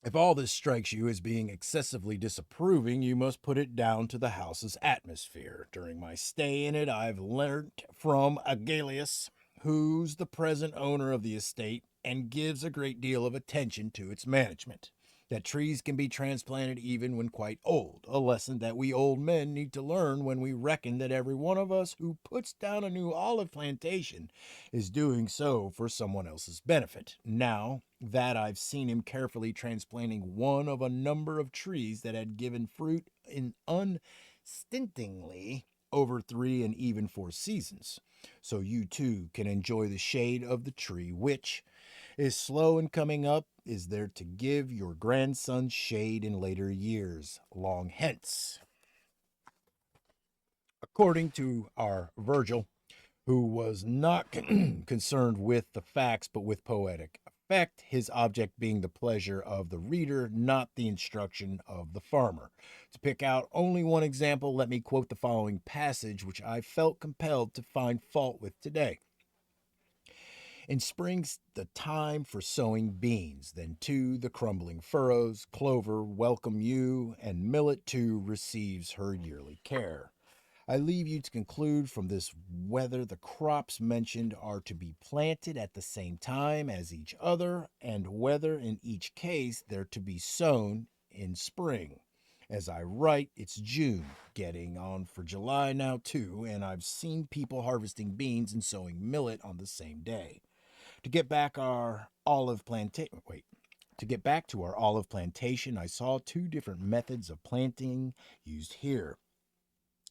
If all this strikes you as being excessively disapproving, you must put it down to the house's atmosphere. During my stay in it, I've learnt from Agellius, who's the present owner of the estate and gives a great deal of attention to its management, that trees can be transplanted even when quite old, a lesson that we old men need to learn when we reckon that every one of us who puts down a new olive plantation is doing so for someone else's benefit. Now that I've seen him carefully transplanting one of a number of trees that had given fruit in unstintingly over 3 and even 4 seasons, so you too can enjoy the shade of the tree which is slow in coming up, is there to give your grandson shade in later years, long hence. According to our Virgil, who was not concerned with the facts but with poetic effect, his object being the pleasure of the reader, not the instruction of the farmer. To pick out only one example, let me quote the following passage, which I felt compelled to find fault with today. In spring's the time for sowing beans, then too the crumbling furrows, clover welcome you, and millet too receives her yearly care. I leave you to conclude from this whether the crops mentioned are to be planted at the same time as each other, and whether in each case they're to be sown in spring. As I write, it's June, getting on for July now too, and I've seen people harvesting beans and sowing millet on the same day. To get back our olive plantation, wait, to get back to our olive plantation, I saw two different methods of planting used here.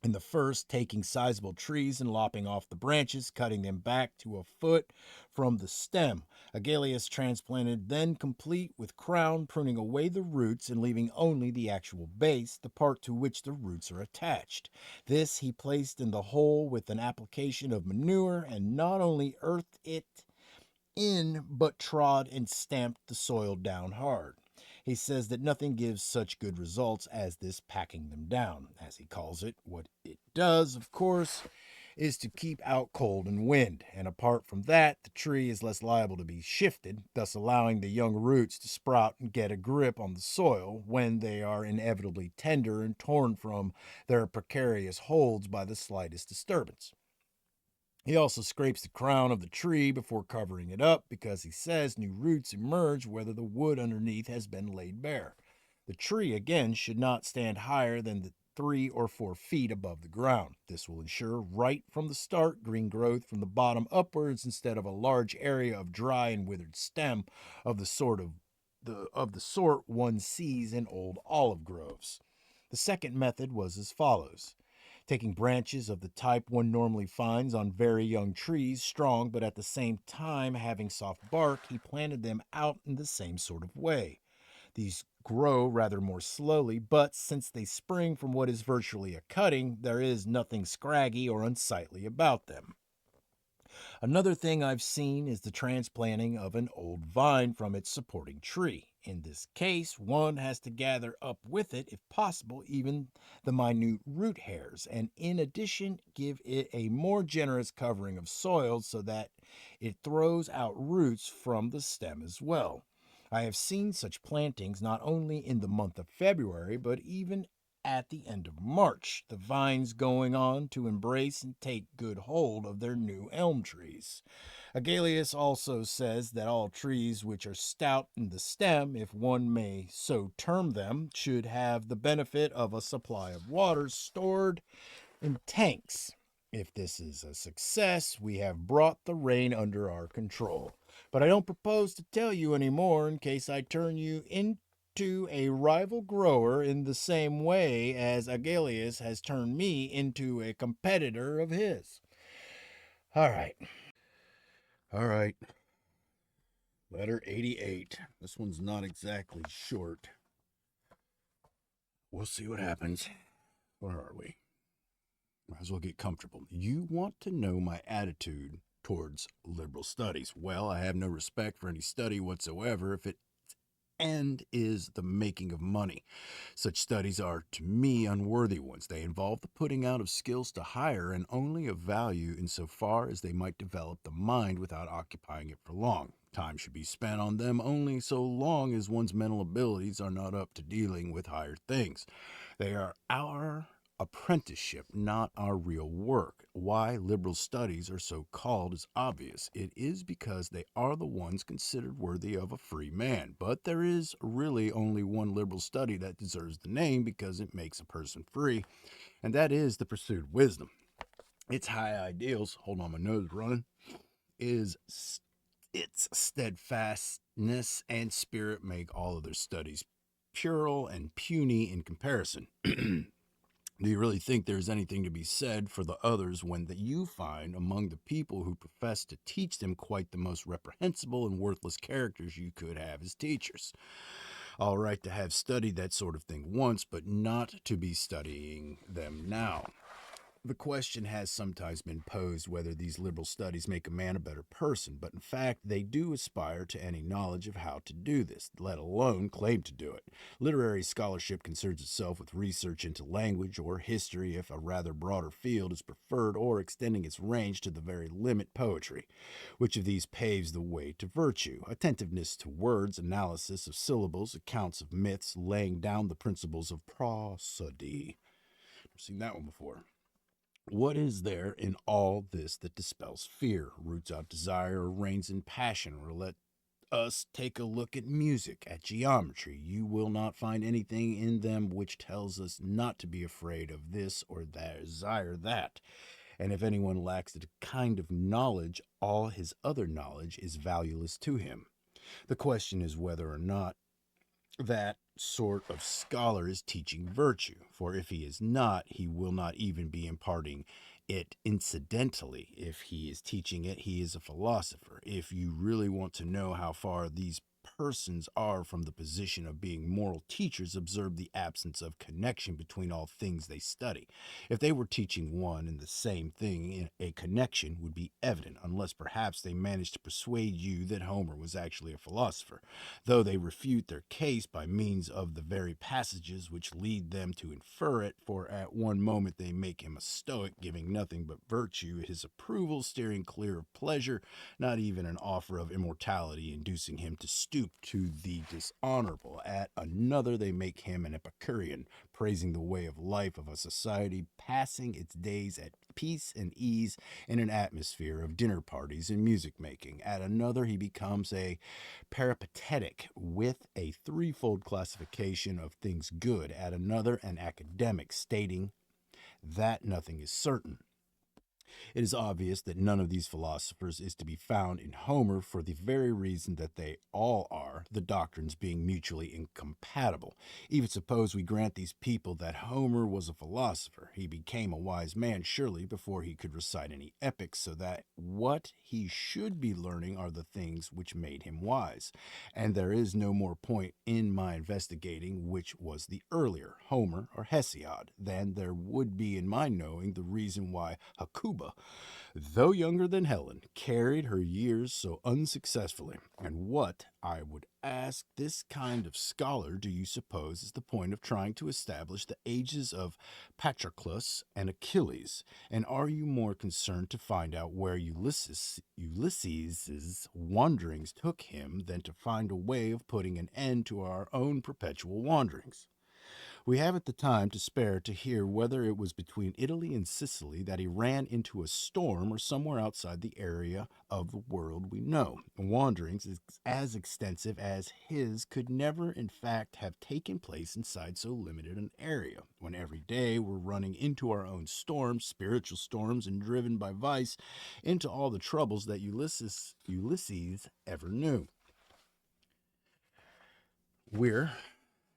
In the first, taking sizable trees and lopping off the branches, cutting them back to a foot from the stem. Agellius transplanted, then complete with crown, pruning away the roots and leaving only the actual base, the part to which the roots are attached. This he placed in the hole with an application of manure, and not only earthed it in, but trod and stamped the soil down hard. He says that nothing gives such good results as this packing them down, as he calls it. What it does, of course, is to keep out cold and wind, and apart from that, the tree is less liable to be shifted, thus allowing the young roots to sprout and get a grip on the soil when they are inevitably tender and torn from their precarious holds by the slightest disturbance. He also scrapes the crown of the tree before covering it up because he says new roots emerge whether the wood underneath has been laid bare. The tree, again, should not stand higher than the 3 or 4 feet above the ground. This will ensure right from the start green growth from the bottom upwards instead of a large area of dry and withered stem of the sort one sees in old olive groves. The second method was as follows. Taking branches of the type one normally finds on very young trees, strong but at the same time having soft bark, he planted them out in the same sort of way. These grow rather more slowly, but since they spring from what is virtually a cutting, there is nothing scraggy or unsightly about them. Another thing I've seen is the transplanting of an old vine from its supporting tree. In this case, one has to gather up with it, if possible, even the minute root hairs, and in addition, give it a more generous covering of soil so that it throws out roots from the stem as well. I have seen such plantings not only in the month of February, but even at the end of March, the vines going on to embrace and take good hold of their new elm trees. Agellius also says that all trees which are stout in the stem, if one may so term them, should have the benefit of a supply of water stored in tanks. If this is a success, we have brought the rain under our control. But I don't propose to tell you any more in case I turn you into a rival grower in the same way as Agellius has turned me into a competitor of his. All right. All right. Letter 88. This one's not exactly short. We'll see what happens. Where are we? Might as well get comfortable. You want to know my attitude towards liberal studies. Well, I have no respect for any study whatsoever if its end is the making of money. Such studies are, to me, unworthy ones. They involve the putting out of skills to hire and only of value insofar as they might develop the mind without occupying it for long. Time should be spent on them only so long as one's mental abilities are not up to dealing with higher things. They are our apprenticeship, not our real work. Why liberal studies are so called is obvious. It is because they are the ones considered worthy of a free man. But there is really only one liberal study that deserves the name because it makes a person free, and that is the pursuit of wisdom. Its high ideals, hold on, my nose running, is its steadfastness and spirit make all other studies puerile and puny in comparison. Do you really think there's anything to be said for the others when that you find among the people who profess to teach them quite the most reprehensible and worthless characters you could have as teachers? All right to have studied that sort of thing once, but not to be studying them now. The question has sometimes been posed whether these liberal studies make a man a better person, but in fact, they do aspire to any knowledge of how to do this, let alone claim to do it. Literary scholarship concerns itself with research into language or history if a rather broader field is preferred, or extending its range to the very limit poetry. Which of these paves the way to virtue? Attentiveness to words, analysis of syllables, accounts of myths, laying down the principles of prosody. I've seen that one before. What is there in all this that dispels fear, roots out desire, or reins in passion? Or let us take a look at music, at geometry. You will not find anything in them which tells us not to be afraid of this or that, desire that. And if anyone lacks the kind of knowledge, all his other knowledge is valueless to him. The question is whether or not that sort of scholar is teaching virtue, for if he is not, he will not even be imparting it incidentally. If he is teaching it, he is a philosopher. If you really want to know how far these persons are from the position of being moral teachers, observe the absence of connection between all things they study. If they were teaching one and the same thing, a connection would be evident, unless perhaps they managed to persuade you that Homer was actually a philosopher, though they refute their case by means of the very passages which lead them to infer it, for at one moment they make him a Stoic, giving nothing but virtue his approval, steering clear of pleasure, not even an offer of immortality, inducing him to stoop to the dishonorable. At another they make him an Epicurean, praising the way of life of a society passing its days at peace and ease in an atmosphere of dinner parties and music making. At another he becomes a peripatetic with a threefold classification of things good. At another, an academic, stating that nothing is certain. It is obvious that none of these philosophers is to be found in Homer for the very reason that they all are, the doctrines being mutually incompatible. Even suppose we grant these people that Homer was a philosopher. He became a wise man, surely, before he could recite any epics, so that what he should be learning are the things which made him wise. And there is no more point in my investigating which was the earlier, Homer or Hesiod, than there would be in my knowing the reason why Hecuba, though younger than Helen, carried her years so unsuccessfully. And what, I would ask this kind of scholar, do you suppose is the point of trying to establish the ages of Patroclus and Achilles? And are you more concerned to find out where Ulysses's wanderings took him than to find a way of putting an end to our own perpetual wanderings? We haven't the time to spare to hear whether it was between Italy and Sicily that he ran into a storm or somewhere outside the area of the world we know. Wanderings as extensive as his could never, in fact, have taken place inside so limited an area, when every day we're running into our own storms, spiritual storms, and driven by vice into all the troubles that Ulysses ever knew. We're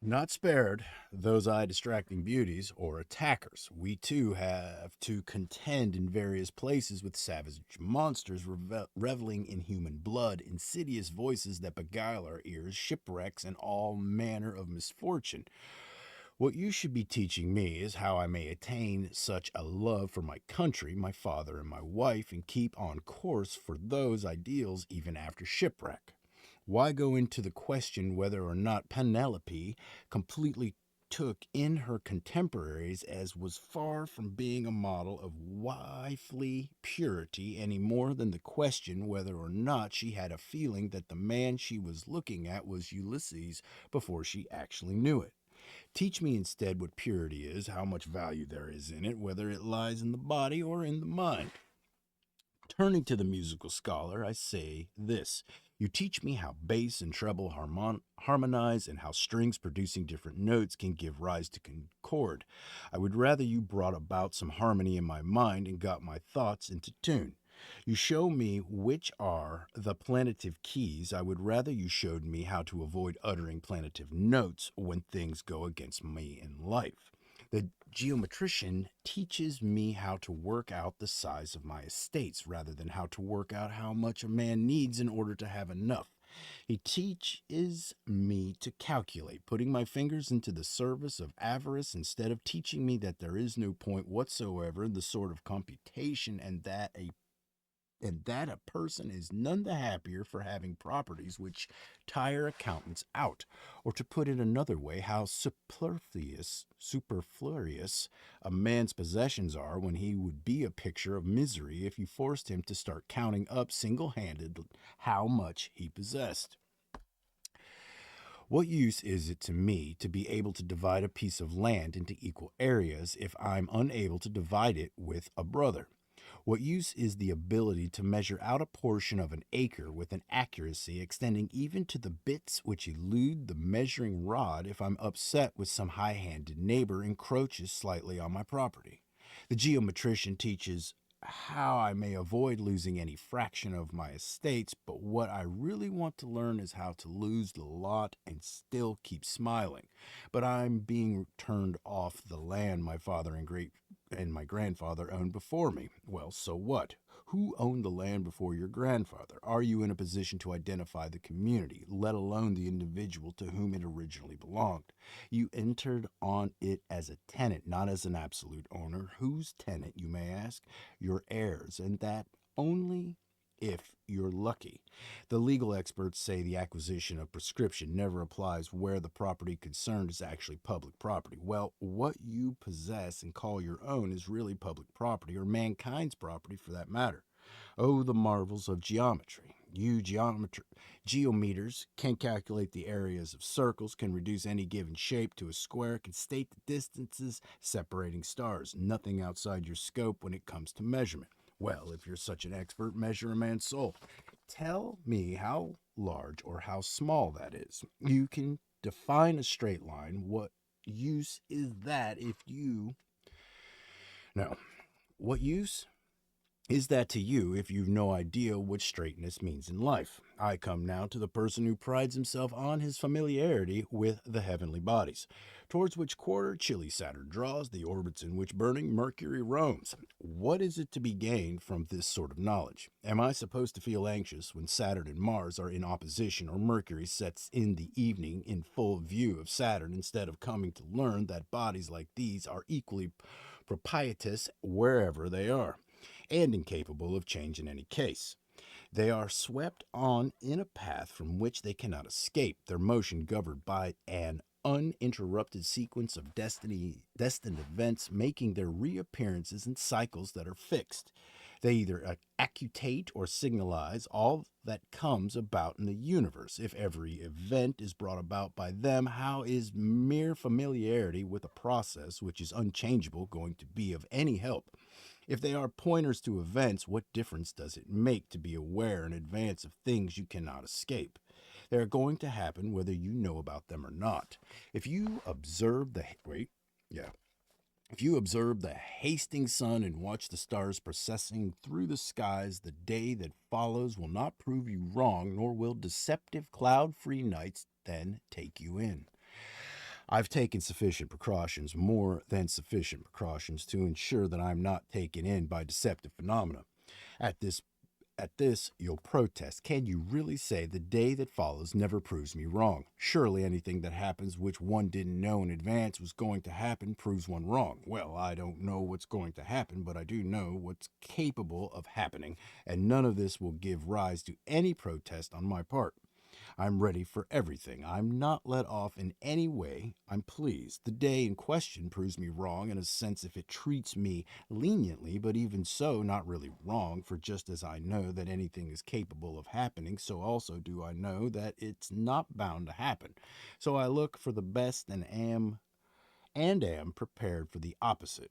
not spared those eye distracting beauties or attackers. We too have to contend in various places with savage monsters reveling in human blood, insidious voices that beguile our ears, shipwrecks, and all manner of misfortune. What you should be teaching me is how I may attain such a love for my country, my father, and my wife, and keep on course for those ideals even after shipwreck. Why go into the question whether or not Penelope completely took in her contemporaries, as was far from being a model of wifely purity any more than the question whether or not she had a feeling that the man she was looking at was Ulysses before she actually knew it? Teach me instead what purity is, how much value there is in it, whether it lies in the body or in the mind. Turning to the musical scholar, I say this. You teach me how bass and treble harmonize and how strings producing different notes can give rise to concord. I would rather you brought about some harmony in my mind and got my thoughts into tune. You show me which are the plaintive keys. I would rather you showed me how to avoid uttering plaintive notes when things go against me in life. The geometrician teaches me how to work out the size of my estates rather than how to work out how much a man needs in order to have enough. He teaches me to calculate, putting my fingers into the service of avarice instead of teaching me that there is no point whatsoever in the sort of computation and that a person is none the happier for having properties which tire accountants out, or to put it another way, how superfluous a man's possessions are when he would be a picture of misery if you forced him to start counting up single-handed how much he possessed. What use is it to me to be able to divide a piece of land into equal areas if I'm unable to divide it with a brother? What use is the ability to measure out a portion of an acre with an accuracy extending even to the bits which elude the measuring rod if I'm upset with some high handed neighbor encroaches slightly on my property? The geometrician teaches how I may avoid losing any fraction of my estates, but what I really want to learn is how to lose the lot and still keep smiling. But I'm being turned off the land my father and my grandfather owned before me. Well, so what? Who owned the land before your grandfather? Are you in a position to identify the community, let alone the individual to whom it originally belonged? You entered on it as a tenant, not as an absolute owner. Whose tenant, you may ask? Your heirs, and that only if you're lucky. The legal experts say the acquisition of prescription never applies where the property concerned is actually public property. Well, what you possess and call your own is really public property, or mankind's property for that matter. Oh, the marvels of geometry. Geometers can calculate the areas of circles, can reduce any given shape to a square, can state the distances separating stars. Nothing outside your scope when it comes to measurement. Well, if you're such an expert, measure a man's soul. Tell me how large or how small that is. You can define a straight line. What use is that if you. No. What use is that to you if you've no idea what straightness means in life? I come now to the person who prides himself on his familiarity with the heavenly bodies, towards which quarter chilly Saturn draws, the orbits in which burning Mercury roams. What is it to be gained from this sort of knowledge? Am I supposed to feel anxious when Saturn and Mars are in opposition, or Mercury sets in the evening in full view of Saturn, instead of coming to learn that bodies like these are equally propitious wherever they are, and incapable of change in any case? They are swept on in a path from which they cannot escape, their motion governed by an uninterrupted sequence of destined events, making their reappearances in cycles that are fixed. They either accutate or signalize all that comes about in the universe. If every event is brought about by them, how is mere familiarity with a process which is unchangeable going to be of any help? If they are pointers to events, what difference does it make to be aware in advance of things you cannot escape? They are going to happen whether you know about them or not. If you observe the wait, yeah. If you observe the hasting sun and watch the stars processing through the skies, the day that follows will not prove you wrong, nor will deceptive cloud-free nights then take you in. I've taken sufficient precautions, more than sufficient precautions, to ensure that I'm not taken in by deceptive phenomena. At this you'll protest. Can you really say the day that follows never proves me wrong? Surely anything that happens which one didn't know in advance was going to happen proves one wrong. Well, I don't know what's going to happen, but I do know what's capable of happening, and none of this will give rise to any protest on my part. I'm ready for everything. I'm not let off in any way. I'm pleased. The day in question proves me wrong in a sense if it treats me leniently, but even so, not really wrong, for just as I know that anything is capable of happening, so also do I know that it's not bound to happen. So I look for the best and am and am prepared for the opposite.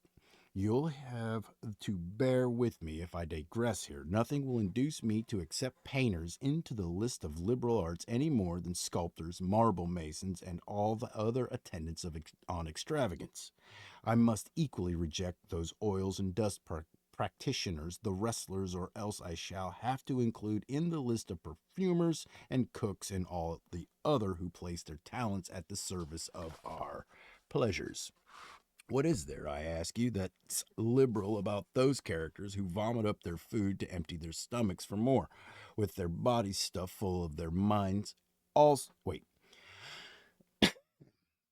You'll have to bear with me if I digress here. Nothing will induce me to accept painters into the list of liberal arts any more than sculptors, marble masons, and all the other attendants on extravagance. I must equally reject those oils and dust practitioners, the wrestlers, or else I shall have to include in the list of perfumers and cooks and all the other who place their talents at the service of our pleasures. What is there, I ask you, that's liberal about those characters who vomit up their food to empty their stomachs for more, with their bodies stuffed full of their minds all wait,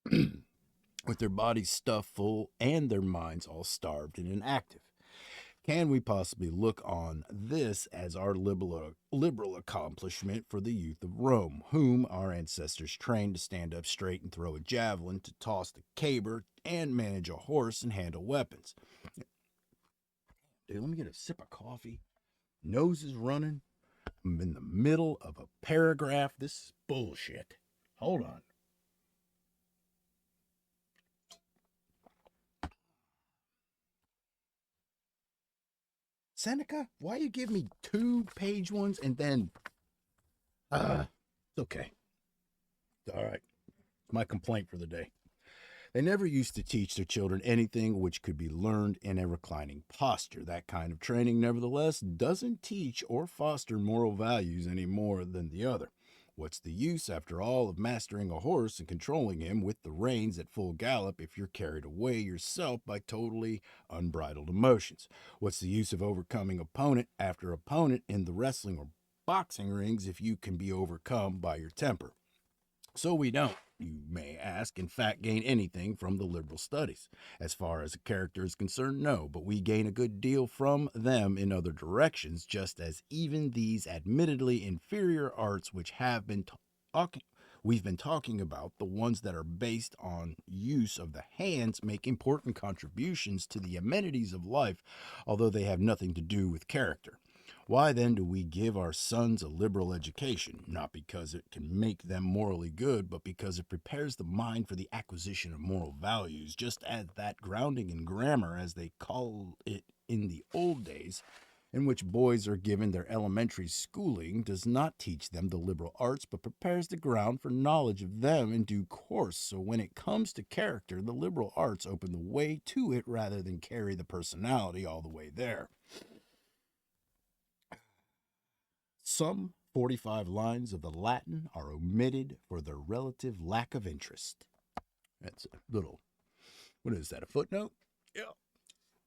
with their bodies stuffed full and their minds all starved and inactive? Can we possibly look on this as our liberal accomplishment for the youth of Rome, whom our ancestors trained to stand up straight and throw a javelin, to toss the caber, and manage a horse and handle weapons? Dude, let me get a sip of coffee. Nose is running. I'm in the middle of a paragraph. This is bullshit. Hold on. Seneca, why you give me 2-page ones and then it's okay. All right. My complaint for the day. They never used to teach their children anything which could be learned in a reclining posture. That kind of training, nevertheless, doesn't teach or foster moral values any more than the other. What's the use, after all, of mastering a horse and controlling him with the reins at full gallop if you're carried away yourself by totally unbridled emotions? What's the use of overcoming opponent after opponent in the wrestling or boxing rings if you can be overcome by your temper? So we don't, you may ask, in fact, gain anything from the liberal studies. As far as a character is concerned, no, but we gain a good deal from them in other directions, just as even these admittedly inferior arts which have been talking we've been talking about, the ones that are based on use of the hands, make important contributions to the amenities of life, although they have nothing to do with character. Why then do we give our sons a liberal education? Not because it can make them morally good, but because it prepares the mind for the acquisition of moral values, just as that grounding in grammar, as they call it in the old days, in which boys are given their elementary schooling, does not teach them the liberal arts, but prepares the ground for knowledge of them in due course. So when it comes to character, the liberal arts open the way to it rather than carry the personality all the way there. Some 45 lines of the Latin are omitted for their relative lack of interest. That's a little, what is that, a footnote? Yeah.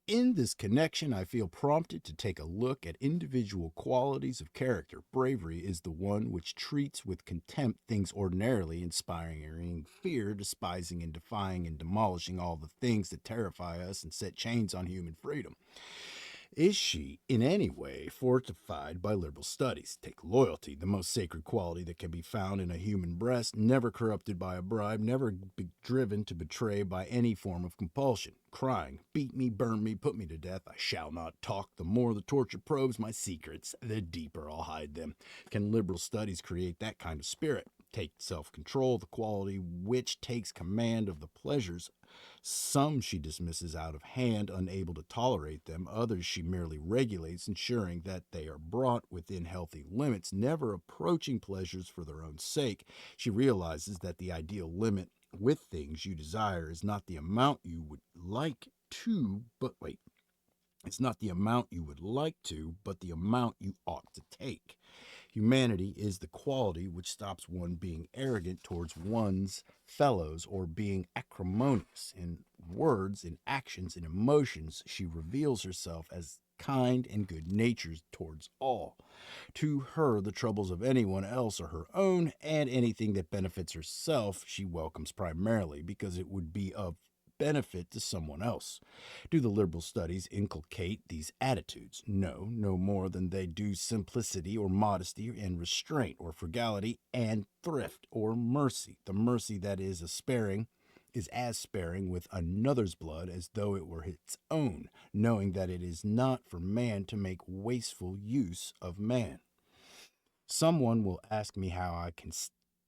In this connection, I feel prompted to take a look at individual qualities of character. Bravery is the one which treats with contempt things ordinarily inspiring fear, despising and defying and demolishing all the things that terrify us and set chains on human freedom. Is she in any way fortified by liberal studies? Take loyalty, the most sacred quality that can be found in a human breast, never corrupted by a bribe, never driven to betray by any form of compulsion. Crying, beat me, burn me, put me to death, I shall not talk. The more the torture probes my secrets, the deeper I'll hide them. Can liberal studies create that kind of spirit? Take self-control, the quality which takes command of the pleasures. Some she dismisses out of hand, unable to tolerate them. Others she merely regulates, ensuring that they are brought within healthy limits, never approaching pleasures for their own sake. She realizes that the ideal limit with things you desire is not the amount you would like to, but wait, it's not the amount you would like to, but the amount you ought to take. Humanity is the quality which stops one being arrogant towards one's fellows or being acrimonious. In words, in actions, in emotions, she reveals herself as kind and good natured towards all. To her, the troubles of anyone else are her own, and anything that benefits herself she welcomes primarily because it would be of benefit to someone else. Do the liberal studies inculcate these attitudes? No, no more than they do simplicity or modesty and restraint or frugality and thrift or mercy. The mercy that is as sparing with another's blood as though it were its own, knowing that it is not for man to make wasteful use of man. Someone will ask me how I can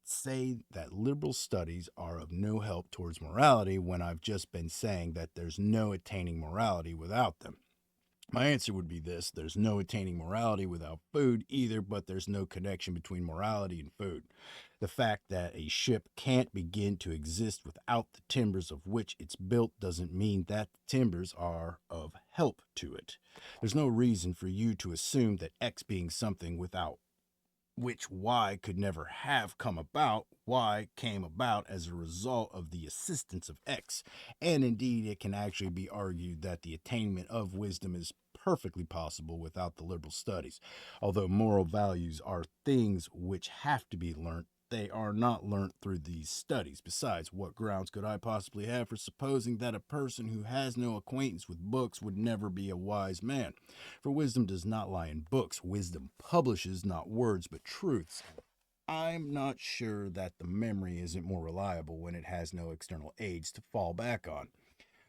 say that liberal studies are of no help towards morality when I've just been saying that there's no attaining morality without them? My answer would be this: there's no attaining morality without food either, but there's no connection between morality and food. The fact that a ship can't begin to exist without the timbers of which it's built doesn't mean that the timbers are of help to it. There's no reason for you to assume that X being something without which Y could never have come about, Y came about as a result of the assistance of X. And indeed, it can actually be argued that the attainment of wisdom is perfectly possible without the liberal studies. Although moral values are things which have to be learnt, they are not learnt through these studies. Besides, what grounds could I possibly have for supposing that a person who has no acquaintance with books would never be a wise man? For wisdom does not lie in books. Wisdom publishes not words but truths. I'm not sure that the memory isn't more reliable when it has no external aids to fall back on.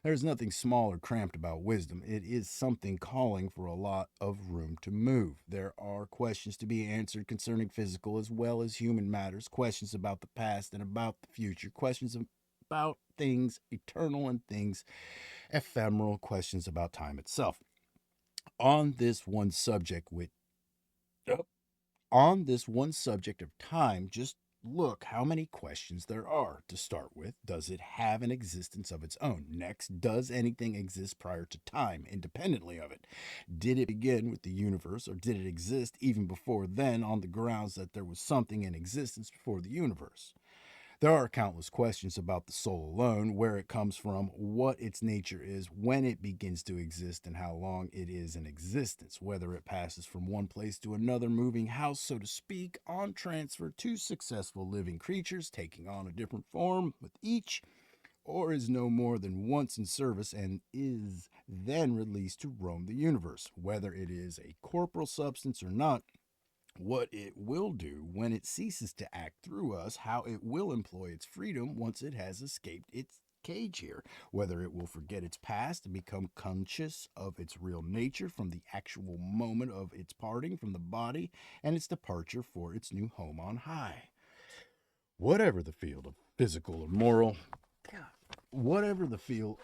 There's nothing small or cramped about wisdom. It is something calling for a lot of room to move. There are questions to be answered concerning physical as well as human matters, questions about the past and about the future, questions about things eternal and things ephemeral, questions about time itself. On this one subject with on this one subject of time, just look how many questions there are. To start with, does it have an existence of its own? Next, does anything exist prior to time, independently of it? Did it begin with the universe, or did it exist even before then on the grounds that there was something in existence before the universe? There are countless questions about the soul alone, where it comes from, what its nature is, when it begins to exist, and how long it is in existence, whether it passes from one place to another, moving house, so to speak, on transfer to successful living creatures, taking on a different form with each, or is no more than once in service and is then released to roam the universe, whether it is a corporal substance or not, what it will do when it ceases to act through us, how it will employ its freedom once it has escaped its cage here, whether it will forget its past and become conscious of its real nature from the actual moment of its parting from the body and its departure for its new home on high. Whatever the field of physical or moral, whatever the field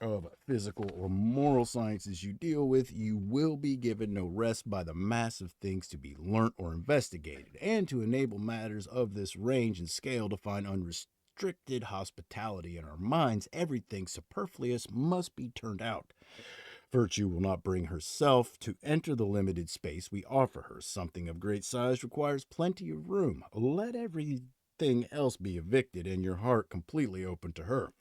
of physical or moral sciences you deal with, you will be given no rest by the mass of things to be learnt or investigated, and to enable matters of this range and scale to find unrestricted hospitality in our minds, everything superfluous must be turned out. Virtue will not bring herself to enter the limited space we offer her. Something of great size requires plenty of room. Let everything else be evicted and your heart completely open to her.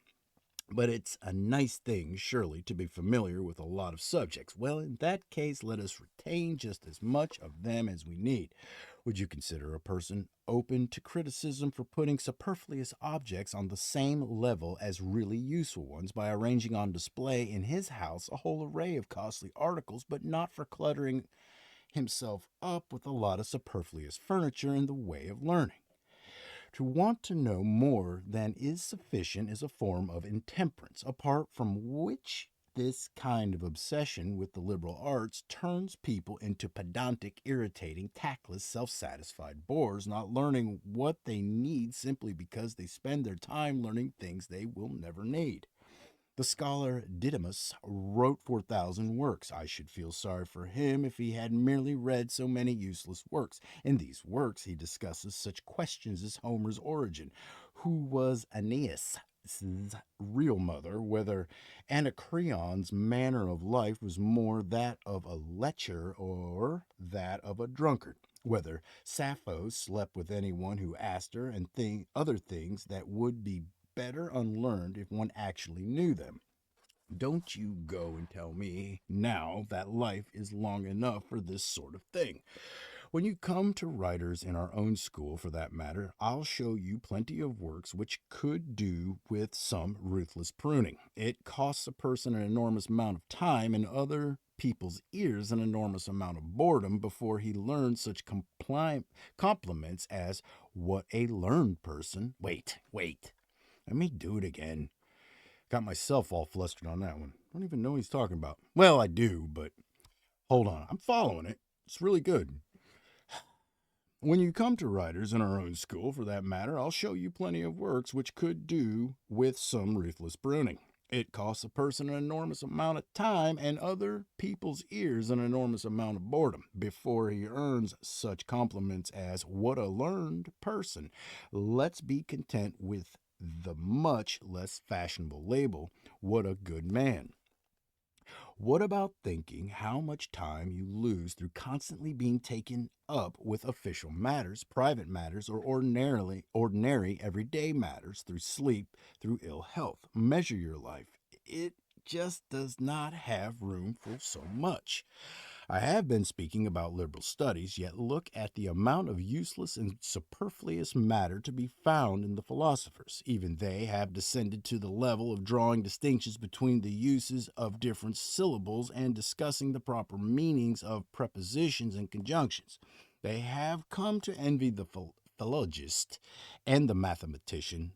But it's a nice thing, surely, to be familiar with a lot of subjects. Well, in that case, let us retain just as much of them as we need. Would you consider a person open to criticism for putting superfluous objects on the same level as really useful ones by arranging on display in his house a whole array of costly articles, but not for cluttering himself up with a lot of superfluous furniture in the way of learning? To want to know more than is sufficient is a form of intemperance, apart from which this kind of obsession with the liberal arts turns people into pedantic, irritating, tactless, self satisfied bores, not learning what they need simply because they spend their time learning things they will never need. The scholar Didymus wrote 4,000 works. I should feel sorry for him if he had merely read so many useless works. In these works, he discusses such questions as Homer's origin, who was Aeneas' real mother, whether Anacreon's manner of life was more that of a lecher or that of a drunkard, whether Sappho slept with anyone who asked her, and other things that would be better unlearned if one actually knew them. Don't you go and tell me now that life is long enough for this sort of thing. When you come to writers in our own school, for that matter, I'll show you plenty of works which could do with some ruthless pruning. It costs a person an enormous amount of time and other people's ears an enormous amount of boredom before he learns such compliments as what a learned person. Wait. Let me do it again. Got myself all flustered on that one. I don't even know what he's talking about. Well, I do, but hold on. I'm following it. It's really good. When you come to writers in our own school, for that matter, I'll show you plenty of works which could do with some ruthless pruning. It costs a person an enormous amount of time and other people's ears an enormous amount of boredom before he earns such compliments as, "What a learned person." Let's be content with the much less fashionable label, "What a good man." What about thinking how much time you lose through constantly being taken up with official matters, private matters, or ordinary everyday matters, through sleep, through ill health? Measure your life. It just does not have room for so much. I have been speaking about liberal studies, yet look at the amount of useless and superfluous matter to be found in the philosophers. Even they have descended to the level of drawing distinctions between the uses of different syllables and discussing the proper meanings of prepositions and conjunctions. They have come to envy the philologist and the mathematician,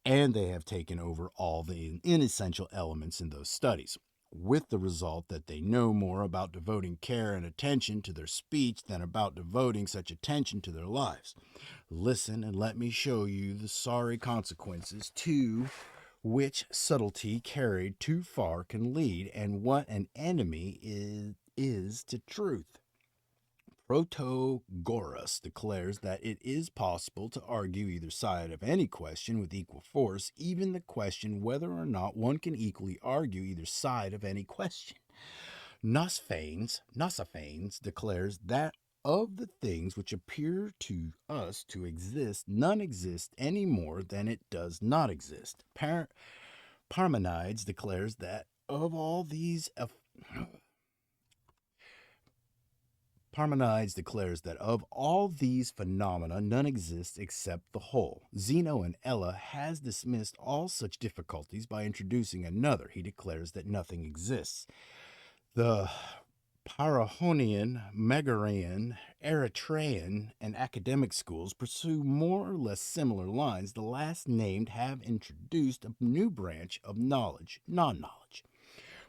and they have taken over all the inessential elements in those studies, with the result that they know more about devoting care and attention to their speech than about devoting such attention to their lives. Listen and let me show you the sorry consequences to which subtlety carried too far can lead, and what an enemy is to truth. Protagoras declares that it is possible to argue either side of any question with equal force, even the question whether or not one can equally argue either side of any question. Nosophanes declares that of the things which appear to us to exist, none exist any more than it does not exist. Parmenides declares that of all these Parmenides declares that of all these phenomena none exists except the whole. Zeno and Ella has dismissed all such difficulties by introducing another. He declares that nothing exists. The Parahonian, Megarian, Eritrean, and academic schools pursue more or less similar lines. The last named have introduced a new branch of knowledge, non-knowledge.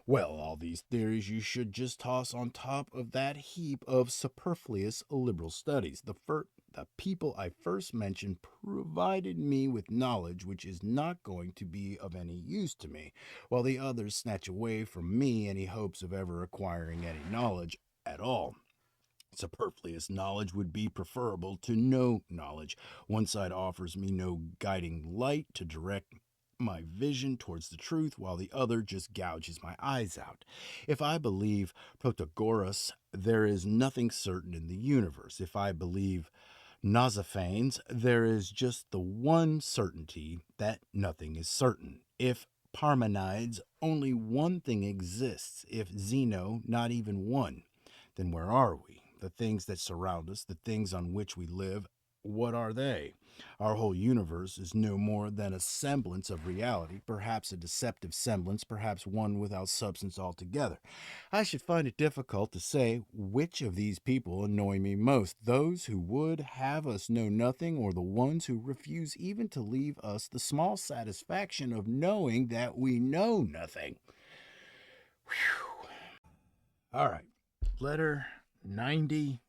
Well, all these theories you should just toss on top of that heap of superfluous liberal studies. The people I first mentioned provided me with knowledge which is not going to be of any use to me, while the others snatch away from me any hopes of ever acquiring any knowledge at all. Superfluous knowledge would be preferable to no knowledge. One side offers me no guiding light to direct my vision towards the truth, while the other just gouges my eyes out. If I believe Protagoras, there is nothing certain in the universe. If I believe Nosophanes, there is just the one certainty that nothing is certain. If Parmenides, only one thing exists. If Zeno, not even one. Then where are we? The things that surround us, the things on which we live, what are they? Our whole universe is no more than a semblance of reality, perhaps a deceptive semblance, perhaps one without substance altogether. I should find it difficult to say which of these people annoy me most, those who would have us know nothing, or the ones who refuse even to leave us the small satisfaction of knowing that we know nothing. Whew. All right. Letter 90.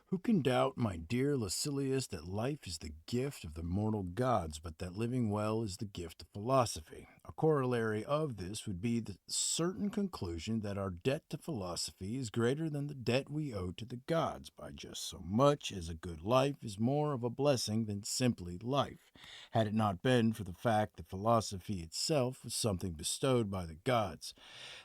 Who can doubt, my dear Lucilius, that life is the gift of the mortal gods, but that living well is the gift of philosophy? A corollary of this would be the certain conclusion that our debt to philosophy is greater than the debt we owe to the gods, by just so much as a good life is more of a blessing than simply life. Had it not been for the fact that philosophy itself was something bestowed by the gods,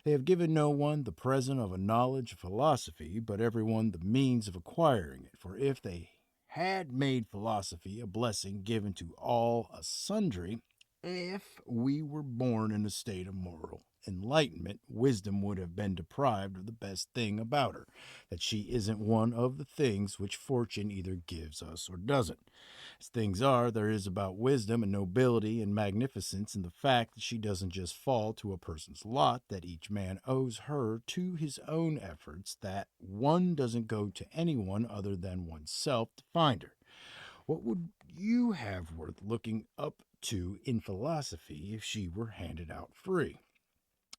they have given no one the present of a knowledge of philosophy, but every one the means of acquiring it. For if they had made philosophy a blessing given to all sundry, if we were born in a state of moral enlightenment, wisdom would have been deprived of the best thing about her, that she isn't one of the things which fortune either gives us or doesn't. As things are, there is about wisdom and nobility and magnificence in the fact that she doesn't just fall to a person's lot, that each man owes her to his own efforts, that one doesn't go to anyone other than oneself to find her. What would you have worth looking up to in philosophy if she were handed out free?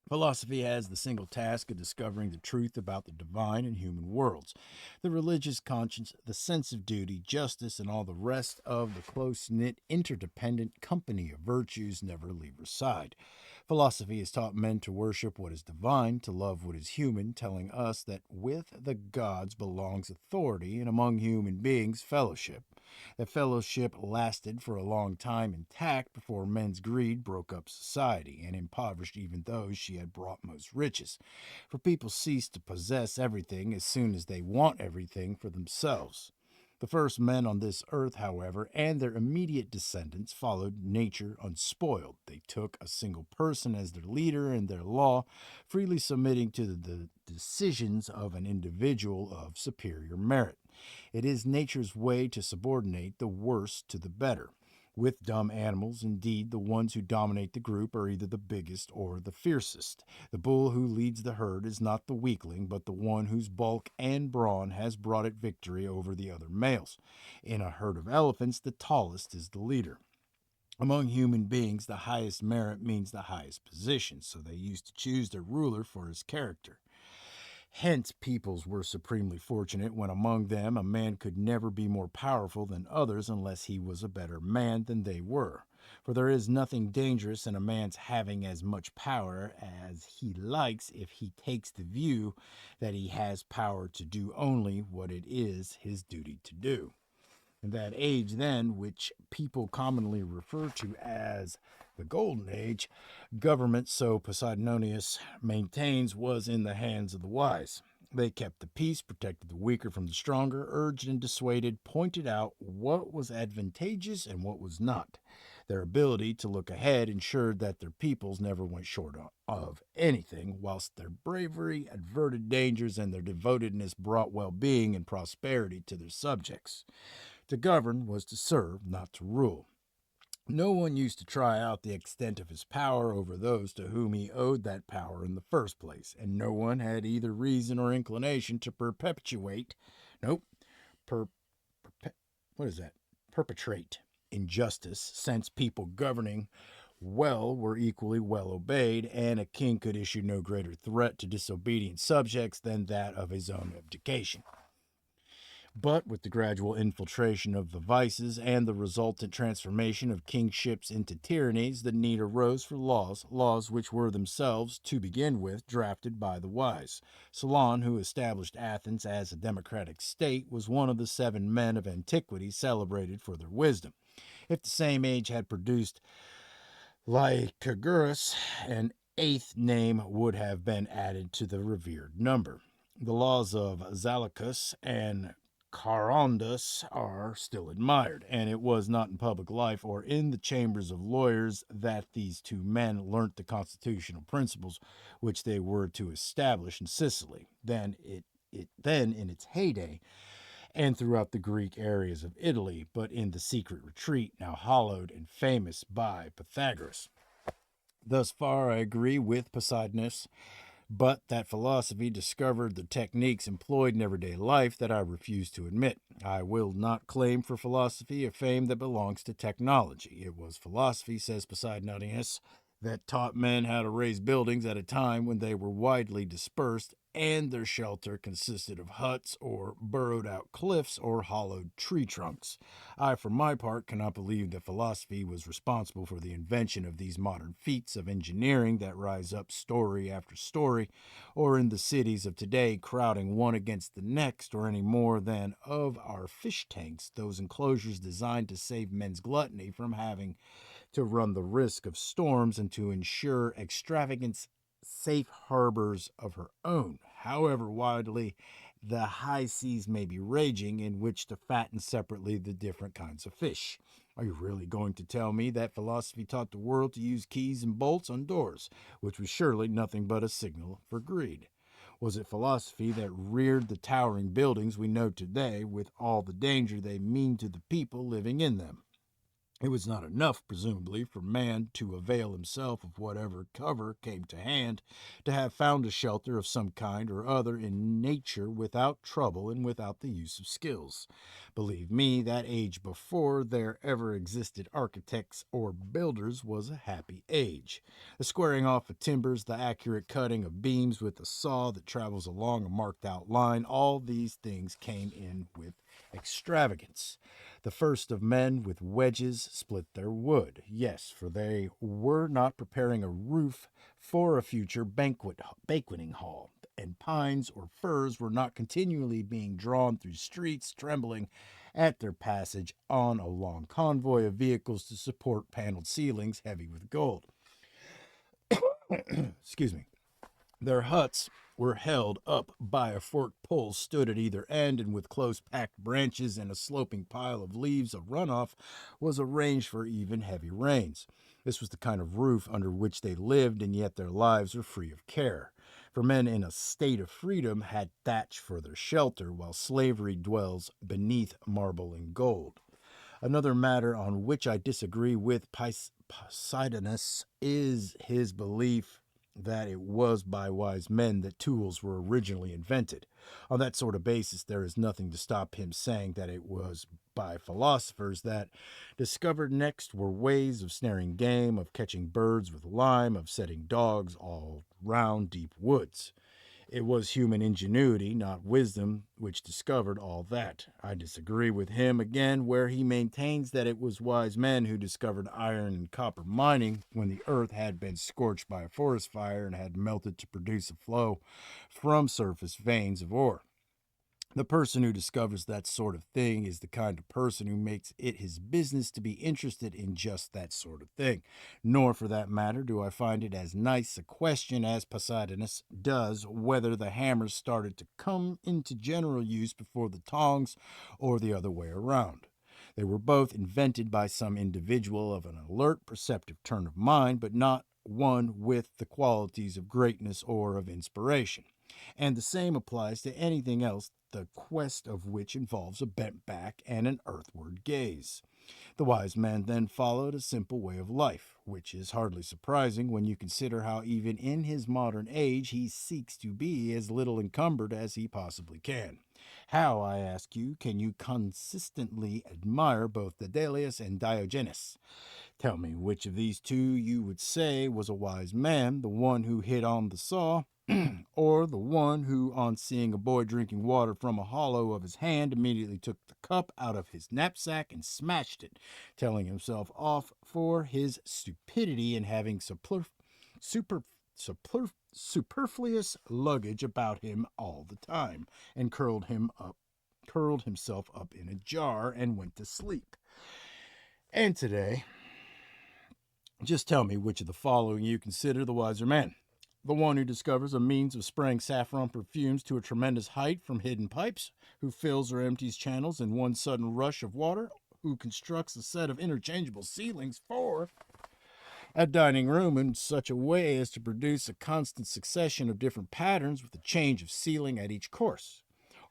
Philosophy has the single task of discovering the truth about the divine and human worlds, the religious conscience, the sense of duty, justice, and all the rest of the close knit, interdependent company of virtues never leave her side. Philosophy has taught men to worship what is divine, to love what is human, telling us that with the gods belongs authority, and among human beings, fellowship. That fellowship lasted for a long time intact before men's greed broke up society and impoverished even those she had brought most riches. For people cease to possess everything as soon as they want everything for themselves. The first men on this earth, however, and their immediate descendants followed nature unspoiled. They took a single person as their leader and their law, freely submitting to the decisions of an individual of superior merit. It is nature's way to subordinate the worse to the better. With dumb animals, indeed, the ones who dominate the group are either the biggest or the fiercest. The bull who leads the herd is not the weakling, but the one whose bulk and brawn has brought it victory over the other males. In a herd of elephants, the tallest is the leader. Among human beings, the highest merit means the highest position, so they used to choose their ruler for his character. Hence, peoples were supremely fortunate when among them a man could never be more powerful than others unless he was a better man than they were. For there is nothing dangerous in a man's having as much power as he likes if he takes the view that he has power to do only what it is his duty to do. In that age, then, which people commonly refer to as the Golden Age, government, so Poseidonius maintains, was in the hands of the wise. They kept the peace, protected the weaker from the stronger, urged and dissuaded, pointed out what was advantageous and what was not. Their ability to look ahead ensured that their peoples never went short of anything, whilst their bravery averted dangers and their devotedness brought well being and prosperity to their subjects. To govern was to serve, not to rule. No one used to try out the extent of his power over those to whom he owed that power in the first place, and no one had either reason or inclination to nope, per, what is that? Perpetrate injustice, since people governing well were equally well obeyed, and a king could issue no greater threat to disobedient subjects than that of his own abdication. But with the gradual infiltration of the vices and the resultant transformation of kingships into tyrannies, the need arose for laws which were themselves, to begin with, drafted by the wise. Solon, who established Athens as a democratic state, was one of the 7 men of antiquity celebrated for their wisdom. If the same age had produced Lycurgus, an 8th name would have been added to the revered number. The laws of Zaleucus and Charondas are still admired, and it was not in public life or in the chambers of lawyers that these 2 men learnt the constitutional principles which they were to establish in Sicily. Then in its heyday, and throughout the Greek areas of Italy, but in the secret retreat now hallowed and famous by Pythagoras. Thus far, I agree with Poseidonus, but that philosophy discovered the techniques employed in everyday life that I refuse to admit. I will not claim for philosophy a fame that belongs to technology. It was philosophy, says Poseidonius, that taught men how to raise buildings at a time when they were widely dispersed and their shelter consisted of huts or burrowed out cliffs or hollowed tree trunks. I, for my part, cannot believe that philosophy was responsible for the invention of these modern feats of engineering that rise up story after story, or in the cities of today crowding one against the next, or any more than of our fish tanks, those enclosures designed to save men's gluttony from having to run the risk of storms and to ensure extravagance safe harbors of her own, however widely the high seas may be raging, in which to fatten separately the different kinds of fish. Are you really going to tell me that philosophy taught the world to use keys and bolts on doors, which was surely nothing but a signal for greed? Was it philosophy that reared the towering buildings we know today with all the danger they mean to the people living in them? It was not enough, presumably, for man to avail himself of whatever cover came to hand, to have found a shelter of some kind or other in nature without trouble and without the use of skills. Believe me, that age before there ever existed architects or builders was a happy age. The squaring off of timbers, the accurate cutting of beams with a saw that travels along a marked out line, all these things came in with extravagance. The first of men with wedges split their wood. Yes, for they were not preparing a roof for a future banqueting hall, and pines or firs were not continually being drawn through streets, trembling at their passage on a long convoy of vehicles to support paneled ceilings heavy with gold. Excuse me. Their huts were held up by a forked pole stood at either end, and with close packed branches and a sloping pile of leaves, a runoff was arranged for even heavy rains. This was the kind of roof under which they lived, and yet their lives were free of care. For men in a state of freedom had thatch for their shelter, while slavery dwells beneath marble and gold. Another matter on which I disagree with Poseidonus is his belief that it was by wise men that tools were originally invented. On that sort of basis, there is nothing to stop him saying that it was by philosophers that discovered next were ways of snaring game, of catching birds with lime, of setting dogs all round deep woods. It was human ingenuity, not wisdom, which discovered all that. I disagree with him again, where he maintains that it was wise men who discovered iron and copper mining when the earth had been scorched by a forest fire and had melted to produce a flow from surface veins of ore. The person who discovers that sort of thing is the kind of person who makes it his business to be interested in just that sort of thing. Nor, for that matter, do I find it as nice a question as Poseidonus does whether the hammers started to come into general use before the tongs or the other way around. They were both invented by some individual of an alert, perceptive turn of mind, but not one with the qualities of greatness or of inspiration. And the same applies to anything else, the quest of which involves a bent back and an earthward gaze. The wise man then followed a simple way of life, which is hardly surprising when you consider how even in his modern age he seeks to be as little encumbered as he possibly can. How, I ask you, can you consistently admire both Daedalus and Diogenes? Tell me which of these two you would say was a wise man, the one who hit on the saw, or the one who, on seeing a boy drinking water from a hollow of his hand, immediately took the cup out of his knapsack and smashed it, telling himself off for his stupidity in having super, superfluous luggage about him all the time, and curled himself up in a jar and went to sleep. And today, just tell me which of the following you consider the wiser man. The one who discovers a means of spraying saffron perfumes to a tremendous height from hidden pipes, who fills or empties channels in one sudden rush of water, who constructs a set of interchangeable ceilings for a dining room in such a way as to produce a constant succession of different patterns with a change of ceiling at each course,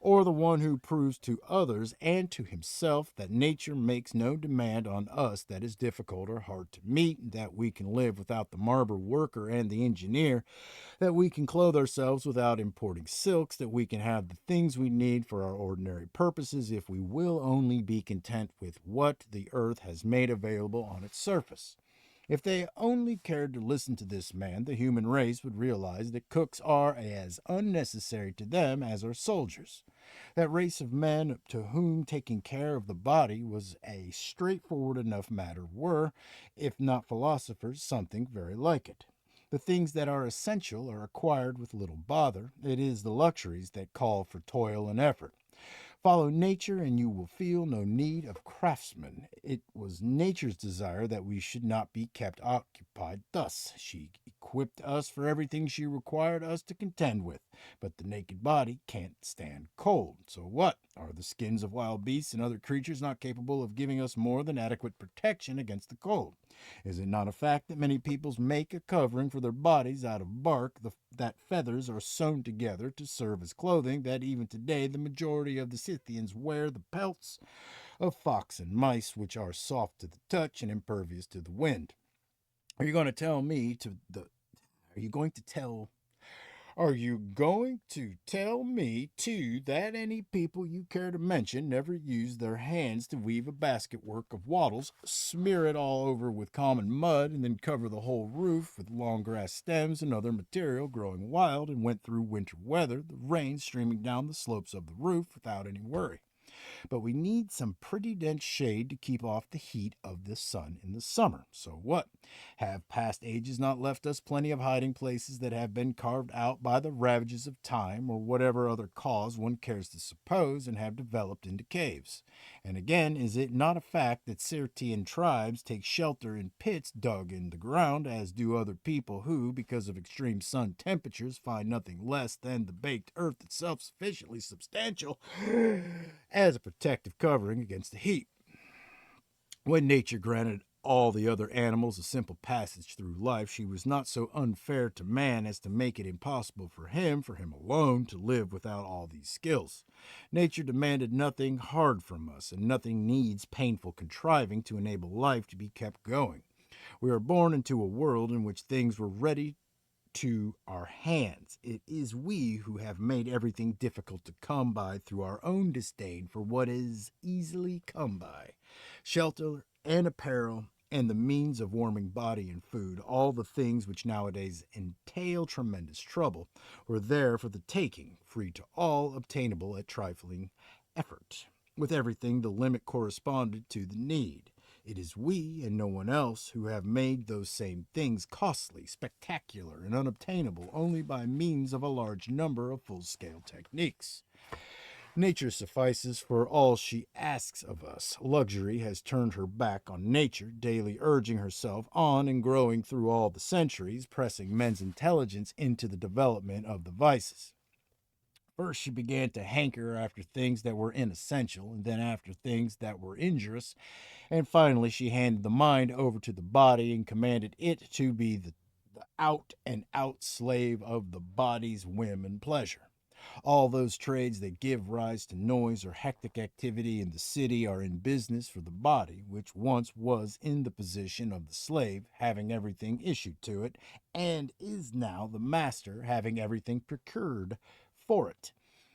or the one who proves to others and to himself that nature makes no demand on us that is difficult or hard to meet, that we can live without the marble worker and the engineer, that we can clothe ourselves without importing silks, that we can have the things we need for our ordinary purposes if we will only be content with what the earth has made available on its surface. If they only cared to listen to this man, the human race would realize that cooks are as unnecessary to them as are soldiers. That race of men to whom taking care of the body was a straightforward enough matter were, if not philosophers, something very like it. The things that are essential are acquired with little bother. It is the luxuries that call for toil and effort. Follow nature, and you will feel no need of craftsmen. It was nature's desire that we should not be kept occupied thus. She equipped us for everything she required us to contend with. But the naked body can't stand cold. So what? Are the skins of wild beasts and other creatures not capable of giving us more than adequate protection against the cold? Is it not a fact that many peoples make a covering for their bodies out of bark, that feathers are sewn together to serve as clothing, that even today the majority of the Scythians wear the pelts of fox and mice, which are soft to the touch and impervious to the wind. Are you going to tell me to the are you going to tell are you going to tell me, too, that any people you care to mention never use their hands to weave a basketwork of wattles, smear it all over with common mud, and then cover the whole roof with long grass stems and other material growing wild, and went through winter weather, the rain streaming down the slopes of the roof without any worry? But we need some pretty dense shade to keep off the heat of the sun in the summer. So what? Have past ages not left us plenty of hiding places that have been carved out by the ravages of time or whatever other cause one cares to suppose and have developed into caves? And again, is it not a fact that Sirtian tribes take shelter in pits dug in the ground, as do other people who, because of extreme sun temperatures, find nothing less than the baked earth itself sufficiently substantial as a protective covering against the heat? When nature granted all the other animals a simple passage through life, she was not so unfair to man as to make it impossible for him alone, to live without all these skills. Nature demanded nothing hard from us, and nothing needs painful contriving to enable life to be kept going. We are born into a world in which things were ready to our hands. It is we who have made everything difficult to come by through our own disdain for what is easily come by. Shelter and apparel and the means of warming body and food, all the things which nowadays entail tremendous trouble, were there for the taking, free to all, obtainable at trifling effort. With everything, the limit corresponded to the need. It is we, and no one else, who have made those same things costly, spectacular, and unobtainable only by means of a large number of full scale techniques. Nature suffices for all she asks of us. Luxury has turned her back on nature, daily urging herself on and growing through all the centuries, pressing men's intelligence into the development of the vices. First, she began to hanker after things that were inessential, and then after things that were injurious, and finally she handed the mind over to the body and commanded it to be the out and out slave of the body's whim and pleasure. All those trades that give rise to noise or hectic activity in the city are in business for the body, which once was in the position of the slave, having everything issued to it, and is now the master, having everything procured for it.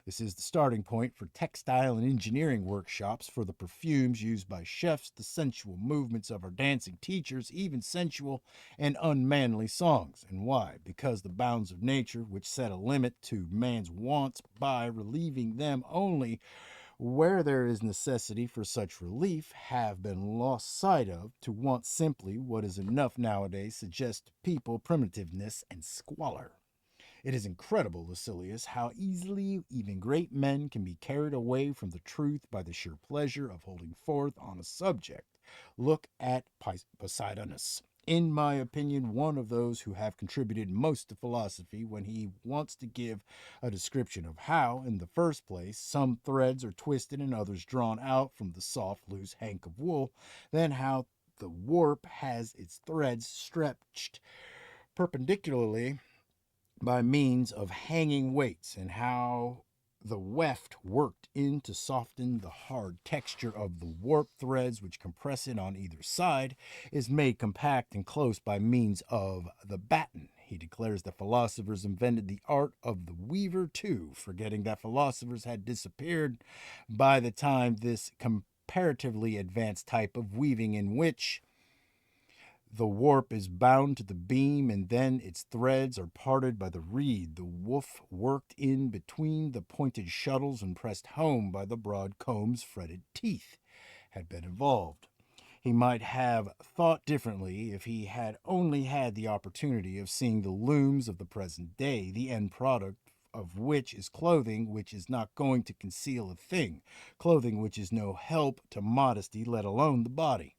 This is the starting point for textile and engineering workshops, for the perfumes used by chefs, the sensual movements of our dancing teachers, even sensual and unmanly songs. And why? Because the bounds of nature, which set a limit to man's wants by relieving them only where there is necessity for such relief, have been lost sight of, to want simply what is enough nowadays suggests to people primitiveness and squalor. It is incredible, Lucilius, how easily even great men can be carried away from the truth by the sheer pleasure of holding forth on a subject. Look at Poseidonus. In my opinion, one of those who have contributed most to philosophy, when he wants to give a description of how, in the first place, some threads are twisted and others drawn out from the soft, loose hank of wool, then how the warp has its threads stretched perpendicularly by means of hanging weights, and how the weft worked in to soften the hard texture of the warp threads which compress it on either side is made compact and close by means of the batten. He declares that philosophers invented the art of the weaver too, forgetting that philosophers had disappeared by the time this comparatively advanced type of weaving, in which the warp is bound to the beam, and then its threads are parted by the reed, the woof worked in between the pointed shuttles and pressed home by the broad comb's fretted teeth, had been evolved. He might have thought differently if he had only had the opportunity of seeing the looms of the present day, the end product of which is clothing which is not going to conceal a thing, clothing which is no help to modesty, let alone the body.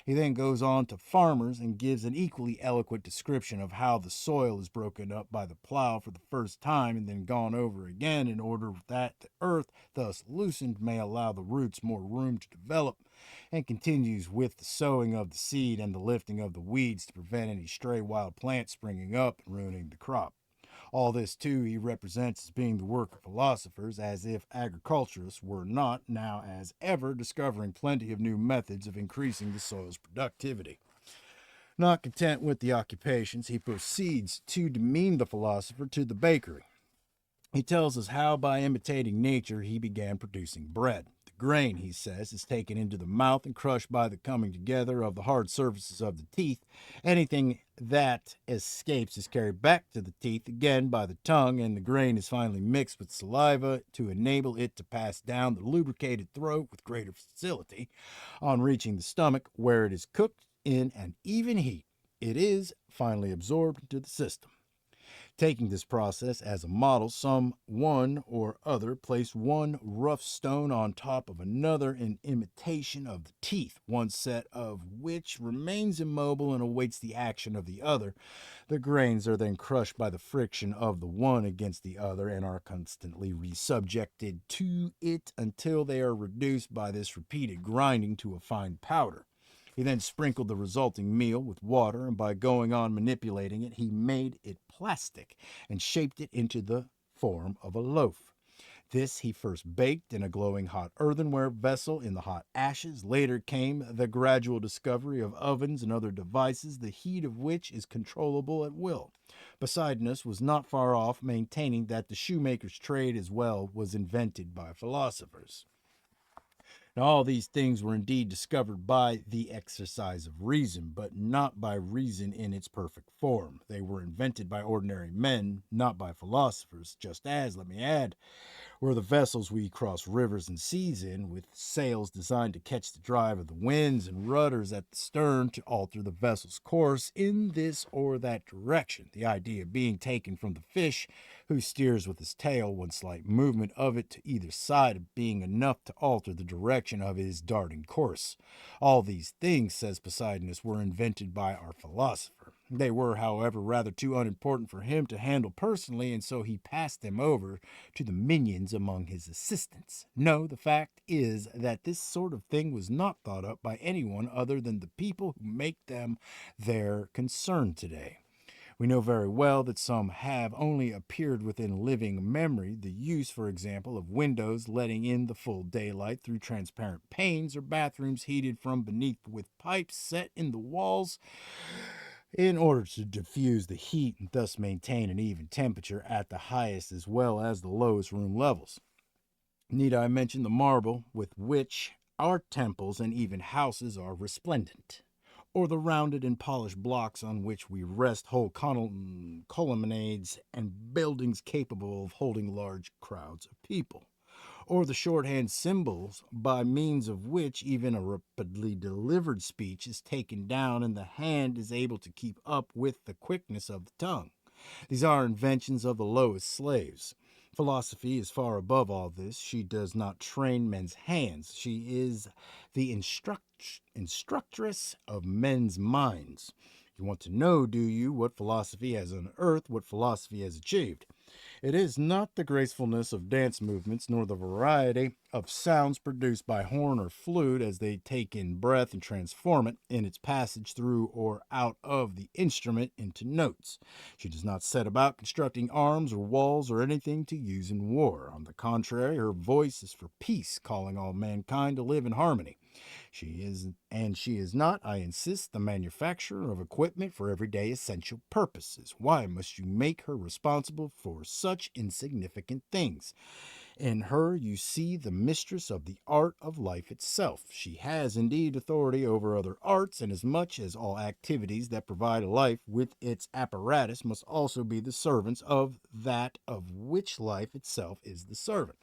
He then goes on to farmers and gives an equally eloquent description of how the soil is broken up by the plow for the first time and then gone over again, in order that the earth, thus loosened, may allow the roots more room to develop, and continues with the sowing of the seed and the lifting of the weeds to prevent any stray wild plants springing up and ruining the crop. All this, too, he represents as being the work of philosophers, as if agriculturists were not, now as ever, discovering plenty of new methods of increasing the soil's productivity. Not content with the occupations, he proceeds to demean the philosopher to the bakery. He tells us how, by imitating nature, he began producing bread. The grain, he says, is taken into the mouth and crushed by the coming together of the hard surfaces of the teeth. Anything that escapes is carried back to the teeth again by the tongue, and the grain is finally mixed with saliva to enable it to pass down the lubricated throat with greater facility. On reaching the stomach, where it is cooked in an even heat, it is finally absorbed into the system. Taking this process as a model, some one or other place one rough stone on top of another in imitation of the teeth, one set of which remains immobile and awaits the action of the other. The grains are then crushed by the friction of the one against the other and are constantly resubjected to it until they are reduced by this repeated grinding to a fine powder. He then sprinkled the resulting meal with water, and by going on manipulating it, he made it plastic and shaped it into the form of a loaf. This he first baked in a glowing hot earthenware vessel in the hot ashes. Later came the gradual discovery of ovens and other devices, the heat of which is controllable at will. Poseidonus was not far off, maintaining that the shoemaker's trade as well was invented by philosophers. Now, all these things were indeed discovered by the exercise of reason, but not by reason in its perfect form. They were invented by ordinary men, not by philosophers, just as, let me add, were the vessels we cross rivers and seas in, with sails designed to catch the drive of the winds and rudders at the stern to alter the vessel's course in this or that direction, the idea being taken from the fish, who steers with his tail, one slight movement of it to either side being enough to alter the direction of his darting course. All these things, says Poseidonus, were invented by our philosopher. They were, however, rather too unimportant for him to handle personally, and so he passed them over to the minions among his assistants. No, the fact is that this sort of thing was not thought up by anyone other than the people who make them their concern today. We know very well that some have only appeared within living memory. The use, for example, of windows letting in the full daylight through transparent panes, or bathrooms heated from beneath with pipes set in the walls in order to diffuse the heat and thus maintain an even temperature at the highest as well as the lowest room levels. Need I mention the marble with which our temples and even houses are resplendent, or the rounded and polished blocks on which we rest whole colonnades and buildings capable of holding large crowds of people, or the shorthand symbols by means of which even a rapidly delivered speech is taken down and the hand is able to keep up with the quickness of the tongue. These are inventions of the lowest slaves. Philosophy is far above all this. She does not train men's hands. She is the instructress of men's minds. You want to know, do you, what philosophy has unearthed, what philosophy has achieved? It is not the gracefulness of dance movements, nor the variety of sounds produced by horn or flute as they take in breath and transform it in its passage through or out of the instrument into notes. She does not set about constructing arms or walls or anything to use in war. On the contrary, her voice is for peace, calling all mankind to live in harmony. She is not, I insist, the manufacturer of equipment for everyday essential purposes. Why must you make her responsible for such insignificant things? In her you see the mistress of the art of life itself. She has indeed authority over other arts, inasmuch as all activities that provide a life with its apparatus must also be the servants of that of which life itself is the servant.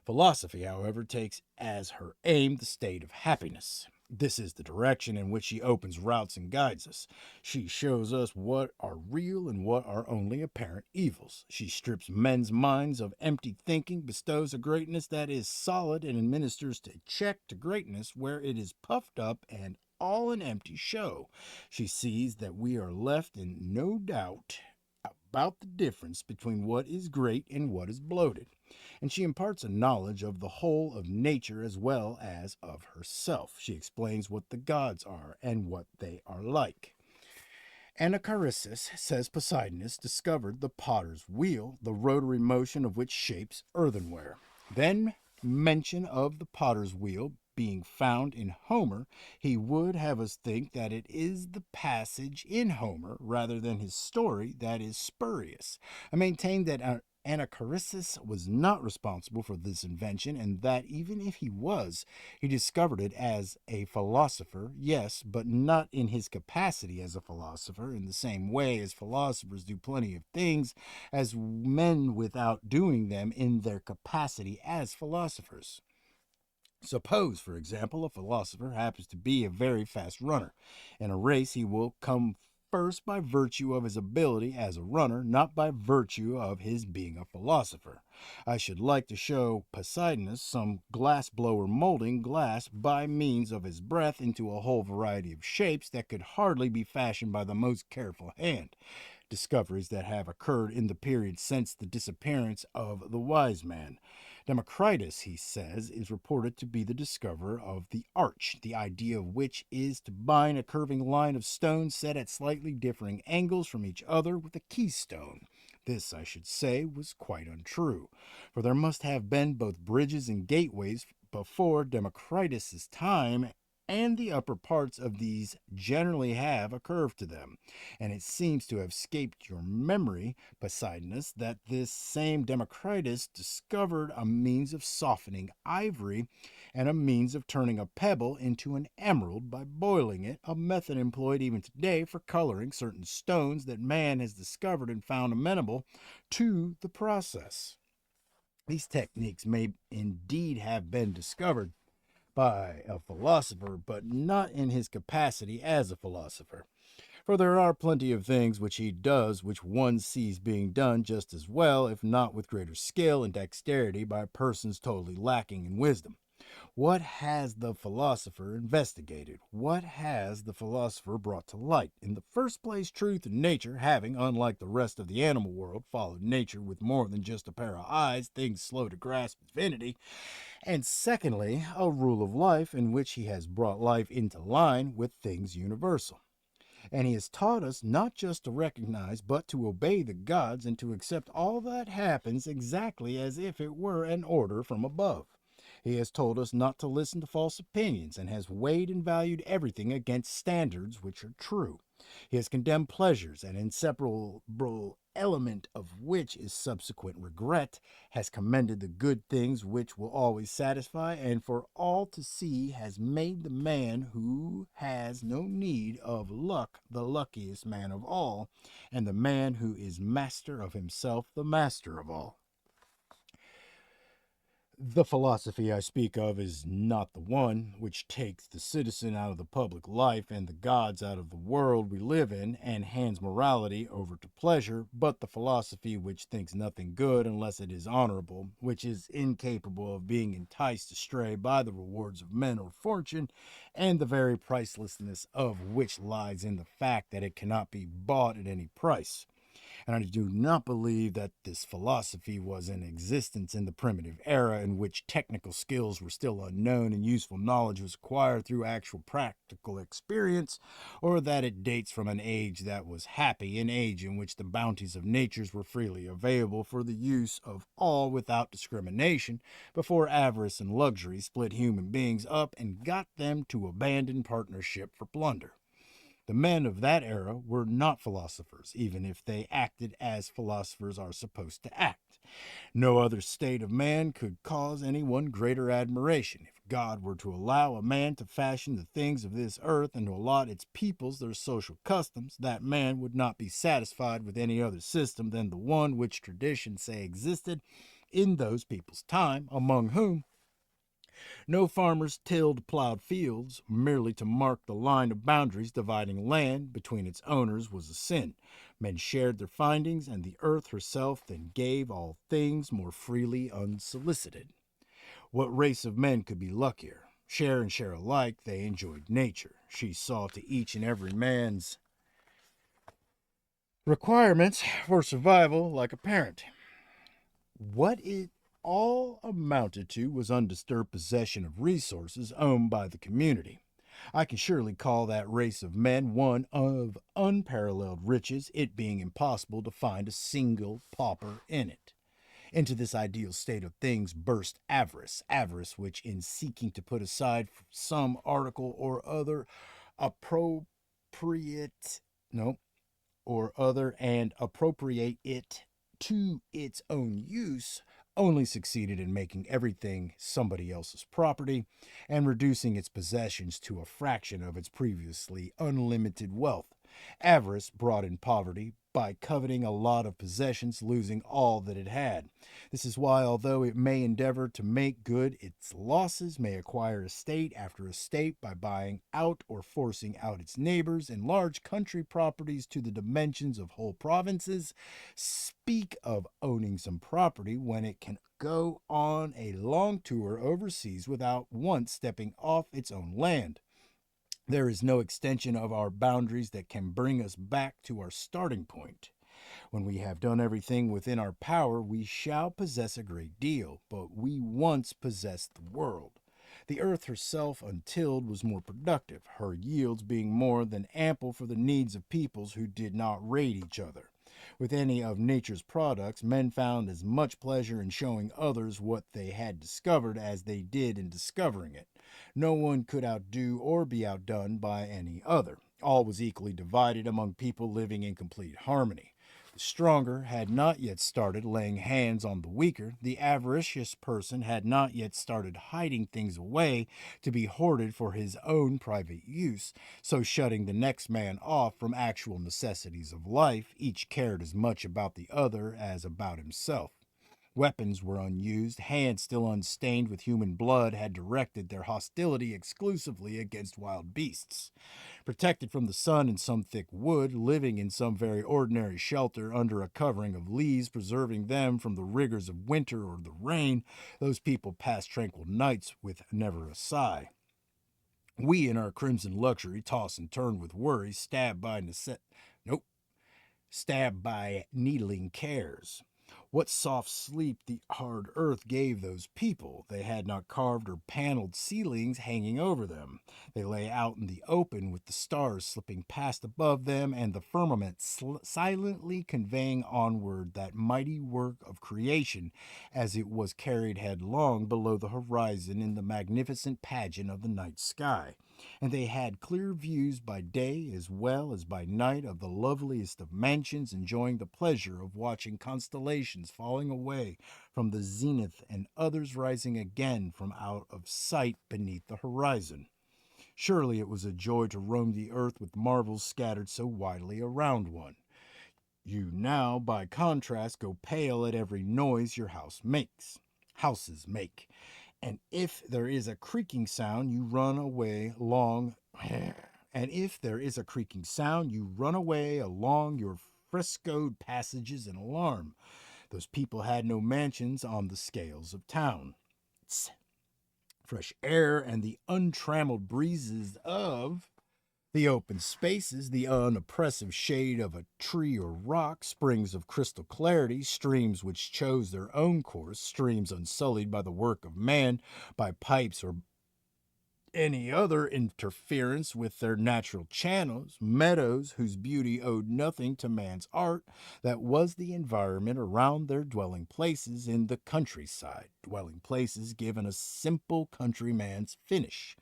Philosophy, however, takes as her aim the state of happiness. This is the direction in which she opens routes and guides us. She shows us what are real and what are only apparent evils. She strips men's minds of empty thinking, bestows a greatness that is solid, and administers a check to greatness where it is puffed up and all an empty show. She sees that we are left in no doubt about the difference between what is great and what is bloated, and she imparts a knowledge of the whole of nature as well as of herself. She explains what the gods are and what they are like. Anacharesis says Poseidonus discovered the potter's wheel, the rotary motion of which shapes earthenware. Then mention of the potter's wheel being found in Homer, he would have us think that it is the passage in Homer rather than his story that is spurious. I maintain that Anacharesis was not responsible for this invention, and that even if he was, he discovered it as a philosopher, yes, but not in his capacity as a philosopher, in the same way as philosophers do plenty of things as men without doing them in their capacity as philosophers. Suppose, for example, a philosopher happens to be a very fast runner. In a race, he will come first by virtue of his ability as a runner, not by virtue of his being a philosopher. I should like to show Poseidonus some glass blower molding glass by means of his breath into a whole variety of shapes that could hardly be fashioned by the most careful hand. Discoveries that have occurred in the period since the disappearance of the wise man. Democritus, he says, is reported to be the discoverer of the arch, the idea of which is to bind a curving line of stones set at slightly differing angles from each other with a keystone. This, I should say, was quite untrue, for there must have been both bridges and gateways before Democritus's time, and the upper parts of these generally have a curve to them, and it seems to have escaped your memory, Poseidonus, that this same Democritus discovered a means of softening ivory and a means of turning a pebble into an emerald by boiling it, a method employed even today for coloring certain stones that man has discovered and found amenable to the process. These techniques may indeed have been discovered by a philosopher, but not in his capacity as a philosopher. For there are plenty of things which he does which one sees being done just as well, if not with greater skill and dexterity, by persons totally lacking in wisdom. What has the philosopher investigated? What has the philosopher brought to light? In the first place, truth and nature, having, unlike the rest of the animal world, followed nature with more than just a pair of eyes, things slow to grasp divinity, and secondly, a rule of life in which he has brought life into line with things universal. And he has taught us not just to recognize, but to obey the gods and to accept all that happens exactly as if it were an order from above. He has told us not to listen to false opinions and has weighed and valued everything against standards which are true. He has condemned pleasures, an inseparable element of which is subsequent regret, has commended the good things which will always satisfy, and for all to see has made the man who has no need of luck the luckiest man of all, and the man who is master of himself the master of all. The philosophy I speak of is not the one which takes the citizen out of the public life and the gods out of the world we live in and hands morality over to pleasure, but the philosophy which thinks nothing good unless it is honorable, which is incapable of being enticed astray by the rewards of men or fortune, and the very pricelessness of which lies in the fact that it cannot be bought at any price. And I do not believe that this philosophy was in existence in the primitive era in which technical skills were still unknown and useful knowledge was acquired through actual practical experience, or that it dates from an age that was happy, an age in which the bounties of natures were freely available for the use of all without discrimination, before avarice and luxury split human beings up and got them to abandon partnership for plunder. The men of that era were not philosophers, even if they acted as philosophers are supposed to act. No other state of man could cause anyone greater admiration. If God were to allow a man to fashion the things of this earth and to allot its peoples their social customs, that man would not be satisfied with any other system than the one which traditions say existed in those people's time, among whom no farmers tilled plowed fields. Merely to mark the line of boundaries dividing land between its owners was a sin. Men shared their findings, and the earth herself then gave all things more freely unsolicited. What race of men could be luckier? Share and share alike, they enjoyed nature. She saw to each and every man's requirements for survival like a parent. What it all amounted to was undisturbed possession of resources owned by the community. I can surely call that race of men one of unparalleled riches, it being impossible to find a single pauper in it. Into this ideal state of things burst avarice which, in seeking to put aside some article or other appropriate, no, or other and appropriate it to its own use, only succeeded in making everything somebody else's property and reducing its possessions to a fraction of its previously unlimited wealth. Avarice brought in poverty by coveting a lot of possessions, losing all that it had. This is why, although it may endeavor to make good its losses, may acquire estate after estate by buying out or forcing out its neighbors, and large country properties to the dimensions of whole provinces, speak of owning some property when it can go on a long tour overseas without once stepping off its own land. There is no extension of our boundaries that can bring us back to our starting point. When we have done everything within our power, we shall possess a great deal, but we once possessed the world. The earth herself, untilled, was more productive, her yields being more than ample for the needs of peoples who did not raid each other. With any of nature's products, men found as much pleasure in showing others what they had discovered as they did in discovering it. No one could outdo or be outdone by any other. All was equally divided among people living in complete harmony. The stronger had not yet started laying hands on the weaker. The avaricious person had not yet started hiding things away to be hoarded for his own private use. So, shutting the next man off from actual necessities of life, each cared as much about the other as about himself. Weapons were unused, hands still unstained with human blood had directed their hostility exclusively against wild beasts. Protected from the sun in some thick wood, living in some very ordinary shelter under a covering of leaves, preserving them from the rigors of winter or the rain, those people passed tranquil nights with never a sigh. We, in our crimson luxury, toss and turn with worry, stabbed by needling cares. What soft sleep the hard earth gave those people. They had not carved or paneled ceilings hanging over them. They lay out in the open with the stars slipping past above them and the firmament silently conveying onward that mighty work of creation as it was carried headlong below the horizon in the magnificent pageant of the night sky. And they had clear views by day as well as by night of the loveliest of mansions, enjoying the pleasure of watching constellations falling away from the zenith and others rising again from out of sight beneath the horizon. Surely it was a joy to roam the earth with marvels scattered so widely around one. You now, by contrast, go pale at every noise your houses make. And if there is a creaking sound, you run away long. And if there is a creaking sound, you run away along your frescoed passages in alarm. Those people had no mansions on the scales of town. Fresh air and the untrammeled breezes of the open spaces, the unoppressive shade of a tree or rock, springs of crystal clarity, streams which chose their own course, streams unsullied by the work of man, by pipes or any other interference with their natural channels, meadows whose beauty owed nothing to man's art, that was the environment around their dwelling places in the countryside, dwelling places given a simple countryman's finish.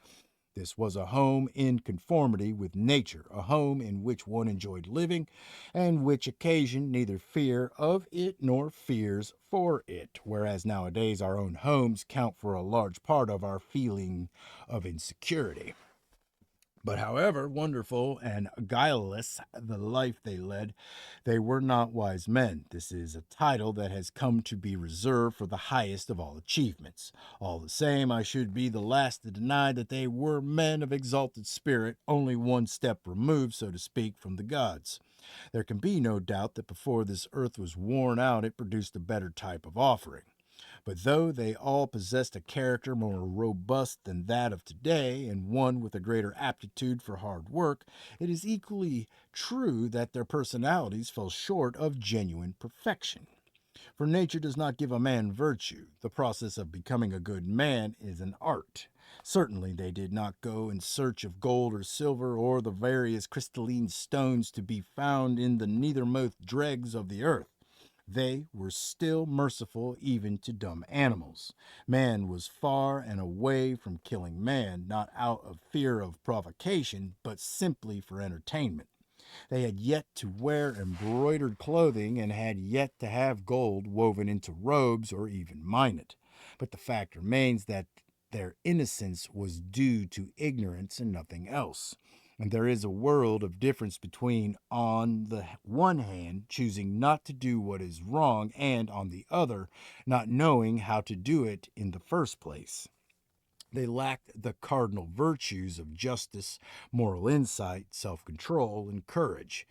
This was a home in conformity with nature, a home in which one enjoyed living, and which occasioned neither fear of it nor fears for it, whereas nowadays our own homes count for a large part of our feeling of insecurity. But however wonderful and guileless the life they led, they were not wise men. This is a title that has come to be reserved for the highest of all achievements. All the same, I should be the last to deny that they were men of exalted spirit, only one step removed, so to speak, from the gods. There can be no doubt that before this earth was worn out, it produced a better type of offering. But though they all possessed a character more robust than that of today, and one with a greater aptitude for hard work, it is equally true that their personalities fell short of genuine perfection. For nature does not give a man virtue. The process of becoming a good man is an art. Certainly they did not go in search of gold or silver or the various crystalline stones to be found in the nethermost dregs of the earth. They were still merciful even to dumb animals. Man was far and away from killing man, not out of fear of provocation, but simply for entertainment. They had yet to wear embroidered clothing and had yet to have gold woven into robes or even mine it. But the fact remains that their innocence was due to ignorance and nothing else. And there is a world of difference between, on the one hand, choosing not to do what is wrong, and on the other, not knowing how to do it in the first place. They lacked the cardinal virtues of justice, moral insight, self control, and courage.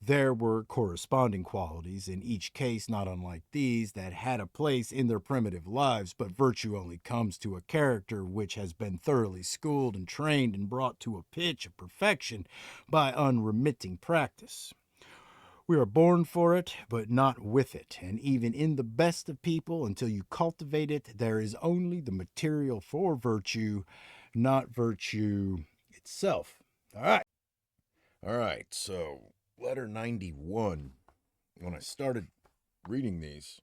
There were corresponding qualities in each case, not unlike these, that had a place in their primitive lives, but virtue only comes to a character which has been thoroughly schooled and trained and brought to a pitch of perfection by unremitting practice. We are born for it, but not with it. And even in the best of people, until you cultivate it, there is only the material for virtue, not virtue itself. All right. All right, so letter 91. When I started reading these,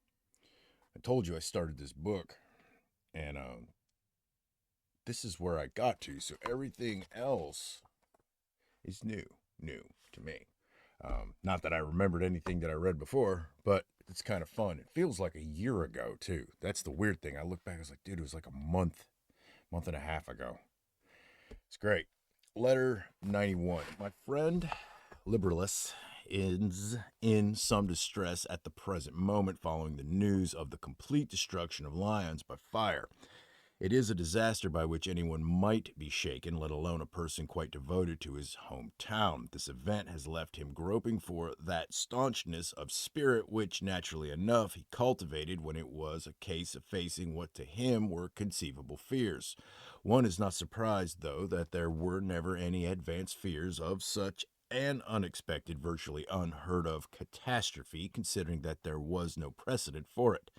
I told you I started this book, and this is where I got to. So everything else is new to me. Not that I remembered anything that I read before, but it's kind of fun. It feels like a year ago, too. That's the weird thing. I look back, I was like, dude, it was like a month and a half ago. It's great. Letter 91. My friend Liberalis is in some distress at the present moment following the news of the complete destruction of Lyons by fire. It is a disaster by which anyone might be shaken, let alone a person quite devoted to his hometown. This event has left him groping for that staunchness of spirit which, naturally enough, he cultivated when it was a case of facing what to him were conceivable fears. One is not surprised, though, that there were never any advanced fears of such an unexpected, virtually unheard of catastrophe, considering that there was no precedent for it.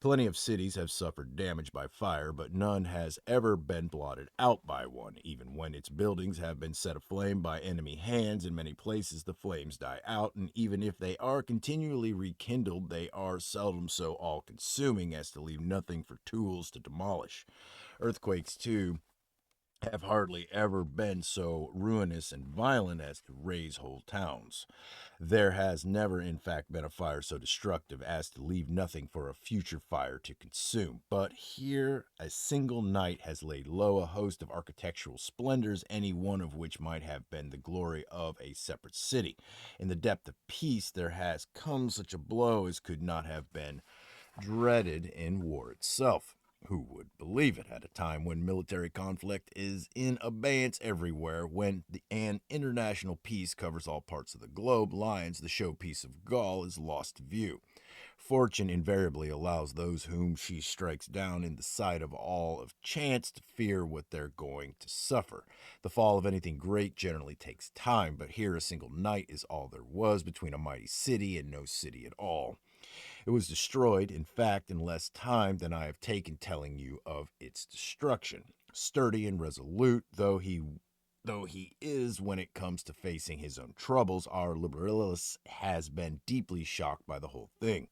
Plenty of cities have suffered damage by fire, but none has ever been blotted out by one. Even when its buildings have been set aflame by enemy hands, in many places the flames die out, and even if they are continually rekindled, they are seldom so all-consuming as to leave nothing for tools to demolish. Earthquakes, too, have hardly ever been so ruinous and violent as to raze whole towns. There has never, in fact, been a fire so destructive as to leave nothing for a future fire to consume. But here, a single night has laid low a host of architectural splendors, any one of which might have been the glory of a separate city. In the depth of peace, there has come such a blow as could not have been dreaded in war itself. Who would believe it at a time when military conflict is in abeyance everywhere, when an international peace covers all parts of the globe? Lyons, the showpiece of Gaul, is lost to view. Fortune invariably allows those whom she strikes down in the sight of all of chance to fear what they're going to suffer. The fall of anything great generally takes time, but here a single night is all there was between a mighty city and no city at all. It was destroyed, in fact, in less time than I have taken telling you of its destruction. Sturdy and resolute though he is when it comes to facing his own troubles, our Liberalis has been deeply shocked by the whole thing,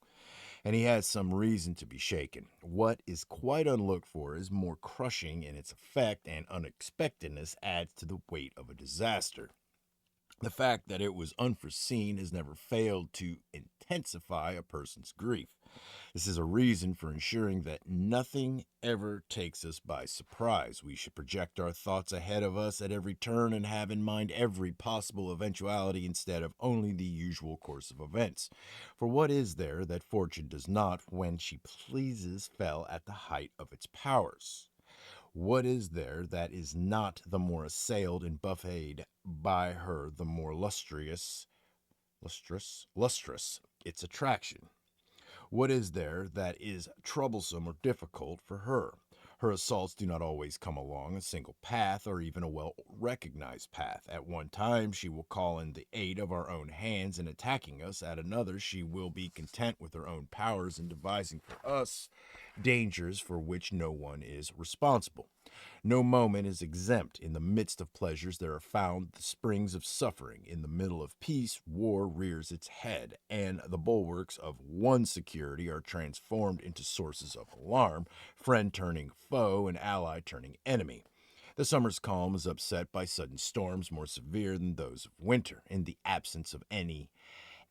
and he has some reason to be shaken. What is quite unlooked for is more crushing in its effect, and unexpectedness adds to the weight of a disaster. The fact that it was unforeseen has never failed to intensify a person's grief. This is a reason for ensuring that nothing ever takes us by surprise. We should project our thoughts ahead of us at every turn and have in mind every possible eventuality instead of only the usual course of events. For what is there that fortune does not, when she pleases, fell at the height of its powers? What is there that is not the more assailed and buffeted by her the more lustrous its attraction? What is there that is troublesome or difficult for her? Her assaults do not always come along a single path or even a well recognized path. At one time, she will call in the aid of our own hands in attacking us. At another, she will be content with her own powers in devising for us dangers for which no one is responsible. No moment is exempt. In the midst of pleasures, there are found the springs of suffering. In the middle of peace, war rears its head, and the bulwarks of one security are transformed into sources of alarm, friend turning foe and ally turning enemy. The summer's calm is upset by sudden storms more severe than those of winter. In the absence of any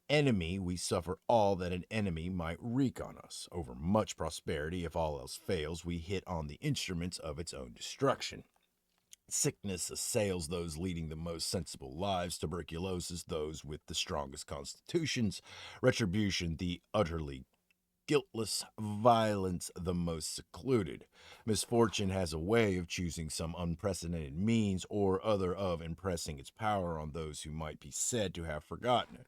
enemy, we suffer all that an enemy might wreak on us. Over much prosperity, if all else fails, we hit on the instruments of its own destruction. Sickness assails those leading the most sensible lives, tuberculosis those with the strongest constitutions, retribution the utterly guiltless, violence the most secluded. Misfortune has a way of choosing some unprecedented means or other of impressing its power on those who might be said to have forgotten it.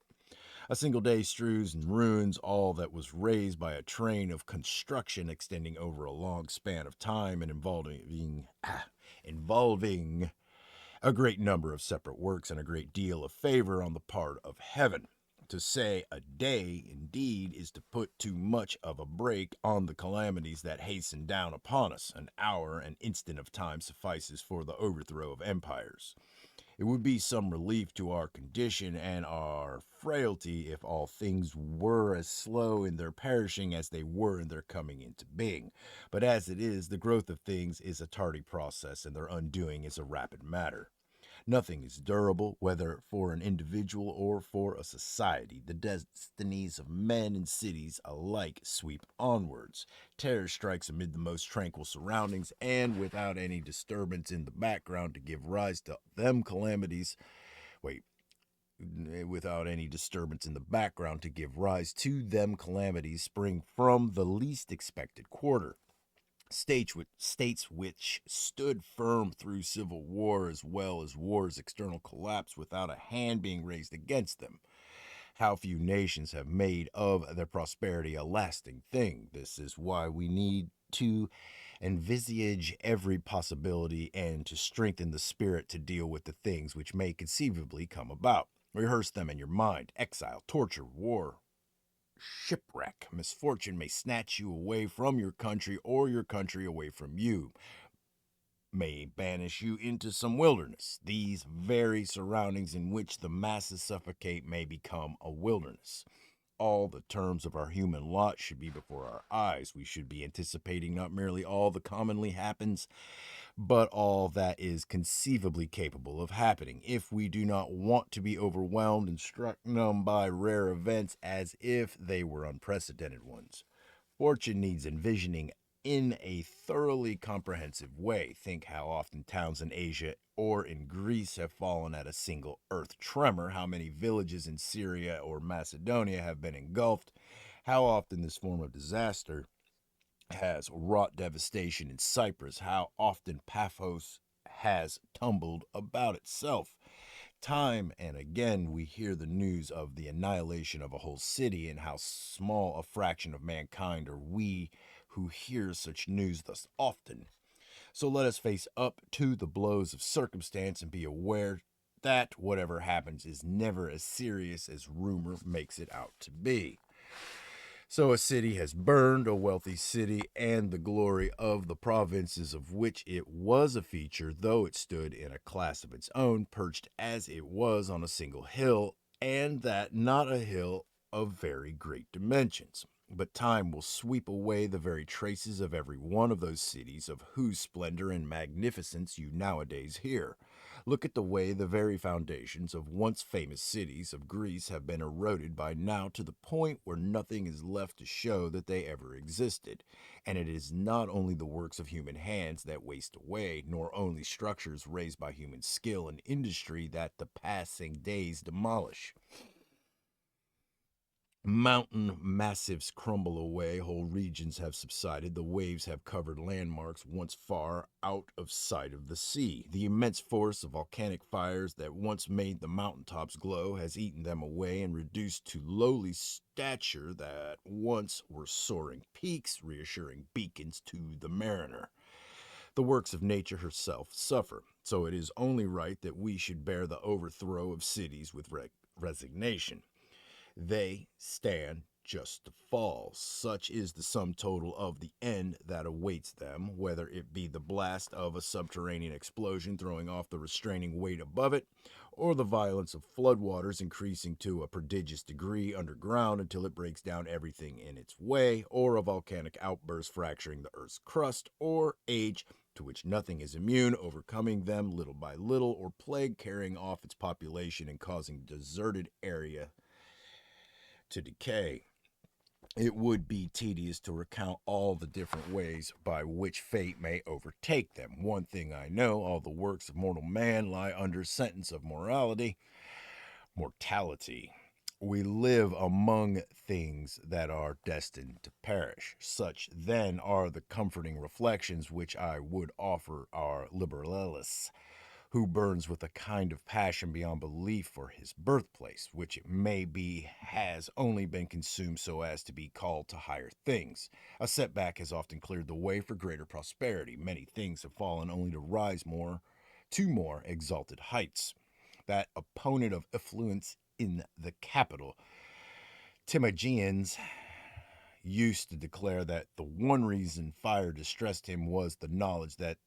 A single day strews and ruins all that was raised by a train of construction extending over a long span of time and involving a great number of separate works and a great deal of favor on the part of heaven. To say a day, indeed, is to put too much of a brake on the calamities that hasten down upon us. An hour, an instant of time suffices for the overthrow of empires. It would be some relief to our condition and our frailty if all things were as slow in their perishing as they were in their coming into being. But as it is, the growth of things is a tardy process, and their undoing is a rapid matter. Nothing is durable, whether for an individual or for a society. The destinies of men and cities alike sweep onwards. Terror strikes amid the most tranquil surroundings and without any disturbance in the background to give rise to them calamities. Wait, without any disturbance in the background to give rise to them calamities spring from the least expected quarter. States which stood firm through civil war as well as war's external collapse without a hand being raised against them. How few nations have made of their prosperity a lasting thing. This is why we need to envisage every possibility and to strengthen the spirit to deal with the things which may conceivably come about. Rehearse them in your mind. Exile, torture, war, shipwreck. Misfortune may snatch you away from your country or your country away from you, may banish you into some wilderness. These very surroundings in which the masses suffocate may become a wilderness. All the terms of our human lot should be before our eyes. We should be anticipating not merely all that commonly happens, but all that is conceivably capable of happening. If we do not want to be overwhelmed and struck numb by rare events as if they were unprecedented ones. Fortune needs envisioning in a thoroughly comprehensive way. Think how often towns in Asia or in Greece have fallen at a single earth tremor, how many villages in Syria or Macedonia have been engulfed, how often this form of disaster has wrought devastation in Cyprus, how often Paphos has tumbled about itself. Time and again, we hear the news of the annihilation of a whole city, and how small a fraction of mankind are we who hear such news thus often. So let us face up to the blows of circumstance and be aware that whatever happens is never as serious as rumor makes it out to be. So a city has burned, a wealthy city, and the glory of the provinces of which it was a feature, though it stood in a class of its own, perched as it was on a single hill, and that not a hill of very great dimensions. But time will sweep away the very traces of every one of those cities of whose splendor and magnificence you nowadays hear. Look at the way the very foundations of once famous cities of Greece have been eroded by now to the point where nothing is left to show that they ever existed. And it is not only the works of human hands that waste away, nor only structures raised by human skill and industry that the passing days demolish. Mountain massives crumble away, whole regions have subsided, the waves have covered landmarks once far out of sight of the sea. The immense force of volcanic fires that once made the mountaintops glow has eaten them away and reduced to lowly stature that once were soaring peaks, reassuring beacons to the mariner. The works of nature herself suffer, so it is only right that we should bear the overthrow of cities with resignation. They stand just to fall. Such is the sum total of the end that awaits them, whether it be the blast of a subterranean explosion throwing off the restraining weight above it, or the violence of floodwaters increasing to a prodigious degree underground until it breaks down everything in its way, or a volcanic outburst fracturing the earth's crust, or age to which nothing is immune, overcoming them little by little, or plague carrying off its population and causing deserted area to decay. It would be tedious to recount all the different ways by which fate may overtake them. One thing I know, all the works of mortal man lie under sentence of mortality. We live among things that are destined to perish. Such, then, are the comforting reflections which I would offer our liberalis, who burns with a kind of passion beyond belief for his birthplace, which it may be has only been consumed so as to be called to higher things. A setback has often cleared the way for greater prosperity. Many things have fallen only to rise to more exalted heights. That opponent of affluence in the capital, Timageans, used to declare that the one reason fire distressed him was the knowledge that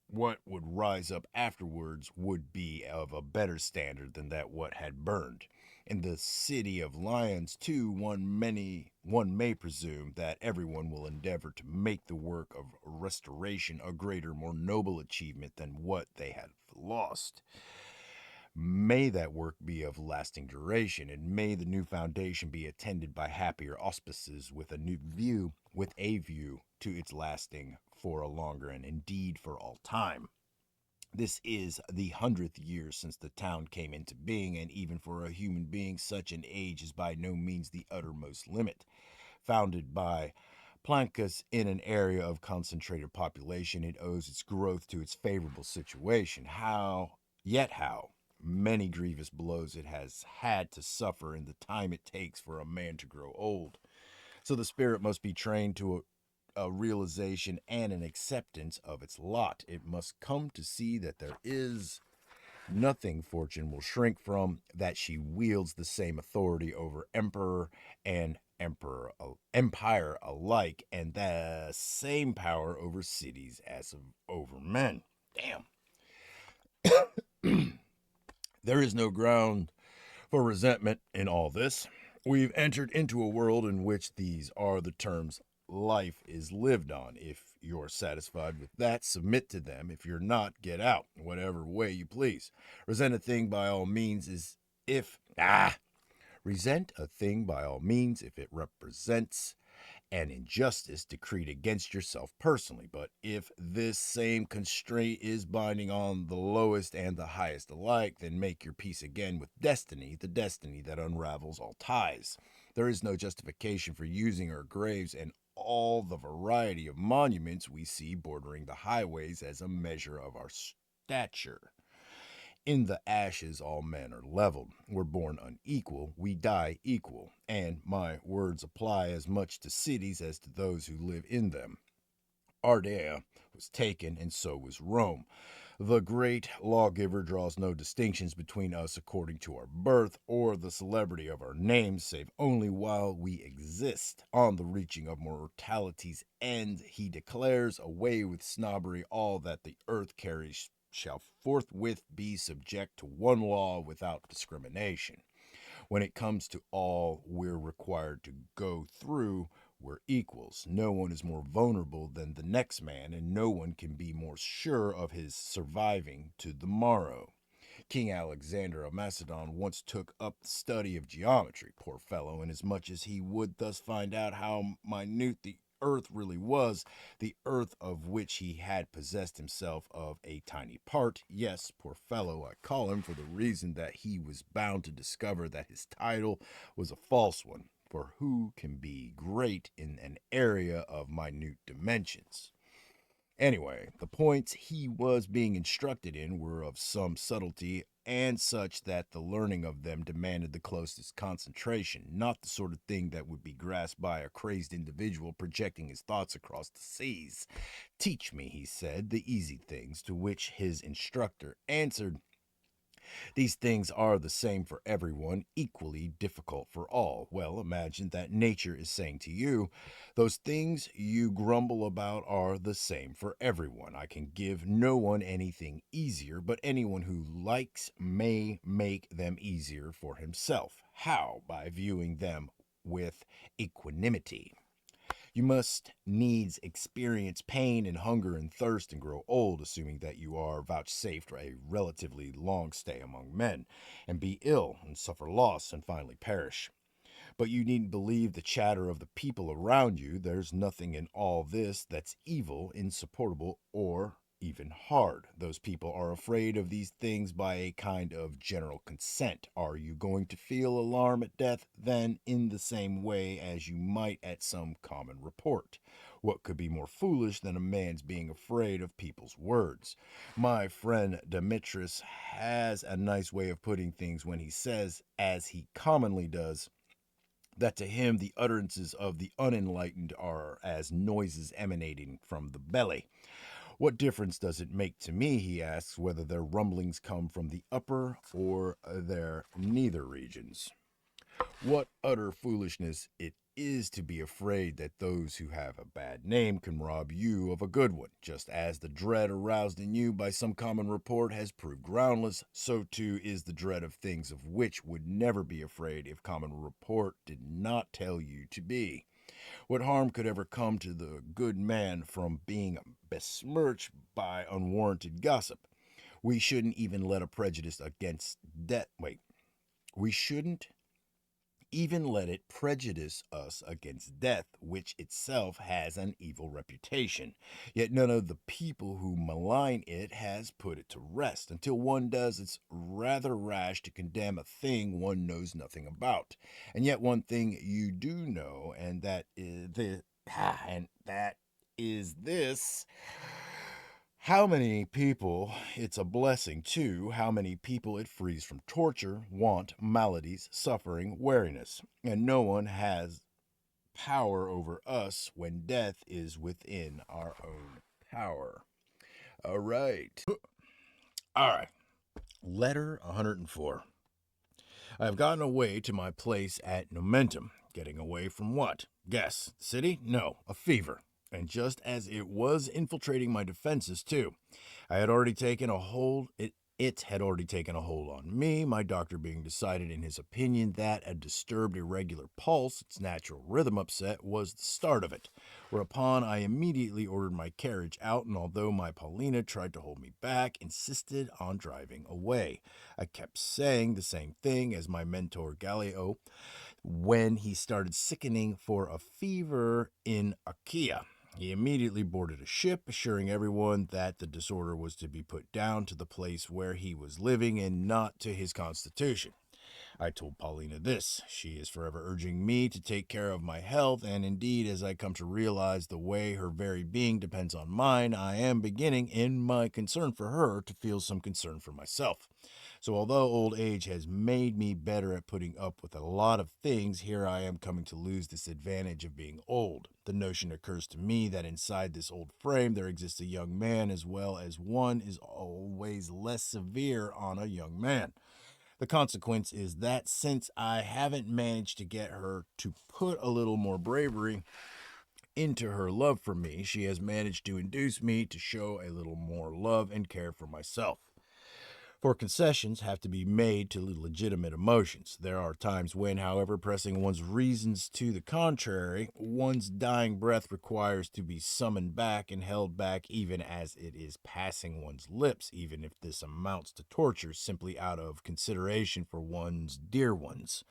what would rise up afterwards would be of a better standard than that what had burned. In the city of lions, too, one may presume that everyone will endeavor to make the work of restoration a greater, more noble achievement than what they have lost. May that work be of lasting duration, and may the new foundation be attended by happier auspices with a view to its lasting for a longer and indeed for all time. This is the 100th year since the town came into being, and even for a human being, such an age is by no means the uttermost limit. Founded by Plancus in an area of concentrated population, it owes its growth to its favorable situation. How many grievous blows it has had to suffer in the time it takes for a man to grow old. So the spirit must be trained to a realization and an acceptance of its lot. It must come to see that there is nothing fortune will shrink from, that she wields the same authority over emperor and empire alike, and the same power over cities as over men. Damn. There is no ground for resentment in all this. We've entered into a world in which these are the terms life is lived on. If you're satisfied with that, submit to them. If you're not, get out, whatever way you please. Resent a thing by all means resent a thing by all means if it represents an injustice decreed against yourself personally. But if this same constraint is binding on the lowest and the highest alike, then make your peace again with destiny, the destiny that unravels all ties. There is no justification for using our graves and all the variety of monuments we see bordering the highways as a measure of our stature. In the ashes all men are leveled. We're born unequal, we die equal, and my words apply as much to cities as to those who live in them. Ardea was taken, and so was Rome. The great lawgiver draws no distinctions between us according to our birth or the celebrity of our names, save only while we exist. On the reaching of mortality's end, he declares, away with snobbery, all that the earth carries shall forthwith be subject to one law without discrimination. When it comes to all we're required to go through, we're equals. No one is more vulnerable than the next man, and no one can be more sure of his surviving to the morrow. King Alexander of Macedon once took up the study of geometry, poor fellow, inasmuch as he would thus find out how minute the earth really was, the earth of which he had possessed himself of a tiny part. Yes, poor fellow, I call him for the reason that he was bound to discover that his title was a false one. For who can be great in an area of minute dimensions? Anyway, the points he was being instructed in were of some subtlety and such that the learning of them demanded the closest concentration, not the sort of thing that would be grasped by a crazed individual projecting his thoughts across the seas. Teach me, he said, the easy things, to which his instructor answered, these things are the same for everyone, equally difficult for all. Well, imagine that nature is saying to you, those things you grumble about are the same for everyone. I can give no one anything easier, but anyone who likes may make them easier for himself. How? By viewing them with equanimity. You must needs experience pain and hunger and thirst and grow old, assuming that you are vouchsafed a relatively long stay among men, and be ill and suffer loss and finally perish. But you needn't believe the chatter of the people around you. There's nothing in all this that's evil, insupportable, or even hard. Those people are afraid of these things by a kind of general consent. Are you going to feel alarm at death? Then, in the same way as you might at some common report. What could be more foolish than a man's being afraid of people's words? My friend Demetrius has a nice way of putting things when he says, as he commonly does, that to him the utterances of the unenlightened are as noises emanating from the belly. What difference does it make to me, he asks, whether their rumblings come from the upper or their nether regions? What utter foolishness it is to be afraid that those who have a bad name can rob you of a good one. Just as the dread aroused in you by some common report has proved groundless, so too is the dread of things of which would never be afraid if common report did not tell you to be. What harm could ever come to the good man from being besmirched by unwarranted gossip? We shouldn't even let a prejudice against debt. Wait, we shouldn't even let it prejudice us against death, which itself has an evil reputation. Yet none of the people who malign it has put it to rest. Until one does, it's rather rash to condemn a thing one knows nothing about. And yet one thing you do know, and that is this. How many people it's a blessing to, how many people it frees from torture, want, maladies, suffering, weariness. And no one has power over us when death is within our own power. All right. All right. Letter 104. I have gotten away to my place at Nomentum. Getting away from what? Guess. City? No, a fever. And just as it was infiltrating my defenses, too. I had already taken a hold. It had already taken a hold on me, my doctor being decided in his opinion that a disturbed irregular pulse, its natural rhythm upset, was the start of it. Whereupon I immediately ordered my carriage out, and although my Paulina tried to hold me back, insisted on driving away. I kept saying the same thing as my mentor Gallio when he started sickening for a fever in Achaia. He immediately boarded a ship, assuring everyone that the disorder was to be put down to the place where he was living and not to his constitution. I told Paulina this. She is forever urging me to take care of my health, and indeed, as I come to realize the way her very being depends on mine, I am beginning, in my concern for her, to feel some concern for myself. So although old age has made me better at putting up with a lot of things, here I am coming to lose this advantage of being old. The notion occurs to me that inside this old frame there exists a young man, as well as one is always less severe on a young man. The consequence is that since I haven't managed to get her to put a little more bravery into her love for me, she has managed to induce me to show a little more love and care for myself. For concessions have to be made to legitimate emotions. There are times when, however, pressing one's reasons to the contrary, one's dying breath requires to be summoned back and held back even as it is passing one's lips, even if this amounts to torture simply out of consideration for one's dear ones.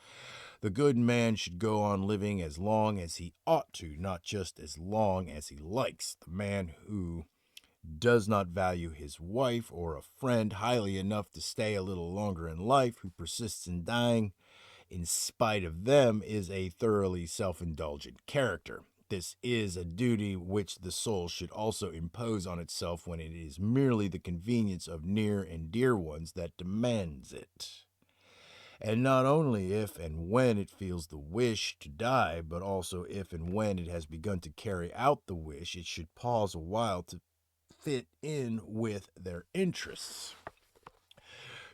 The good man should go on living as long as he ought to, not just as long as he likes. The man who does not value his wife or a friend highly enough to stay a little longer in life, who persists in dying in spite of them, is a thoroughly self-indulgent character. This is a duty which the soul should also impose on itself when it is merely the convenience of near and dear ones that demands it. And not only if and when it feels the wish to die, but also if and when it has begun to carry out the wish, it should pause a while to fit in with their interests.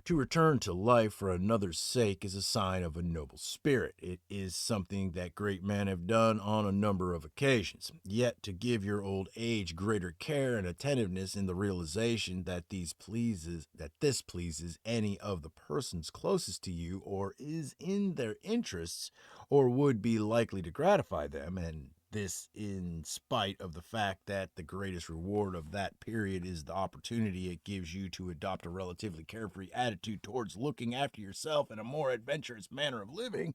To return to life for another's sake is a sign of a noble spirit. It is something that great men have done on a number of occasions. Yet to give your old age greater care and attentiveness in the realization that this pleases any of the persons closest to you, or is in their interests, or would be likely to gratify them, and this in spite of the fact that the greatest reward of that period is the opportunity it gives you to adopt a relatively carefree attitude towards looking after yourself and a more adventurous manner of living,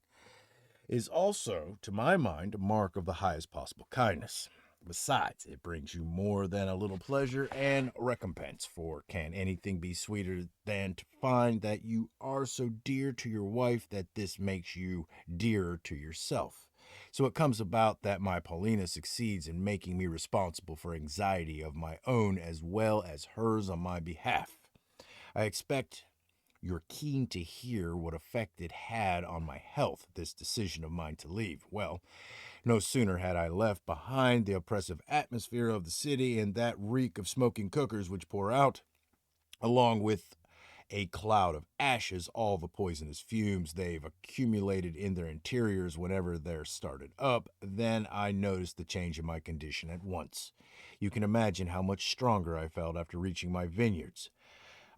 is also, to my mind, a mark of the highest possible kindness. Besides, it brings you more than a little pleasure and recompense, for can anything be sweeter than to find that you are so dear to your wife that this makes you dearer to yourself? So it comes about that my Paulina succeeds in making me responsible for anxiety of my own as well as hers on my behalf. I expect you're keen to hear what effect it had on my health, this decision of mine to leave. Well, no sooner had I left behind the oppressive atmosphere of the city and that reek of smoking cookers which pour out, along with a cloud of ashes, all the poisonous fumes they've accumulated in their interiors whenever they're started up, then I noticed the change in my condition at once. You can imagine how much stronger I felt after reaching my vineyards.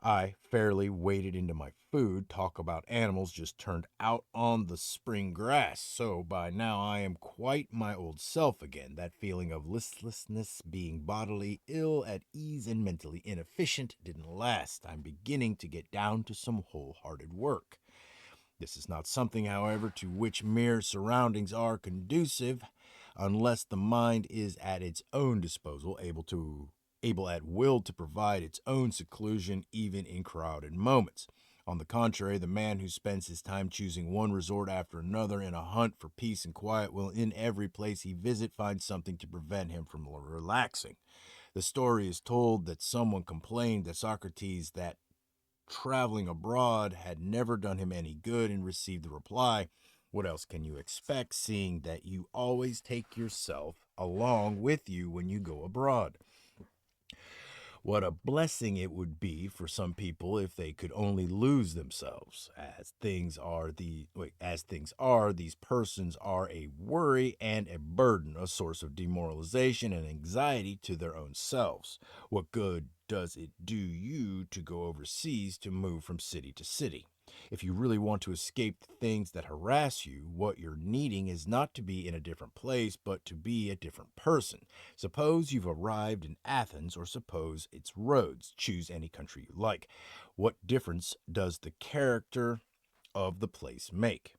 I fairly waded into my food. Talk about animals just turned out on the spring grass. So by now I am quite my old self again. That feeling of listlessness, being bodily ill at ease and mentally inefficient didn't last. I'm beginning to get down to some wholehearted work. This is not something, however, to which mere surroundings are conducive, unless the mind is at its own disposal, able at will to provide its own seclusion even in crowded moments. On the contrary, the man who spends his time choosing one resort after another in a hunt for peace and quiet will in every place he visits find something to prevent him from relaxing. The story is told that someone complained that Socrates that traveling abroad had never done him any good, and received the reply, "What else can you expect, seeing that you always take yourself along with you when you go abroad?" What a blessing it would be for some people if they could only lose themselves. As things are, these persons are a worry and a burden, a source of demoralization and anxiety to their own selves. What good does it do you to go overseas, to move from city to city? If you really want to escape the things that harass you, what you're needing is not to be in a different place, but to be a different person. Suppose you've arrived in Athens, or suppose it's Rhodes. Choose any country you like. What difference does the character of the place make?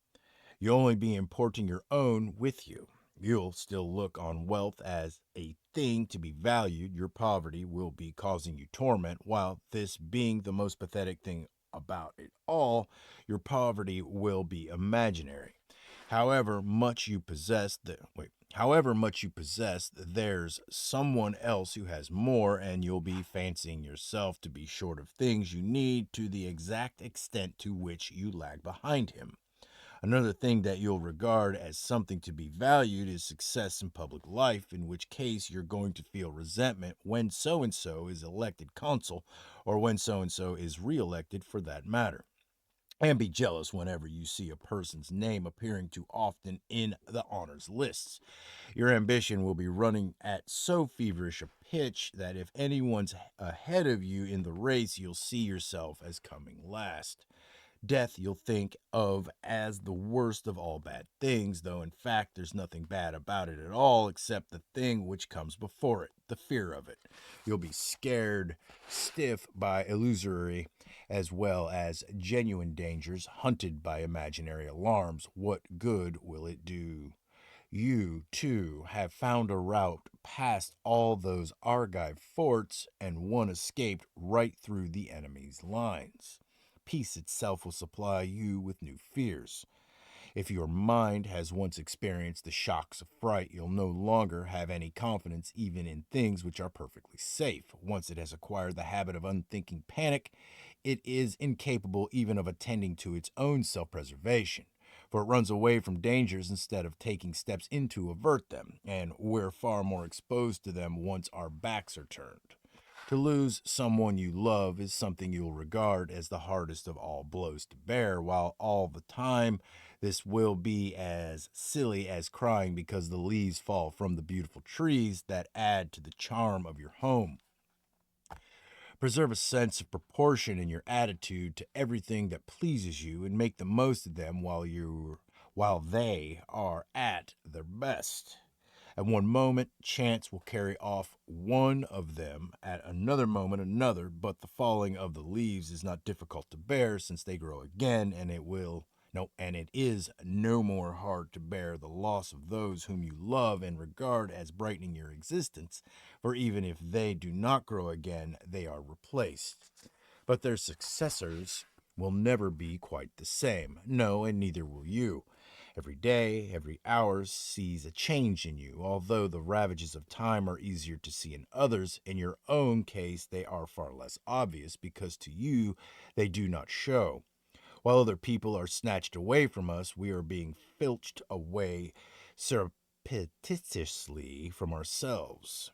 You'll only be importing your own with you. You'll still look on wealth as a thing to be valued. Your poverty will be causing you torment, while this being the most pathetic thing about it all, your poverty will be imaginary. However much you possess, there's someone else who has more, and you'll be fancying yourself to be short of things you need to the exact extent to which you lag behind him. Another thing that you'll regard as something to be valued is success in public life, in which case you're going to feel resentment when so and so is elected consul, or when so and so is re-elected for that matter, and be jealous whenever you see a person's name appearing too often in the honors lists. Your ambition will be running at so feverish a pitch that if anyone's ahead of you in the race, you'll see yourself as coming last. Death you'll think of as the worst of all bad things, though in fact there's nothing bad about it at all except the thing which comes before it, the fear of it. You'll be scared stiff by illusory as well as genuine dangers, hunted by imaginary alarms. What good will it do? You, too, have found a route past all those Argive forts, and one escaped right through the enemy's lines. Peace itself will supply you with new fears. If your mind has once experienced the shocks of fright, you'll no longer have any confidence even in things which are perfectly safe. Once it has acquired the habit of unthinking panic, it is incapable even of attending to its own self preservation, for it runs away from dangers instead of taking steps in to avert them, and we're far more exposed to them once our backs are turned. To lose someone you love is something you'll regard as the hardest of all blows to bear, while all the time this will be as silly as crying because the leaves fall from the beautiful trees that add to the charm of your home. Preserve a sense of proportion in your attitude to everything that pleases you and make the most of them while they are at their best. At one moment, chance will carry off one of them, at another moment, another, but the falling of the leaves is not difficult to bear since they grow again, and it is no more hard to bear the loss of those whom you love and regard as brightening your existence, for even if they do not grow again, they are replaced. But their successors will never be quite the same. No, and neither will you. Every day, every hour sees a change in you. Although the ravages of time are easier to see in others, in your own case they are far less obvious because to you they do not show. While other people are snatched away from us, we are being filched away surreptitiously from ourselves.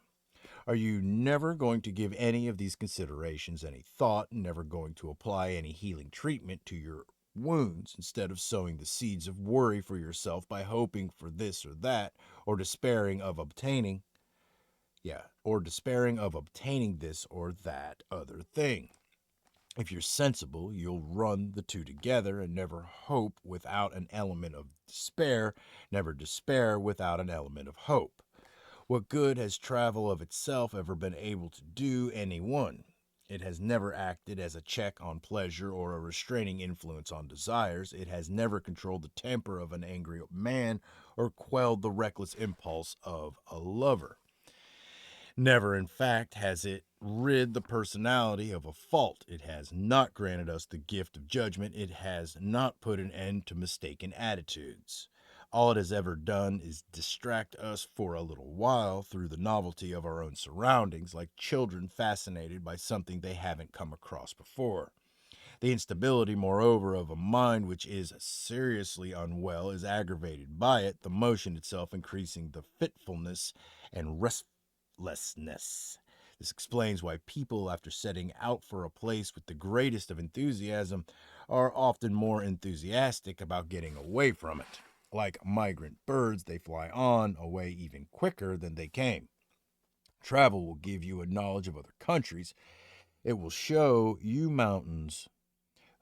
Are you never going to give any of these considerations any thought, never going to apply any healing treatment to your wounds instead of sowing the seeds of worry for yourself by hoping for this or that, or despairing of obtaining this or that other thing? If you're sensible, you'll run the two together and never hope without an element of despair, never despair without an element of hope. What good has travel of itself ever been able to do anyone? It has never acted as a check on pleasure or a restraining influence on desires. It has never controlled the temper of an angry man or quelled the reckless impulse of a lover. Never, in fact, has it rid the personality of a fault. It has not granted us the gift of judgment. It has not put an end to mistaken attitudes. All it has ever done is distract us for a little while through the novelty of our own surroundings, like children fascinated by something they haven't come across before. The instability, moreover, of a mind which is seriously unwell is aggravated by it, the motion itself increasing the fitfulness and restlessness. This explains why people, after setting out for a place with the greatest of enthusiasm, are often more enthusiastic about getting away from it. Like migrant birds, they fly on, away even quicker than they came. Travel will give you a knowledge of other countries. It will show you mountains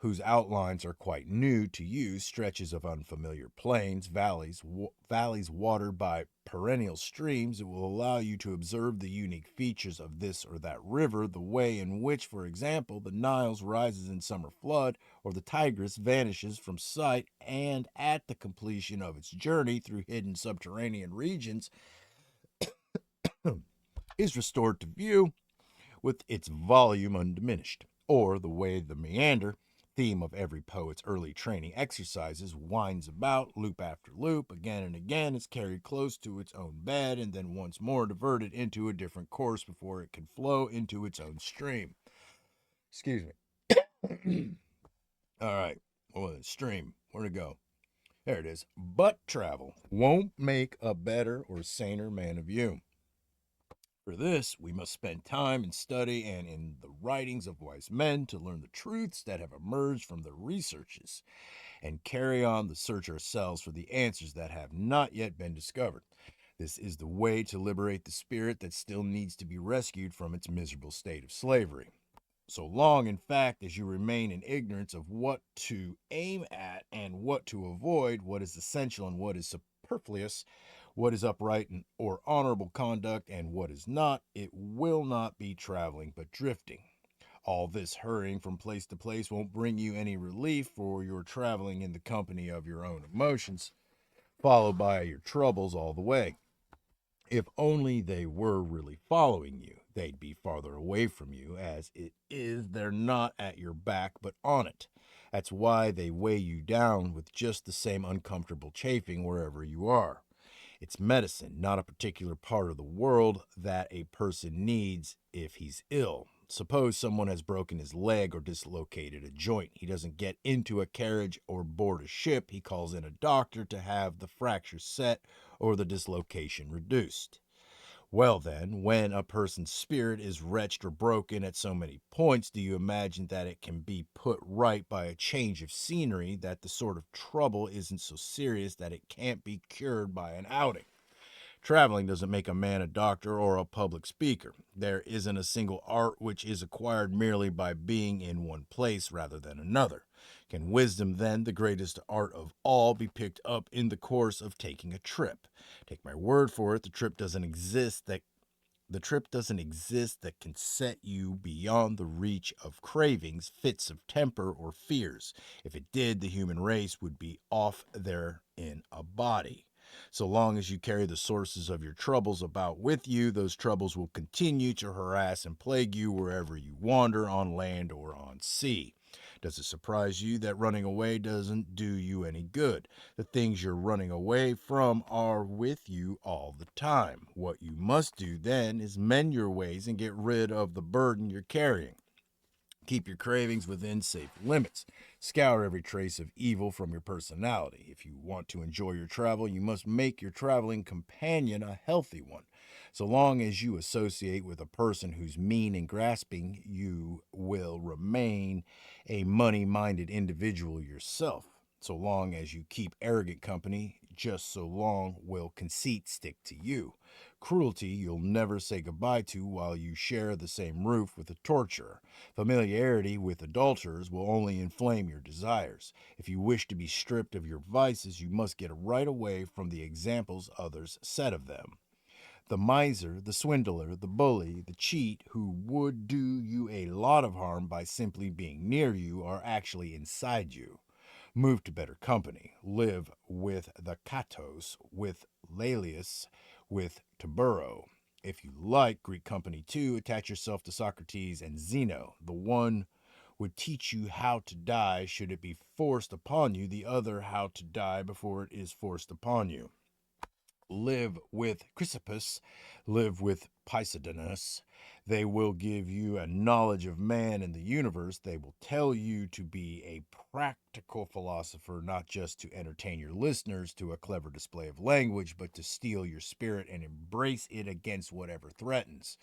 whose outlines are quite new to you, stretches of unfamiliar plains, valleys watered by perennial streams. It will allow you to observe the unique features of this or that river, the way in which, for example, the Nile rises in summer flood, or the Tigris vanishes from sight, and at the completion of its journey through hidden subterranean regions, is restored to view with its volume undiminished, or the way the meander, theme of every poet's early training exercises, winds about, loop after loop, again and again, is carried close to its own bed, and then once more diverted into a different course before it can flow into its own stream. Excuse me. All right. Well, stream. Where to go? There it is. But travel won't make a better or saner man of you. For this, we must spend time in study and in the writings of wise men to learn the truths that have emerged from their researches, and carry on the search ourselves for the answers that have not yet been discovered. This is the way to liberate the spirit that still needs to be rescued from its miserable state of slavery. So long, in fact, as you remain in ignorance of what to aim at and what to avoid, what is essential and what is superfluous, what is upright or honorable conduct and what is not, it will not be traveling but drifting. All this hurrying from place to place won't bring you any relief, for you're traveling in the company of your own emotions, followed by your troubles all the way. If only they were really following you, they'd be farther away from you. As it is, they're not at your back, but on it. That's why they weigh you down with just the same uncomfortable chafing wherever you are. It's medicine, not a particular part of the world that a person needs if he's ill. Suppose someone has broken his leg or dislocated a joint. He doesn't get into a carriage or board a ship. He calls in a doctor to have the fracture set or the dislocation reduced. Well, then, when a person's spirit is wretched or broken at so many points, do you imagine that it can be put right by a change of scenery, that the sort of trouble isn't so serious that it can't be cured by an outing? Traveling doesn't make a man a doctor or a public speaker. There isn't a single art which is acquired merely by being in one place rather than another. Can wisdom, then, the greatest art of all, be picked up in the course of taking a trip? Take my word for it, the trip doesn't exist that can set you beyond the reach of cravings, fits of temper, or fears. If it did, the human race would be off there in a body. So long as you carry the sources of your troubles about with you, those troubles will continue to harass and plague you wherever you wander, on land or on sea. Does it surprise you that running away doesn't do you any good? The things you're running away from are with you all the time. What you must do then is mend your ways and get rid of the burden you're carrying. Keep your cravings within safe limits. Scour every trace of evil from your personality. If you want to enjoy your travel, you must make your traveling companion a healthy one. So long as you associate with a person who's mean and grasping, you will remain a money minded individual yourself. So long as you keep arrogant company, just so long will conceit stick to you. Cruelty you'll never say goodbye to while you share the same roof with a torturer. Familiarity with adulterers will only inflame your desires. If you wish to be stripped of your vices, you must get right away from the examples others set of them. The miser, the swindler, the bully, the cheat, who would do you a lot of harm by simply being near you, are actually inside you. Move to better company. Live with the Catos, with Laelius, with Tiburo. If you like Greek company too, attach yourself to Socrates and Zeno. The one would teach you how to die should it be forced upon you, the other how to die before it is forced upon you. Live with Chrysippus, live with Poseidonus. They will give you a knowledge of man and the universe. They will tell you to be a practical philosopher, not just to entertain your listeners to a clever display of language, but to steel your spirit and embrace it against whatever threatens.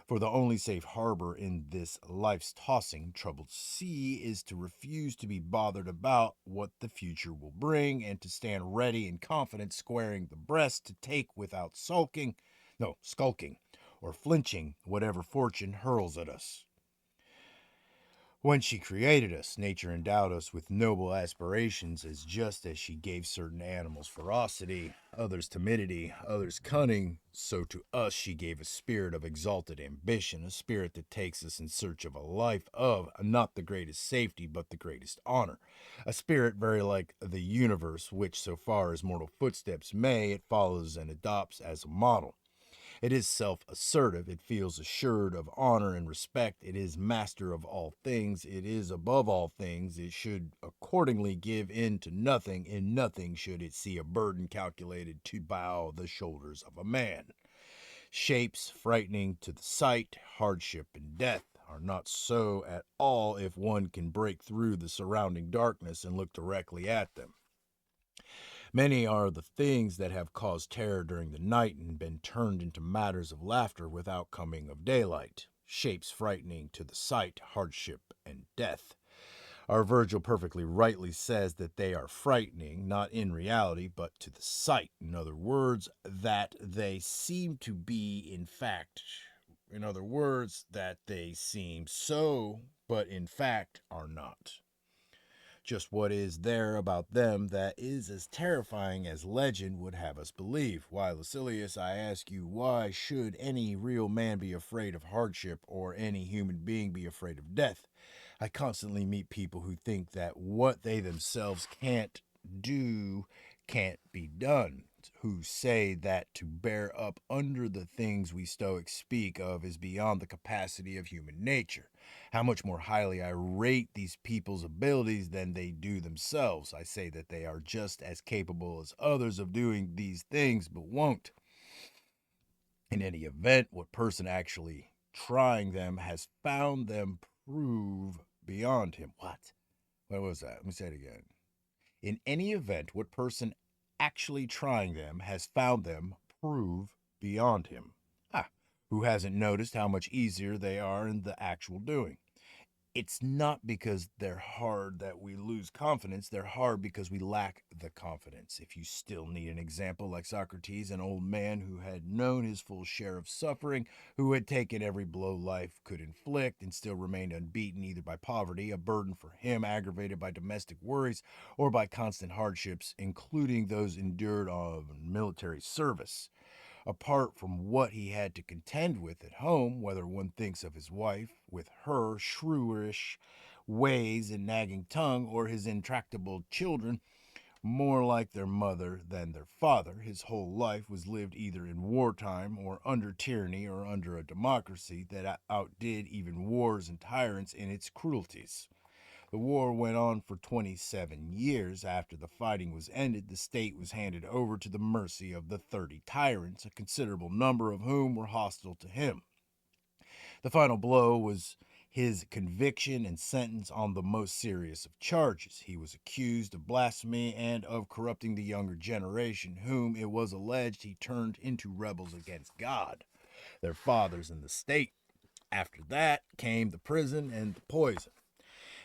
For the only safe harbor in this life's tossing, troubled sea is to refuse to be bothered about what the future will bring, and to stand ready and confident, squaring the breast to take without skulking, or flinching whatever fortune hurls at us. When she created us, nature endowed us with noble aspirations, as just as she gave certain animals ferocity, others timidity, others cunning, so to us she gave a spirit of exalted ambition, a spirit that takes us in search of a life of not the greatest safety, but the greatest honor, a spirit very like the universe, which, so far as mortal footsteps may, it follows and adopts as a model. It is self assertive. It feels assured of honor and respect. It is master of all things. It is above all things. It should accordingly give in to nothing. In nothing should it see a burden calculated to bow the shoulders of a man. Shapes frightening to the sight, hardship and death, are not so at all if one can break through the surrounding darkness and look directly at them. Many are the things that have caused terror during the night and been turned into matters of laughter without coming of daylight. Shapes frightening to the sight, hardship, and death. Our Virgil perfectly rightly says that they are frightening, not in reality, but to the sight. In other words, that they seem to be in fact. In other words, that they seem so, but in fact are not. Just what is there about them that is as terrifying as legend would have us believe? Why, Lucilius, I ask you, why should any real man be afraid of hardship, or any human being be afraid of death? I constantly meet people who think that what they themselves can't do can't be done. who say that to bear up under the things we Stoics speak of is beyond the capacity of human nature. How much more highly I rate these people's abilities than they do themselves. I say that they are just as capable as others of doing these things, but won't. In any event, what person actually trying them has found them prove beyond him. What was that? Let me say it again. In any event, what person actually trying them has found them prove beyond him. Who hasn't noticed how much easier they are in the actual doing? It's not because they're hard that we lose confidence. They're hard because we lack the confidence. If you still need an example like Socrates, an old man who had known his full share of suffering, who had taken every blow life could inflict and still remained unbeaten either by poverty, a burden for him aggravated by domestic worries, or by constant hardships, including those endured on military service. Apart from what he had to contend with at home, whether one thinks of his wife with her shrewish ways and nagging tongue, or his intractable children, more like their mother than their father, his whole life was lived either in wartime or under tyranny or under a democracy that outdid even wars and tyrants in its cruelties. The war went on for 27 years. After the fighting was ended, the state was handed over to the mercy of the 30 tyrants, a considerable number of whom were hostile to him. The final blow was his conviction and sentence on the most serious of charges. He was accused of blasphemy and of corrupting the younger generation, whom it was alleged he turned into rebels against God, their fathers, and the state. After that came the prison and the poison.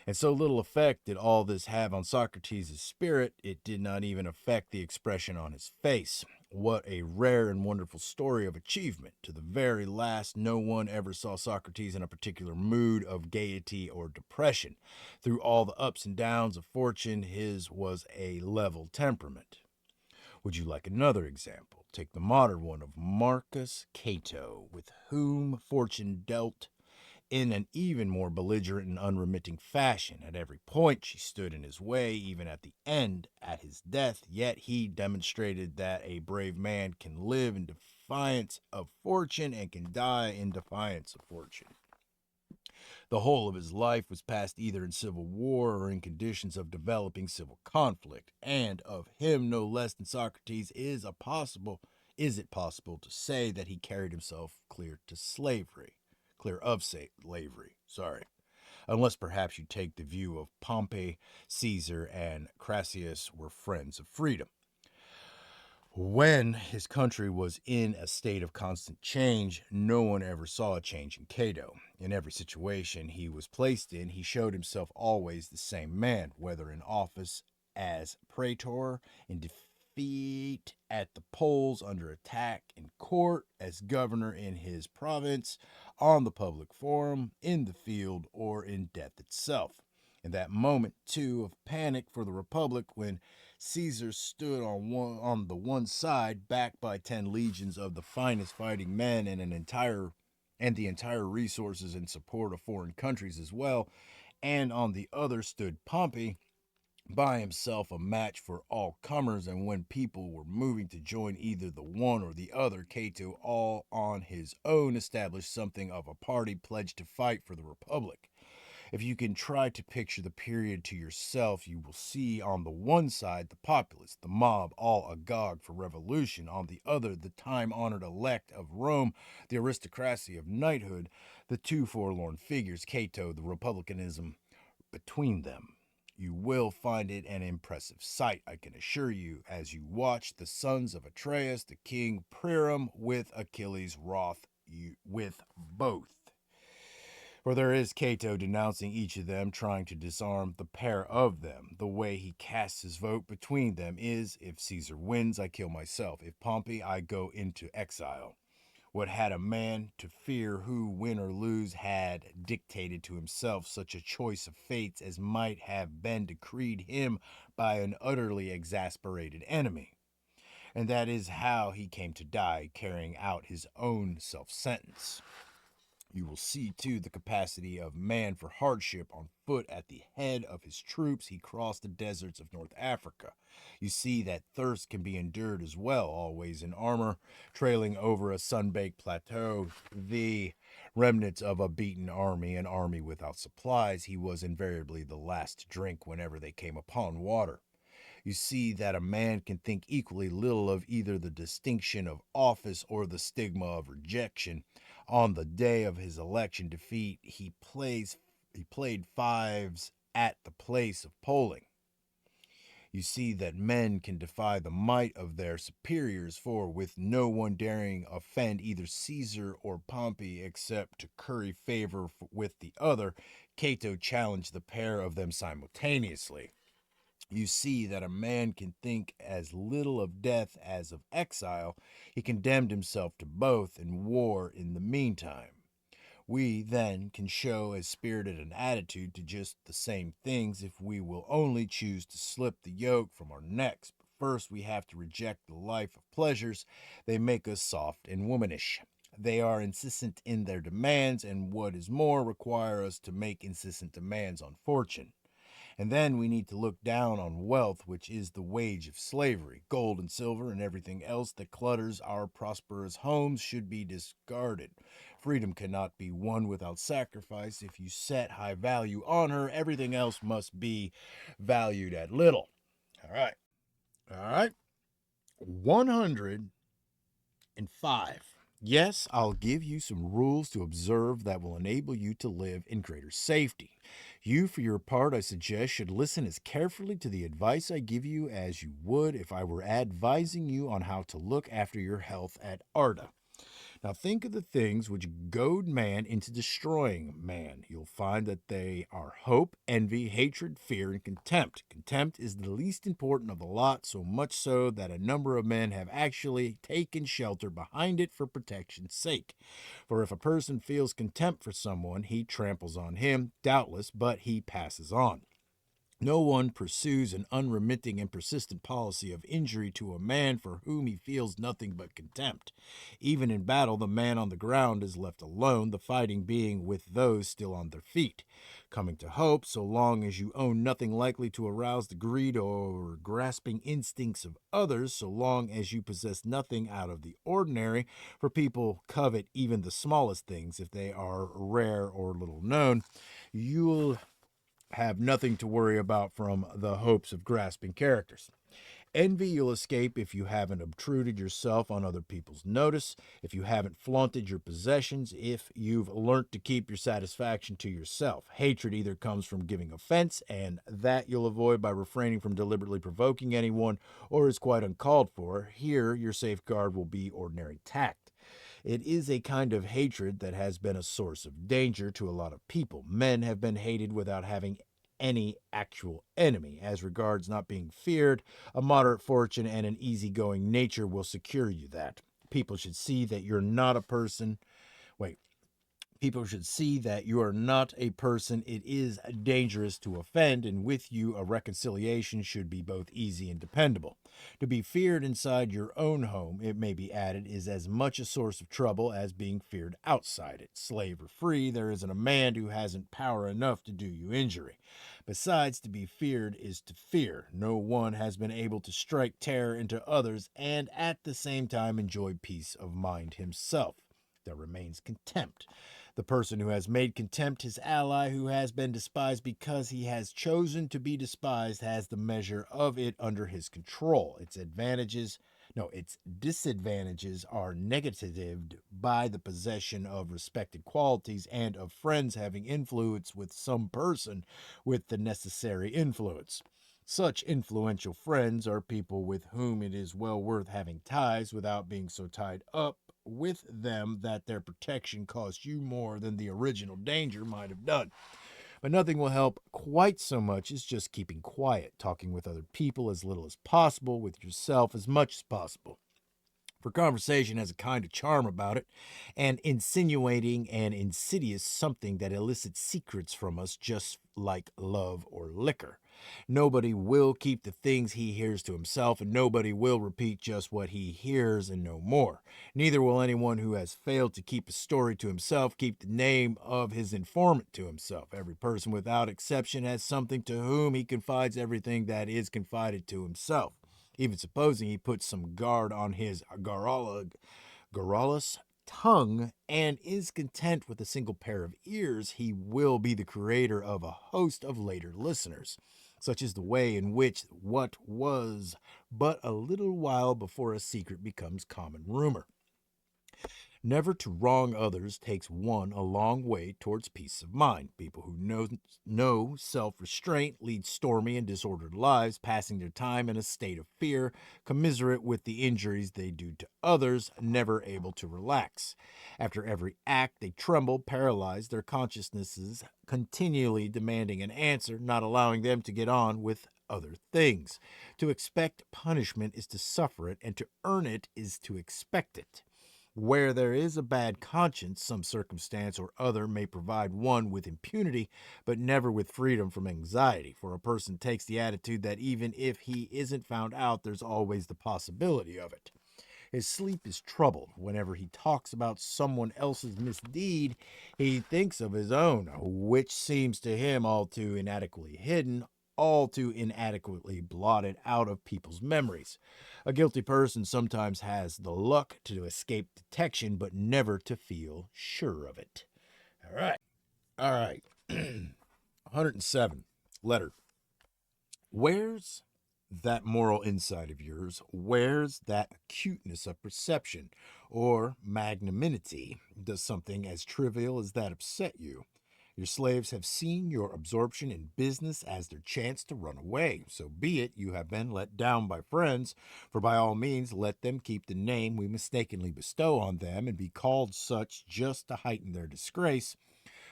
And so little effect did all this have on Socrates' spirit, it did not even affect the expression on his face. What a rare and wonderful story of achievement. To the very last, no one ever saw Socrates in a particular mood of gaiety or depression. Through all the ups and downs of fortune, his was a level temperament. Would you like another example? Take the modern one of Marcus Cato, with whom fortune dealt in an even more belligerent and unremitting fashion. At every point, she stood in his way, even at the end, at his death. Yet he demonstrated that a brave man can live in defiance of fortune and can die in defiance of fortune. The whole of his life was passed either in civil war or in conditions of developing civil conflict, and of him no less than Socrates is it possible to say that he carried himself clear of slavery, unless perhaps you take the view of Pompey, Caesar, and Crassus were friends of freedom. When his country was in a state of constant change, no one ever saw a change in Cato. In every situation he was placed in, he showed himself always the same man, whether in office as praetor, in defeat at the polls, under attack in court, as governor in his province, on the public forum, in the field, or in death itself. In that moment, too, of panic for the Republic, when Caesar stood on the one side, backed by 10 legions of the finest fighting men and the entire resources and support of foreign countries as well, and on the other stood Pompey, by himself a match for all comers, and when people were moving to join either the one or the other, Cato, all on his own, established something of a party pledged to fight for the Republic. If you can try to picture the period to yourself, you will see on the one side the populace, the mob, all agog for revolution. On the other, the time-honored elect of Rome, the aristocracy of knighthood, the two forlorn figures, Cato, the republicanism between them. You will find it an impressive sight, I can assure you, as you watch the sons of Atreus, the king Priam, with Achilles wroth with both. For there is Cato denouncing each of them, trying to disarm the pair of them. The way he casts his vote between them is, if Caesar wins, I kill myself. If Pompey, I go into exile. What had a man to fear who, win or lose, had dictated to himself such a choice of fates as might have been decreed him by an utterly exasperated enemy? And that is how he came to die, carrying out his own self-sentence. You will see, too, the capacity of man for hardship on foot at the head of his troops. He crossed the deserts of North Africa. You see that thirst can be endured as well, always in armor, trailing over a sun-baked plateau, the remnants of a beaten army, an army without supplies. He was invariably the last to drink whenever they came upon water. You see that a man can think equally little of either the distinction of office or the stigma of rejection. On the day of his election defeat, he played fives at the place of polling. You see that men can defy the might of their superiors, for with no one daring offend either Caesar or Pompey except to curry favor with the other, Cato challenged the pair of them simultaneously. You see that a man can think as little of death as of exile. He condemned himself to both and war in the meantime. We then can show as spirited an attitude to just the same things if we will only choose to slip the yoke from our necks. But first, we have to reject the life of pleasures. They make us soft and womanish. They are insistent in their demands, and what is more, require us to make insistent demands on fortune. And then we need to look down on wealth, which is the wage of slavery. Gold and silver and everything else that clutters our prosperous homes should be discarded. Freedom cannot be won without sacrifice. If you set high value on her, everything else must be valued at little. All right. All right. 105. Yes, I'll give you some rules to observe that will enable you to live in greater safety. You, for your part, I suggest, should listen as carefully to the advice I give you as you would if I were advising you on how to look after your health at Arda. Now think of the things which goad man into destroying man. You'll find that they are hope, envy, hatred, fear, and contempt. Contempt is the least important of the lot, so much so that a number of men have actually taken shelter behind it for protection's sake. For if a person feels contempt for someone, he tramples on him, doubtless, but he passes on. No one pursues an unremitting and persistent policy of injury to a man for whom he feels nothing but contempt. Even in battle, the man on the ground is left alone, the fighting being with those still on their feet. Coming to hope, so long as you own nothing likely to arouse the greed or grasping instincts of others, so long as you possess nothing out of the ordinary, for people covet even the smallest things if they are rare or little known, you'll have nothing to worry about from the hopes of grasping characters. Envy you'll escape if you haven't obtruded yourself on other people's notice, if you haven't flaunted your possessions, if you've learnt to keep your satisfaction to yourself. Hatred either comes from giving offense, and that you'll avoid by refraining from deliberately provoking anyone, or is quite uncalled for. Here, your safeguard will be ordinary tact. It is a kind of hatred that has been a source of danger to a lot of people. Men have been hated without having any actual enemy. As regards not being feared, a moderate fortune and an easygoing nature will secure you that. People should see that you're not a person. Wait, People should see that you are not a person it is dangerous to offend, and with you a reconciliation should be both easy and dependable. To be feared inside your own home, it may be added, is as much a source of trouble as being feared outside it. Slave or free, there isn't a man who hasn't power enough to do you injury. Besides, to be feared is to fear. No one has been able to strike terror into others and at the same time enjoy peace of mind himself. There remains contempt. The person who has made contempt his ally, who has been despised because he has chosen to be despised, has the measure of it under his control. Its disadvantages are negatived by the possession of respected qualities and of friends having influence with some person with the necessary influence. Such influential friends are people with whom it is well worth having ties without being so tied up with them that their protection costs you more than the original danger might have done. But nothing will help quite so much as just keeping quiet, talking with other people as little as possible, with yourself as much as possible. For conversation has a kind of charm about it, an insinuating and insidious something that elicits secrets from us just like love or liquor. Nobody will keep the things he hears to himself, and nobody will repeat just what he hears and no more. Neither will anyone who has failed to keep a story to himself keep the name of his informant to himself. Every person without exception has something to whom he confides everything that is confided to himself. Even supposing he puts some guard on his garrulous tongue and is content with a single pair of ears, he will be the creator of a host of later listeners. Such is the way in which what was but a little while before a secret becomes common rumor. Never to wrong others takes one a long way towards peace of mind. People who know self restraint lead stormy and disordered lives, passing their time in a state of fear, commiserate with the injuries they do to others, never able to relax. After every act, they tremble, paralyzed, their consciousnesses continually demanding an answer, not allowing them to get on with other things. To expect punishment is to suffer it, and to earn it is to expect it. Where there is a bad conscience, some circumstance or other may provide one with impunity, but never with freedom from anxiety. For a person takes the attitude that even if he isn't found out, there's always the possibility of it. His sleep is troubled. Whenever he talks about someone else's misdeed, he thinks of his own, which seems to him all too inadequately hidden, all too inadequately blotted out of people's memories. A guilty person sometimes has the luck to escape detection, but never to feel sure of it. All right. All right. 107. Letter. Where's that moral insight of yours? Where's that acuteness of perception or magnanimity? Does something as trivial as that upset you? Your slaves have seen your absorption in business as their chance to run away. So be it you have been let down by friends, for by all means let them keep the name we mistakenly bestow on them and be called such just to heighten their disgrace.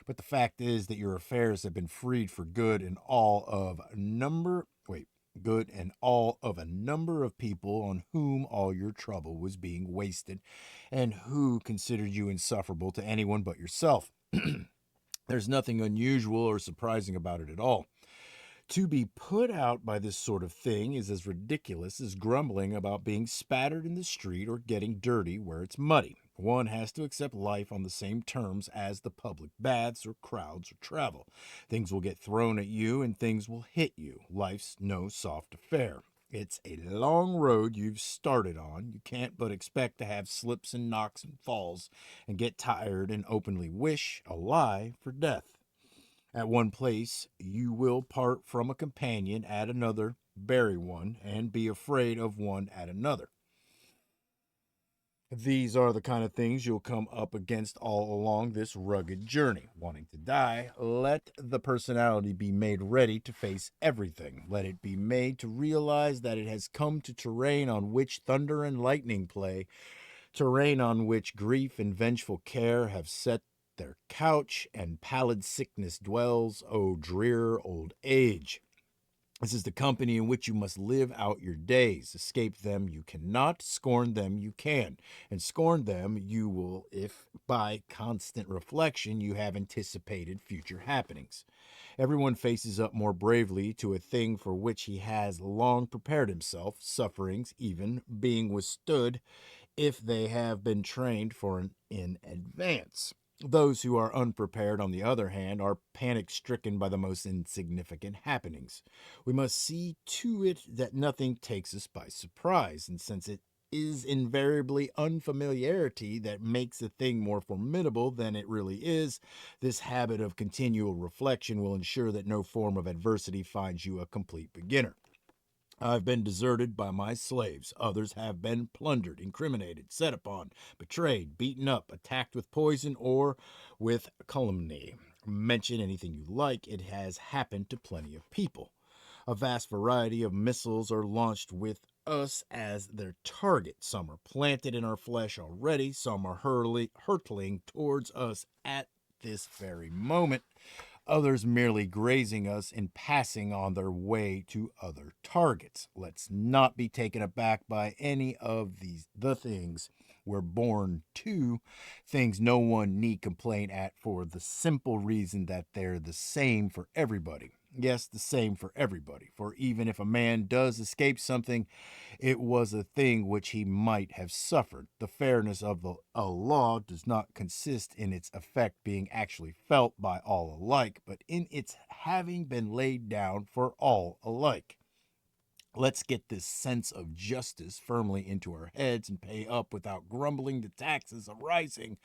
But the fact is that your affairs have been freed for good and all of a number good and all of a number of people on whom all your trouble was being wasted and who considered you insufferable to anyone but yourself. There's nothing unusual or surprising about it at all. To be put out by this sort of thing is as ridiculous as grumbling about being spattered in the street or getting dirty where it's muddy. One has to accept life on the same terms as the public baths or crowds or travel. Things will get thrown at you and things will hit you. Life's no soft affair. It's a long road you've started on. You can't but expect to have slips and knocks and falls and get tired and openly wish a lie for death. At one place, you will part from a companion, at another, bury one, and be afraid of one at another. These are the kind of things you'll come up against all along this rugged journey. Wanting to die, let the personality be made ready to face everything. Let it be made to realize that it has come to terrain on which thunder and lightning play, terrain on which grief and vengeful care have set their couch, and pallid sickness dwells, O drear old age. This is the company in which you must live out your days. Escape them you cannot, scorn them you can, and scorn them you will if by constant reflection you have anticipated future happenings. Everyone faces up more bravely to a thing for which he has long prepared himself, sufferings even being withstood if they have been trained for in advance. Those who are unprepared, on the other hand, are panic stricken by the most insignificant happenings. We must see to it that nothing takes us by surprise, and since it is invariably unfamiliarity that makes a thing more formidable than it really is, this habit of continual reflection will ensure that no form of adversity finds you a complete beginner. I've been deserted by my slaves. Others have been plundered, incriminated, set upon, betrayed, beaten up, attacked with poison or with calumny. Mention anything you like, it has happened to plenty of people. A vast variety of missiles are launched with us as their target. Some are planted in our flesh already, some are hurtling towards us at this very moment, others merely grazing us in passing on their way to other targets. Let's not be taken aback by any of the things we're born to, things no one need complain at for the simple reason that they're the same for everybody. Yes, the same for everybody. For even if a man does escape something, it was a thing which he might have suffered. The fairness of a law does not consist in its effect being actually felt by all alike, but in its having been laid down for all alike. Let's get this sense of justice firmly into our heads and pay up without grumbling the taxes arising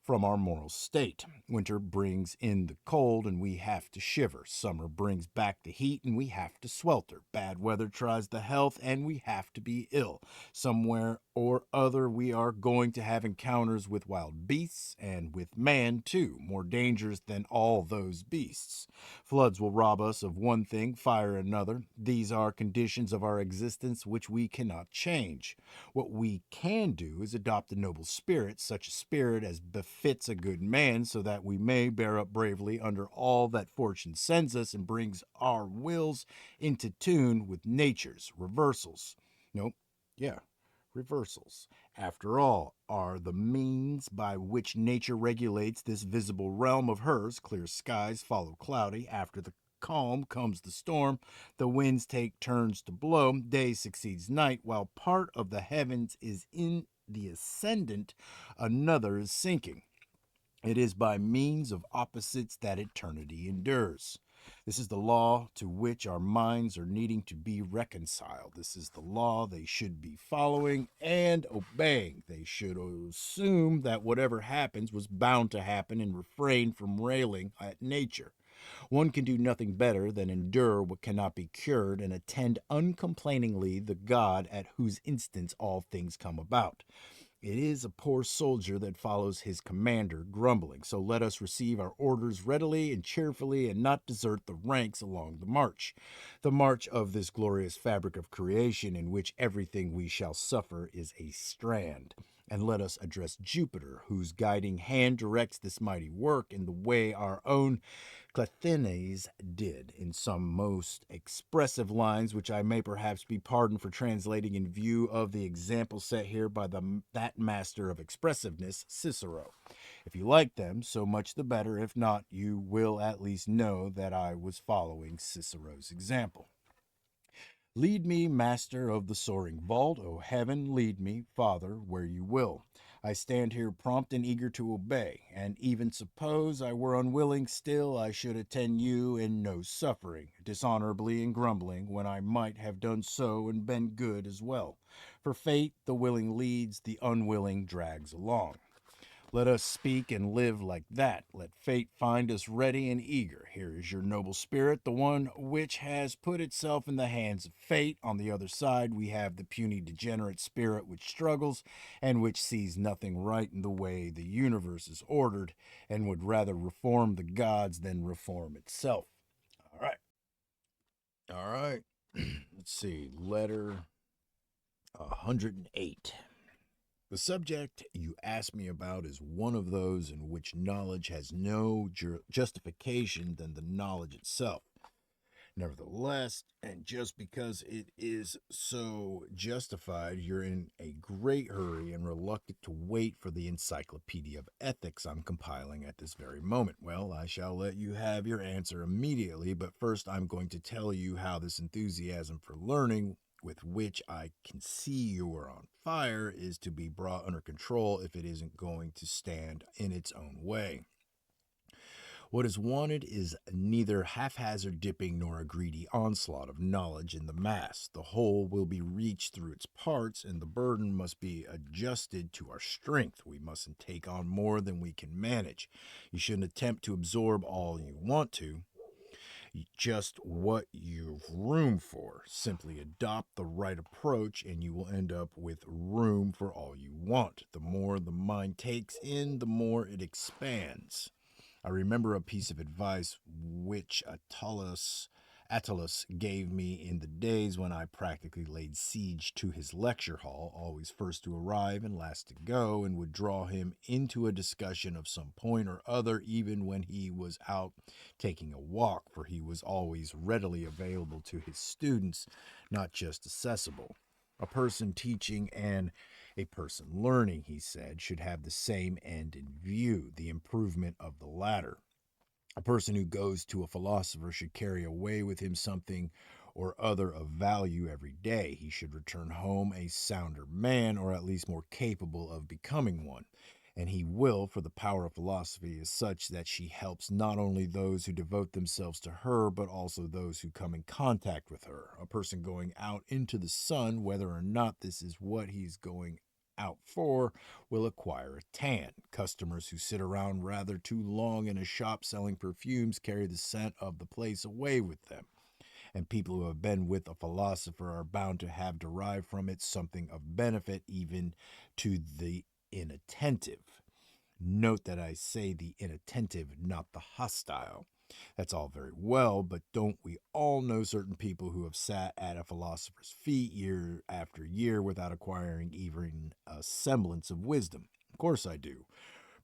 from our moral state. Winter brings in the cold and we have to shiver. Summer brings back the heat and we have to swelter. Bad weather tries the health and we have to be ill. Somewhere or other we are going to have encounters with wild beasts and with man too, more dangerous than all those beasts. Floods will rob us of one thing, fire another. These are conditions of our existence which we cannot change. What we can do is adopt a noble spirit, such a spirit as befits a good man, so that we may bear up bravely under all that fortune sends us and brings our wills into tune with nature's reversals. Nope, yeah, reversals. After all, are the means by which nature regulates this visible realm of hers. Clear skies follow cloudy. After the calm comes the storm. The winds take turns to blow. Day succeeds night. While part of the heavens is in the ascendant, another is sinking. It is by means of opposites that eternity endures. This is the law to which our minds are needing to be reconciled. This is the law they should be following and obeying. They should assume that whatever happens was bound to happen and refrain from railing at nature. One can do nothing better than endure what cannot be cured and attend uncomplainingly the God at whose instance all things come about. It is a poor soldier that follows his commander, grumbling. So let us receive our orders readily and cheerfully and not desert the ranks along the march of this glorious fabric of creation in which everything we shall suffer is a strand. And let us address Jupiter, whose guiding hand directs this mighty work in the way our own Cleisthenes did, in some most expressive lines, which I may perhaps be pardoned for translating in view of the example set here by that master of expressiveness, Cicero. If you like them, so much the better. If not, you will at least know that I was following Cicero's example. Lead me, master of the soaring vault, O heaven, lead me, Father, where you will. I stand here prompt and eager to obey, and even suppose I were unwilling, still I should attend you in no suffering, dishonorably and grumbling, when I might have done so and been good as well. For fate, the willing leads, the unwilling drags along. Let us speak and live like that. Let fate find us ready and eager. Here is your noble spirit, the one which has put itself in the hands of fate. On the other side, we have the puny, degenerate spirit which struggles and which sees nothing right in the way the universe is ordered and would rather reform the gods than reform itself. All right. All right. Let's see. Letter 108. The subject you ask me about is one of those in which knowledge has no justification than the knowledge itself. Nevertheless, and just because it is so justified, you're in a great hurry and reluctant to wait for the encyclopedia of ethics I'm compiling at this very moment. Well, I shall let you have your answer immediately, but first I'm going to tell you how this enthusiasm for learning with which I can see you are on fire is to be brought under control if it isn't going to stand in its own way. What is wanted is neither haphazard dipping nor a greedy onslaught of knowledge in the mass. The whole will be reached through its parts, and the burden must be adjusted to our strength. We mustn't take on more than we can manage. You shouldn't attempt to absorb all you want to, just what you've room for. Simply adopt the right approach and you will end up with room for all you want. The more the mind takes in, the more it expands. I remember a piece of advice which Attalus gave me in the days when I practically laid siege to his lecture hall, always first to arrive and last to go, and would draw him into a discussion of some point or other, even when he was out taking a walk, for he was always readily available to his students, not just accessible. A person teaching and a person learning, he said, should have the same end in view, the improvement of the latter. A person who goes to a philosopher should carry away with him something or other of value every day. He should return home a sounder man, or at least more capable of becoming one. And he will, for the power of philosophy is such that she helps not only those who devote themselves to her, but also those who come in contact with her. A person going out into the sun, whether or not this is what he's going out for, will acquire a tan. Customers who sit around rather too long in a shop selling perfumes carry the scent of the place away with them. And people who have been with a philosopher are bound to have derived from it something of benefit, even to the inattentive. Note that I say the inattentive, not the hostile. That's all very well, but don't we all know certain people who have sat at a philosopher's feet year after year without acquiring even a semblance of wisdom? Of course I do.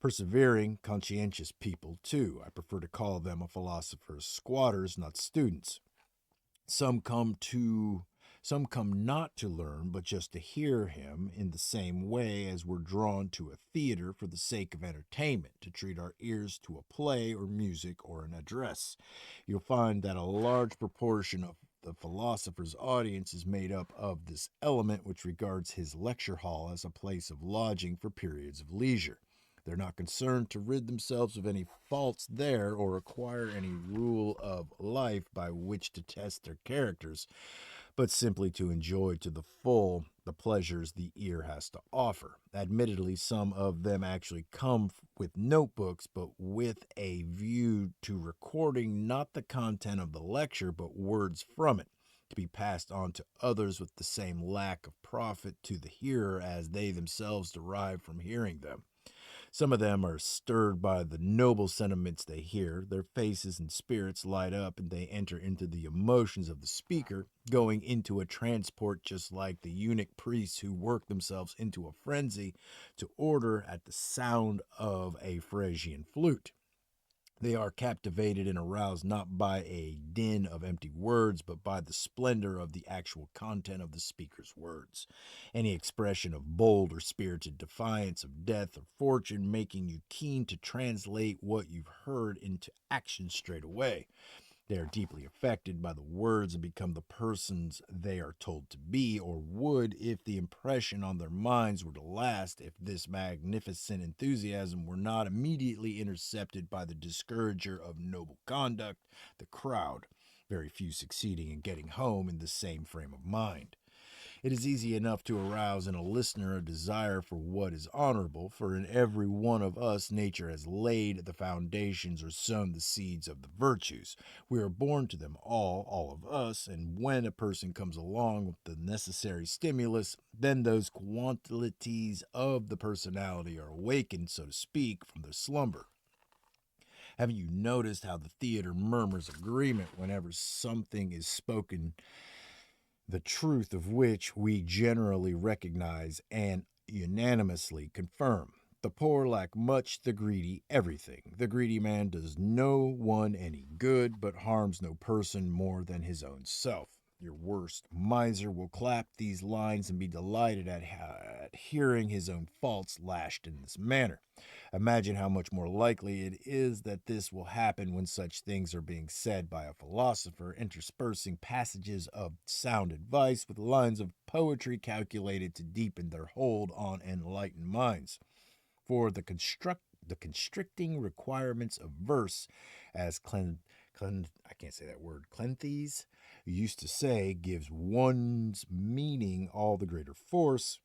Persevering, conscientious people, too. I prefer to call them a philosopher's squatters, not students. Some come to some come not to learn, but just to hear him, in the same way as we're drawn to a theater for the sake of entertainment, to treat our ears to a play or music or an address. You'll find that a large proportion of the philosopher's audience is made up of this element, which regards his lecture hall as a place of lodging for periods of leisure. They're not concerned to rid themselves of any faults there or acquire any rule of life by which to test their characters, but simply to enjoy to the full the pleasures the ear has to offer. Admittedly, some of them actually come with notebooks, but with a view to recording not the content of the lecture, but words from it, to be passed on to others with the same lack of profit to the hearer as they themselves derive from hearing them. Some of them are stirred by the noble sentiments they hear. Their faces and spirits light up, and they enter into the emotions of the speaker, going into a transport just like the eunuch priests who work themselves into a frenzy to order at the sound of a Phrygian flute. They are captivated and aroused not by a din of empty words, but by the splendor of the actual content of the speaker's words. Any expression of bold or spirited defiance of death or fortune, making you keen to translate what you've heard into action straight away. They are deeply affected by the words and become the persons they are told to be, or would if the impression on their minds were to last, if this magnificent enthusiasm were not immediately intercepted by the discourager of noble conduct, the crowd, very few succeeding in getting home in the same frame of mind. It is easy enough to arouse in a listener a desire for what is honorable, for in every one of us nature has laid the foundations or sown the seeds of the virtues. We are born to them all of us, and when a person comes along with the necessary stimulus, then those qualities of the personality are awakened, so to speak, from their slumber. Haven't you noticed how the theater murmurs agreement whenever something is spoken, the truth of which we generally recognize and unanimously confirm? The poor lack much, the greedy everything. The greedy man does no one any good, but harms no person more than his own self. Your worst miser will clap these lines and be delighted at hearing his own faults lashed in this manner. Imagine how much more likely it is that this will happen when such things are being said by a philosopher, interspersing passages of sound advice with lines of poetry calculated to deepen their hold on enlightened minds. For the constricting requirements of verse, as I can't say that word, Cleanthes used to say, gives one's meaning all the greater force,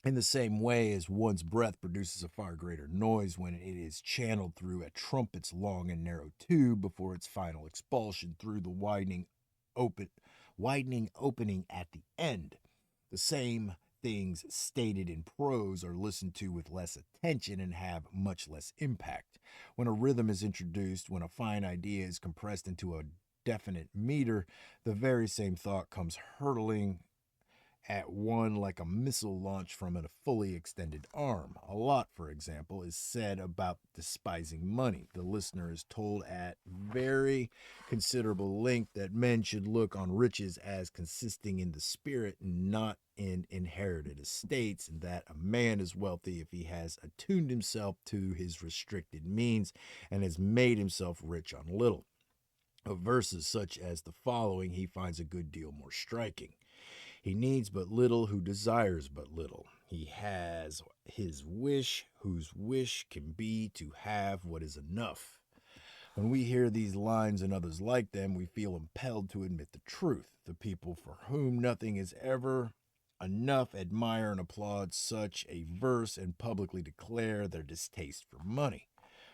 in the same way as one's breath produces a far greater noise when it is channeled through a trumpet's long and narrow tube before its final expulsion through the open, widening opening at the end. The same things stated in prose are listened to with less attention and have much less impact. When a rhythm is introduced, when a fine idea is compressed into a definite meter, the very same thought comes hurtling at one like a missile launched from a fully extended arm. A lot, for example, is said about despising money. The listener is told at very considerable length that men should look on riches as consisting in the spirit and not in inherited estates, and that a man is wealthy if he has attuned himself to his restricted means and has made himself rich on little. Of verses such as the following he finds a good deal more striking. He needs but little who desires but little. He has his wish whose wish can be to have what is enough. When we hear these lines and others like them, we feel impelled to admit the truth. The people for whom nothing is ever enough admire and applaud such a verse and publicly declare their distaste for money.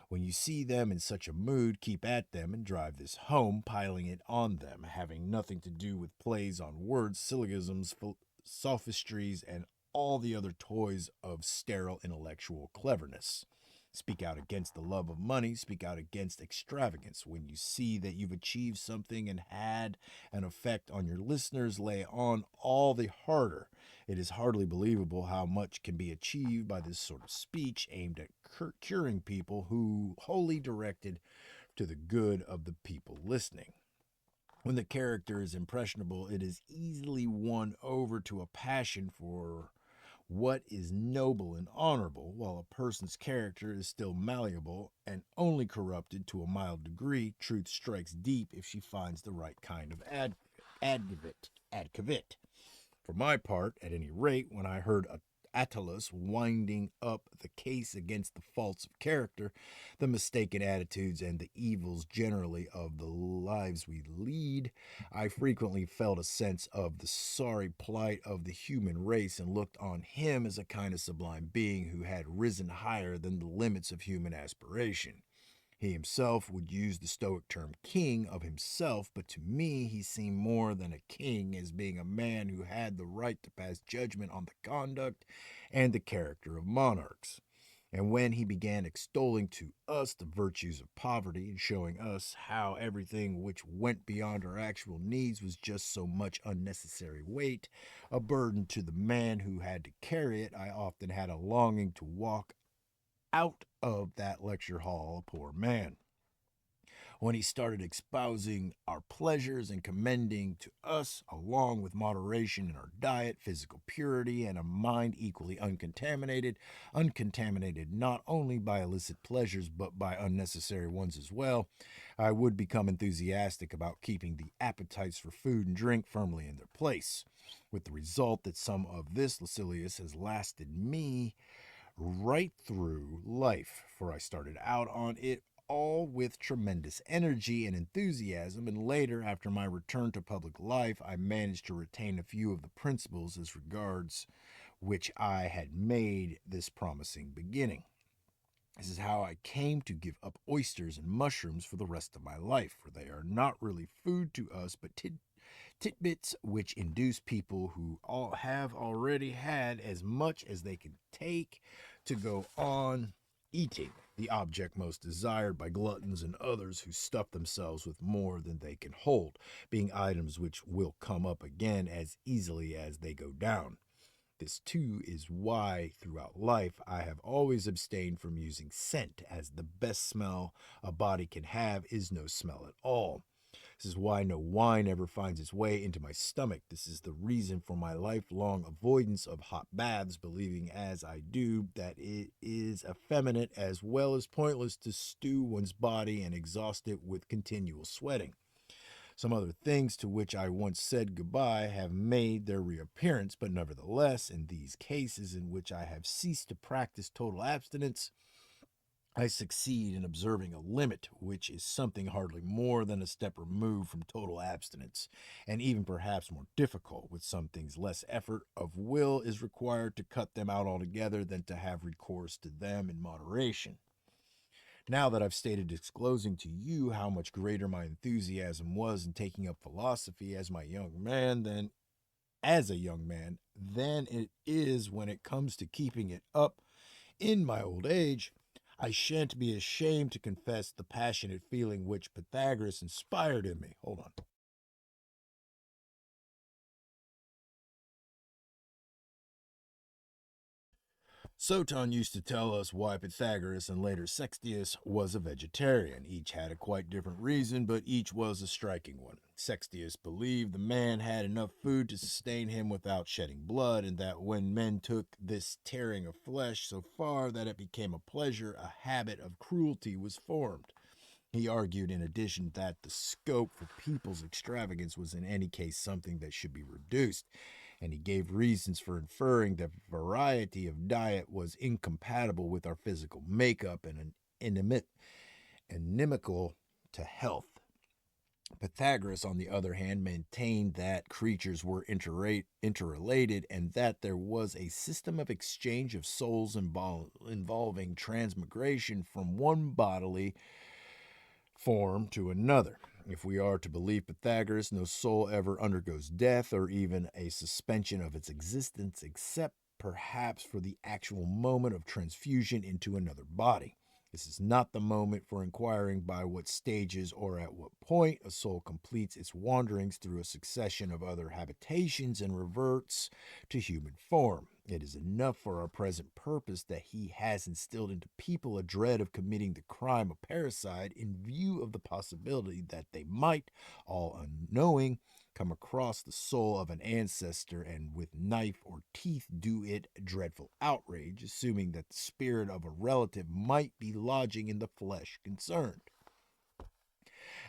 When you see them in such a mood, keep at them and drive this home, piling it on them, having nothing to do with plays on words, syllogisms, sophistries, and all the other toys of sterile intellectual cleverness. Speak out against the love of money. Speak out against extravagance. When you see that you've achieved something and had an effect on your listeners, lay on all the harder. It is hardly believable how much can be achieved by this sort of speech aimed at curing people who wholly directed to the good of the people listening. When the character is impressionable, it is easily won over to a passion for what is noble and honorable, while a person's character is still malleable and only corrupted to a mild degree. Truth strikes deep if she finds the right kind of advocate. For my part, at any rate, when I heard Attalus winding up the case against the faults of character, the mistaken attitudes, and the evils generally of the lives we lead, I frequently felt a sense of the sorry plight of the human race and looked on him as a kind of sublime being who had risen higher than the limits of human aspiration. He himself would use the Stoic term king of himself, but to me he seemed more than a king, as being a man who had the right to pass judgment on the conduct and the character of monarchs. And when he began extolling to us the virtues of poverty and showing us how everything which went beyond our actual needs was just so much unnecessary weight, a burden to the man who had to carry it, I often had a longing to walk out of that lecture hall a poor man. When he started espousing our pleasures and commending to us, along with moderation in our diet, physical purity, and a mind equally uncontaminated not only by illicit pleasures but by unnecessary ones as well, I would become enthusiastic about keeping the appetites for food and drink firmly in their place, with the result that some of this Lucilius has lasted me right through life, for I started out on it all with tremendous energy and enthusiasm, and later, after my return to public life, I managed to retain a few of the principles as regards which I had made this promising beginning. This is how I came to give up oysters and mushrooms for the rest of my life, for they are not really food to us, but tidbits which induce people who have already had as much as they can take to go on eating, the object most desired by gluttons and others who stuff themselves with more than they can hold, being items which will come up again as easily as they go down. This, too, is why throughout life I have always abstained from using scent, as the best smell a body can have is no smell at all. This is why no wine ever finds its way into my stomach. This is the reason for my lifelong avoidance of hot baths, believing as I do that it is effeminate as well as pointless to stew one's body and exhaust it with continual sweating. Some other things to which I once said goodbye have made their reappearance, but nevertheless, in these cases in which I have ceased to practice total abstinence, I succeed in observing a limit, which is something hardly more than a step removed from total abstinence, and even perhaps more difficult. With some things less effort of will is required to cut them out altogether than to have recourse to them in moderation. Now that I've stated disclosing to you how much greater my enthusiasm was in taking up philosophy as a young man than it is when it comes to keeping it up in my old age, I shan't be ashamed to confess the passionate feeling which Pythagoras inspired in me. Hold on. Soton used to tell us why Pythagoras and later Sextius was a vegetarian. Each had a quite different reason, but each was a striking one. Sextius believed the man had enough food to sustain him without shedding blood, and that when men took this tearing of flesh so far that it became a pleasure, a habit of cruelty was formed. He argued, in addition, that the scope for people's extravagance was in any case something that should be reduced, and he gave reasons for inferring that variety of diet was incompatible with our physical makeup and inimical to health. Pythagoras, on the other hand, maintained that creatures were interrelated and that there was a system of exchange of souls involving transmigration from one bodily form to another. If we are to believe Pythagoras, no soul ever undergoes death or even a suspension of its existence, except perhaps for the actual moment of transfusion into another body. This is not the moment for inquiring by what stages or at what point a soul completes its wanderings through a succession of other habitations and reverts to human form. It is enough for our present purpose that he has instilled into people a dread of committing the crime of parricide in view of the possibility that they might, all unknowing, come across the soul of an ancestor and with knife or teeth do it dreadful outrage, assuming that the spirit of a relative might be lodging in the flesh concerned.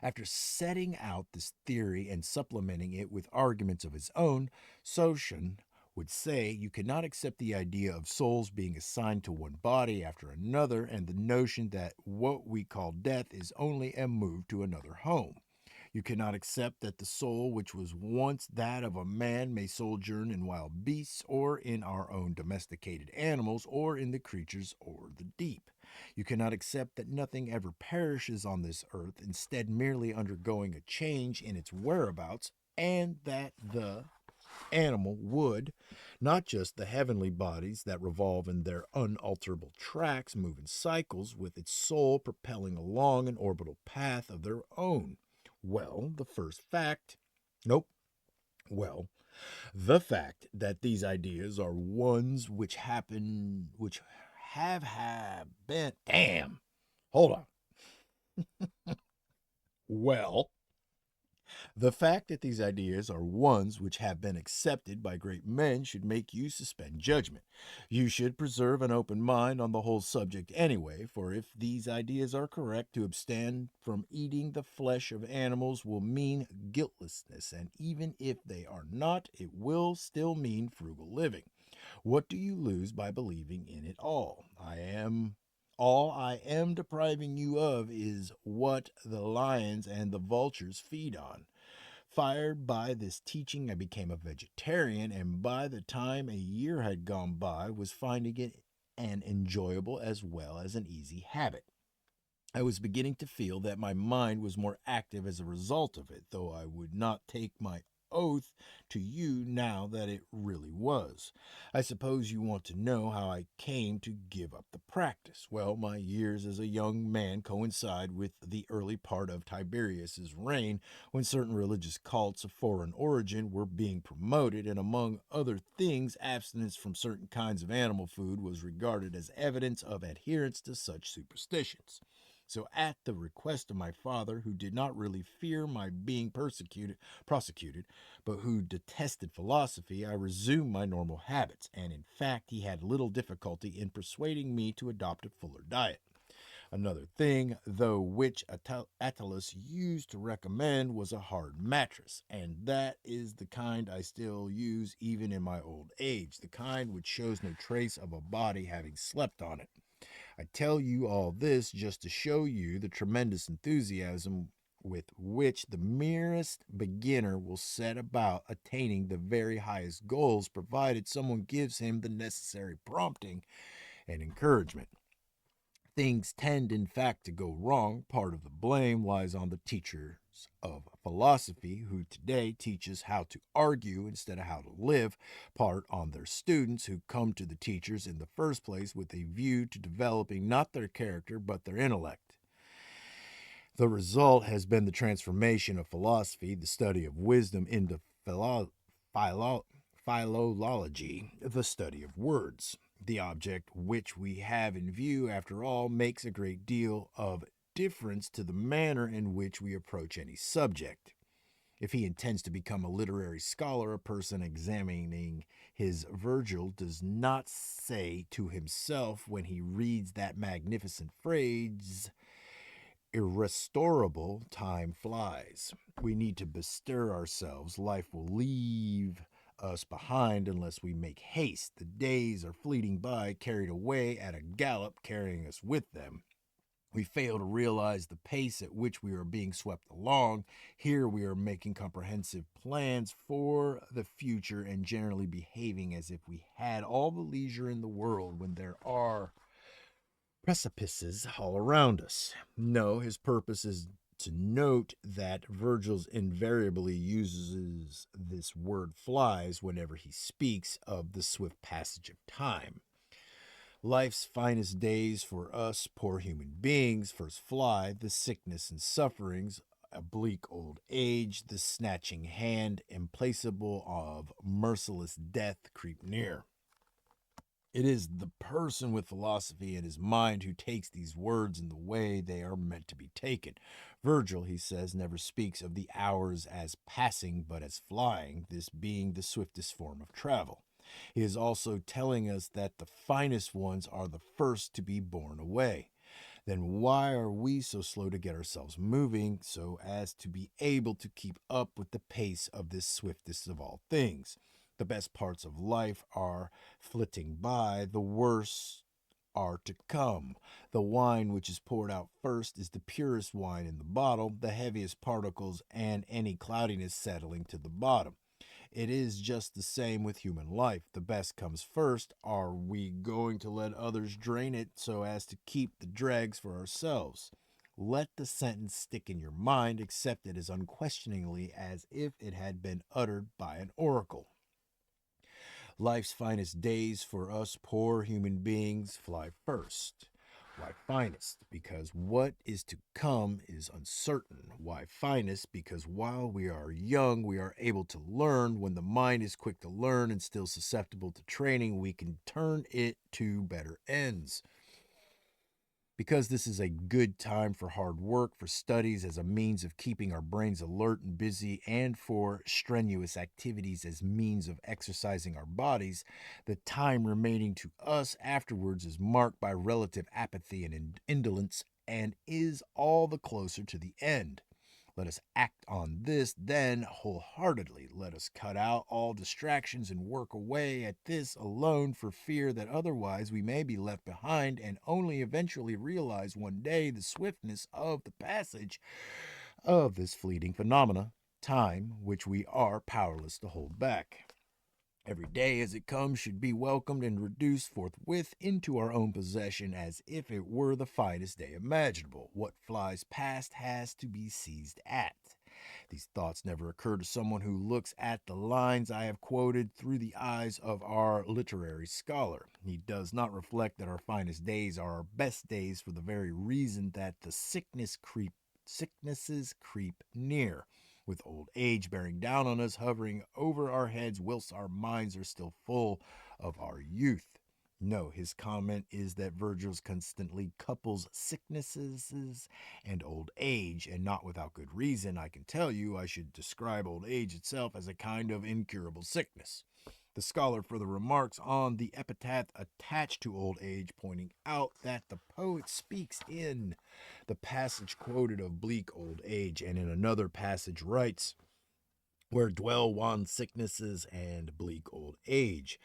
After setting out this theory and supplementing it with arguments of his own, Sotion would say you cannot accept the idea of souls being assigned to one body after another and the notion that what we call death is only a move to another home. You cannot accept that the soul which was once that of a man may sojourn in wild beasts or in our own domesticated animals or in the creatures or the deep. You cannot accept that nothing ever perishes on this earth, instead merely undergoing a change in its whereabouts, and that the animal would, not just the heavenly bodies that revolve in their unalterable tracks, move in cycles with its soul propelling along an orbital path of their own. Well, the first fact, nope, well, the fact that these ideas are ones which have been, damn, hold on. Well, the fact that these ideas are ones which have been accepted by great men should make you suspend judgment. You should preserve an open mind on the whole subject anyway, for if these ideas are correct, to abstain from eating the flesh of animals will mean guiltlessness, and even if they are not, it will still mean frugal living. What do you lose by believing in it all? All I am depriving you of is what the lions and the vultures feed on. Fired by this teaching, I became a vegetarian, and by the time a year had gone by, was finding it an enjoyable as well as an easy habit. I was beginning to feel that my mind was more active as a result of it, though I would not take my oath to you now that it really was. I suppose you want to know how I came to give up the practice. Well, my years as a young man coincide with the early part of Tiberius's reign, when certain religious cults of foreign origin were being promoted, and among other things, abstinence from certain kinds of animal food was regarded as evidence of adherence to such superstitions. So, at the request of my father, who did not really fear my being prosecuted, but who detested philosophy, I resumed my normal habits, and in fact, he had little difficulty in persuading me to adopt a fuller diet. Another thing, though, which Attalus used to recommend was a hard mattress, and that is the kind I still use even in my old age, the kind which shows no trace of a body having slept on it. I tell you all this just to show you the tremendous enthusiasm with which the merest beginner will set about attaining the very highest goals, provided someone gives him the necessary prompting and encouragement. Things tend, in fact, to go wrong. Part of the blame lies on the teachers of philosophy, who today teaches how to argue instead of how to live. Part on their students, who come to the teachers in the first place with a view to developing not their character but their intellect. The result has been the transformation of philosophy, the study of wisdom, into philology, the study of words. The object which we have in view, after all, makes a great deal of difference to the manner in which we approach any subject. If he intends to become a literary scholar, a person examining his Virgil does not say to himself when he reads that magnificent phrase, irrestorable time flies. We need to bestir ourselves. Life will leave us behind unless we make haste. The days are fleeting by, carried away at a gallop, carrying us with them. We fail to realize the pace at which we are being swept along. Here we are making comprehensive plans for the future and generally behaving as if we had all the leisure in the world when there are precipices all around us. No, his purpose is to note that Virgil invariably uses this word flies whenever he speaks of the swift passage of time. Life's finest days for us poor human beings first fly, the sickness and sufferings, a bleak old age, the snatching hand, implacable of merciless death creep near. It is the person with philosophy in his mind who takes these words in the way they are meant to be taken. Virgil, he says, never speaks of the hours as passing but as flying, this being the swiftest form of travel. He is also telling us that the finest ones are the first to be borne away. Then why are we so slow to get ourselves moving so as to be able to keep up with the pace of this swiftest of all things? The best parts of life are flitting by, the worst are to come. The wine which is poured out first is the purest wine in the bottle, the heaviest particles and any cloudiness settling to the bottom. It is just the same with human life. The best comes first. Are we going to let others drain it so as to keep the dregs for ourselves? Let the sentence stick in your mind, accept it as unquestioningly as if it had been uttered by an oracle. Life's finest days for us poor human beings fly first. Why finest? Because what is to come is uncertain. Why finest? Because while we are young, we are able to learn. When the mind is quick to learn and still susceptible to training, we can turn it to better ends. Because this is a good time for hard work, for studies as a means of keeping our brains alert and busy, and for strenuous activities as means of exercising our bodies, the time remaining to us afterwards is marked by relative apathy and indolence and is all the closer to the end. Let us act on this then wholeheartedly. Let us cut out all distractions and work away at this alone for fear that otherwise we may be left behind and only eventually realize one day the swiftness of the passage of this fleeting phenomena, time, which we are powerless to hold back. Every day as it comes should be welcomed and reduced forthwith into our own possession as if it were the finest day imaginable. What flies past has to be seized at. These thoughts never occur to someone who looks at the lines I have quoted through the eyes of our literary scholar. He does not reflect that our finest days are our best days for the very reason that the sicknesses creep near, with old age bearing down on us, hovering over our heads, whilst our minds are still full of our youth. No, his comment is that Virgil constantly couples sicknesses and old age, and not without good reason. I can tell you I should describe old age itself as a kind of incurable sickness. The scholar further remarks on the epitaph attached to old age, pointing out that the poet speaks in the passage quoted of bleak old age, and in another passage writes, where dwell wan sicknesses and bleak old age.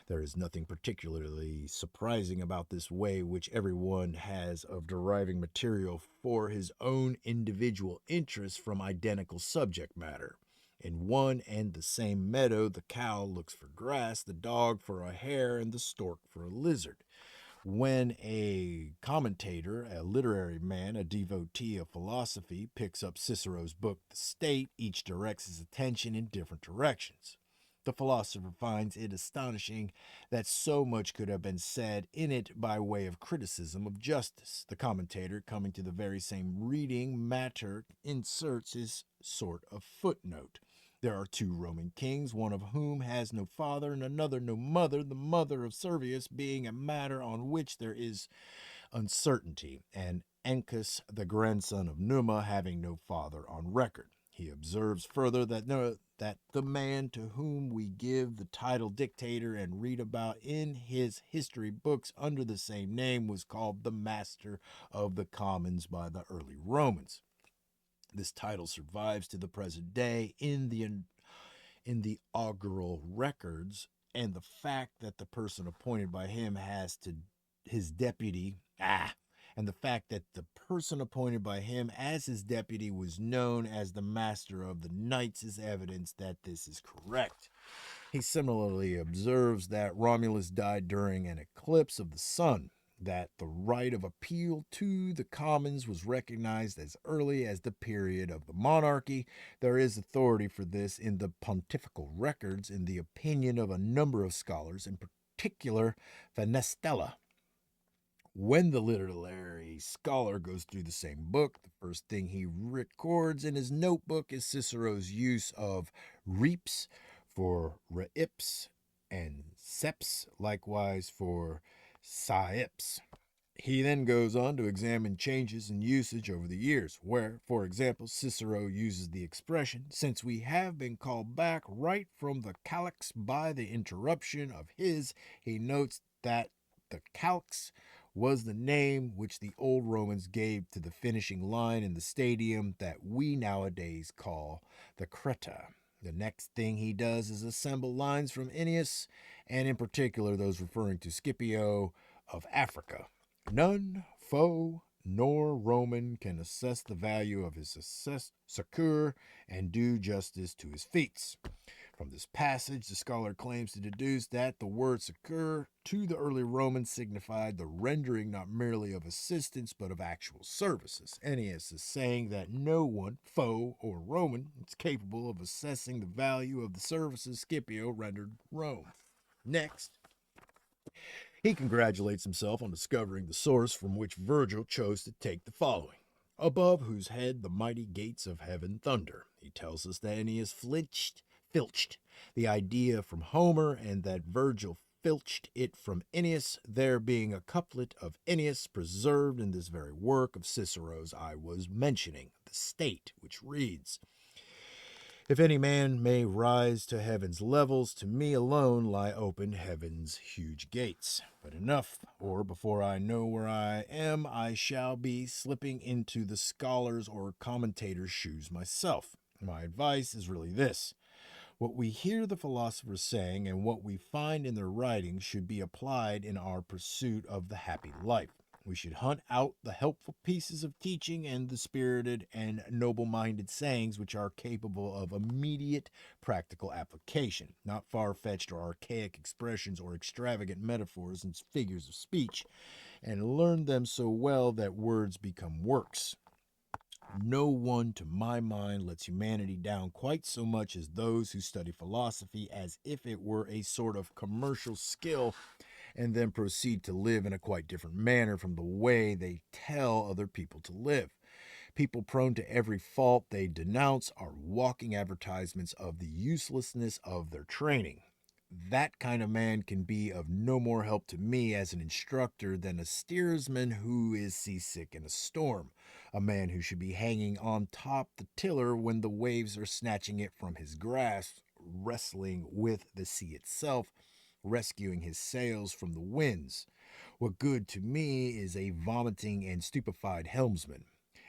There is nothing particularly surprising about this way which everyone has of deriving material for his own individual interest from identical subject matter. In one and the same meadow, the cow looks for grass, the dog for a hare, and the stork for a lizard. When a commentator, a literary man, a devotee of philosophy, picks up Cicero's book, The State, each directs his attention in different directions. The philosopher finds it astonishing that so much could have been said in it by way of criticism of justice. The commentator, coming to the very same reading matter, inserts his sort of footnote. There are 2 Roman kings, one of whom has no father and another no mother, the mother of Servius being a matter on which there is uncertainty, and Ancus, the grandson of Numa, having no father on record. He observes further that the man to whom we give the title dictator and read about in his history books under the same name was called the Master of the Commons by the early Romans. This title survives to the present day in the augural records, and the fact that the person appointed by him has to his deputy and the fact that the person appointed by him as his deputy was known as the master of the knights is evidence that this is correct. He similarly observes that Romulus died during an eclipse of the sun, that the right of appeal to the commons was recognized as early as the period of the monarchy. There is authority for this in the pontifical records, in the opinion of a number of scholars, in particular Fenestella. When the literary scholar goes through the same book, the first thing he records in his notebook is Cicero's use of reps for reips and seps, likewise for saips. He then goes on to examine changes in usage over the years, where, for example, Cicero uses the expression, since we have been called back right from the calyx by the interruption of his, he notes that the calyx was the name which the old Romans gave to the finishing line in the stadium that we nowadays call the Creta. The next thing he does is assemble lines from Ennius, and in particular those referring to Scipio of Africa. None, foe, nor Roman can assess the value of his succor and do justice to his feats. From this passage, the scholar claims to deduce that the word succor to the early Romans signified the rendering not merely of assistance but of actual services. Ennius is saying that no one, foe or Roman, is capable of assessing the value of the services Scipio rendered Rome. Next, he congratulates himself on discovering the source from which Virgil chose to take the following. Above whose head the mighty gates of heaven thunder. He tells us that Ennius filched the idea from Homer, and that Virgil filched it from Ennius, there being a couplet of Ennius preserved in this very work of Cicero's I was mentioning, the State, which reads, if any man may rise to heaven's levels, to me alone lie open heaven's huge gates. But enough, or before I know where I am, I shall be slipping into the scholar's or commentator's shoes myself. My advice is really this. What we hear the philosophers saying and what we find in their writings should be applied in our pursuit of the happy life. We should hunt out the helpful pieces of teaching and the spirited and noble-minded sayings which are capable of immediate practical application, not far-fetched or archaic expressions or extravagant metaphors and figures of speech, and learn them so well that words become works. No one, to my mind, lets humanity down quite so much as those who study philosophy as if it were a sort of commercial skill and then proceed to live in a quite different manner from the way they tell other people to live. People prone to every fault they denounce are walking advertisements of the uselessness of their training. That kind of man can be of no more help to me as an instructor than a steersman who is seasick in a storm, a man who should be hanging on top the tiller when the waves are snatching it from his grasp, wrestling with the sea itself, rescuing his sails from the winds. What good to me is a vomiting and stupefied helmsman?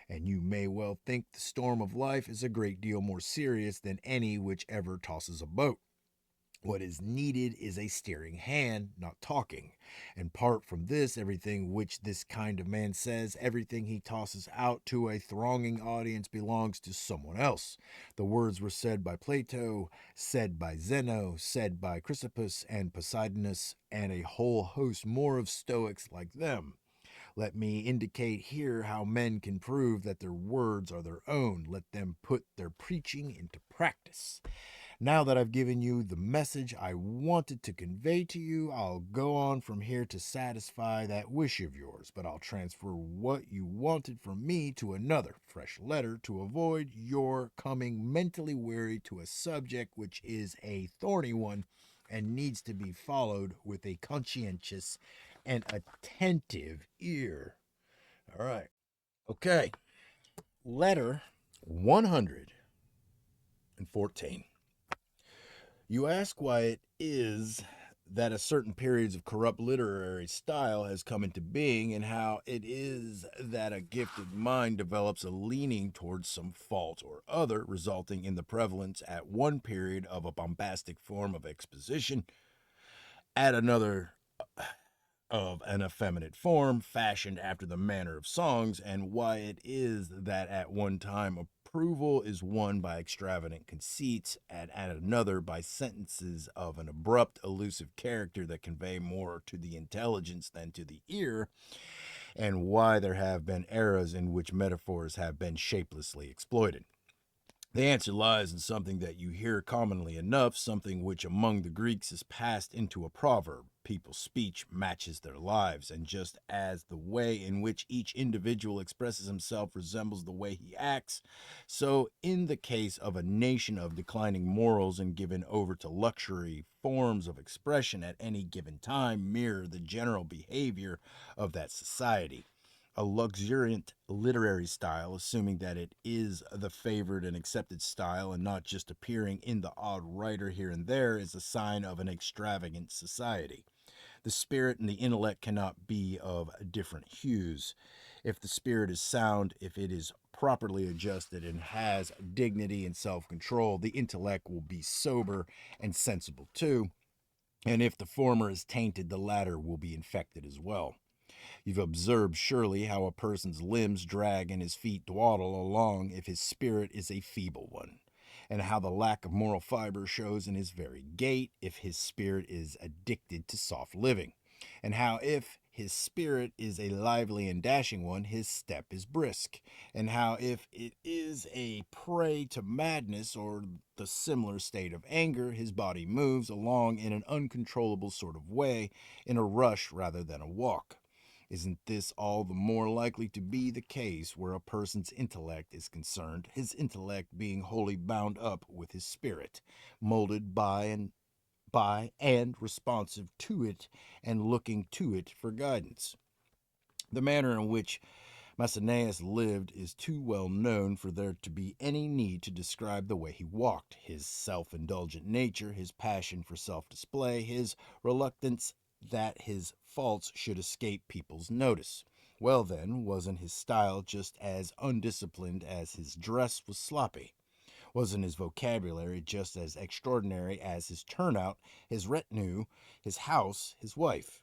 And you may well think the storm of life is a great deal more serious than any which ever tosses a boat. What is needed is a steering hand, not talking. And apart from this, everything which this kind of man says, everything he tosses out to a thronging audience belongs to someone else. The words were said by Plato, said by Zeno, said by Chrysippus and Poseidonus, and a whole host more of Stoics like them. Let me indicate here how men can prove that their words are their own. Let them put their preaching into practice. Now that I've given you the message I wanted to convey to you, I'll go on from here to satisfy that wish of yours, but I'll transfer what you wanted from me to another fresh letter to avoid your coming mentally weary to a subject which is a thorny one and needs to be followed with a conscientious and attentive ear. All right. Okay. Letter 114. You ask why it is that a certain periods of corrupt literary style has come into being, and how it is that a gifted mind develops a leaning towards some fault or other, resulting in the prevalence at one period of a bombastic form of exposition, at another of an effeminate form fashioned after the manner of songs, and why it is that at one time approval is won by extravagant conceits, and at another by sentences of an abrupt, elusive character that convey more to the intelligence than to the ear, and why there have been eras in which metaphors have been shapelessly exploited. The answer lies in something that you hear commonly enough, something which among the Greeks is passed into a proverb. People's speech matches their lives, and just as the way in which each individual expresses himself resembles the way he acts, so in the case of a nation of declining morals and given over to luxury, forms of expression at any given time mirror the general behavior of that society. A luxuriant literary style, assuming that it is the favored and accepted style and not just appearing in the odd writer here and there, is a sign of an extravagant society. The spirit and the intellect cannot be of different hues. If the spirit is sound, if it is properly adjusted and has dignity and self control, the intellect will be sober and sensible too. And if the former is tainted, the latter will be infected as well. You've observed surely how a person's limbs drag and his feet dawdle along if his spirit is a feeble one, and how the lack of moral fiber shows in his very gait if his spirit is addicted to soft living, and how if his spirit is a lively and dashing one, his step is brisk, and how if it is a prey to madness or the similar state of anger, his body moves along in an uncontrollable sort of way, in a rush rather than a walk. Isn't this all the more likely to be the case where a person's intellect is concerned, his intellect being wholly bound up with his spirit, molded by and responsive to it, and looking to it for guidance? The manner in which Maecenas lived is too well known for there to be any need to describe the way he walked, his self indulgent nature, his passion for self display, his reluctance that his faults should escape people's notice. Well, then, wasn't his style just as undisciplined as his dress was sloppy? Wasn't his vocabulary just as extraordinary as his turnout, his retinue, his house, his wife?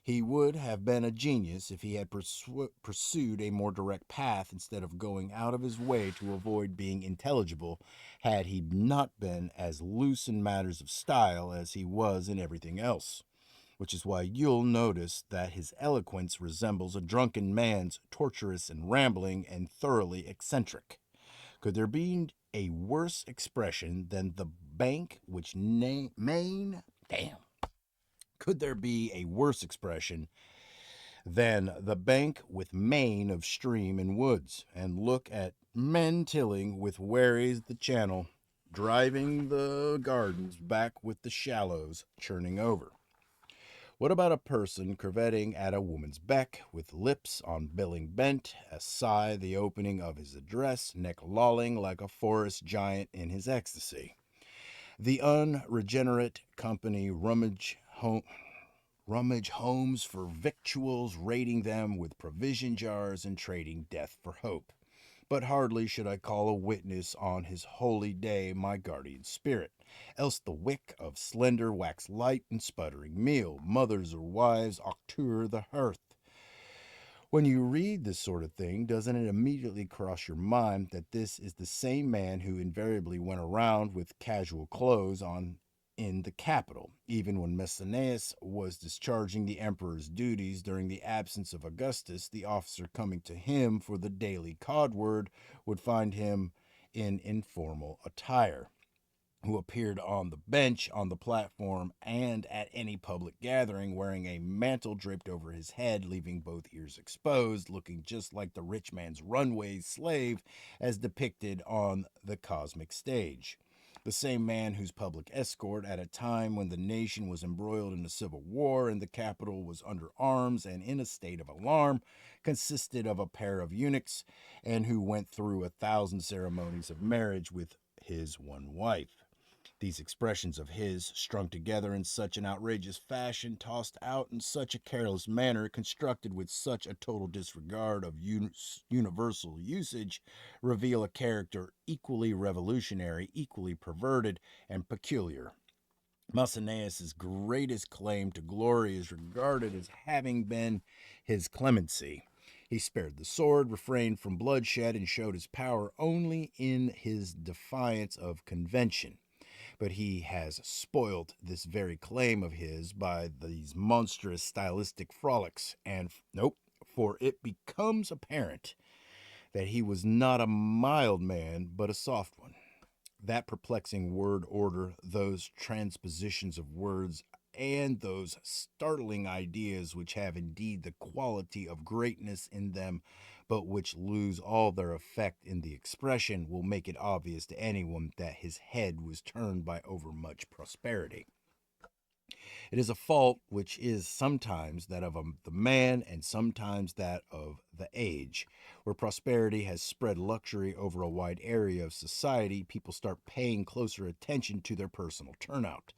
He would have been a genius if he had pursued a more direct path instead of going out of his way to avoid being intelligible, had he not been as loose in matters of style as he was in everything else. Which is why you'll notice that his eloquence resembles a drunken man's, tortuous and rambling and thoroughly eccentric. Could there be a worse expression than the bank which Maine? Damn. Could there be a worse expression than the bank with main of stream and woods, and look at men tilling with wherries the channel, driving the gardens back with the shallows churning over? What about a person curvetting at a woman's beck, with lips on billing bent, a sigh the opening of his address, neck lolling like a forest giant in his ecstasy? The unregenerate company rummage homes for victuals, raiding them with provision jars and trading death for hope. But hardly should I call a witness on his holy day my guardian spirit, else the wick of slender wax light and sputtering meal, mothers or wives octure the hearth. When you read this sort of thing, doesn't it immediately cross your mind that this is the same man who invariably went around with casual clothes on in the capital, even when Maecenas was discharging the emperor's duties during the absence of Augustus? The officer coming to him for the daily cod word would find him in informal attire. who appeared on the bench, on the platform, and at any public gathering wearing a mantle draped over his head, leaving both ears exposed, looking just like the rich man's runway slave as depicted on the cosmic stage. The same man whose public escort, at a time when the nation was embroiled in a civil war and the capital was under arms and in a state of alarm, consisted of a pair of eunuchs, and who went through 1,000 ceremonies of marriage with his one wife. These expressions of his, strung together in such an outrageous fashion, tossed out in such a careless manner, constructed with such a total disregard of universal usage, reveal a character equally revolutionary, equally perverted, and peculiar. Maecenaeus' greatest claim to glory is regarded as having been his clemency. He spared the sword, refrained from bloodshed, and showed his power only in his defiance of convention. But he has spoilt this very claim of his by these monstrous stylistic frolics, and nope, for it becomes apparent that he was not a mild man, but a soft one. That perplexing word order, those transpositions of words, and those startling ideas which have indeed the quality of greatness in them, but which lose all their effect in the expression, will make it obvious to anyone that his head was turned by overmuch prosperity. It is a fault which is sometimes that of the man and sometimes that of the age. Where prosperity has spread luxury over a wide area of society, people start paying closer attention to their personal turnout.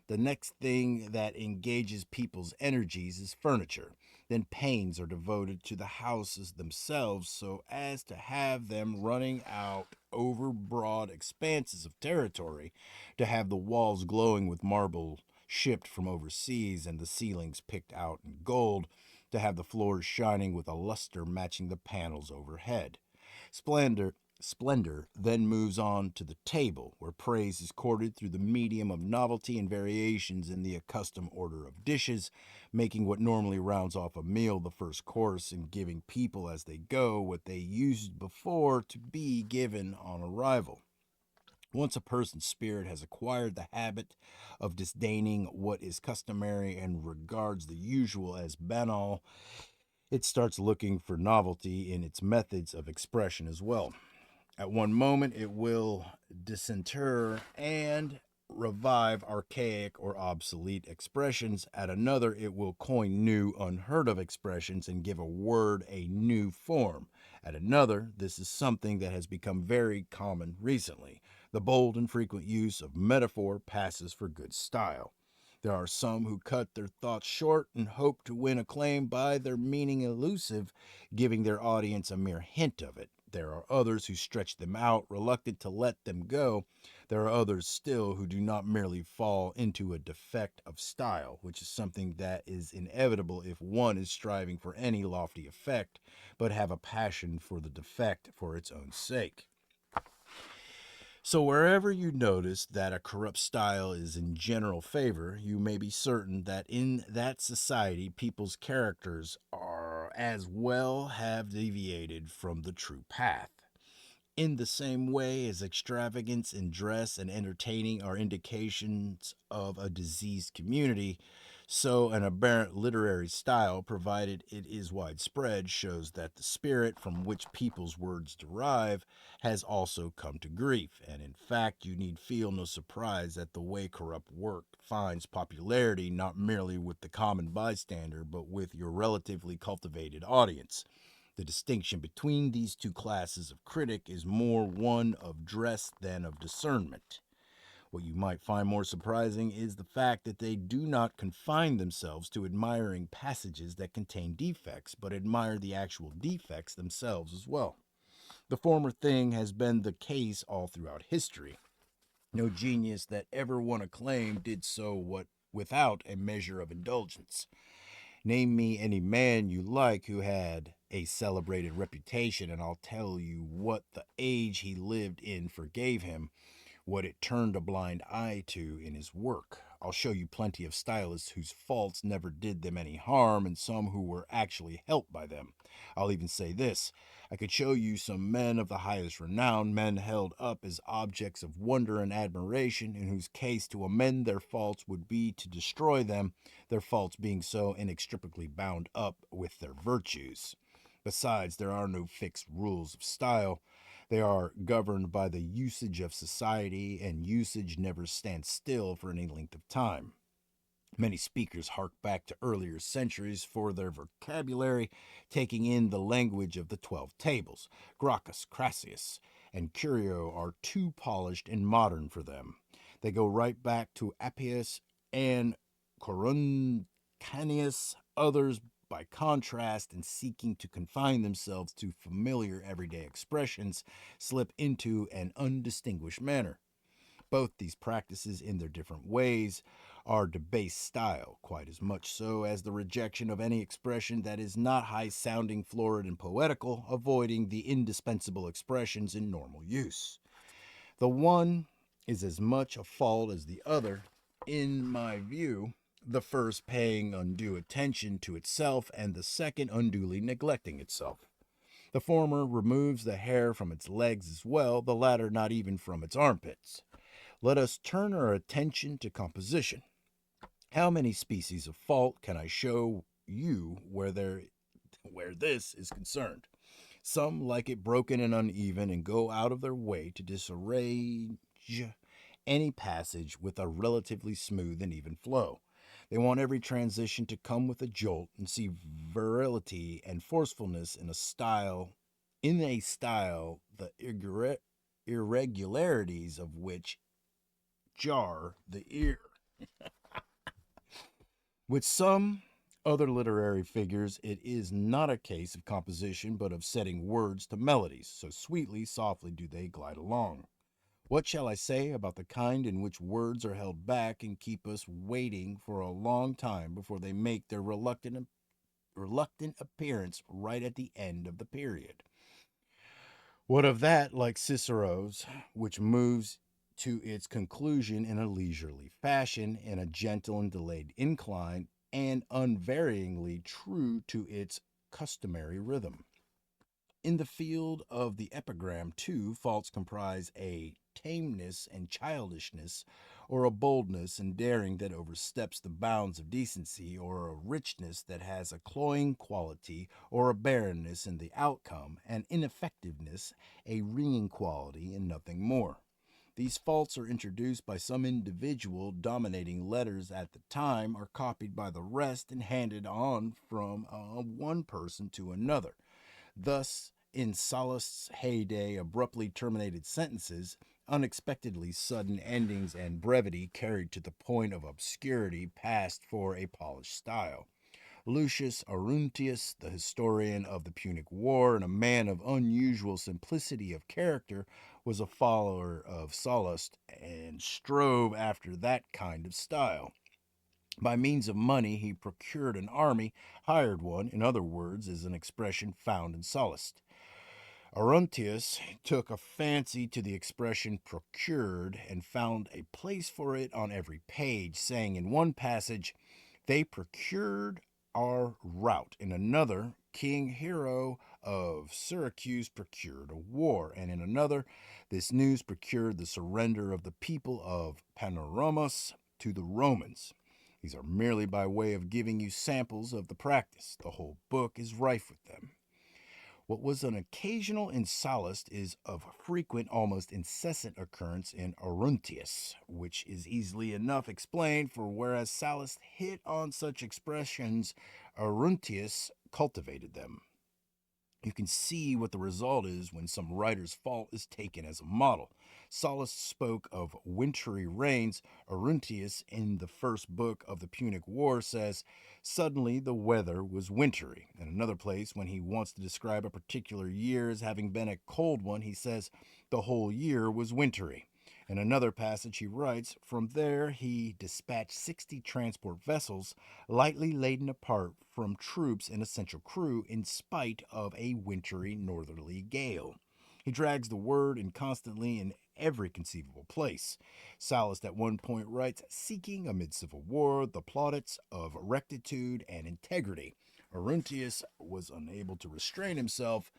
The next thing that engages people's energies is furniture. Then pains are devoted to the houses themselves so as to have them running out over broad expanses of territory, to have the walls glowing with marble shipped from overseas and the ceilings picked out in gold, to have the floors shining with a luster matching the panels overhead. Splendor then moves on to the table, where praise is courted through the medium of novelty and variations in the accustomed order of dishes, making what normally rounds off a meal the first course, and giving people as they go what they used before to be given on arrival. Once a person's spirit has acquired the habit of disdaining what is customary and regards the usual as banal, it starts looking for novelty in its methods of expression as well. At one moment, it will disinter and revive archaic or obsolete expressions. At another, it will coin new, unheard of expressions and give a word a new form. At another, this is something that has become very common recently. The bold and frequent use of metaphor passes for good style. There are some who cut their thoughts short and hope to win acclaim by their meaning elusive, giving their audience a mere hint of it. There are others who stretch them out, reluctant to let them go. There are others still who do not merely fall into a defect of style, which is something that is inevitable if one is striving for any lofty effect, but have a passion for the defect for its own sake. So, wherever you notice that a corrupt style is in general favor, you may be certain that in that society people's characters are as well have deviated from the true path. In the same way as extravagance in dress and entertaining are indications of a diseased community, so an aberrant literary style, provided it is widespread, shows that the spirit from which people's words derive has also come to grief. And in fact, you need feel no surprise at the way corrupt work finds popularity not merely with the common bystander, but with your relatively cultivated audience. The distinction between these two classes of critic is more one of dress than of discernment. What you might find more surprising is the fact that they do not confine themselves to admiring passages that contain defects, but admire the actual defects themselves as well. The former thing has been the case all throughout history. No genius that ever won acclaim did so without a measure of indulgence. Name me any man you like who had a celebrated reputation, and I'll tell you what the age he lived in forgave him, what it turned a blind eye to in his work. I'll show you plenty of stylists whose faults never did them any harm and some who were actually helped by them. I'll even say this. I could show you some men of the highest renown, men held up as objects of wonder and admiration, in whose case to amend their faults would be to destroy them, their faults being so inextricably bound up with their virtues. Besides, there are no fixed rules of style. They are governed by the usage of society, and usage never stands still for any length of time. Many speakers hark back to earlier centuries for their vocabulary, taking in the language of the 12 Tables. Gracchus, Crassius, and Curio are too polished and modern for them. They go right back to Appius and Coruncanius. Others, by contrast, and seeking to confine themselves to familiar everyday expressions, slip into an undistinguished manner. Both these practices, in their different ways, are debased style, quite as much so as the rejection of any expression that is not high sounding, florid, and poetical, avoiding the indispensable expressions in normal use. The one is as much a fault as the other, in my view, the first paying undue attention to itself, and the second unduly neglecting itself. The former removes the hair from its legs as well, the latter not even from its armpits. Let us turn our attention to composition. How many species of fault can I show you where this is concerned? Some like it broken and uneven and go out of their way to disarrange any passage with a relatively smooth and even flow. They want every transition to come with a jolt and see virility and forcefulness in a style, the irregularities of which jar the ear. With some other literary figures, it is not a case of composition, but of setting words to melodies, so sweetly, softly do they glide along. What shall I say about the kind in which words are held back and keep us waiting for a long time before they make their reluctant appearance right at the end of the period? What of that, like Cicero's, which moves to its conclusion in a leisurely fashion, in a gentle and delayed incline, and unvaryingly true to its customary rhythm? In the field of the epigram, too, faults comprise a tameness and childishness, or a boldness and daring that oversteps the bounds of decency, or a richness that has a cloying quality, or a barrenness in the outcome, an ineffectiveness, a ringing quality, and nothing more. These faults are introduced by some individual dominating letters at the time, are copied by the rest, and handed on from one person to another. Thus, in Sallust's heyday, abruptly terminated sentences, unexpectedly sudden endings, and brevity carried to the point of obscurity passed for a polished style. Lucius Aruntius, the historian of the Punic War and a man of unusual simplicity of character, was a follower of Sallust and strove after that kind of style. By means of money, he procured an army, hired one, in other words, is an expression found in Sallust. Aruntius took a fancy to the expression procured and found a place for it on every page, saying in one passage, they procured our rout. In another, King Hero of Syracuse procured a war. And in another, this news procured the surrender of the people of Panormus to the Romans. These are merely by way of giving you samples of the practice. The whole book is rife with them. What was an occasional in Sallust is of frequent, almost incessant occurrence in Aruntius, which is easily enough explained, for whereas Sallust hit on such expressions, Aruntius cultivated them. You can see what the result is when some writer's fault is taken as a model. Sallust spoke of wintry rains. Aruntius, in the first book of the Punic War, says, suddenly the weather was wintry. In another place, when he wants to describe a particular year as having been a cold one, he says, the whole year was wintry. In another passage, he writes, from there he dispatched 60 transport vessels, lightly laden apart from troops and essential crew, in spite of a wintry northerly gale. He drags the word in constantly in every conceivable place. Sallust at one point writes, seeking amid civil war the plaudits of rectitude and integrity. Aruntius was unable to restrain himself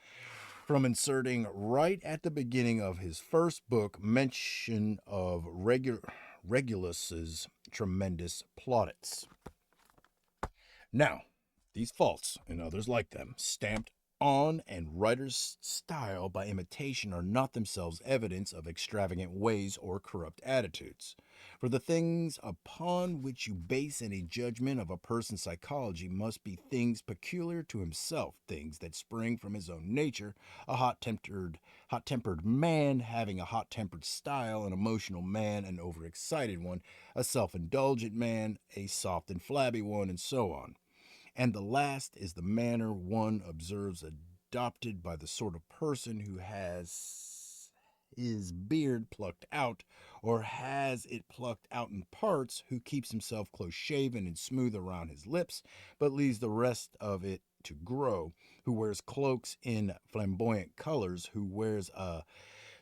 from inserting right at the beginning of his first book mention of Regulus's tremendous plaudits. Now, these faults, and others like them, stamped on and writer's style by imitation are not themselves evidence of extravagant ways or corrupt attitudes. For the things upon which you base any judgment of a person's psychology must be things peculiar to himself, things that spring from his own nature, a hot-tempered man having a hot-tempered style, an emotional man, an overexcited one, a self-indulgent man, a soft and flabby one, and so on. And the last is the manner one observes adopted by the sort of person who has his beard plucked out, or has it plucked out in parts, who keeps himself close shaven and smooth around his lips, but leaves the rest of it to grow, who wears cloaks in flamboyant colors, who wears a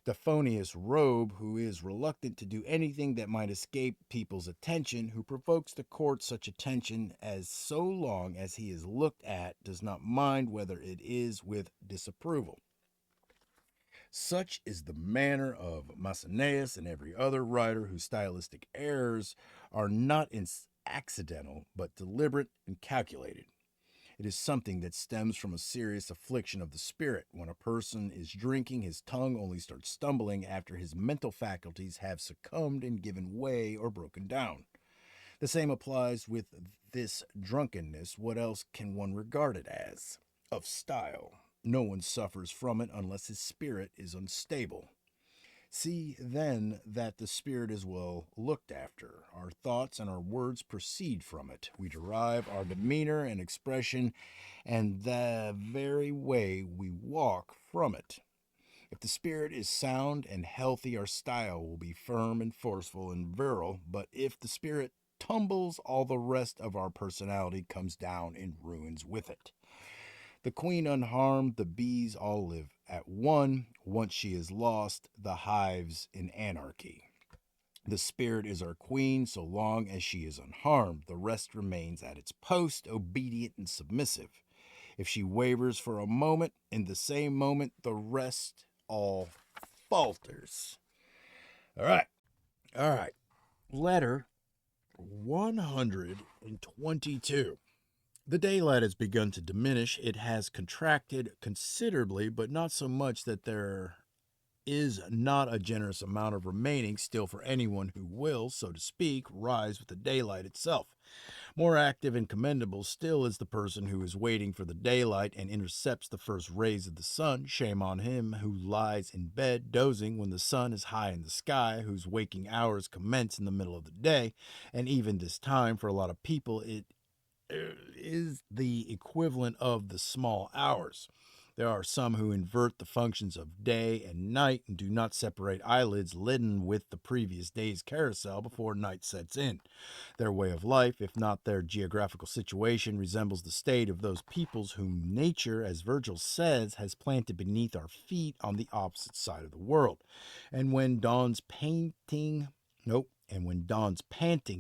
Dephonius robe, who is reluctant to do anything that might escape people's attention, who provokes the court such attention as so long as he is looked at does not mind whether it is with disapproval. Such is the manner of Maecenaeus and every other writer whose stylistic errors are not accidental but deliberate and calculated. It is something that stems from a serious affliction of the spirit. When a person is drinking, his tongue only starts stumbling after his mental faculties have succumbed and given way or broken down. The same applies with this drunkenness. What else can one regard it as? Of style. No one suffers from it unless his spirit is unstable. See then that the spirit is well looked after. Our thoughts and our words proceed from it. We derive our demeanor and expression and the very way we walk from it. If the spirit is sound and healthy, our style will be firm and forceful and virile, but if the spirit tumbles, all the rest of our personality comes down in ruins with it. The queen unharmed, the bees all live at one. Once she is lost, the hive's in anarchy. The spirit is our queen so long as she is unharmed. The rest remains at its post, obedient and submissive. If she wavers for a moment, in the same moment, the rest all falters. All right. All right. Letter 122. The daylight has begun to diminish. It has contracted considerably, but not so much that there is not a generous amount of remaining still for anyone who will, so to speak, rise with the daylight itself. More active and commendable still is the person who is waiting for the daylight and intercepts the first rays of the sun. Shame on him who lies in bed dozing when the sun is high in the sky, whose waking hours commence in the middle of the day, and even this time, for a lot of people, it is the equivalent of the small hours. There are some who invert the functions of day and night and do not separate eyelids laden with the previous day's carousel before night sets in. Their way of life, if not their geographical situation, resembles the state of those peoples whom nature, as Virgil says, has planted beneath our feet on the opposite side of the world. And when dawn's panting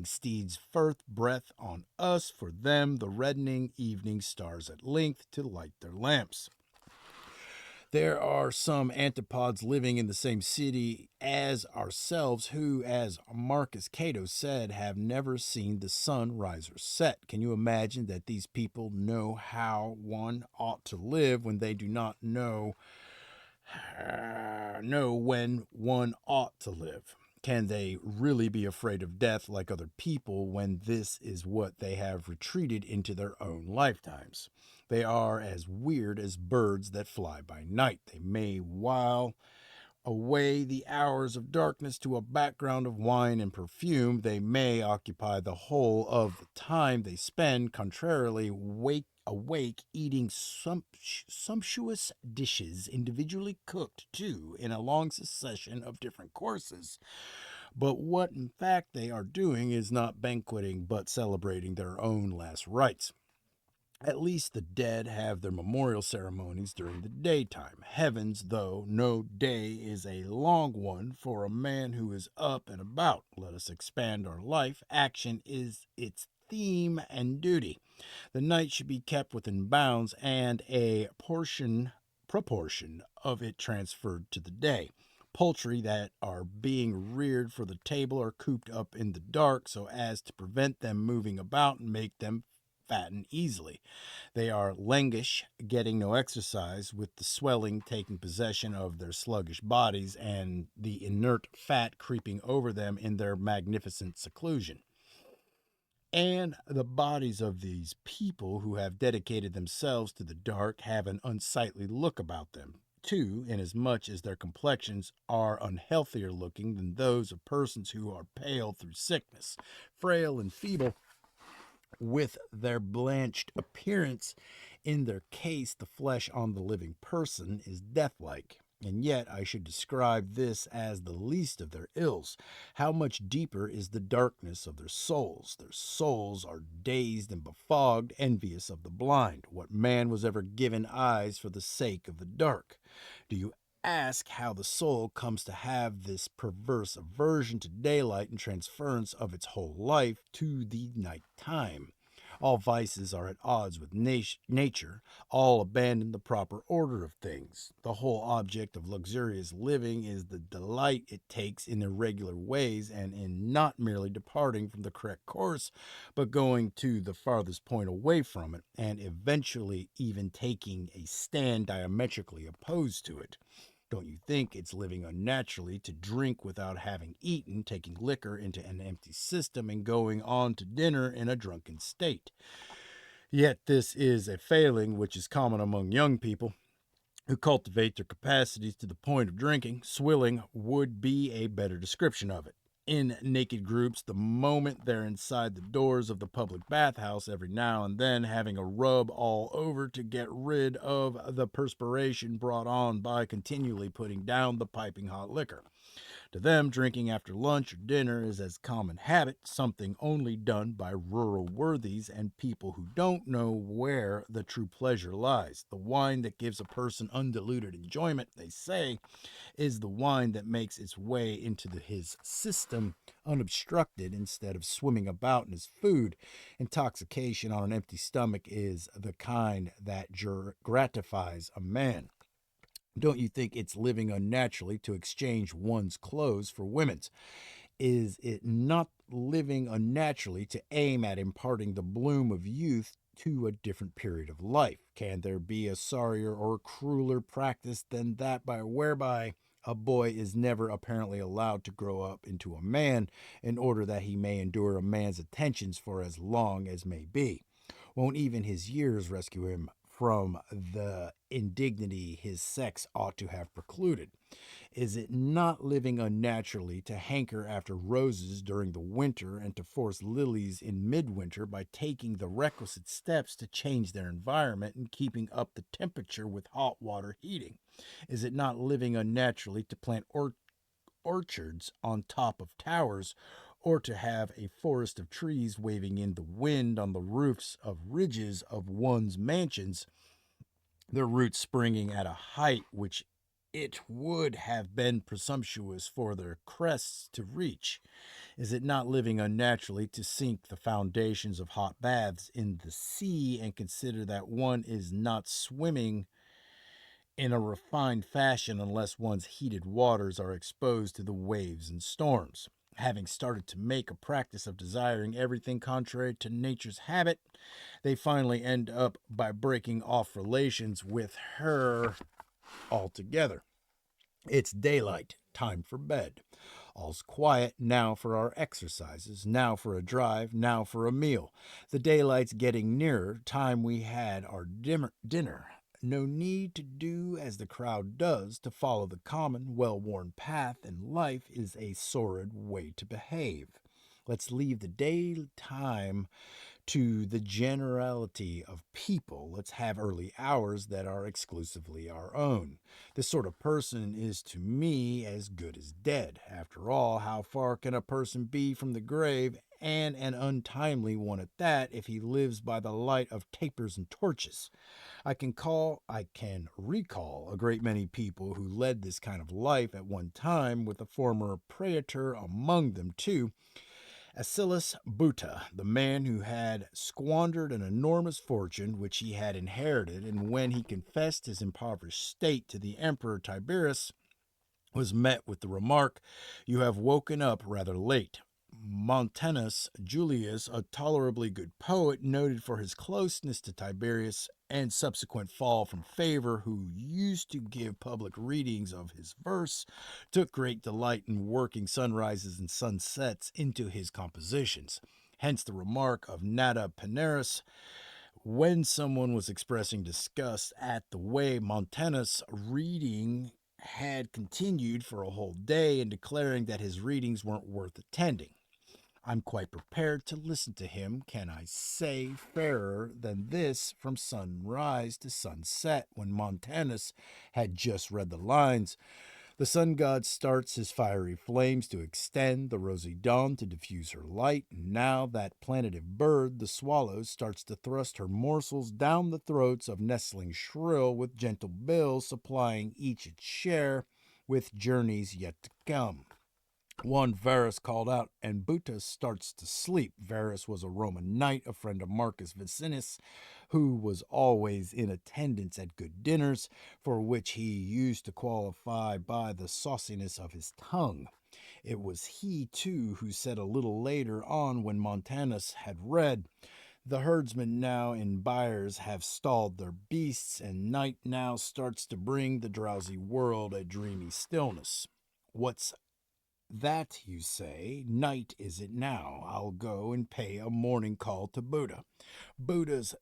steeds first breath on us, for them the reddening evening stars at length to light their lamps. There are some antipods living in the same city as ourselves who, as Marcus Cato said, have never seen the sun rise or set. Can you imagine that these people know how one ought to live when they do not know when one ought to live? Can they really be afraid of death like other people when this is what they have retreated into their own lifetimes? They are as weird as birds that fly by night. They may while away the hours of darkness to a background of wine and perfume. They may occupy the whole of the time they spend, contrarily, awake eating sumptuous dishes, individually cooked, too, in a long succession of different courses. But what in fact they are doing is not banqueting, but celebrating their own last rites. At least the dead have their memorial ceremonies during the daytime. Heavens, though, no day is a long one for a man who is up and about. Let us expand our life. Action is its theme and duty. The night should be kept within bounds and a proportion of it transferred to the day. Poultry that are being reared for the table are cooped up in the dark so as to prevent them moving about and make them fatten easily. They are languish, getting no exercise, with the swelling taking possession of their sluggish bodies and the inert fat creeping over them in their magnificent seclusion. And the bodies of these people who have dedicated themselves to the dark have an unsightly look about them, too, inasmuch as their complexions are unhealthier looking than those of persons who are pale through sickness, frail and feeble, with their blanched appearance. In their case, the flesh on the living person is deathlike. And yet, I should describe this as the least of their ills. How much deeper is the darkness of their souls? Their souls are dazed and befogged, envious of the blind. What man was ever given eyes for the sake of the dark? Do you ask how the soul comes to have this perverse aversion to daylight and transference of its whole life to the night time? All vices are at odds with nature. All abandon the proper order of things. The whole object of luxurious living is the delight it takes in irregular ways and in not merely departing from the correct course, but going to the farthest point away from it, and eventually even taking a stand diametrically opposed to it. Don't you think it's living unnaturally to drink without having eaten, taking liquor into an empty system, and going on to dinner in a drunken state? Yet this is a failing which is common among young people who cultivate their capacities to the point of drinking. Swilling would be a better description of it. In naked groups, the moment they're inside the doors of the public bathhouse, every now and then having a rub all over to get rid of the perspiration brought on by continually putting down the piping hot liquor. To them, drinking after lunch or dinner is as common habit, something only done by rural worthies and people who don't know where the true pleasure lies. The wine that gives a person undiluted enjoyment, they say, is the wine that makes its way into his system unobstructed instead of swimming about in his food. Intoxication on an empty stomach is the kind that gratifies a man. Don't you think it's living unnaturally to exchange one's clothes for women's? Is it not living unnaturally to aim at imparting the bloom of youth to a different period of life? Can there be a sorrier or crueler practice than that by whereby a boy is never apparently allowed to grow up into a man in order that he may endure a man's attentions for as long as may be? Won't even his years rescue him from the indignity his sex ought to have precluded? Is it not living unnaturally to hanker after roses during the winter and to force lilies in midwinter by taking the requisite steps to change their environment and keeping up the temperature with hot water heating? Is it not living unnaturally to plant orchards on top of towers, or to have a forest of trees waving in the wind on the roofs of ridges of one's mansions, their roots springing at a height which it would have been presumptuous for their crests to reach? Is it not living unnaturally to sink the foundations of hot baths in the sea and consider that one is not swimming in a refined fashion unless one's heated waters are exposed to the waves and storms? Having started to make a practice of desiring everything contrary to nature's habit, they finally end up by breaking off relations with her altogether. It's daylight, time for bed. All's quiet, now for our exercises, now for a drive, now for a meal. The daylight's getting nearer, time we had our dinner. No need to do as the crowd does, to follow the common, well-worn path in life is a sordid way to behave. Let's leave the daytime to the generality of people. Let's have early hours that are exclusively our own. This sort of person is to me as good as dead. After all, how far can a person be from the grave, and an untimely one at that, if he lives by the light of tapers and torches? I can recall a great many people who led this kind of life at one time, with a former praetor among them too, Acilius Buta, the man who had squandered an enormous fortune which he had inherited, and when he confessed his impoverished state to the Emperor Tiberius, was met with the remark, "You have woken up rather late." Montanus Julius, a tolerably good poet, noted for his closeness to Tiberius and subsequent fall from favor, who used to give public readings of his verse, took great delight in working sunrises and sunsets into his compositions. Hence the remark of Nata Panaris, when someone was expressing disgust at the way Montanus' reading had continued for a whole day and declaring that his readings weren't worth attending. I'm quite prepared to listen to him, can I say fairer than this, from sunrise to sunset, when Montanus had just read the lines, "The sun god starts his fiery flames to extend, the rosy dawn to diffuse her light, and now that plaintive bird, the swallow, starts to thrust her morsels down the throats of nestlings shrill, with gentle bills supplying each its share, with journeys yet to come." One Varus called out, and Buta starts to sleep. Varus was a Roman knight, a friend of Marcus Vicinus, who was always in attendance at good dinners, for which he used to qualify by the sauciness of his tongue. It was he, too, who said a little later on, when Montanus had read, "The herdsmen now in byres have stalled their beasts, and night now starts to bring the drowsy world a dreamy stillness." What's that, you say? Night is it now? I'll go and pay a morning call to Buddha. Buddha's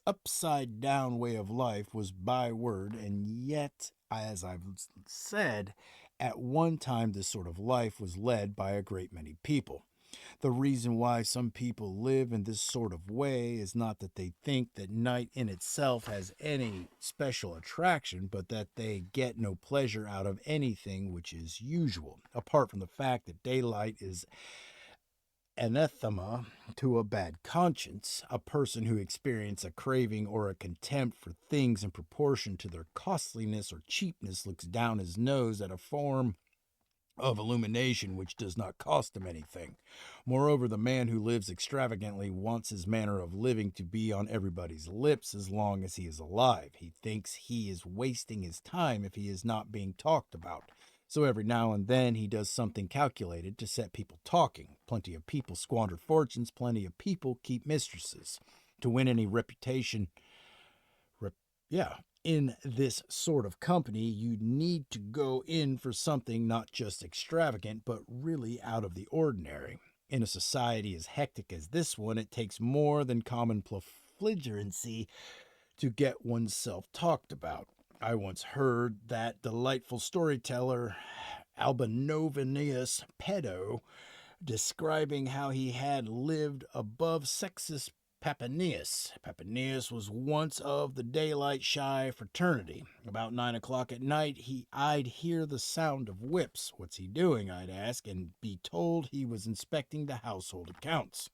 upside down way of life was byword, and yet, as I've said, at one time this sort of life was led by a great many people. The reason why some people live in this sort of way is not that they think that night in itself has any special attraction, but that they get no pleasure out of anything which is usual, apart from the fact that daylight is anathema to a bad conscience. A person who experiences a craving or a contempt for things in proportion to their costliness or cheapness looks down his nose at a form of illumination which does not cost him anything. Moreover, the man who lives extravagantly wants his manner of living to be on everybody's lips as long as he is alive. He thinks he is wasting his time if he is not being talked about. So every now and then he does something calculated to set people talking. Plenty of people squander fortunes, plenty of people keep mistresses. To win any reputation, in this sort of company, you need to go in for something not just extravagant, but really out of the ordinary. In a society as hectic as this one, it takes more than common profligacy to get oneself talked about. I once heard that delightful storyteller Albinovanus Pedo describing how he had lived above Sextus Papinius. Papinius was once of the daylight shy fraternity. About 9 o'clock at night, I'd hear the sound of whips. "What's he doing?" I'd ask, and be told he was inspecting the household accounts.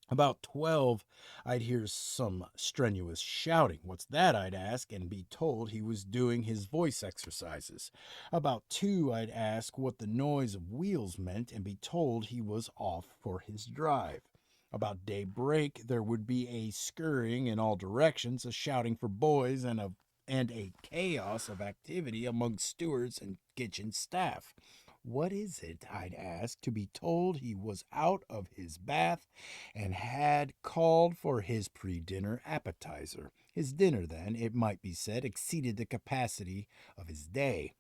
About 12, I'd hear some strenuous shouting. "What's that?" I'd ask, and be told he was doing his voice exercises. About 2, I'd ask what the noise of wheels meant, and be told he was off for his drive. About daybreak, there would be a scurrying in all directions, a shouting for boys, and a chaos of activity among stewards and kitchen staff. "What is it?" I'd ask, to be told he was out of his bath and had called for his pre-dinner appetizer. His dinner, then, it might be said, exceeded the capacity of his day.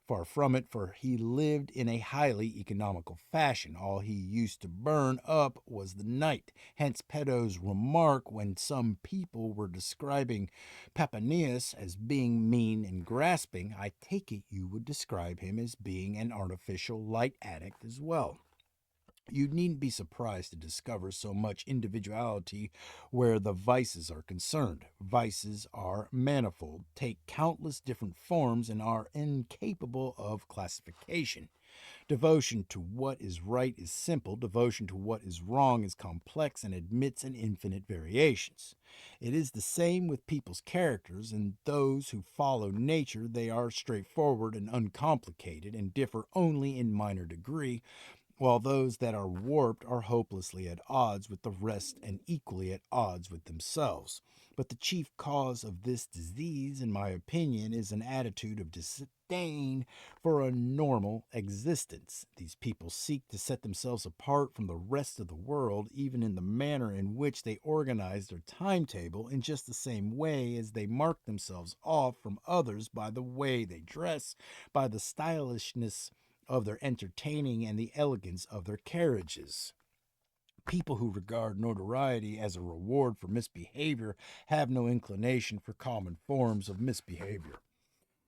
Far from it, for he lived in a highly economical fashion. All he used to burn up was the night. Hence Pedo's remark, when some people were describing Papinius as being mean and grasping, I take it you would describe him as being an artificial light addict as well. You needn't be surprised to discover so much individuality where the vices are concerned. Vices are manifold, take countless different forms, and are incapable of classification. Devotion to what is right is simple. Devotion to what is wrong is complex and admits an infinite variations. It is the same with people's characters. In those who follow nature, they are straightforward and uncomplicated and differ only in minor degree, while those that are warped are hopelessly at odds with the rest and equally at odds with themselves. But the chief cause of this disease, in my opinion, is an attitude of disdain for a normal existence. These people seek to set themselves apart from the rest of the world, even in the manner in which they organize their timetable, in just the same way as they mark themselves off from others by the way they dress, by the stylishness of their entertaining and the elegance of their carriages. People who regard notoriety as a reward for misbehavior have no inclination for common forms of misbehavior.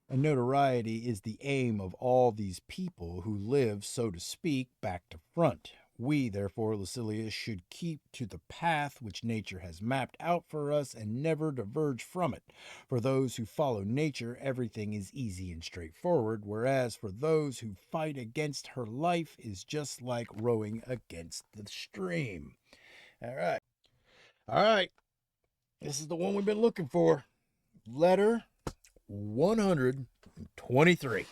And notoriety is the aim of all these people who live, so to speak, back to front. We, therefore, Lucilius, should keep to the path which nature has mapped out for us and never diverge from it. For those who follow nature, everything is easy and straightforward, whereas for those who fight against her life is just like rowing against the stream. All right. All right. This is the one we've been looking for. Letter 123.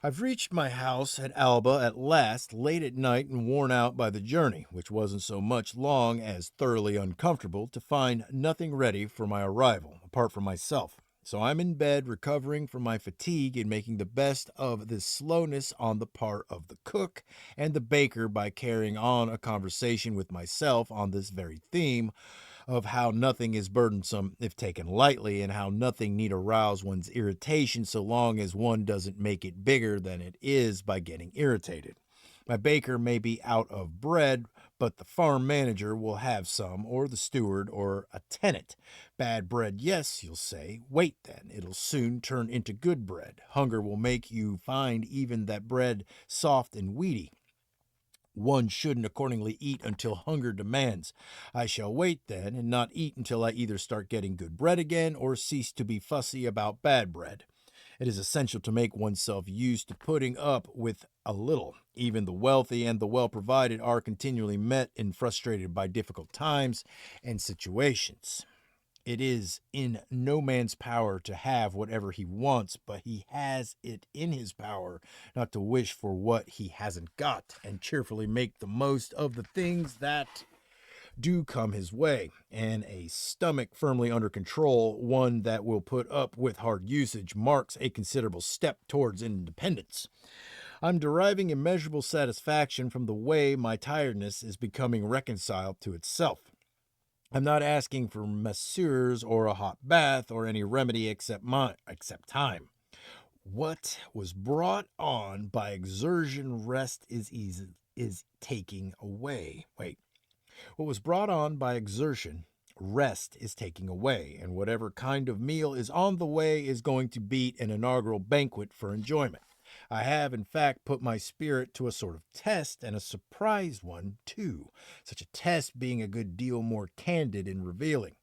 I've reached my house at Alba at last, late at night and worn out by the journey, which wasn't so much long as thoroughly uncomfortable, to find nothing ready for my arrival, apart from myself. So I'm in bed, recovering from my fatigue and making the best of this slowness on the part of the cook and the baker by carrying on a conversation with myself on this very theme of how nothing is burdensome if taken lightly, and how nothing need arouse one's irritation so long as one doesn't make it bigger than it is by getting irritated. My baker may be out of bread, but the farm manager will have some, or the steward, or a tenant. Bad bread, yes, you'll say. Wait then, it'll soon turn into good bread. Hunger will make you find even that bread soft and weedy. One shouldn't accordingly eat until hunger demands. I shall wait then, and not eat until I either start getting good bread again or cease to be fussy about bad bread. It is essential to make oneself used to putting up with a little. Even the wealthy and the well provided are continually met and frustrated by difficult times and situations. It is in no man's power to have whatever he wants, but he has it in his power not to wish for what he hasn't got, and cheerfully make the most of the things that do come his way. And a stomach firmly under control, one that will put up with hard usage, marks a considerable step towards independence. I'm deriving immeasurable satisfaction from the way my tiredness is becoming reconciled to itself. I'm not asking for masseurs or a hot bath or any remedy except time. What was brought on by exertion, rest is taking away. Wait. What was brought on by exertion, rest is taking away, and whatever kind of meal is on the way is going to beat an inaugural banquet for enjoyment. I have, in fact, put my spirit to a sort of test, and a surprise one, too, such a test being a good deal more candid and revealing.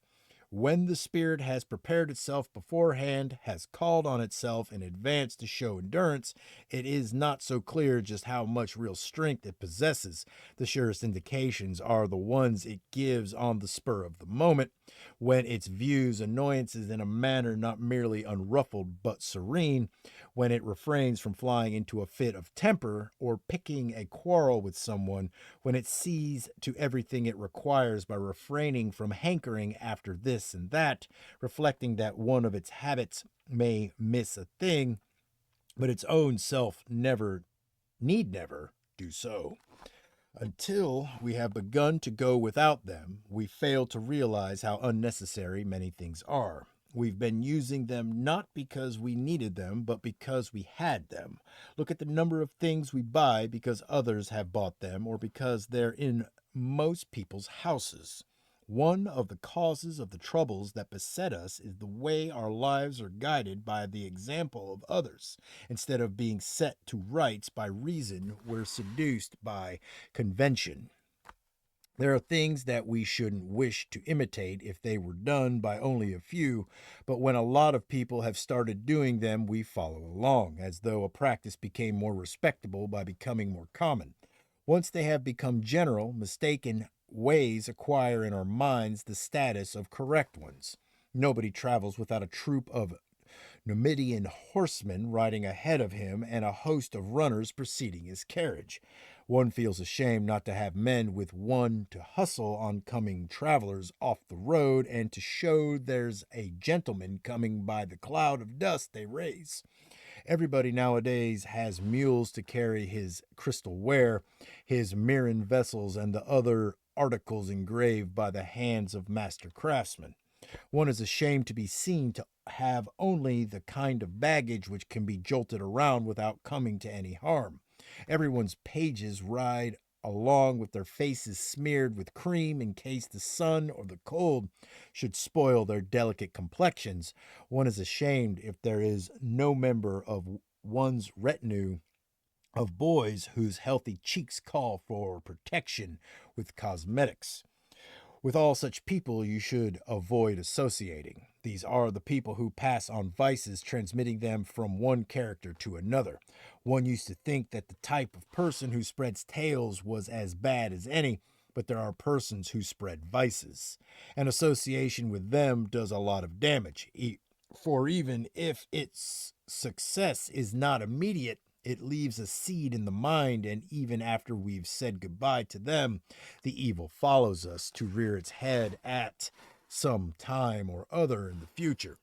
When the spirit has prepared itself beforehand, has called on itself in advance to show endurance, it is not so clear just how much real strength it possesses. The surest indications are the ones it gives on the spur of the moment, when it views annoyances in a manner not merely unruffled but serene, when it refrains from flying into a fit of temper or picking a quarrel with someone, when it sees to everything it requires by refraining from hankering after this and that, reflecting that one of its habits may miss a thing, but its own self need never do so. Until we have begun to go without them, we fail to realize how unnecessary many things are. We've been using them not because we needed them, but because we had them. Look at the number of things we buy because others have bought them or because they're in most people's houses. One of the causes of the troubles that beset us is the way our lives are guided by the example of others. Instead of being set to rights by reason, we're seduced by convention. There are things that we shouldn't wish to imitate if they were done by only a few, but when a lot of people have started doing them, we follow along, as though a practice became more respectable by becoming more common. Once they have become general, mistaken ways acquire in our minds the status of correct ones. Nobody travels without a troop of Numidian horsemen riding ahead of him and a host of runners preceding his carriage. One feels ashamed not to have men with one to hustle oncoming travelers off the road and to show there's a gentleman coming by the cloud of dust they raise. Everybody nowadays has mules to carry his crystal ware, his mirren vessels, and the other articles engraved by the hands of master craftsmen. One is ashamed to be seen to have only the kind of baggage which can be jolted around without coming to any harm. Everyone's pages ride along with their faces smeared with cream in case the sun or the cold should spoil their delicate complexions. One is ashamed if there is no member of one's retinue of boys whose healthy cheeks call for protection with cosmetics. With all such people, you should avoid associating. These are the people who pass on vices, transmitting them from one character to another. One used to think that the type of person who spreads tales was as bad as any, but there are persons who spread vices. An association with them does a lot of damage, for even if its success is not immediate, it leaves a seed in the mind, and even after we've said goodbye to them, the evil follows us to rear its head at some time or other in the future.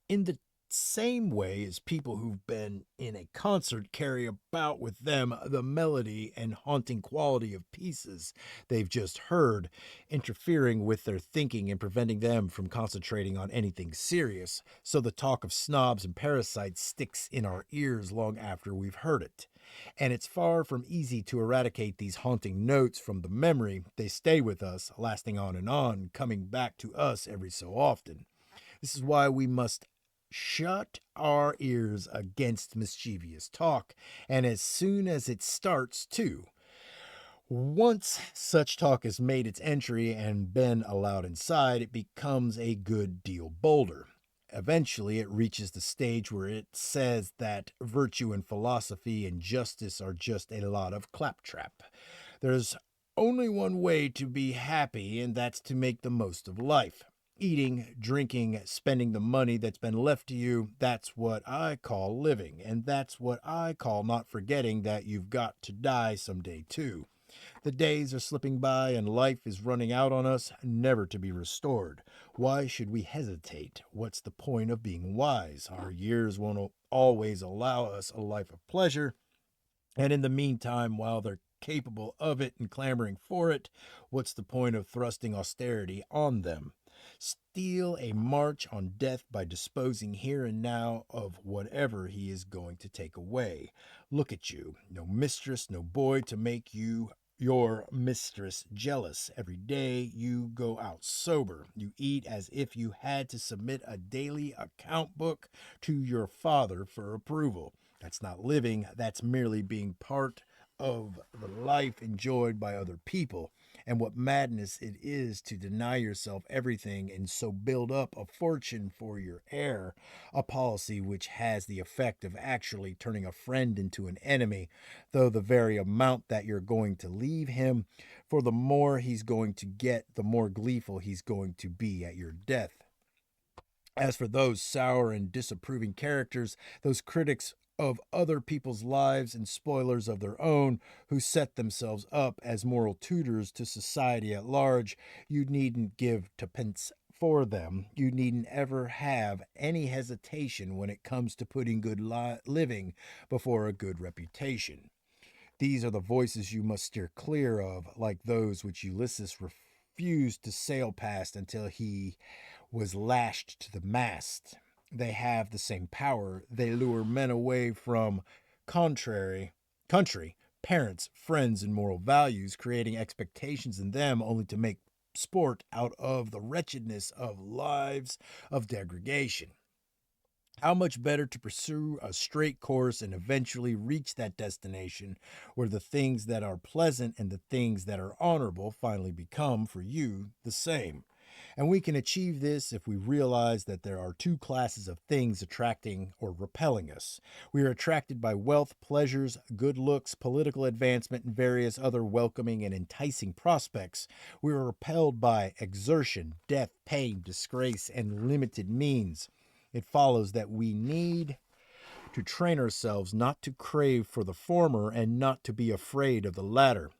In the same way as people who've been in a concert carry about with them the melody and haunting quality of pieces they've just heard, interfering with their thinking and preventing them from concentrating on anything serious, so the talk of snobs and parasites sticks in our ears long after we've heard it. And it's far from easy to eradicate these haunting notes from the memory. They stay with us, lasting on, coming back to us every so often. This is why we must shut our ears against mischievous talk, and as soon as it starts, too. Once such talk has made its entry and been allowed inside, it becomes a good deal bolder. Eventually, it reaches the stage where it says that virtue and philosophy and justice are just a lot of claptrap. There's only one way to be happy, and that's to make the most of life. Eating, drinking, spending the money that's been left to you, that's what I call living, and that's what I call not forgetting that you've got to die someday too. The days are slipping by and life is running out on us, never to be restored. Why should we hesitate? What's the point of being wise? Our years won't always allow us a life of pleasure, and in the meantime, while they're capable of it and clamoring for it, what's the point of thrusting austerity on them? Steal a march on death by disposing here and now of whatever he is going to take away. Look at you, no mistress, no boy to make you your mistress jealous. Every day you go out sober. You eat as if you had to submit a daily account book to your father for approval. That's not living, that's merely being part of the life enjoyed by other people. And what madness it is to deny yourself everything and so build up a fortune for your heir, a policy which has the effect of actually turning a friend into an enemy, though the very amount that you're going to leave him, for the more he's going to get, the more gleeful he's going to be at your death. As for those sour and disapproving characters, those critics of other people's lives and spoilers of their own, who set themselves up as moral tutors to society at large, you needn't give twopence for them. You needn't ever have any hesitation when it comes to putting good living before a good reputation. These are the voices you must steer clear of, like those which Ulysses refused to sail past until he was lashed to the mast. They have the same power. They lure men away from contrary country, parents, friends, and moral values, creating expectations in them only to make sport out of the wretchedness of lives of degradation. How much better to pursue a straight course and eventually reach that destination where the things that are pleasant and the things that are honorable finally become for you the same. And we can achieve this if we realize that there are two classes of things attracting or repelling us. We are attracted by wealth, pleasures, good looks, political advancement, and various other welcoming and enticing prospects. We are repelled by exertion, death, pain, disgrace, and limited means. It follows that we need to train ourselves not to crave for the former and not to be afraid of the latter.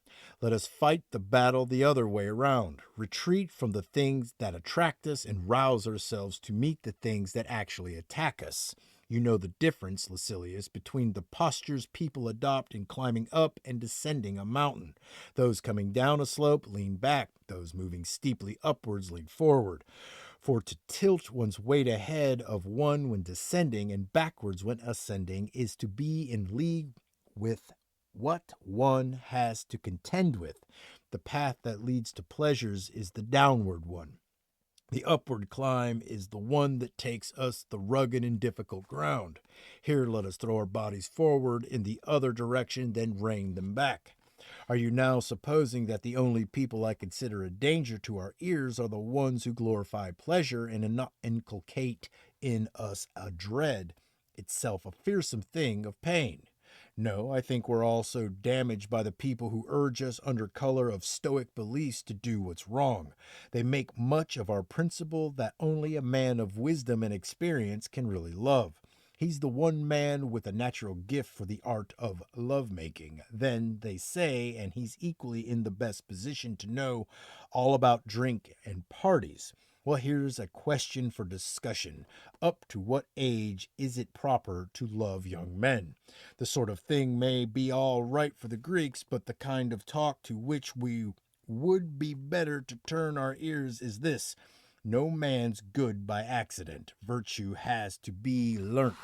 Let us fight the battle the other way around. Retreat from the things that attract us and rouse ourselves to meet the things that actually attack us. You know the difference, Lucilius, between the postures people adopt in climbing up and descending a mountain. Those coming down a slope lean back, those moving steeply upwards lean forward. For to tilt one's weight ahead of one when descending and backwards when ascending is to be in league with what one has to contend with. The path that leads to pleasures is the downward one. The upward climb is the one that takes us the rugged and difficult ground. Here let us throw our bodies forward in the other direction, then rein them back. Are you now supposing that the only people I consider a danger to our ears are the ones who glorify pleasure and inculcate in us a dread, itself a fearsome thing, of pain? No, I think we're also damaged by the people who urge us under color of Stoic beliefs to do what's wrong. They make much of our principle that only a man of wisdom and experience can really love. He's the one man with a natural gift for the art of lovemaking. Then they say, and he's equally in the best position to know all about drink and parties. Well, here's a question for discussion. Up to what age is it proper to love young men? The sort of thing may be all right for the Greeks, but the kind of talk to which we would be better to turn our ears is this: no man's good by accident. Virtue has to be learnt.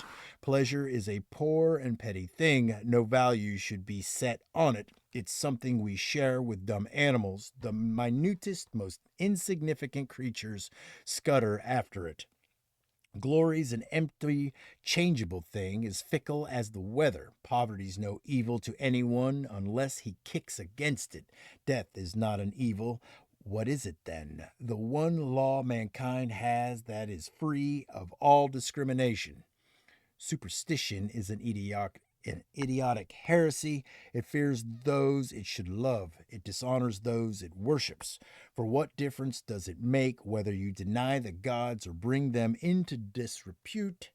Pleasure is a poor and petty thing. No value should be set on it. It's something we share with dumb animals. The minutest, most insignificant creatures scutter after it. Glory's an empty, changeable thing, as fickle as the weather. Poverty's no evil to anyone unless he kicks against it. Death is not an evil. What is it then? The one law mankind has that is free of all discrimination. Superstition is an idiotic heresy. It fears those it should love. It dishonors those it worships. For what difference does it make whether you deny the gods or bring them into disrepute?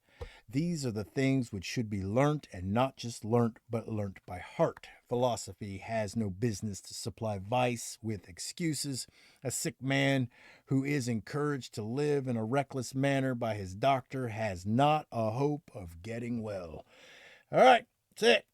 These are the things which should be learnt, and not just learnt, but learnt by heart. Philosophy has no business to supply vice with excuses. A sick man who is encouraged to live in a reckless manner by his doctor has not a hope of getting well. All right, that's it.